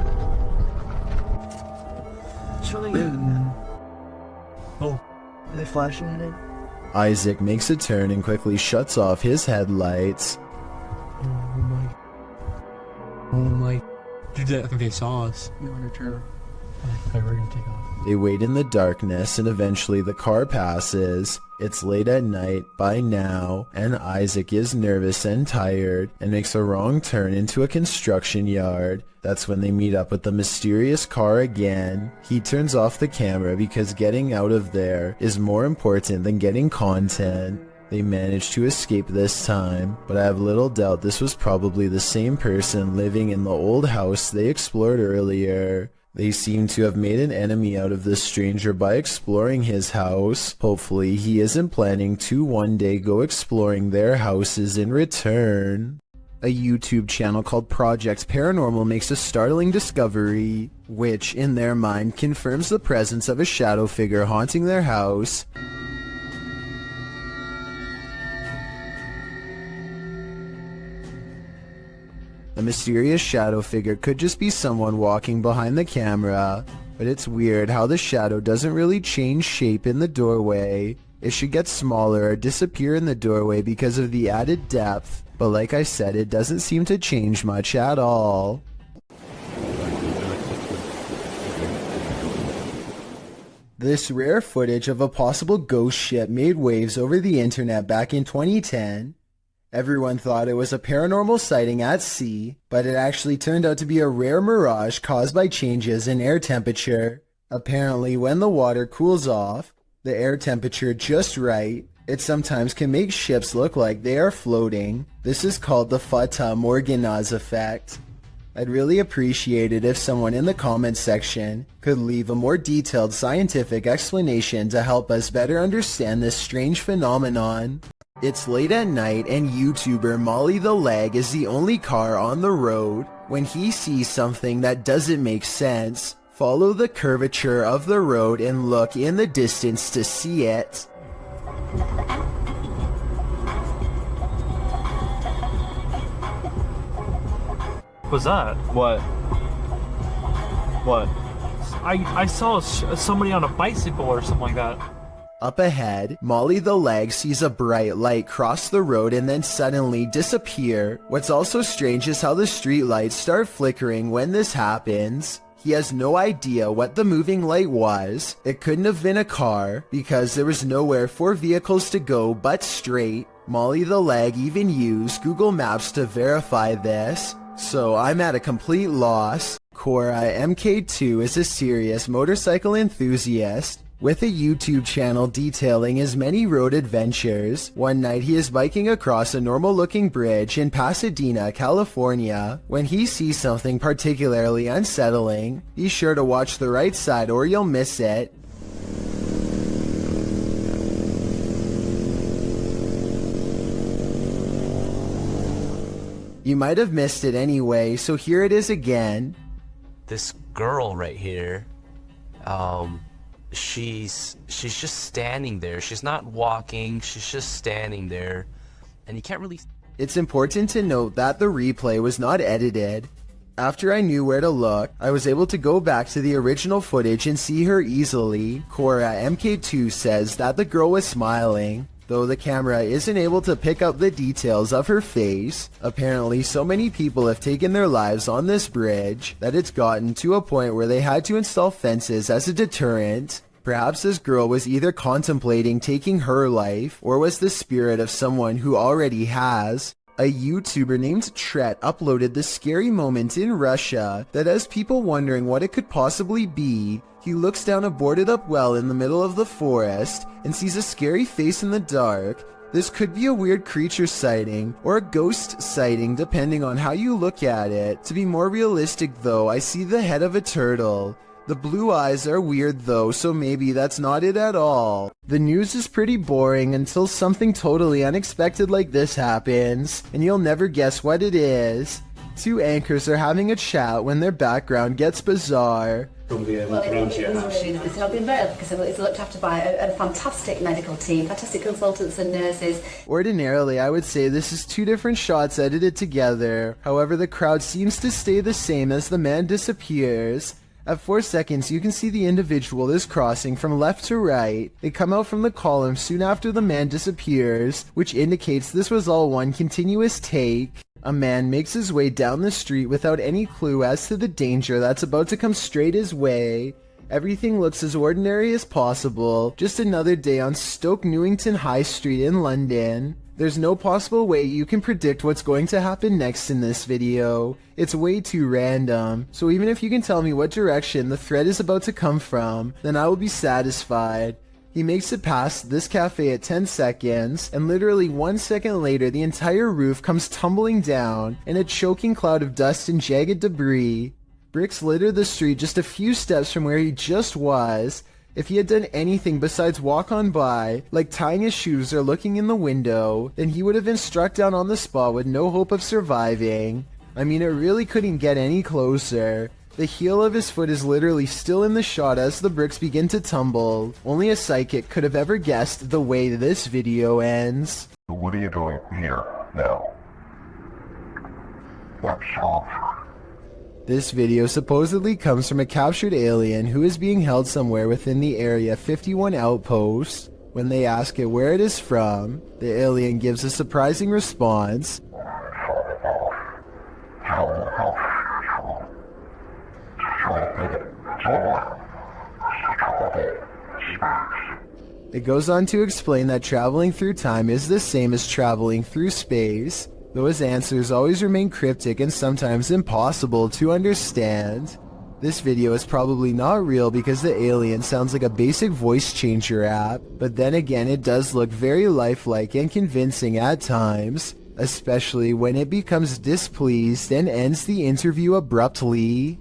Oh, are they flashing at it? Isaac makes a turn and quickly shuts off his headlights. Oh my. Dude, I think they saw us. You want to turn? Okay, we're gonna take off. They wait in the darkness and eventually the car passes. It's late at night by now, and Isaac is nervous and tired and makes a wrong turn into a construction yard. That's when they meet up with the mysterious car again. He turns off the camera because getting out of there is more important than getting content. They manage to escape this time, but I have little doubt this was probably the same person living in the old house they explored earlier. They seem to have made an enemy out of this stranger by exploring his house. Hopefully he isn't planning to one day go exploring their houses in return. A YouTube channel called Project Paranormal makes a startling discovery, which in their mind confirms the presence of a shadow figure haunting their house. The mysterious shadow figure could just be someone walking behind the camera, but it's weird how the shadow doesn't really change shape in the doorway. It should get smaller or disappear in the doorway because of the added depth, but like I said, it doesn't seem to change much at all. This rare footage of a possible ghost ship made waves over the internet back in 2010. Everyone thought it was a paranormal sighting at sea, but it actually turned out to be a rare mirage caused by changes in air temperature. Apparently, when the water cools off, the air temperature just right, it sometimes can make ships look like they are floating. This is called the Fata Morgana's effect. I'd really appreciate it if someone in the comments section could leave a more detailed scientific explanation to help us better understand this strange phenomenon. It's late at night and YouTuber Molly the Leg is the only car on the road. When he sees something that doesn't make sense, follow the curvature of the road and look in the distance to see it. What's that? What? What? I saw somebody on a bicycle or something like that. Up ahead, Molly the Leg sees a bright light cross the road and then suddenly disappear. What's also strange is how the street lights start flickering when this happens. He has no idea what the moving light was. It couldn't have been a car because there was nowhere for vehicles to go but straight. Molly the Leg even used Google Maps to verify this. So I'm at a complete loss. Cora MK2 is a serious motorcycle enthusiast with a YouTube channel detailing his many road adventures. One night he is biking across a normal looking bridge in Pasadena, California. When he sees something particularly unsettling, be sure to watch the right side or you'll miss it. You might have missed it anyway, so here it is again. This girl right here, she's just standing there. She's not walking, she's just standing there, and you can't really... It's important to note that the replay was not edited. After I knew where to look, I was able to go back to the original footage and see her easily. Cora MK2 says that the girl was smiling, though the camera isn't able to pick up the details of her face. Apparently, so many people have taken their lives on this bridge that it's gotten to a point where they had to install fences as a deterrent. Perhaps this girl was either contemplating taking her life, or was the spirit of someone who already has. A YouTuber named Tret uploaded this scary moment in Russia that has people wondering what it could possibly be. He looks down a boarded up well in the middle of the forest and sees a scary face in the dark. This could be a weird creature sighting or a ghost sighting depending on how you look at it. To be more realistic though, I see the head of a turtle. The blue eyes are weird though, so maybe that's not it at all. The news is pretty boring until something totally unexpected like this happens, and you'll never guess what it is. Two anchors are having a chat when their background gets bizarre. Well, it's not been better because it's looked after by a fantastic medical team, fantastic consultants and nurses. Ordinarily, I would say this is two different shots edited together. However, the crowd seems to stay the same as the man disappears. At 4 seconds, you can see the individual is crossing from left to right. They come out from the column soon after the man disappears, which indicates this was all one continuous take. A man makes his way down the street without any clue as to the danger that's about to come straight his way. Everything looks as ordinary as possible, just another day on Stoke Newington High Street in London. There's no possible way you can predict what's going to happen next in this video. It's way too random, so even if you can tell me what direction the thread is about to come from, then I will be satisfied. He makes it past this cafe at 10 seconds, and literally 1 second later the entire roof comes tumbling down in a choking cloud of dust and jagged debris. Bricks litter the street just a few steps from where he just was. If he had done anything besides walk on by, like tying his shoes or looking in the window, then he would have been struck down on the spot with no hope of surviving. I mean, it really couldn't get any closer. The heel of his foot is literally still in the shot as the bricks begin to tumble. Only a psychic could have ever guessed the way this video ends. What are you doing here now? That's off. This video supposedly comes from a captured alien who is being held somewhere within the Area 51 outpost. When they ask it where it is from, the alien gives a surprising response. It goes on to explain that traveling through time is the same as traveling through space, though his answers always remain cryptic and sometimes impossible to understand. This video is probably not real because the alien sounds like a basic voice changer app, but then again it does look very lifelike and convincing at times. especially when it becomes displeased and ends the interview abruptly.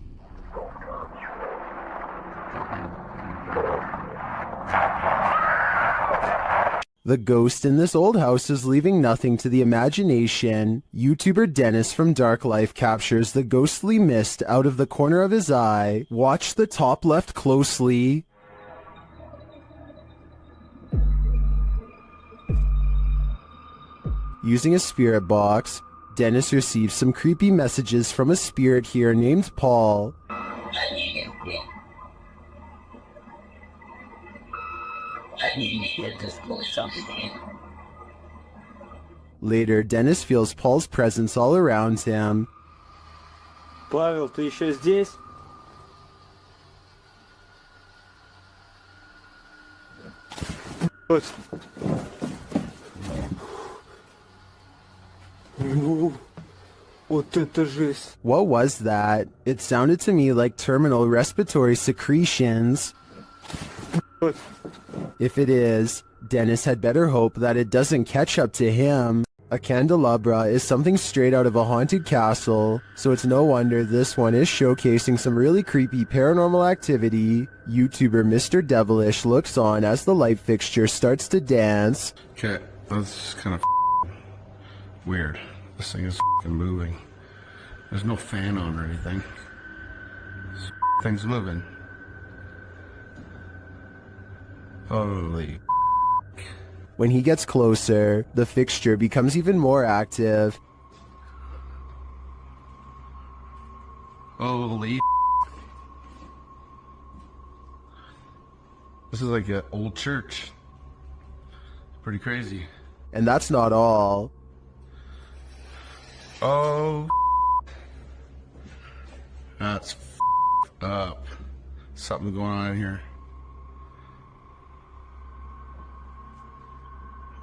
The ghost in this old house is leaving nothing to the imagination. YouTuber Dennis from Dark Life captures the ghostly mist out of the corner of his eye. Watch the top left closely. Using a spirit box, Dennis receives some creepy messages from a spirit here named Paul. Later, Dennis feels Paul's presence all around him. Павел, ты еще здесь? Вот это жесть. What was that? It sounded to me like terminal respiratory secretions. If it is, Dennis had better hope that it doesn't catch up to him. A candelabra is something straight out of a haunted castle, so it's no wonder this one is showcasing some really creepy paranormal activity. YouTuber Mr. Devilish looks on as the light fixture starts to dance. Okay, that's kind of weird. This thing is moving. There's no fan on or anything. This thing's moving. Holy. When he gets closer, the fixture becomes even more active. Holy. This is like an old church. Pretty crazy. And that's not all. Oh. That's up. Something going on in here.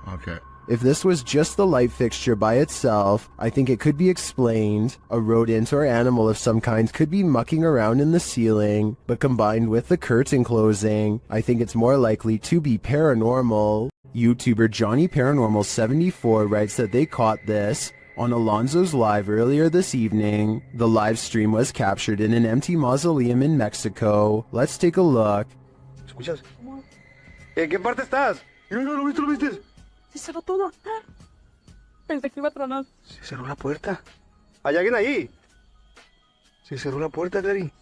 Okay. If this was just the light fixture by itself, I think it could be explained. A rodent or animal of some kind could be mucking around in the ceiling, but combined with the curtain closing, I think it's more likely to be paranormal. YouTuber Johnny Paranormal 74 writes that they caught this on Alonzo's live earlier this evening. The live stream was captured in an empty mausoleum in Mexico. Let's take a look. ¿Escuchas? ¿En qué parte estás? ¿Lo viste? ¿Lo viste? Se cerró todo. Pensé que iba a tronar. Se cerró la puerta. ¿Hay alguien ahí? Se cerró la puerta, Daddy.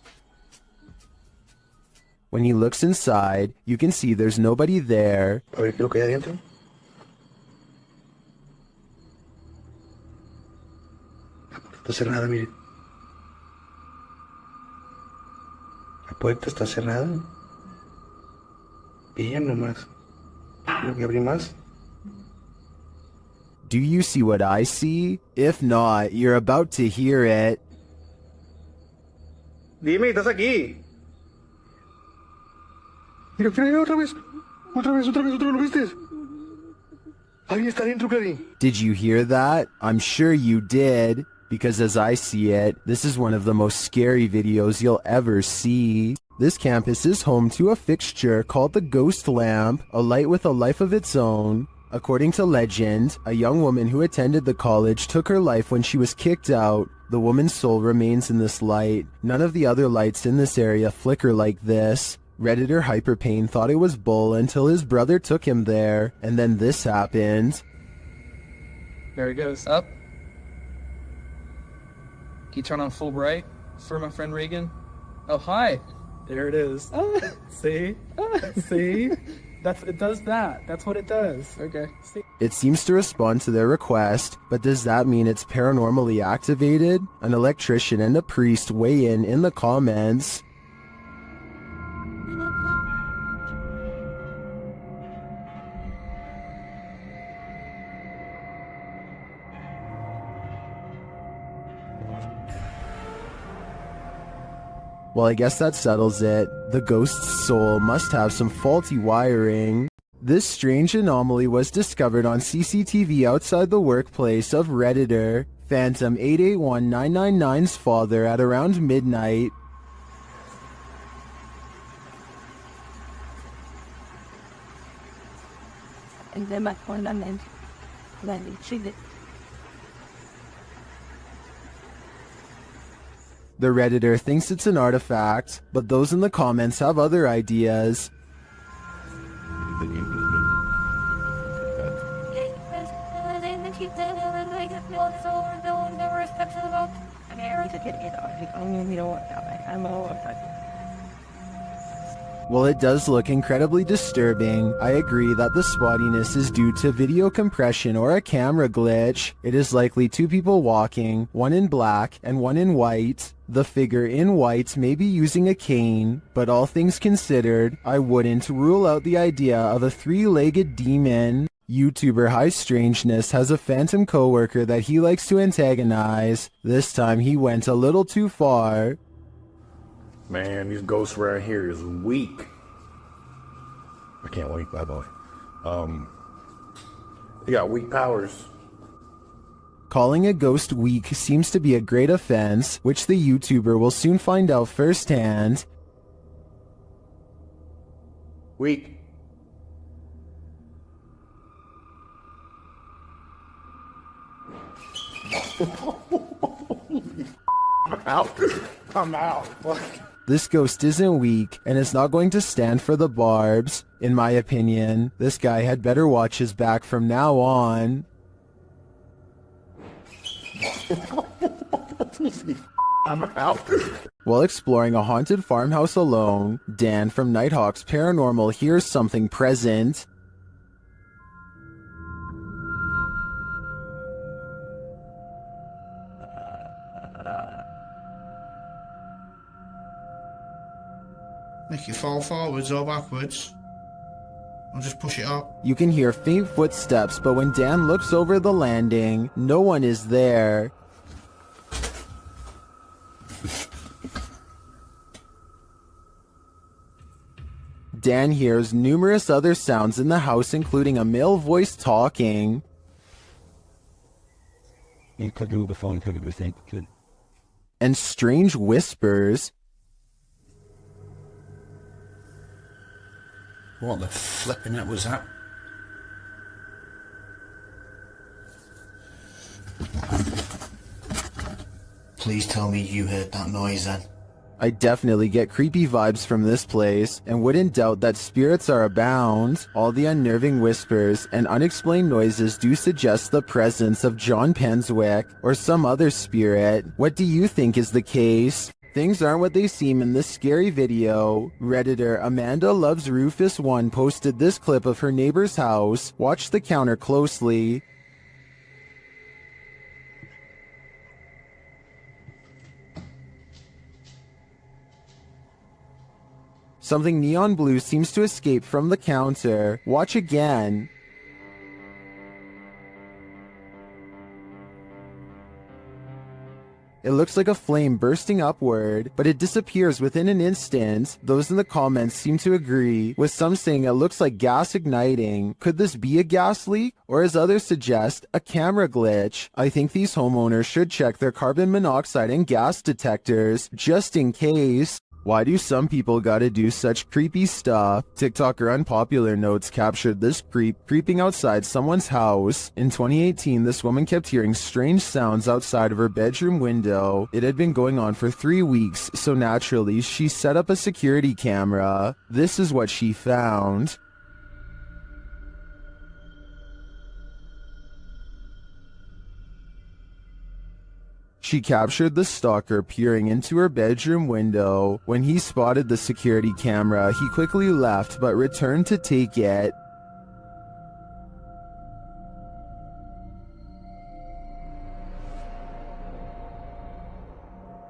When he looks inside, you can see there's nobody there. A ver qué es lo que hay adentro. La puerta está cerrada, miren. La puerta está cerrada. Bien nomás. Tengo que abrir más. Do you see what I see? If not, you're about to hear it. Dime, estás aquí. Mira, mira, otra vez. Otra vez, ¿lo viste? Alguien está dentro, Clary. Did you hear that? I'm sure you did, because as I see it, this is one of the most scary videos you'll ever see. This campus is home to a fixture called the Ghost Lamp, a light with a life of its own. According to legend, a young woman who attended the college took her life when she was kicked out. The woman's soul remains in this light. None of the other lights in this area flicker like this. Redditor Hyperpain thought it was bull until his brother took him there, and then this happened. There it goes, up. Can you turn on full bright for my friend Regan? Oh, hi. There it is. See? See? It does that. That's what it does. Okay. See? It seems to respond to their request, but does that mean it's paranormally activated? An electrician and a priest weigh in the comments. Well, I guess that settles it. The ghost's soul must have some faulty wiring. This strange anomaly was discovered on CCTV outside the workplace of Redditor Phantom 881999's father at around midnight. And then my phone and then she did. The Redditor thinks it's an artifact, but those in the comments have other ideas. While it does look incredibly disturbing, I agree that the spottiness is due to video compression or a camera glitch. It is likely two people walking, one in black and one in white. The figure in white may be using a cane, but all things considered, I wouldn't rule out the idea of a three-legged demon. YouTuber High Strangeness has a phantom coworker that he likes to antagonize. This time he went a little too far. Man, these ghosts right here is weak. I can't wait, bye boy. They got weak powers. Calling a ghost weak seems to be a great offense, which the YouTuber will soon find out firsthand. Weak. I'm out. I'm out. This ghost isn't weak, and is not going to stand for the barbs. In my opinion, this guy had better watch his back from now on. I'm out. While exploring a haunted farmhouse alone, Dan from Nighthawk's Paranormal hears something present. Make it fall forwards or backwards. I'll just push it up. You can hear faint footsteps, but when Dan looks over the landing, no one is there. Dan hears numerous other sounds in the house, including a male voice talking. And strange whispers. What the flipping heck was that? Please tell me you heard that noise then. I definitely get creepy vibes from this place, and wouldn't doubt that spirits are abound. All the unnerving whispers and unexplained noises do suggest the presence of John Penswick or some other spirit. What do you think is the case? Things aren't what they seem in this scary video. Redditor Amanda Loves Rufus 1 posted this clip of her neighbor's house. Watch the counter closely. Something neon blue seems to escape from the counter. Watch again. It looks like a flame bursting upward, but it disappears within an instant. Those in the comments seem to agree, with some saying it looks like gas igniting. Could this be a gas leak? Or as others suggest, a camera glitch? I think these homeowners should check their carbon monoxide and gas detectors, just in case. Why do some people gotta do such creepy stuff? TikToker Unpopular Notes captured this creep creeping outside someone's house. In 2018, this woman kept hearing strange sounds outside of her bedroom window. It had been going on for 3 weeks, so naturally, she set up a security camera. This is what she found. She captured the stalker peering into her bedroom window. When he spotted the security camera, he quickly left but returned to take it.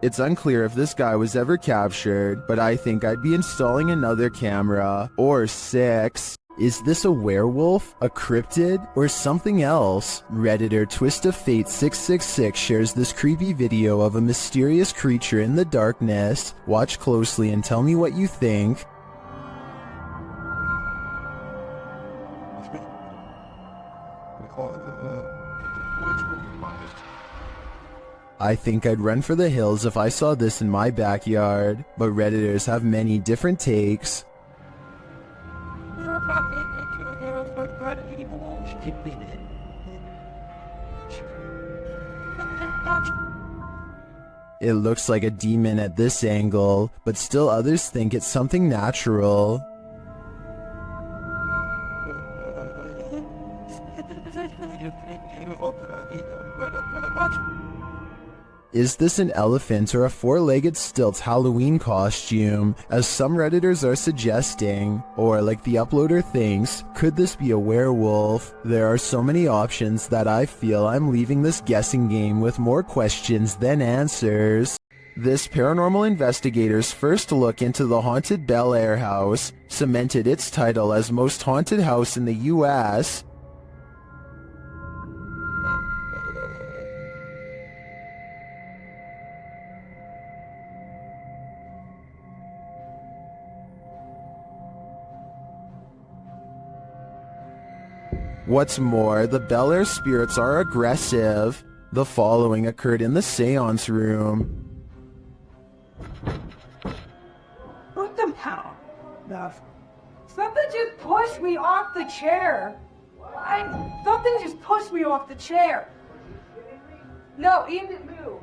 It's unclear if this guy was ever captured, but I think I'd be installing another camera, or 6. Is this a werewolf, a cryptid, or something else? Redditor Twist of Fate 666 shares this creepy video of a mysterious creature in the darkness. Watch closely and tell me what you think. I think I'd run for the hills if I saw this in my backyard, but Redditors have many different takes. It looks like a demon at this angle, but still others think it's something natural. Is this an elephant or a four-legged stilt Halloween costume, as some Redditors are suggesting? Or, like the uploader thinks, could this be a werewolf? There are so many options that I feel I'm leaving this guessing game with more questions than answers. This paranormal investigator's first look into the haunted Bel Air house cemented its title as most haunted house in the US. What's more, the Bel Air spirits are aggressive. The following occurred in the seance room. What the hell? Something just pushed me off the chair. Something just pushed me off the chair. No, Ian didn't move.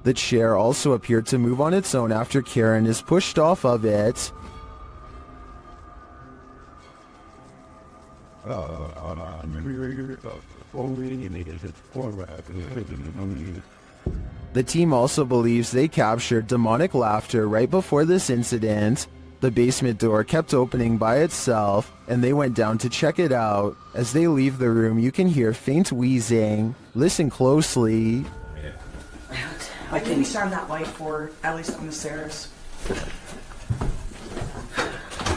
The chair also appeared to move on its own after Karen is pushed off of it. The team also believes they captured demonic laughter right before this incident. The basement door kept opening by itself, and they went down to check it out. As they leave the room, you can hear faint wheezing. Listen closely. I think we shine that light for at least on the stairs. If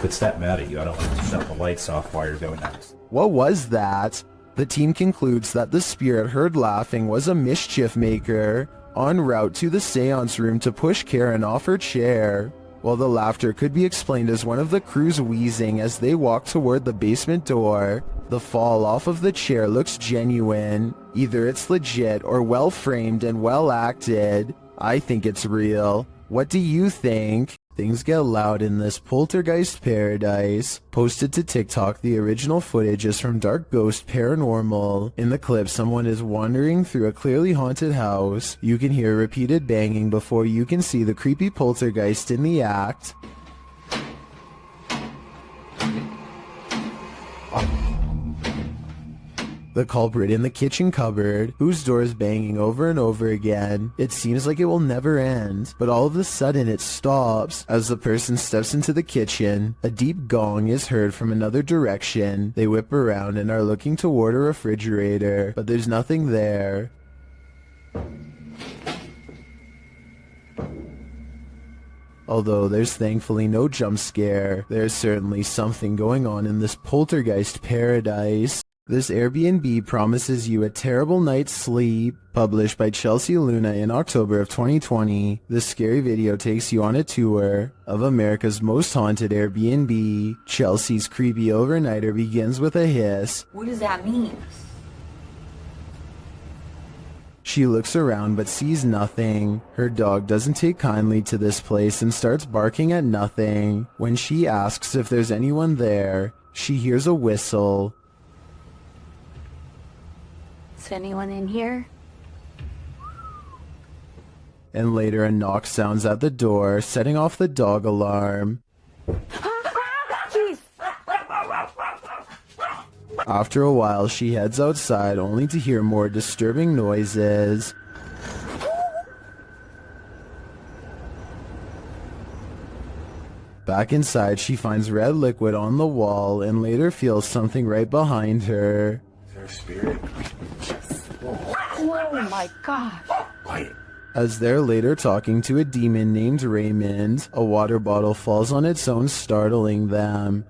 it's that mad at you, I don't want to shut the lights off while you're doing that. What was that? The team concludes that the spirit heard laughing was a mischief maker en route to the seance room to push Karen off her chair. While the laughter could be explained as one of the crew's wheezing as they walk toward the basement door, the fall off of the chair looks genuine. Either it's legit or well framed and well acted. I think it's real. What do you think? Things get loud in this poltergeist paradise. Posted to TikTok, the original footage is from Dark Ghost Paranormal. In the clip, someone is wandering through a clearly haunted house. You can hear repeated banging before you can see the creepy poltergeist in the act. The culprit in the kitchen cupboard, whose door is banging over and over again. It seems like it will never end, but all of a sudden it stops. As the person steps into the kitchen, a deep gong is heard from another direction. They whip around and are looking toward a refrigerator, but there's nothing there. Although there's thankfully no jump scare, there's certainly something going on in this poltergeist paradise. This Airbnb promises you a terrible night's sleep. Published by Chelsea Luna in October of 2020, this scary video takes you on a tour of America's most haunted Airbnb. Chelsea's creepy overnighter begins with a hiss. What does that mean? She looks around but sees nothing. Her dog doesn't take kindly to this place and starts barking at nothing. When she asks if there's anyone there, she hears a whistle. Is anyone in here? And later a knock sounds at the door, setting off the dog alarm. After a while, she heads outside only to hear more disturbing noises. Back inside, she finds red liquid on the wall and later feels something right behind her. Is there a spirit? Oh my gosh. As they're later talking to a demon named Raymond, a water bottle falls on its own, startling them.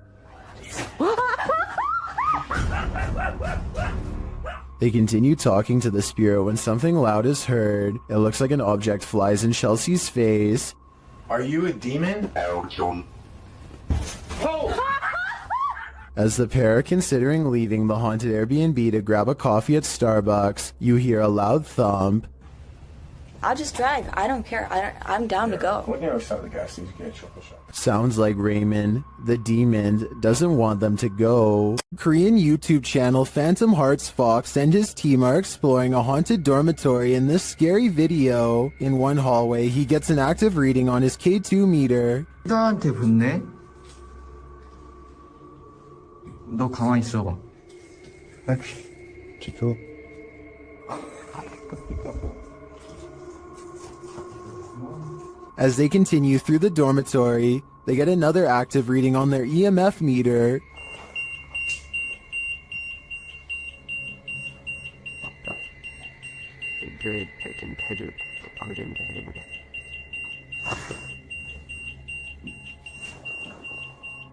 They continue talking to the spirit when something loud is heard. It looks like an object flies in Chelsea's face. Are you a demon? As the pair are considering leaving the haunted Airbnb to grab a coffee at Starbucks, you hear a loud thump. I'll just drive. I don't care. I'm down to go. What near side of the gas station? Get chocolate shop. Sounds like Raymond, the demon, doesn't want them to go. Korean YouTube channel Phantom Hearts Fox and his team are exploring a haunted dormitory in this scary video. In one hallway, he gets an active reading on his K2 meter. 나한테 붙네? 너 가만히 있어봐. Chico. As they continue through the dormitory, they get another active reading on their EMF meter.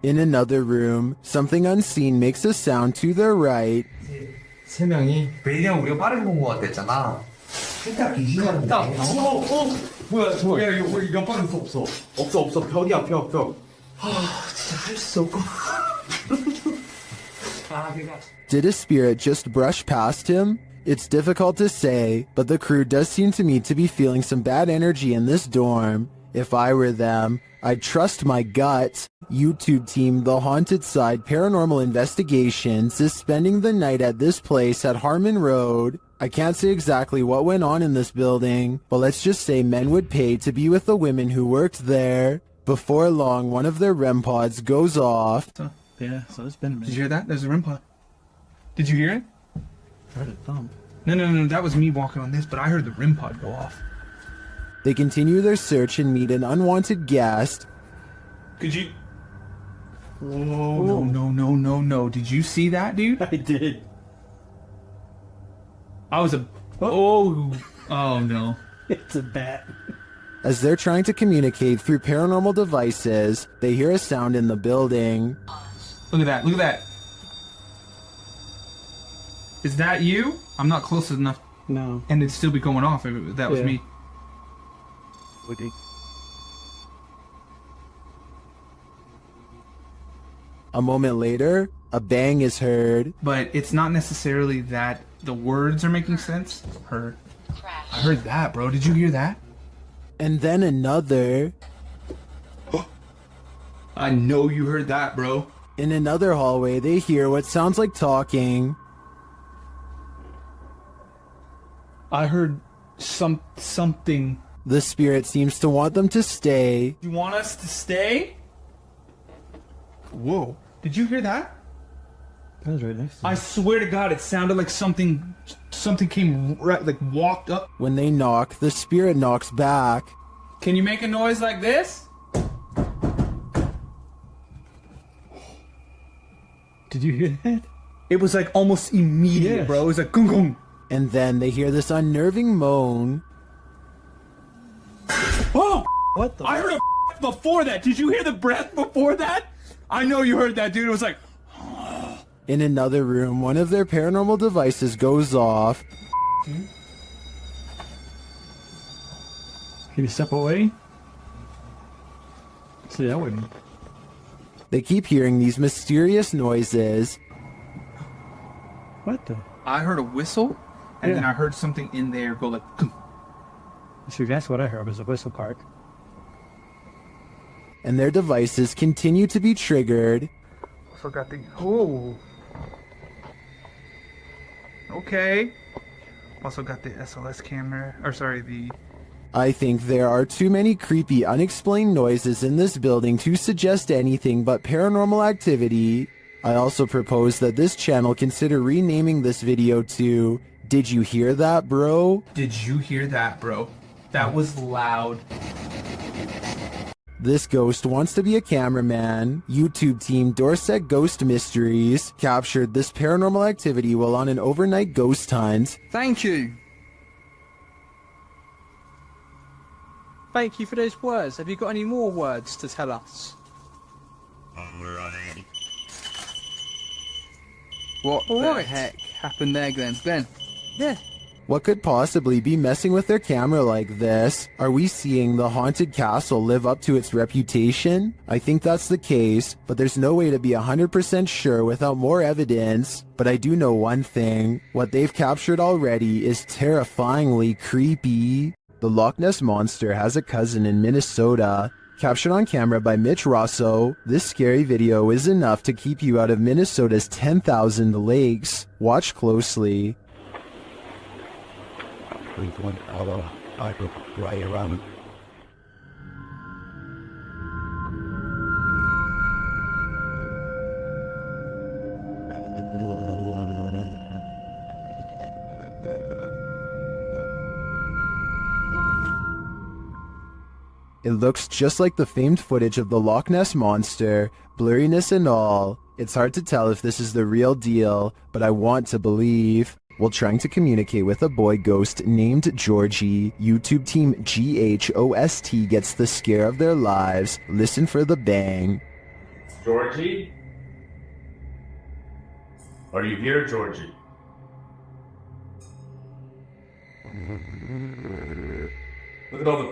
In another room, something unseen makes a sound to their right. 세 명이 왜냐면 우리가 빠르게 본 것 같았잖아. 일단 기준하는 뭐야 저거 야 이거 연방할 수 없어 벽이야 벽 진짜 할 수 없고 Did a spirit just brush past him? It's difficult to say, but the crew does seem to me to be feeling some bad energy in this dorm. If I were them, I'd trust my gut. YouTube team The Haunted Side Paranormal Investigations is spending the night at this place at Harmon Road. I can't say exactly what went on in this building, but let's just say men would pay to be with the women who worked there. Before long, one of their REM pods goes off. Yeah, so it's been a minute. Did you hear that? There's a REM pod. Did you hear it? I heard a thump. No, that was me walking on this, but I heard the REM pod go off. They continue their search and meet an unwanted guest. Could you... Whoa, no. Did you see that, dude? I did. I was a... Oh no. It's a bat. As they're trying to communicate through paranormal devices, they hear a sound in the building. Look at that. Is that you? I'm not close enough. No. And it'd still be going off if that was me. Would he? A moment later, a bang is heard. But it's not necessarily that the words are making sense. I heard that, bro. Did you hear that? And then another. I know you heard that, bro. In another hallway, they hear what sounds like talking. I heard something. The spirit seems to want them to stay. You want us to stay? Whoa. Did you hear that? That was right next to me. I swear to God, it sounded like something came right, like walked up. When they knock, the spirit knocks back. Can you make a noise like this? Did you hear that? It was like almost immediate, bro. It was like gung gung. And then they hear this unnerving moan. Oh! What the? I heard a before that. Did you hear the breath before that? I know you heard that, dude. It was like... In another room, one of their paranormal devices goes off. Can you step away? See, I wouldn't. They keep hearing these mysterious noises. What the? I heard a whistle, and then I heard something in there go like... See, that's what I heard was a whistle part. And their devices continue to be triggered. Forgot the... Oh. Okay. Also got the SLS camera, or sorry, the... I think there are too many creepy, unexplained noises in this building to suggest anything but paranormal activity. I also propose that this channel consider renaming this video to Did You Hear That, Bro? Did you hear that, bro? That was loud. This ghost wants to be a cameraman. YouTube team Dorset Ghost Mysteries captured this paranormal activity while on an overnight ghost hunt. Thank you. Thank you for those words. Have you got any more words to tell us? What the heck happened there, Glenn? Yeah. What could possibly be messing with their camera like this? Are we seeing the haunted castle live up to its reputation? I think that's the case, but there's no way to be 100% sure without more evidence. But I do know one thing. What they've captured already is terrifyingly creepy. The Loch Ness Monster has a cousin in Minnesota. Captured on camera by Mitch Rosso, this scary video is enough to keep you out of Minnesota's 10,000 lakes. Watch closely. Right around. It looks just like the famed footage of the Loch Ness Monster, blurriness and all. It's hard to tell if this is the real deal, but I want to believe. While trying to communicate with a boy ghost named Georgie, YouTube team GHOST gets the scare of their lives. Listen for the bang. Georgie? Are you here, Georgie? Look at all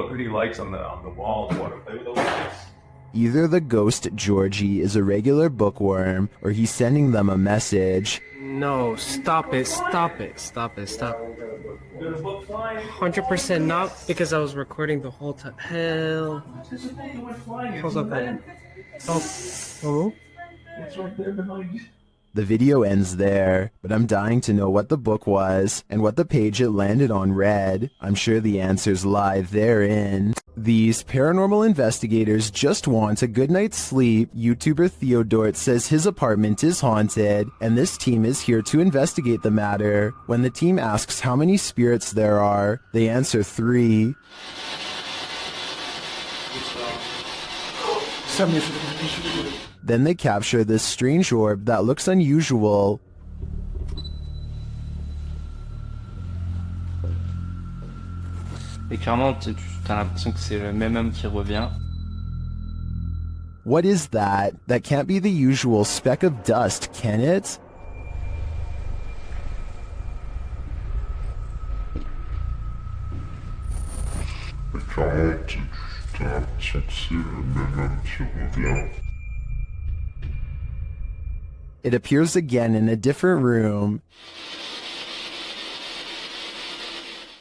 the pretty lights on the walls. Want to play with those lights? Either the ghost Georgie is a regular bookworm, or he's sending them a message. No, stop it, stop it, stop it, stop. 100% not, because I was recording the whole time. Hell. How's up, man? Oh. It's right there behind you. The video ends there, but I'm dying to know what the book was and what the page it landed on read. I'm sure the answers lie therein. These paranormal investigators just want a good night's sleep. YouTuber Theodort says his apartment is haunted, and this team is here to investigate the matter. When the team asks how many spirits there are, they answer 3. Then they capture this strange orb that looks unusual. Et clairement, t'as l'impression que c'est le même homme qui revient. What is that? That can't be the usual speck of dust, can it? It appears again in a different room.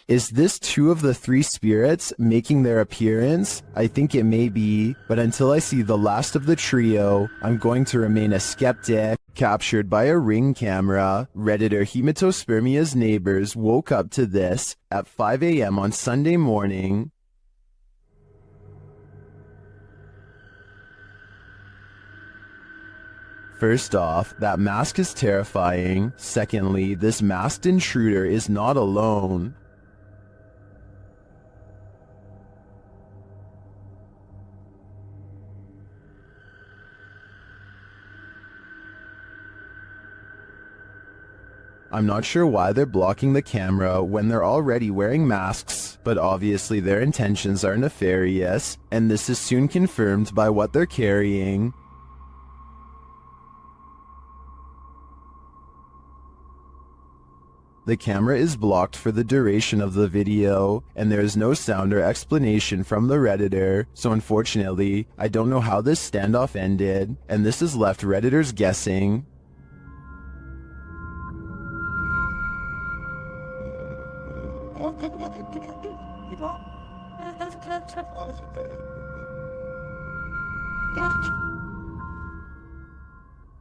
Is this 2 of the 3 spirits making their appearance? I think it may be, but until I see the last of the trio, I'm going to remain a skeptic. Captured by a Ring camera, Redditor Hematospermia's neighbors woke up to this at 5 a.m. on Sunday morning. First off, that mask is terrifying. Secondly, this masked intruder is not alone. I'm not sure why they're blocking the camera when they're already wearing masks, but obviously their intentions are nefarious, and this is soon confirmed by what they're carrying. The camera is blocked for the duration of the video, and there is no sound or explanation from the Redditor, so unfortunately, I don't know how this standoff ended, and this has left Redditors guessing.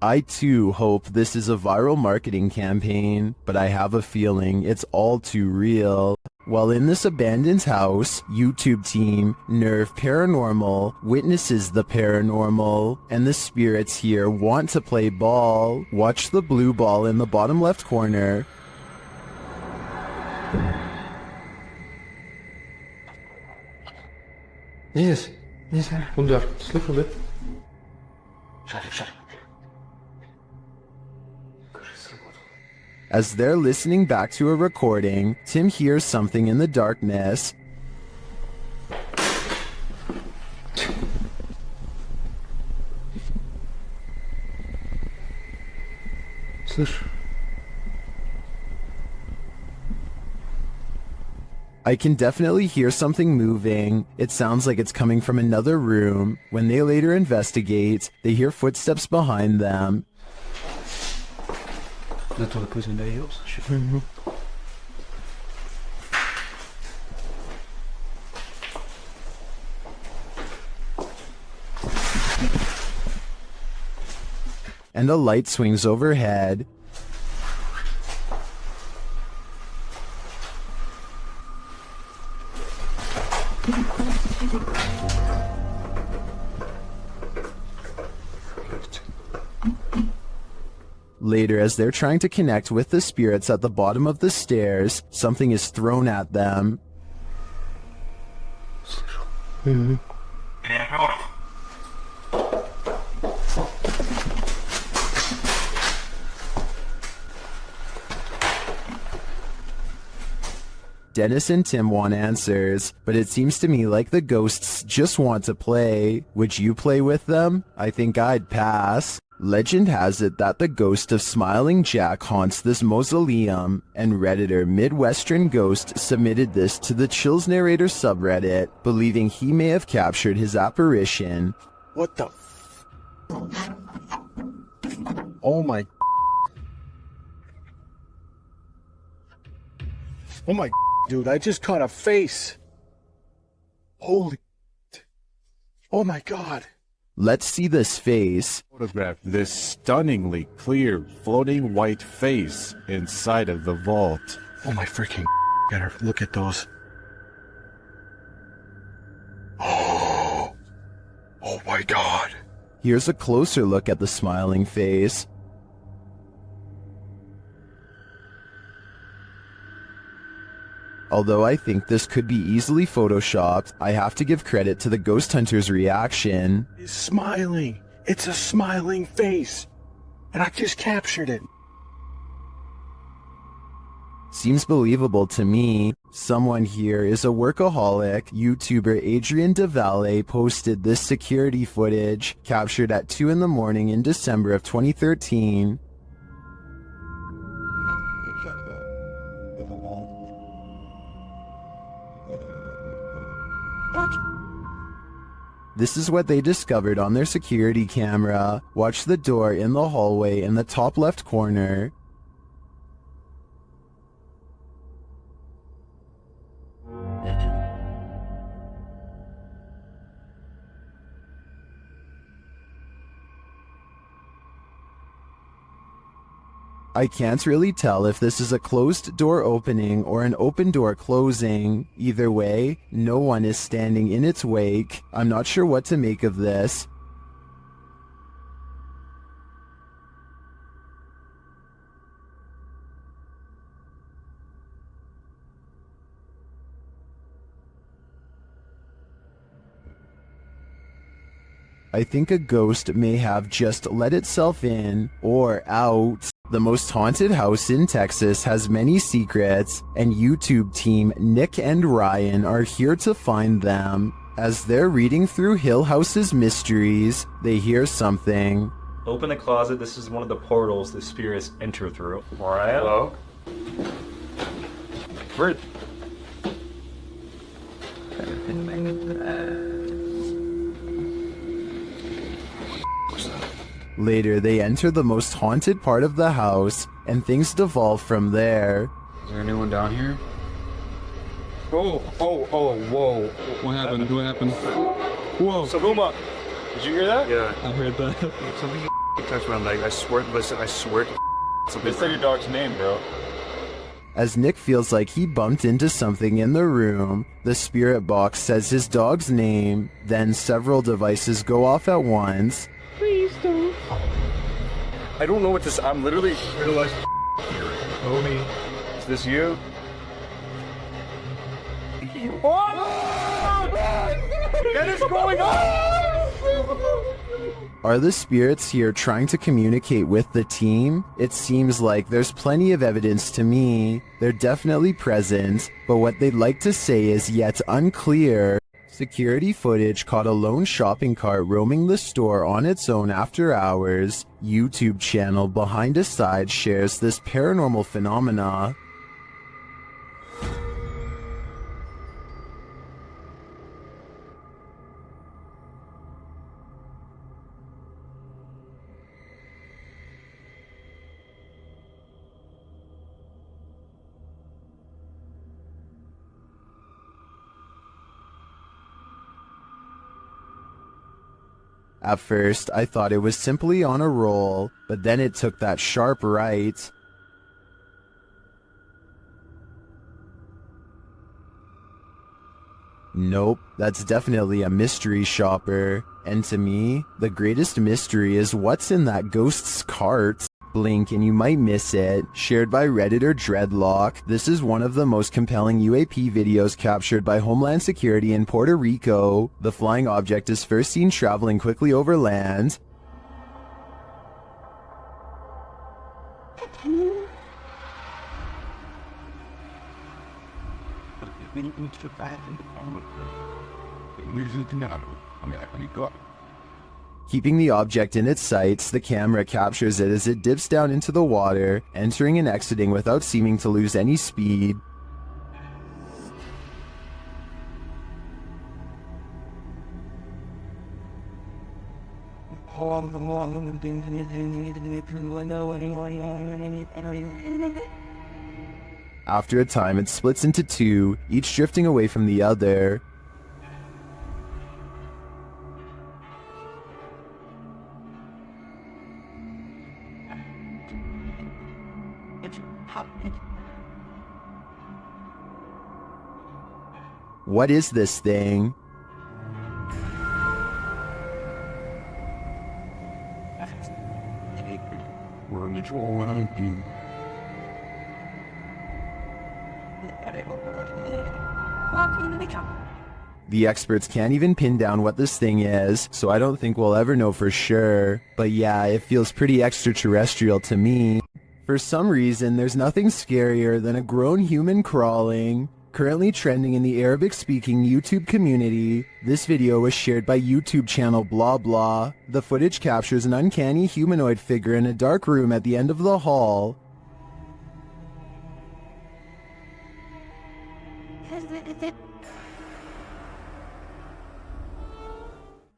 I too hope this is a viral marketing campaign, but I have a feeling it's all too real. While in this abandoned house, YouTube team Nerve Paranormal witnesses the paranormal, and the spirits here want to play ball. Watch the blue ball in the bottom left corner. Yes, hold up, slip a bit. Shut it. As they're listening back to a recording, Tim hears something in the darkness. I can definitely hear something moving. It sounds like it's coming from another room. When they later investigate, they hear footsteps behind them. and a light swings overhead. Later, as they're trying to connect with the spirits at the bottom of the stairs, something is thrown at them. Dennis and Tim want answers, but it seems to me like the ghosts just want to play. Would you play with them? I think I'd pass. Legend has it that the ghost of Smiling Jack haunts this mausoleum, and Redditor Midwestern Ghost submitted this to the Chills Narrator subreddit, believing he may have captured his apparition. What the Oh my Oh my dude, I just caught a face. Holy Oh my god. Let's see this face. Photograph this stunningly clear floating white face inside of the vault. Oh my freaking gotta look at those. Oh my god. Here's a closer look at the smiling face. Although I think this could be easily photoshopped, I have to give credit to the ghost hunter's reaction. He's smiling. It's a smiling face. And I just captured it. Seems believable to me. Someone here is a workaholic. YouTuber Adrian DeValle posted this security footage, captured at 2 in the morning in December of 2013. This is what they discovered on their security camera. Watch the door in the hallway in the top left corner. I can't really tell if this is a closed door opening or an open door closing. Either way, no one is standing in its wake. I'm not sure what to make of this. I think a ghost may have just let itself in or out. The most haunted house in Texas has many secrets, and YouTube team Nick and Ryan are here to find them. As they're reading through Hill House's mysteries, they hear something. Open the closet. This is one of the portals the spirits enter through. Mariah? Hello? Where? Later, they enter the most haunted part of the house, and things devolve from there. Is there anyone down here? Oh, whoa. What happened? What happened? Whoa. Saguma, did you hear that? Yeah. I heard that. Something touched my leg. I swear, listen, I swear. They said your dog's name, bro. As Nick feels like he bumped into something in the room, the spirit box says his dog's name, then several devices go off at once. Please don't. I don't know what this. I'm literally. Homie, is this you? What is going on? Are the spirits here trying to communicate with the team? It seems like there's plenty of evidence to me. They're definitely present, but what they'd like to say is yet unclear. Security footage caught a lone shopping cart roaming the store on its own after hours. YouTube channel Behind a Side shares this paranormal phenomena. At first, I thought it was simply on a roll, but then it took that sharp right. Nope, that's definitely a mystery shopper. And to me, the greatest mystery is what's in that ghost's cart. Blink and you might miss it. Shared by Redditor Dreadlock, this is one of the most compelling UAP videos captured by Homeland Security in Puerto Rico. The flying object is first seen traveling quickly over land. Keeping the object in its sights, the camera captures it as it dips down into the water, entering and exiting without seeming to lose any speed. After a time, it splits into two, each drifting away from the other. What is this thing? The experts can't even pin down what this thing is, so I don't think we'll ever know for sure. But yeah, it feels pretty extraterrestrial to me. For some reason, there's nothing scarier than a grown human crawling. Currently trending in the Arabic-speaking YouTube community, this video was shared by YouTube channel Blah Blah. The footage captures an uncanny humanoid figure in a dark room at the end of the hall.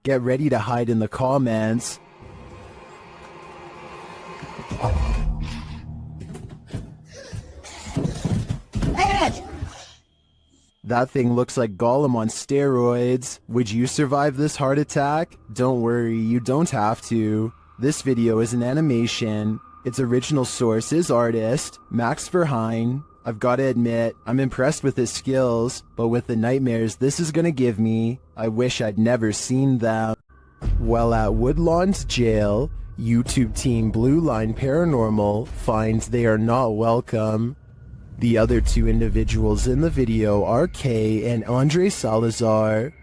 Get ready to hide in the comments. That thing looks like Gollum on steroids. Would you survive this heart attack? Don't worry, you don't have to. This video is an animation. Its original source is artist Max Verheyen. I've gotta admit, I'm impressed with his skills, but with the nightmares this is gonna give me, I wish I'd never seen them. While at Woodlawn's jail, YouTube team Blue Line Paranormal finds they are not welcome. The other two individuals in the video are Kay and Andre Salazar.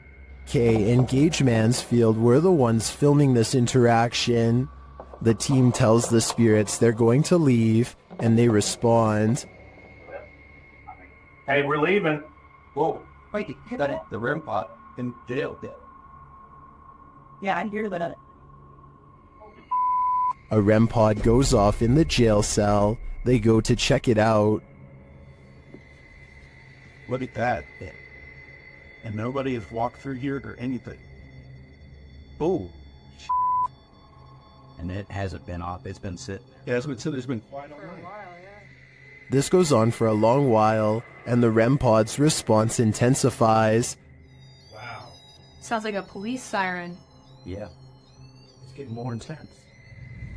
Kay and Gage Mansfield were the ones filming this interaction. The team tells the spirits they're going to leave, and they respond. Hey, we're leaving. Whoa, wait, the REM pod in jail. Yeah, I hear that. A REM pod goes off in the jail cell. They go to check it out. Look at that. And nobody has walked through here or anything. Oh. And it hasn't been off. It's been sitting. Yeah, that's what it's been quiet all night. This goes on for a long while, and the REM pod's response intensifies. Wow. Sounds like a police siren. Yeah. It's getting more intense.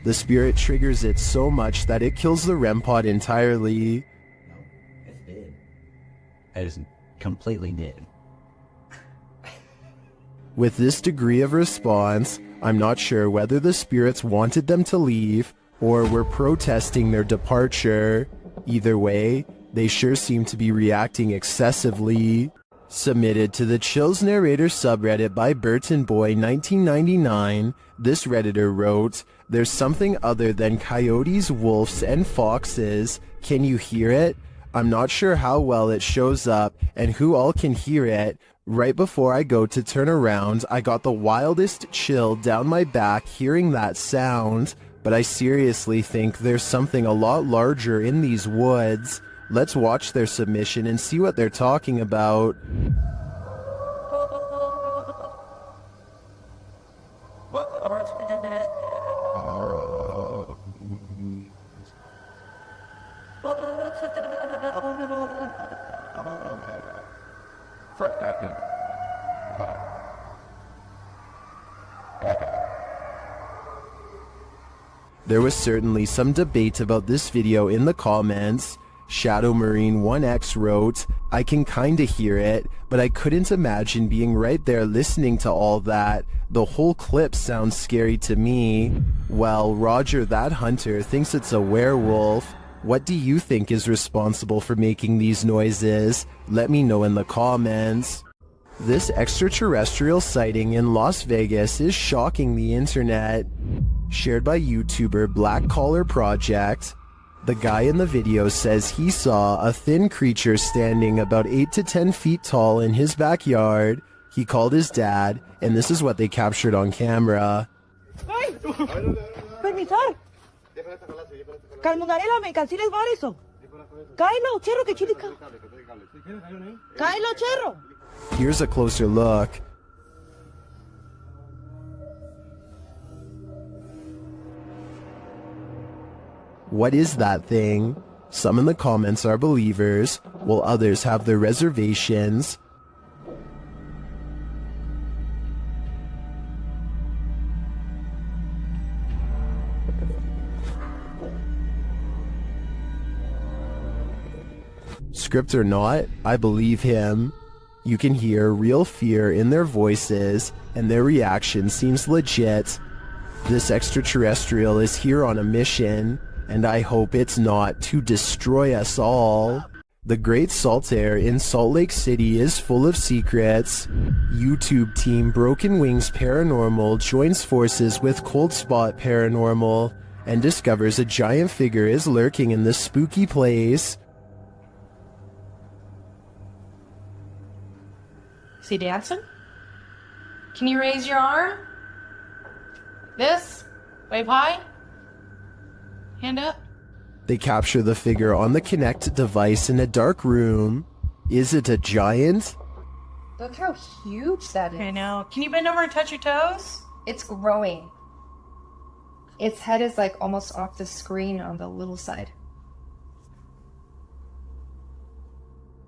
The spirit triggers it so much that it kills the REM pod entirely. It's dead. It is completely dead. With this degree of response, I'm not sure whether the spirits wanted them to leave or were protesting their departure. Either way, they sure seem to be reacting excessively. Submitted to the Chills Narrator subreddit by Burton Boy 1999, this Redditor wrote, "There's something other than coyotes, wolves, and foxes. Can you hear it? I'm not sure how well it shows up and who all can hear it. Right before I go to turn around, I got the wildest chill down my back hearing that sound. But I seriously think there's something a lot larger in these woods. Let's watch their submission and see what they're talking about." There was certainly some debate about this video in the comments. Shadow Marine 1X wrote, "I can kinda hear it, but I couldn't imagine being right there listening to all that. The whole clip sounds scary to me." Well, Roger That Hunter thinks it's a werewolf. What do you think is responsible for making these noises? Let me know in the comments. This extraterrestrial sighting in Las Vegas is shocking the internet. Shared by YouTuber Black Collar Project. The guy in the video says he saw a thin creature standing about 8 to 10 feet tall in his backyard. He called his dad, and this is what they captured on camera. ¡Ay! ¡Permisar! Calmonarela, me canceles eso. Cáelo, cherro, que chilica. Cáelo, cherro. Here's a closer look. What is that thing? Some in the comments are believers, while others have their reservations. Script or not, I believe him. You can hear real fear in their voices, and their reaction seems legit. This extraterrestrial is here on a mission, and I hope it's not to destroy us all. The Great Salt Air in Salt Lake City is full of secrets. YouTube team Broken Wings Paranormal joins forces with Cold Spot Paranormal and discovers a giant figure is lurking in this spooky place. Is he dancing? Can you raise your arm? This? Wave high? Hand up? They capture the figure on the Kinect device in a dark room. Is it a giant? Look how huge that is. I know. Can you bend over and touch your toes? It's growing. Its head is like almost off the screen on the little side.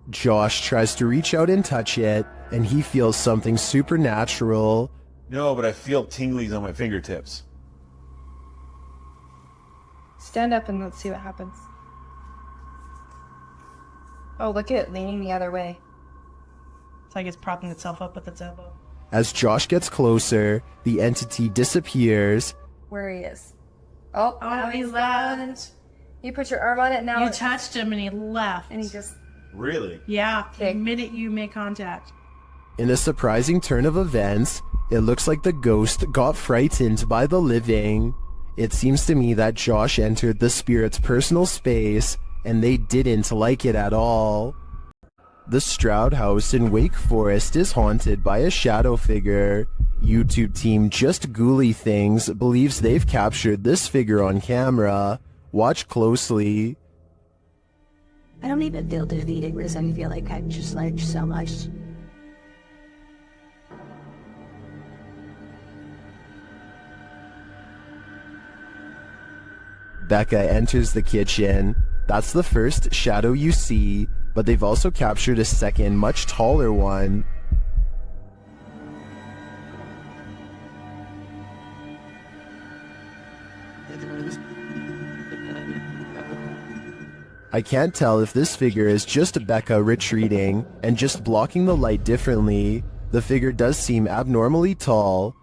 Josh tries to reach out and touch it, and he feels something supernatural. No, but I feel tinglies on my fingertips. Stand up and let's see what happens. Oh, look at it leaning the other way. It's like it's propping itself up with its elbow. As Josh gets closer, the entity disappears. Where he is. Oh, he's left. You put your arm on it now. You touched him and he left. And he just... Really? Yeah, the minute you make contact. In a surprising turn of events, it looks like the ghost got frightened by the living. It seems to me that Josh entered the spirit's personal space, and they didn't like it at all. The Stroud House in Wake Forest is haunted by a shadow figure. YouTube team Just Ghouly Things believes they've captured this figure on camera. Watch closely. I don't even feel defeated because I feel like I've just learned so much. Becca enters the kitchen. That's the first shadow you see, but they've also captured a second, much taller one. I can't tell if this figure is just Becca retreating and just blocking the light differently. The figure does seem abnormally tall.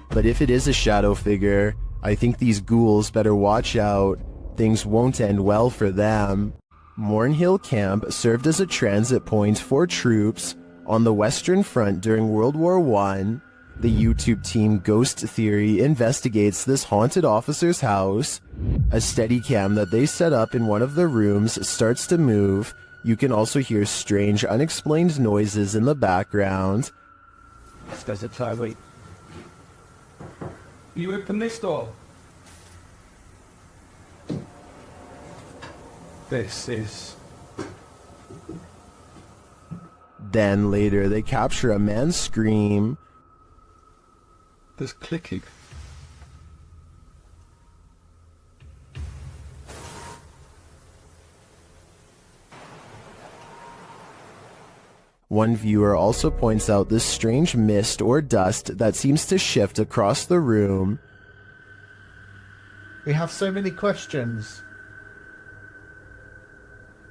But if it is a shadow figure, I think these ghouls better watch out. Things won't end well for them. Mornhill Camp served as a transit point for troops on the Western Front during World War I. The YouTube team Ghost Theory investigates this haunted officer's house. A Steadicam that they set up in one of the rooms starts to move. You can also hear strange, unexplained noises in the background. You open this door. This is... Then later they capture a man's scream. There's clicking. One viewer also points out this strange mist or dust that seems to shift across the room. We have so many questions.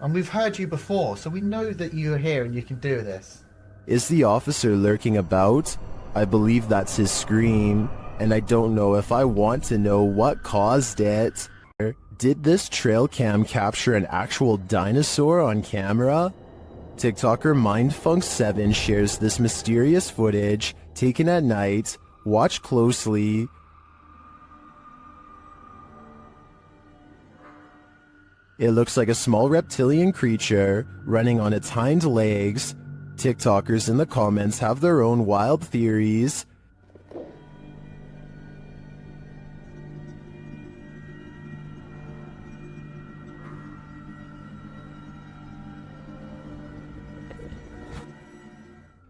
And we've heard you before, so we know that you're here and you can do this. Is the officer lurking about? I believe that's his scream, and I don't know if I want to know what caused it. Did this trail cam capture an actual dinosaur on camera? TikToker Mindfunk7 shares this mysterious footage taken at night. Watch closely. It looks like a small reptilian creature running on its hind legs. TikTokers in the comments have their own wild theories.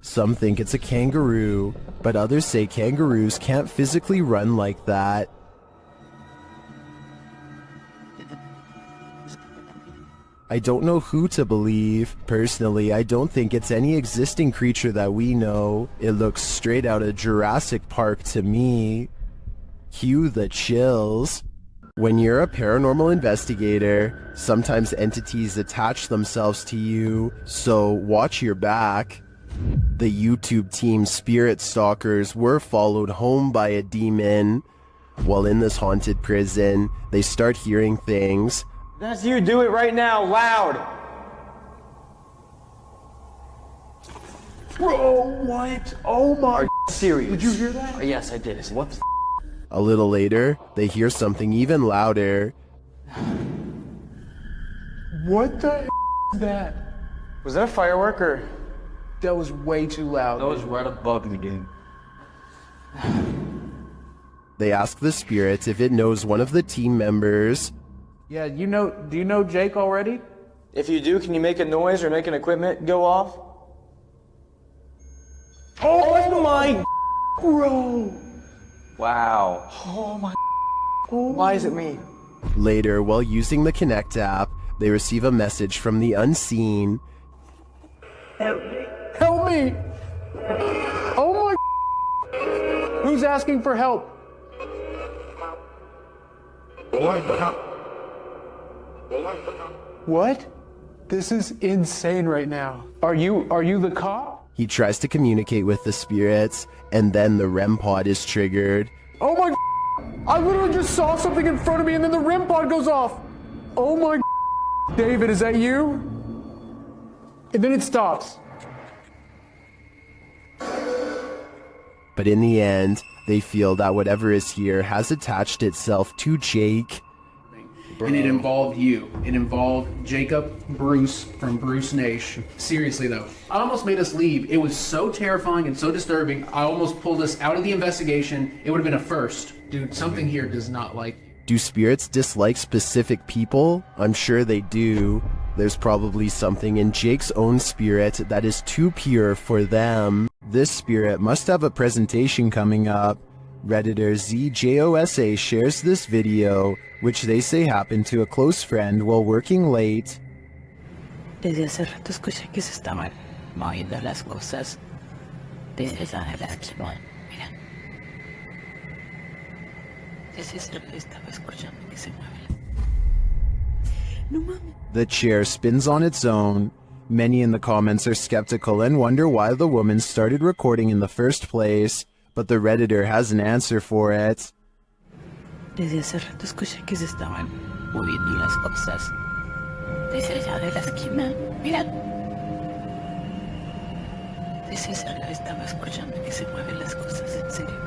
Some think it's a kangaroo, but others say kangaroos can't physically run like that. I don't know who to believe. Personally, I don't think it's any existing creature that we know. It looks straight out of Jurassic Park to me. Cue the chills. When you're a paranormal investigator, sometimes entities attach themselves to you, so watch your back. The YouTube team Spirit Stalkers were followed home by a demon. While in this haunted prison, they start hearing things. That's you, do it right now, loud! Bro, what? Oh my... Are you serious? Did you hear that? Yes, I did. What the A little later, they hear something even louder. What the is that? Was that a firework or... That was way too loud. That was right above me, dude. They ask the spirit if it knows one of the team members. Yeah, do you know Jake already? If you do, can you make a noise or make an equipment go off? Oh my bro! Wow. Oh my Why is it me? Later, while using the Connect app, they receive a message from the unseen. Help me! Help me! Oh my Who's asking for help? What? This is insane right now. Are you the cop? He tries to communicate with the spirits, and then the REM pod is triggered. Oh my I literally just saw something in front of me and then the REM pod goes off. Oh my David, is that you? And then it stops. But in the end, they feel that whatever is here has attached itself to Jake. And it involved you. It involved Jacob Bruce from Bruce Nation. Seriously though, I almost made us leave. It was so terrifying and so disturbing. I almost pulled us out of the investigation. It would have been a first. Dude, something here does not like you. Do spirits dislike specific people? I'm sure they do. There's probably something in Jake's own spirit that is too pure for them. This spirit must have a presentation coming up. Redditor ZJOSA shares this video, which they say happened to a close friend while working late. Desde hace rato escuché que se estaban moviendo las cosas. Desde esa relación, mira. Desde esa estaba escuchando que se mueve. No mames. The chair spins on its own. Many in the comments are skeptical and wonder why the woman started recording in the first place, but the Redditor has an answer for it. Desde hace rato escuché que se estaban moviendo las cosas. Desde allá de la esquina, mira. Desde esa estaba escuchando que se mueven las cosas, en serio.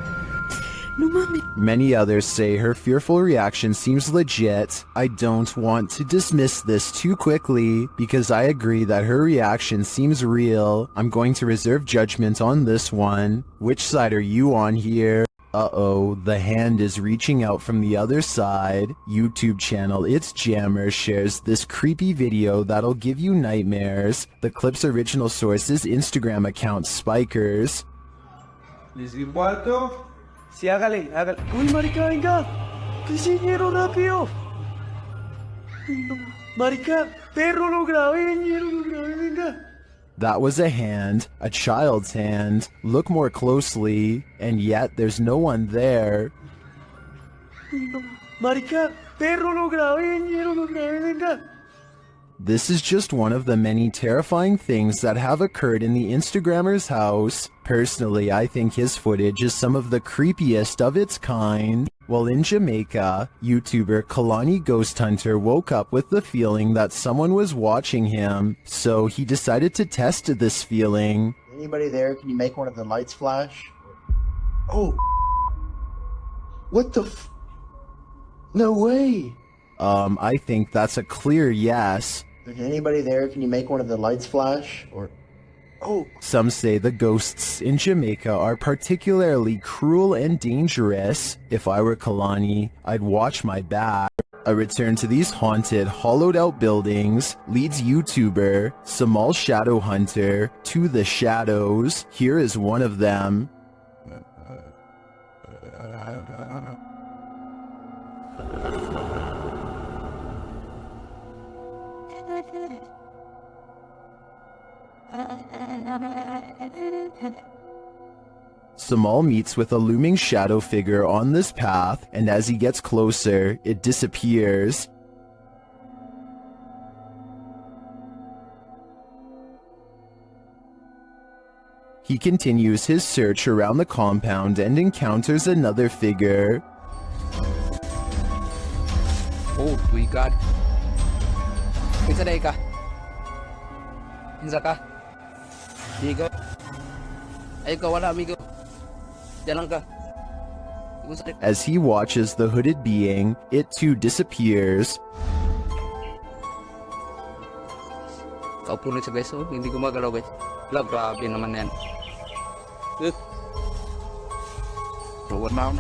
No mames. Many others say her fearful reaction seems legit. I don't want to dismiss this too quickly, because I agree that her reaction seems real. I'm going to reserve judgment on this one. Which side are you on here? Uh-oh, the hand is reaching out from the other side. YouTube channel It's Jammer shares this creepy video that'll give you nightmares. The clip's original source is Instagram account Spikers. Sí, hágale. Uy, marica, venga. Ñero, rápido. Marica, perro, lo grabé, venga. That was a hand, a child's hand. Look more closely, and yet there's no one there. Marica, perro, lo grabé, ñero, lo grabé, venga. This is just one of the many terrifying things that have occurred in the Instagrammer's house. Personally, I think his footage is some of the creepiest of its kind. While in Jamaica, YouTuber Kalani Ghost Hunter woke up with the feeling that someone was watching him, so he decided to test this feeling. Anybody there? Can you make one of the lights flash? Oh. What the f... No way. I think that's a clear yes. Anybody there? Can you make one of the lights flash? Or... Oh. Some say the ghosts in Jamaica are particularly cruel and dangerous. If I were Kalani, I'd watch my back. A return to these haunted, hollowed-out buildings leads YouTuber Samal Shadow Hunter to the shadows. Here is one of them. Samal meets with a looming shadow figure on this path, and as he gets closer, it disappears. He continues his search around the compound and encounters another figure. Oh, we got. Isa day ka. Isa ka. Amigo. Ay, ikaw wala, amigo. Diyan lang ka. As he watches the hooded being, it too disappears. Kaupo na sa guys, oh. Hindi gumagalaw guys. Wala, grabe naman yan. What now?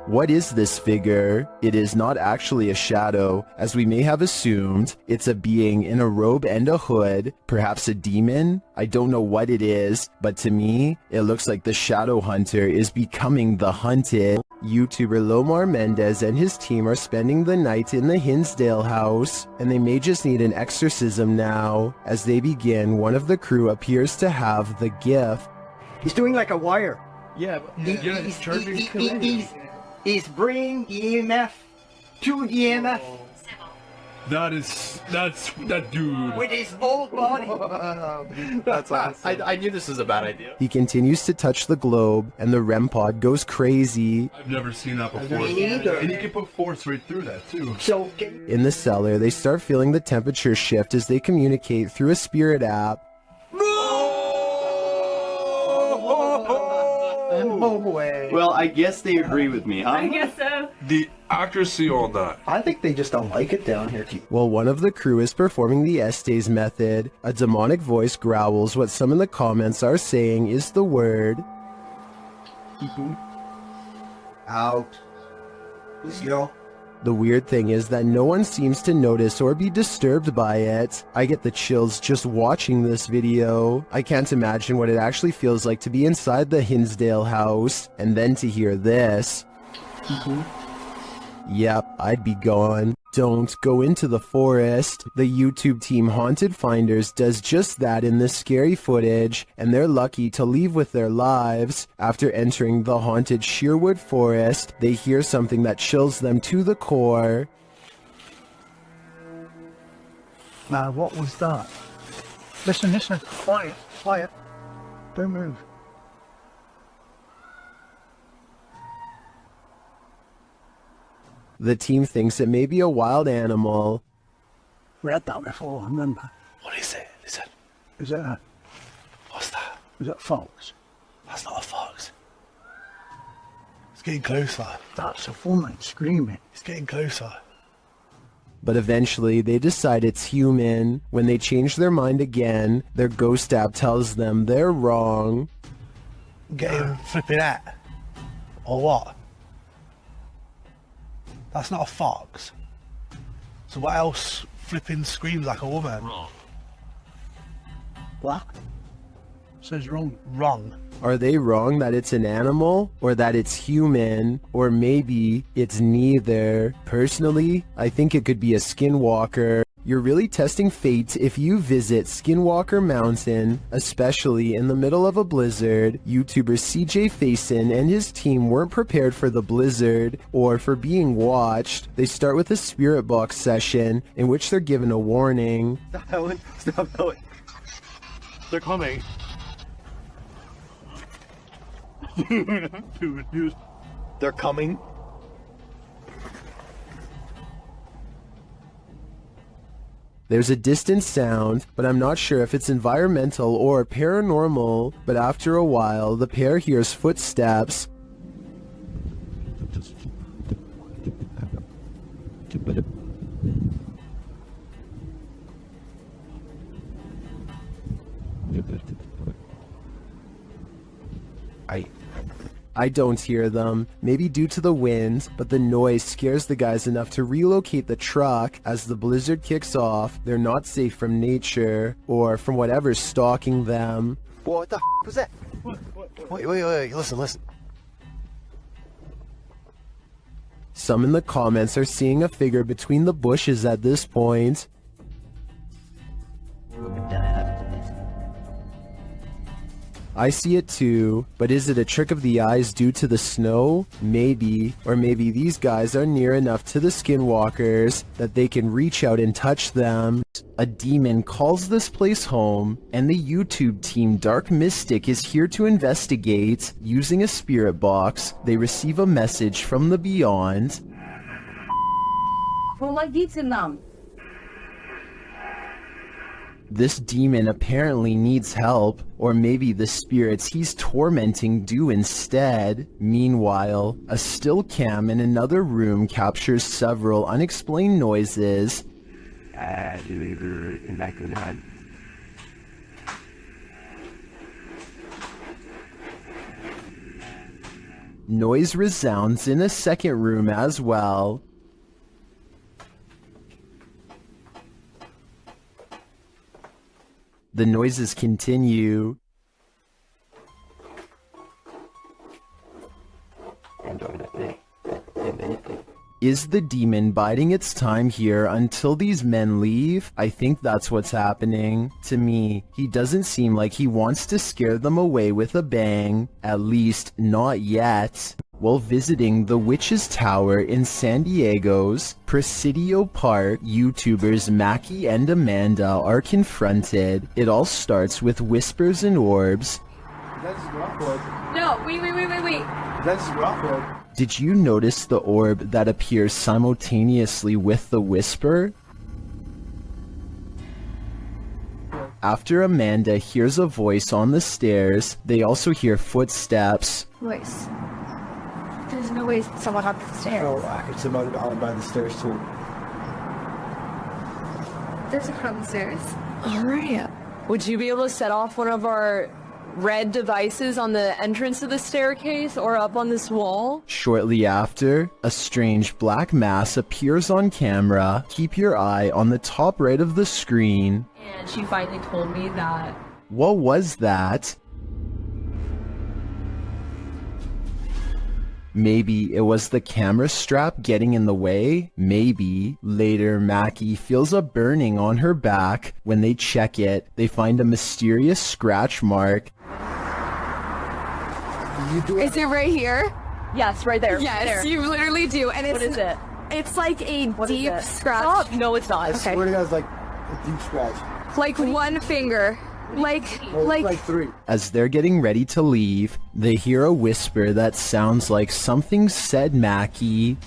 What is this figure? It is not actually a shadow, as we may have assumed. It's a being in a robe and a hood, perhaps a demon? I don't know what it is, but to me, it looks like the shadow hunter is becoming the hunted. YouTuber Lomar Mendez and his team are spending the night in the Hinsdale house, and they may just need an exorcism now. As they begin, one of the crew appears to have the gift. He's doing like a wire. Yeah, He's bringing EMF to EMF. That's that dude. With his whole body. That's awesome. I knew this was a bad idea. He continues to touch the globe, and the REM pod goes crazy. I've never seen that before. Me neither. And you can put force right through that too. So, In the cellar, they start feeling the temperature shift as they communicate through a spirit app. no way. Well, I guess they agree with me, huh? I guess so. The accuracy on that. I think they just don't like it down here. While one of the crew is performing the Estes method, a demonic voice growls what some in the comments are saying is the word Out. Let's go. The weird thing is that no one seems to notice or be disturbed by it. I get the chills just watching this video. I can't imagine what it actually feels like to be inside the Hinsdale house, and then to hear this. Yep, I'd be gone. Don't go into the forest. The YouTube team Haunted Finders does just that in this scary footage, and they're lucky to leave with their lives. After entering the haunted Sherwood Forest, they hear something that chills them to the core. Now, what was that? Listen, listen. Quiet, quiet. Don't move. The team thinks it may be a wild animal. We had that before, remember? What is it? Listen. Is that a... What's that? Is that fox? That's not a fox. It's getting closer. That's a woman screaming. It's getting closer. But eventually they decide it's human. When they change their mind again, their ghost app tells them they're wrong. Getting flipping at. Or what? That's not a fox. So what else flipping screams like a woman? Wrong. What? Says wrong. Wrong. Are they wrong that it's an animal, or that it's human, or maybe it's neither? Personally, I think it could be a skinwalker. You're really testing fate if you visit Skinwalker Mountain, especially in the middle of a blizzard. YouTuber CJ Faison and his team weren't prepared for the blizzard or for being watched. They start with a spirit box session in which they're given a warning. Stop Helen. Stop Helen. They're coming. They're coming. There's a distant sound, but I'm not sure if it's environmental or paranormal. But after a while, the pair hears footsteps. I don't hear them, maybe due to the wind, but the noise scares the guys enough to relocate the truck. As the blizzard kicks off, they're not safe from nature or from whatever's stalking them. What the f was that? Wait, listen. Some in the comments are seeing a figure between the bushes at this point. I see it too, but is it a trick of the eyes due to the snow? Maybe. Or maybe these guys are near enough to the skinwalkers that they can reach out and touch them. A demon calls this place home, and the YouTube team Dark Mystic is here to investigate. Using a spirit box, they receive a message from the beyond. This demon apparently needs help, or maybe the spirits he's tormenting do instead. Meanwhile, a still cam in another room captures several unexplained noises. Noise resounds in a second room as well. The noises continue. Is the demon biding its time here until these men leave? I think that's what's happening. To me, he doesn't seem like he wants to scare them away with a bang. At least, not yet. While visiting the Witch's Tower in San Diego's Presidio Park, YouTubers Mackie and Amanda are confronted. It all starts with whispers and orbs. No, wait. That's Rockwood. Did you notice the orb that appears simultaneously with the whisper? After Amanda hears a voice on the stairs, they also hear footsteps. Voice. There's no way someone up the stairs. Oh, it's about by the stairs too. There's a crowd on the stairs. Alright. Would you be able to set off one of our red devices on the entrance of the staircase or up on this wall? Shortly after, a strange black mass appears on camera. Keep your eye on the top right of the screen. And she finally told me that. What was that? Maybe it was the camera strap getting in the way? Maybe. Later, Mackie feels a burning on her back. When they check it, they find a mysterious scratch mark. Is it right here? Yes, right there. Yes, there. you literally do. And it's, what is it? It's like a deep scratch. Stop. No, it's not. I swear to God, it's like a deep scratch. Like one finger. Like three. As they're getting ready to leave, they hear a whisper that sounds like something said Mackie.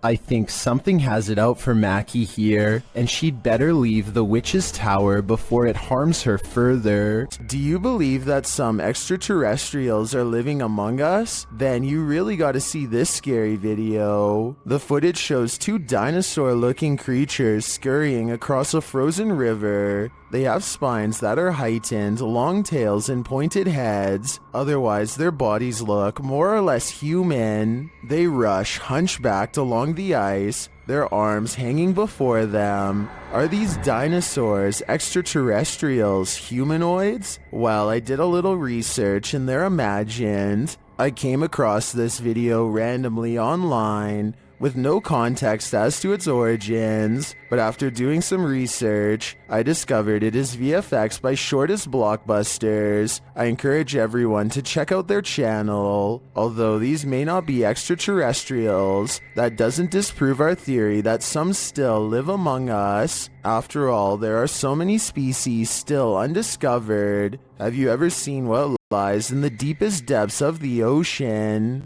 I think something has it out for Mackie here, and she'd better leave the Witch's Tower before it harms her further. Do you believe that some extraterrestrials are living among us? Then you really gotta see this scary video. The footage shows two dinosaur-looking creatures scurrying across a frozen river. They have spines that are heightened, long tails, and pointed heads. Otherwise, their bodies look more or less human. They rush hunchbacked along the ice, their arms hanging before them. Are these dinosaurs extraterrestrials, humanoids? Well, I did a little research and they're imagined. I came across this video randomly online. with no context as to its origins, but after doing some research, I discovered it is VFX by Shortest Blockbusters. I encourage everyone to check out their channel. Although these may not be extraterrestrials, that doesn't disprove our theory that some still live among us. After all, there are so many species still undiscovered. Have you ever seen what lies in the deepest depths of the ocean?